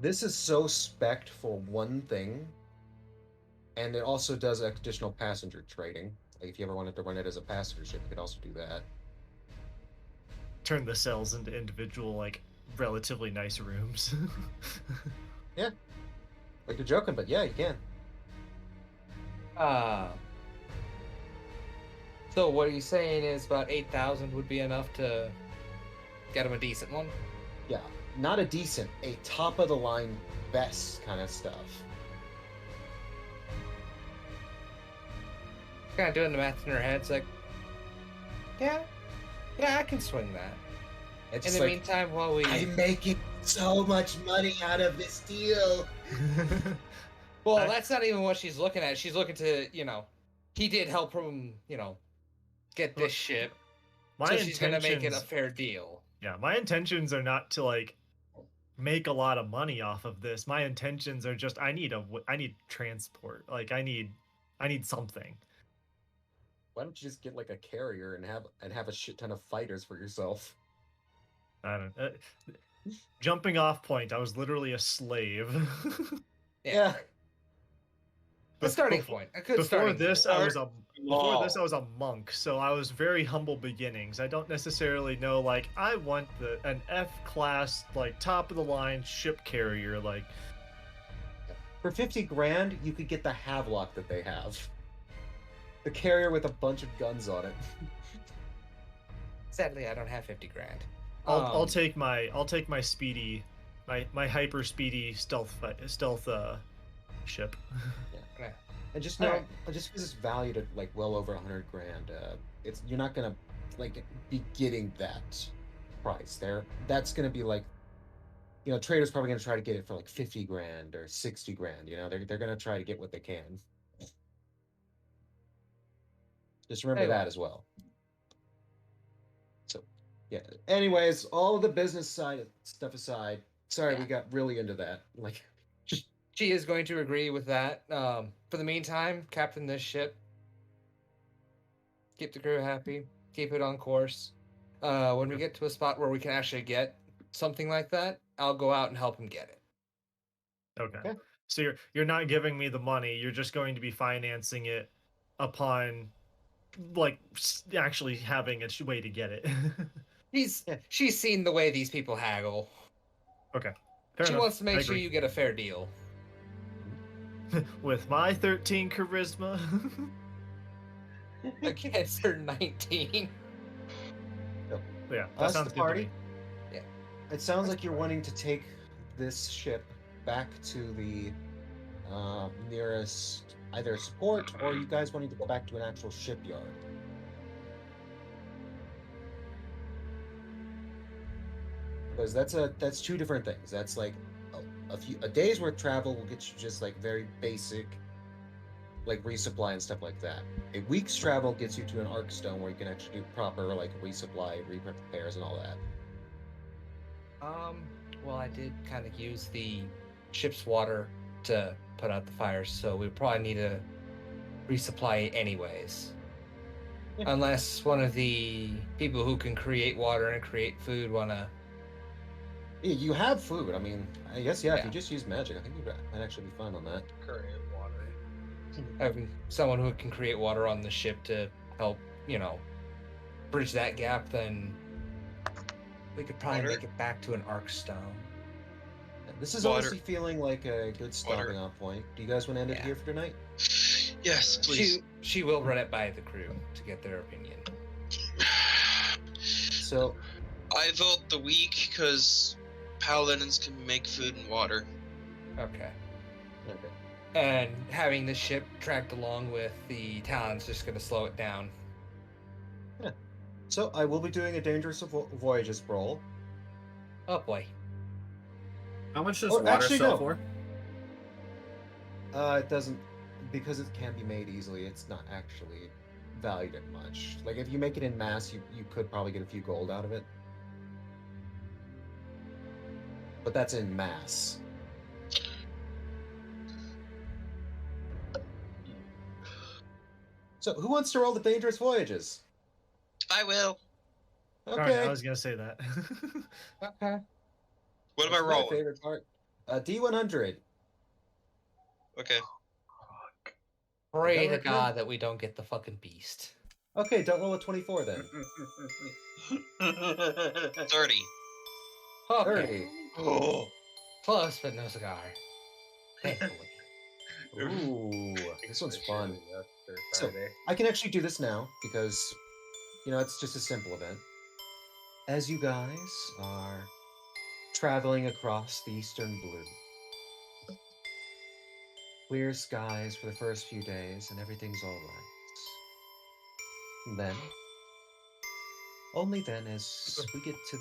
A: This is so spec'd for one thing, and it also does additional passenger trading. Like if you ever wanted to run it as a passenger ship, you could also do that.
H: Turn the cells into individual, like, relatively nice rooms.
A: Yeah. Like you're joking, but yeah, you can.
I: So what you're saying is about 8,000 would be enough to get him a decent one?
A: Yeah. Not a decent, a top of the line best kind of stuff.
I: Kind of doing the math in her head. It's like, yeah, I can swing that.
A: It's
I: In
A: just
I: the
A: like,
I: meantime, while we
A: I'm making so much money out of this deal.
I: well, that's not even what she's looking at. She's looking to, he did help him, get this ship.
H: My
I: So she's gonna make it a
H: intentions,
I: fair deal.
H: yeah, my intentions are not to like make a lot of money off of this. My intentions are just I need transport. Like I need something.
A: Why don't you just get like a carrier and have a shit ton of fighters for yourself?
H: I don't. Jumping off point, I was literally a slave.
A: Yeah.
I: A starting
H: Before-
I: point. A good
H: Before
I: starting
H: this,
I: point.
H: I was a monk, so I was very humble beginnings. I don't necessarily know like I want an F class like top of the line ship carrier like
A: For 50 grand, you could get the Havelock that they have. The carrier with a bunch of guns on it.
I: Sadly, I don't have 50 grand.
H: I'll take my speedy my hyper speedy stealth ship.
A: Yeah. And just know, just because it's valued at like well over 100 grand, you're not gonna like be getting that price there. That's gonna be like, traders probably gonna try to get it for like 50 grand or 60 grand. They're gonna try to get what they can. Just remember that as well. So, yeah. Anyways, all of the business side stuff aside, sorry we got really into that. Like,
I: she is going to agree with that. For the meantime, captain this ship. Keep the crew happy. Keep it on course. When we get to a spot where we can actually get something like that, I'll go out and help him get it.
H: Okay. So you're not giving me the money. You're just going to be financing it upon like actually having a way to get it.
I: She's seen the way these people haggle.
H: Okay.
I: She wants to make sure you get a fair deal.
H: With my 13 charisma.
I: Against her 19.
H: Yeah, that
A: us,
H: sounds
A: the
H: good
A: party.
H: to me.
I: Yeah.
A: It sounds like you're wanting to take this ship back to the nearest either support or you guys wanting to go back to an actual shipyard. Because that's two different things. That's like a day's worth of travel will get you just like very basic like resupply and stuff like that. A week's travel gets you to an arc stone where you can actually do proper like resupply, repairs and all that.
I: Well, I did kind of use the ship's water to put out the fires, so we probably need to resupply anyways.
A: Yeah.
I: Unless one of the people who can create water and create food wanna.
A: Yeah, you have food. I mean, I guess if
I: Yeah.
A: you just use magic, I think you might actually be fine on that.
D: Curry water.
I: Having someone who can create water on the ship to help, bridge that gap, then we could probably
G: Water?
I: make it back to an arc stone.
A: This is
G: Water.
A: honestly feeling like a good stopping off point. Do you guys want to end it
I: Yeah.
A: here for tonight?
G: Yes, please.
I: She will run it by the crew to get their opinion.
A: So,
G: I vote the week because paladins can make food and water.
I: Okay.
A: okay.
I: And having the ship tracked along with the talon's just going to slow it down.
A: So I will be doing a dangerous voyages roll.
I: Oh boy.
B: How much does
A: Or
B: water
A: actually,
B: sell
A: no.
B: for?
A: It doesn't, because it can be made easily. It's not actually valued at much. Like if you make it in mass, you could probably get a few gold out of it. But that's in mass. So who wants to roll the dangerous voyages?
G: I will.
A: Okay.
H: All right, I was gonna say that.
I: Okay.
G: What am I
A: That's my
G: rolling?
A: favorite part. D100.
G: Okay.
I: Pray
A: Is
I: to
A: that right,
I: God that we don't get the fucking beast.
A: Okay, don't roll a 24 then.
G: 30.
I: Okay.
A: 30.
G: Oh.
I: Close, but no cigar. Thankfully.
A: Ooh, this one's fun.
D: After
A: So-
D: Friday.
A: I can actually do this now because, it's just a simple event. As you guys are traveling across the eastern blue, clear skies for the first few days, and everything's all right. Then, only then, as we get to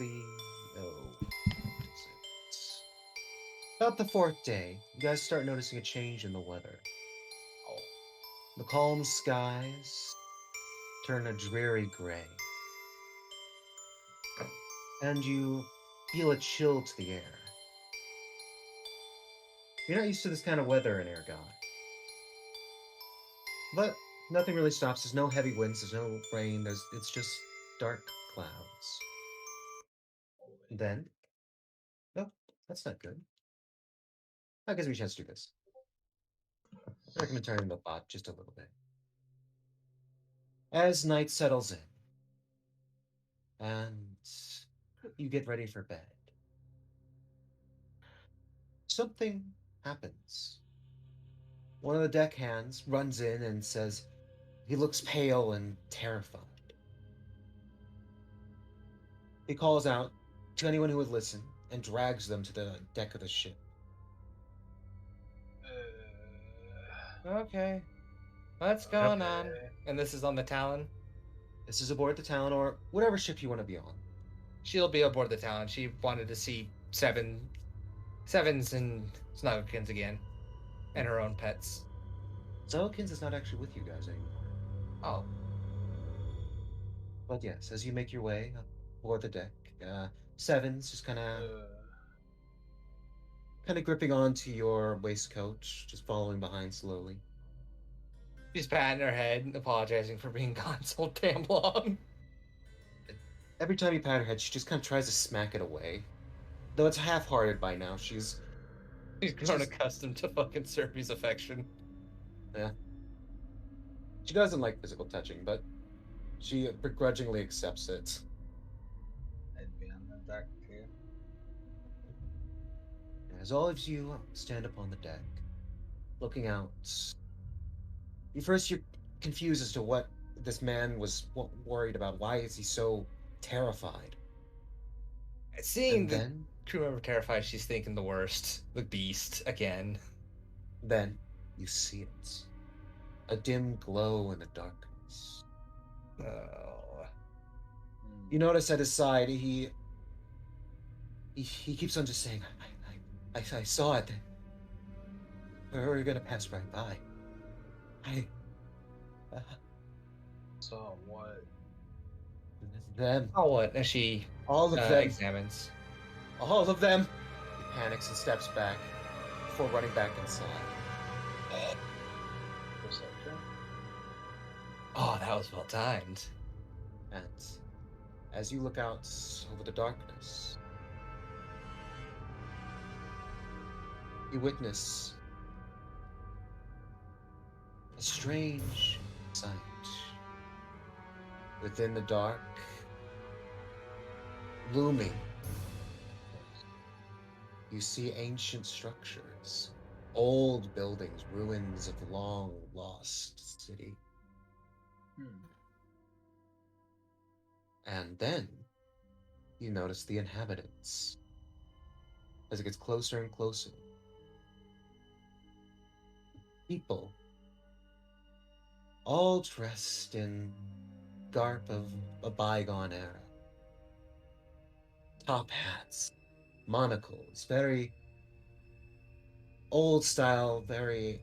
A: about the fourth day, you guys start noticing a change in the weather. The calm skies turn a dreary gray, and you feel a chill to the air. You're not used to this kind of weather in Ergon. But nothing really stops. There's no heavy winds, there's no rain, it's just dark clouds. Then, no, that's not good. That gives me a chance to do this. I recommend turning the bot just a little bit. As night settles in, and you get ready for bed, something happens. One of the deckhands runs in and says he looks pale and terrified. He calls out to anyone who would listen and drags them to the deck of the ship.
F: Okay. What's going on? And this is on the Talon.
A: This is aboard the Talon or whatever ship you want to be on.
F: She'll be aboard the Talon. She wanted to see Sevens and Snugglikins again. And her own pets.
A: Zelkins is not actually with you guys anymore.
F: Oh.
A: But yes, as you make your way up aboard the deck, Sevens just kind of gripping onto your waistcoat, just following behind slowly.
F: She's patting her head and apologizing for being gone so damn long.
A: Every time you pat her head, she just kind of tries to smack it away. Though it's half-hearted by now. She's
F: grown accustomed to fucking Serbi's affection.
A: Yeah. She doesn't like physical touching, but she begrudgingly accepts it.
D: I'd be on the deck too.
A: As all of you stand upon the deck, looking out, you're confused as to what this man was worried about. Why is he so terrified?
F: Seeing the crew member terrified, she's thinking the worst. The beast again.
A: Then you see it. A dim glow in the darkness.
F: Oh.
A: You notice at his side, he keeps on just saying, I saw it. We're gonna pass right by.
D: So what?
A: Them.
F: Oh, what? And she
A: all of them
F: examines.
A: All of them. He panics and steps back before running back inside.
D: Perception?
F: Oh, that was well timed.
A: And as you look out over the darkness, you witness a strange sight. Within the dark, looming, you see ancient structures, old buildings, ruins of long lost city. And then you notice the inhabitants as it gets closer and closer. People, all dressed in garb of a bygone era. Top hats, monocles, very old style, very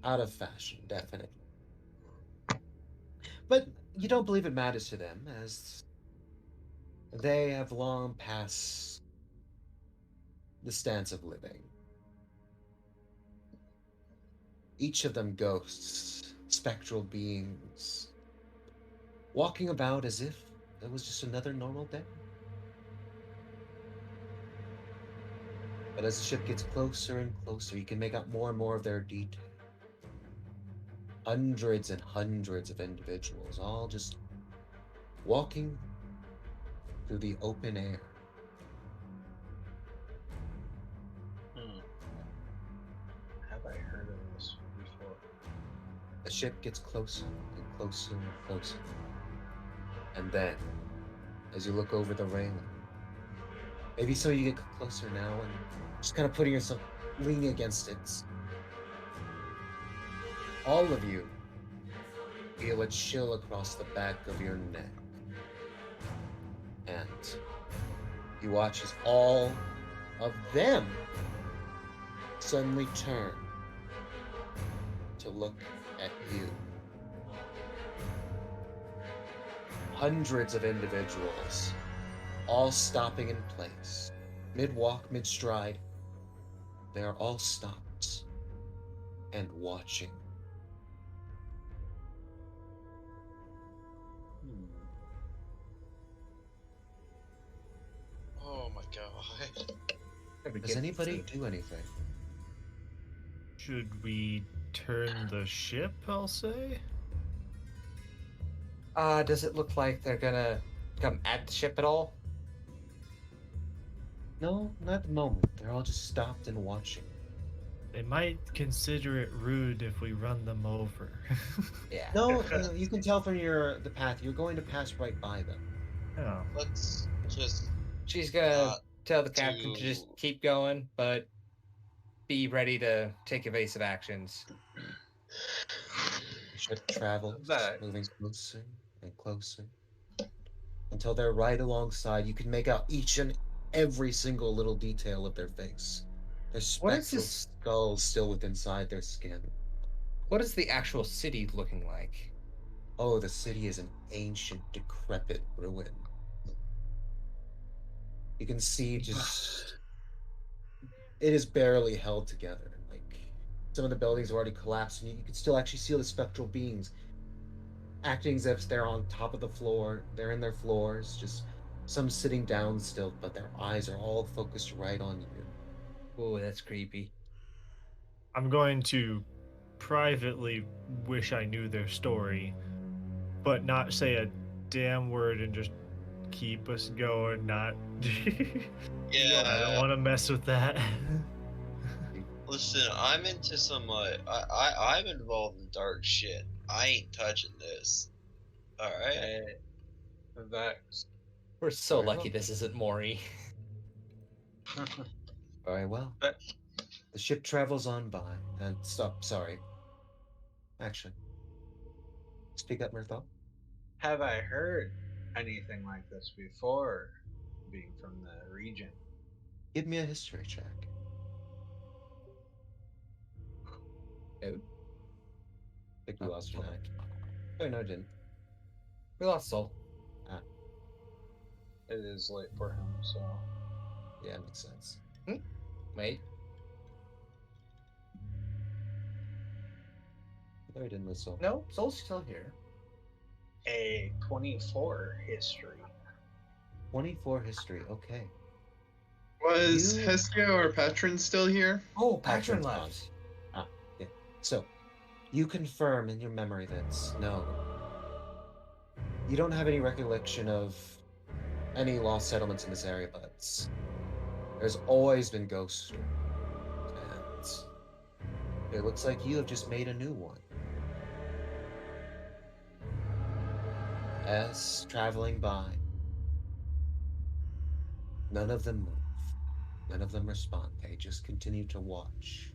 A: out of fashion, definitely. But you don't believe it matters to them, as they have long passed the stance of living. Each of them ghosts, spectral beings, walking about as if it was just another normal day. But as the ship gets closer and closer, you can make out more and more of their detail. Hundreds and hundreds of individuals, all just walking through the open air.
D: Have I heard of this before?
A: The ship gets closer and closer and closer. And then, as you look over the railing, maybe so you get closer now and just kind of putting yourself, leaning against it. All of you feel a chill across the back of your neck. And you watch as all of them suddenly turn to look at you. Hundreds of individuals, all stopping in place, mid-walk, mid-stride. They are all stopped and watching.
D: Oh my god.
A: Does anybody do anything?
H: Should we turn the ship, I'll say?
I: Does it look like they're gonna come at the ship at all?
A: No, not at the moment. They're all just stopped and watching.
H: They might consider it rude if we run them over.
I: Yeah.
A: No, you can tell from the path. You're going to pass right by them.
H: Oh.
D: Let's just
I: She's gonna
D: not
I: tell the captain to just
D: do-
I: keep going, but be ready to take evasive actions.
A: The ship travels,
F: That-
A: moving closer and closer until they're right alongside. You can make out each and every single little detail of their face. Their
I: What is
A: spectral
I: this-
A: skulls still within inside their skin.
I: What is the actual city looking like?
A: Oh, the city is an ancient, decrepit ruin. You can see just it is barely held together. Like some of the buildings are already collapsed, and you can still actually see the spectral beings acting as if they're on top of the floor. They're in their floors, just some sitting down still, but their eyes are all focused right on you.
I: Oh, that's creepy.
H: I'm going to privately wish I knew their story, but not say a damn word and just keep us going. Not. I don't want to mess with that.
G: Listen, I'm into some I'm involved in dark shit. I ain't touching this. Alright?
F: Vex.
I: We're so
A: Very
I: lucky
A: well.
I: this isn't Maury.
A: Very well.
F: But-
A: The ship travels on by and stop. Sorry. Actually, speak up, Murthaw.
D: Have I heard anything like this before, being from the region?
A: Give me a history check.
I: No.
A: I think we
I: Oh,
A: lost
I: hold
A: your
I: on.
A: eye. Oh, no, I didn't.
I: We lost Soul.
D: It is late for him, so
A: Yeah, makes sense.
I: Wait.
A: No, I didn't lose Soul.
I: No, Soul's still here.
D: a 24 history.
A: 24 history. Okay.
K: Was
A: You-
K: Hestia or Patron still here?
I: Oh, Patron
A: Patron's
I: left.
A: Yeah. So, you confirm in your memory that no, you don't have any recollection of any lost settlements in this area, but there's always been ghost stories, and it looks like you have just made a new one. As traveling by, none of them move. None of them respond. They just continue to watch.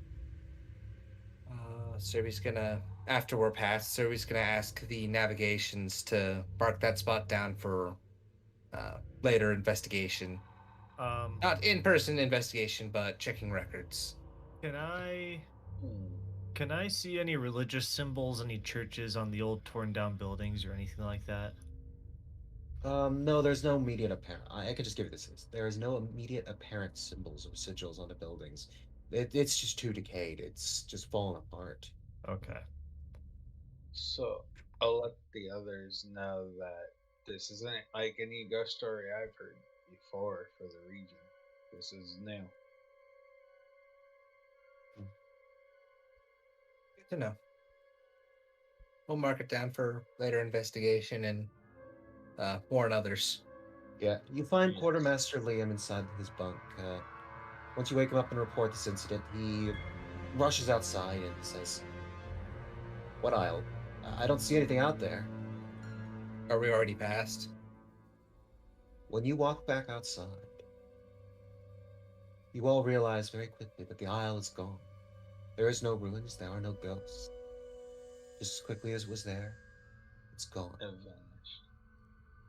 I: Serby's gonna, after we're past, Serby's gonna ask the navigations to mark that spot down for later investigation. Not in-person investigation, but checking records.
H: Can I see any religious symbols, any churches on the old torn down buildings or anything like that?
A: No, there's no immediate apparent. I could just give you this. There is no immediate apparent symbols or sigils on the buildings. It's just too decayed. It's just fallen apart.
H: Okay.
D: So I'll let the others know that this isn't like any ghost story I've heard before for the region. This is new.
I: Good to know. We'll mark it down for later investigation and warn others.
A: Yeah, you find
D: Yes.
A: Quartermaster Liam inside his bunk. Once you wake him up and report this incident, he rushes outside and says, "What aisle? I don't see anything out there."
I: Are we already past?
A: When you walk back outside, you all realize very quickly that the aisle is gone. There is no ruins, there are no ghosts. Just as quickly as it was there, it's gone.
D: It vanished.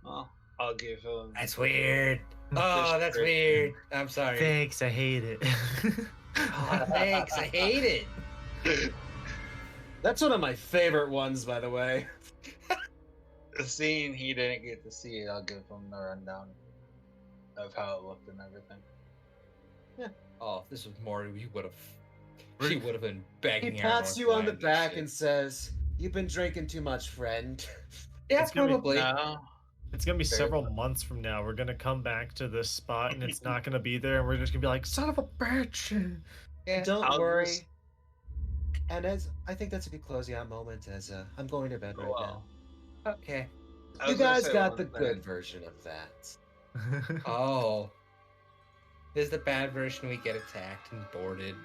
D: Well, I'll give him.
I: That's weird. Oh, that's
D: great.
I: weird. I'm sorry.
H: Thanks, I hate it.
I: Oh, thanks. I hate it.
A: That's one of my favorite ones, by the way.
D: Seeing he didn't get to see it, I'll give him the rundown of how it looked and everything.
I: Oh, if this was Mori, you would have. She would have been
A: He
I: begging.
A: pats you on the
I: Northland
A: back
I: shit.
A: and says, "You've been drinking too much, friend."
I: Yeah,
H: It's gonna be-
I: probably.
D: No.
H: It's gonna be
D: Fair
H: several
D: enough.
H: months from now. We're gonna come back to this spot and it's not gonna be there, and we're just gonna be like, son of a bitch.
I: Yeah.
A: Don't
D: I'll
A: worry.
D: just-
A: And as I think that's a good closing out moment, as I'm going to bed right
D: Well,
I: Okay.
D: I
A: now. You
D: was gonna
A: guys
D: say
A: got
D: one
A: the
D: thing.
A: good version of that.
I: Oh. This is the bad version. We get attacked and boarded.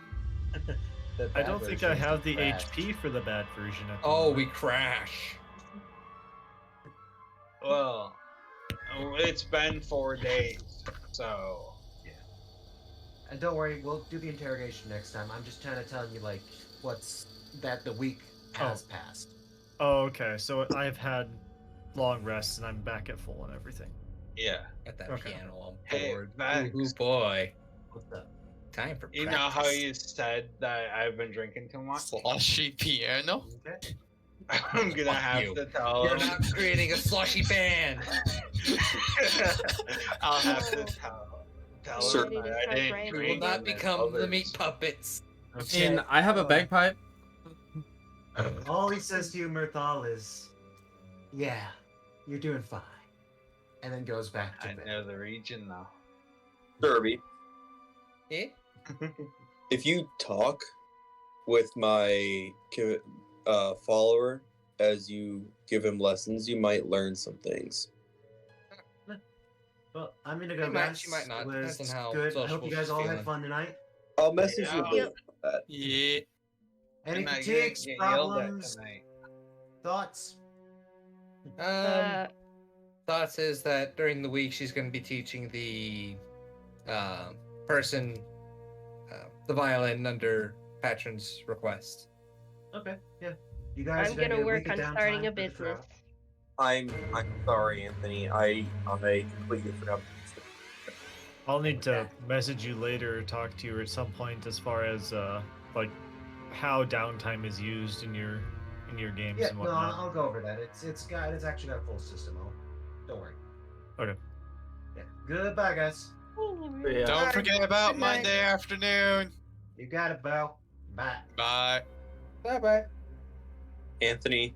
A: The
H: I
A: bad
H: don't think
A: version
H: I
A: is
H: have the
A: crash.
H: HP for the bad version. At the
I: Oh,
H: moment.
I: we crash.
D: Well, it's been 4 days, so
A: And don't worry, we'll do the interrogation next time. I'm just trying to tell you, like, what's that the week has passed.
H: Oh, okay. So I've had long rests and I'm back at full and everything.
D: yeah.
I: At that
H: Okay.
I: piano, I'm
D: Hey,
I: bored.
D: Max.
I: Ooh, boy.
A: What's up?
I: Time for
D: You know
I: practice.
D: how you said that I've been drinking too much?
L: Sloshy piano?
A: Okay.
D: I'm gonna
I: Fuck
D: have
I: you.
D: to tell
I: You're
D: him.
I: not creating a slushy band.
D: I'll have to tell
E: Sir.
D: him that I
E: Ready to
D: didn't
E: start
I: We
D: drink.
I: will not
D: as
I: become the
D: others.
I: meat puppets.
B: And I have a bagpipe.
A: All he says to you, Mirthal, is, "Yeah, you're doing fine," and then goes back to
D: I
A: bed.
D: know the region now.
M: Derby,
I: Eh?
M: if you talk with my follower as you give him lessons, you might learn some things.
A: Well, I'm gonna go,
I: She might-
A: guys.
I: she might not.
A: It was
I: Depends on how
A: good. I hope
I: sociable
A: you guys
I: she's
A: all
I: feeling.
A: had fun tonight.
M: I'll message
D: Yeah.
M: you later.
L: Yeah.
A: Any
D: And I
A: critiques,
D: get yelled at
A: problems,
D: tonight.
A: thoughts?
I: Thoughts is that during the week she's going to be teaching the person the violin under patron's request.
A: Okay, yeah. You guys
E: I'm
A: are
E: gonna
A: get
E: work
A: week of
E: on starting
A: downtime
E: a
A: for the trial.
E: business.
M: I'm sorry, Anthony. I completely forgot.
H: I'll need to message you later or talk to you at some point as far as like how downtime is used in your games
A: Yeah,
H: and
A: no,
H: whatnot.
A: I'll go over that. It's actually got a full system. Don't worry.
H: Okay.
A: Yeah. Goodbye, guys.
B: Yeah.
L: Don't forget about
I: Good night.
L: Monday afternoon.
A: You got it, Bo. Bye.
L: Bye.
I: Bye bye.
M: Anthony,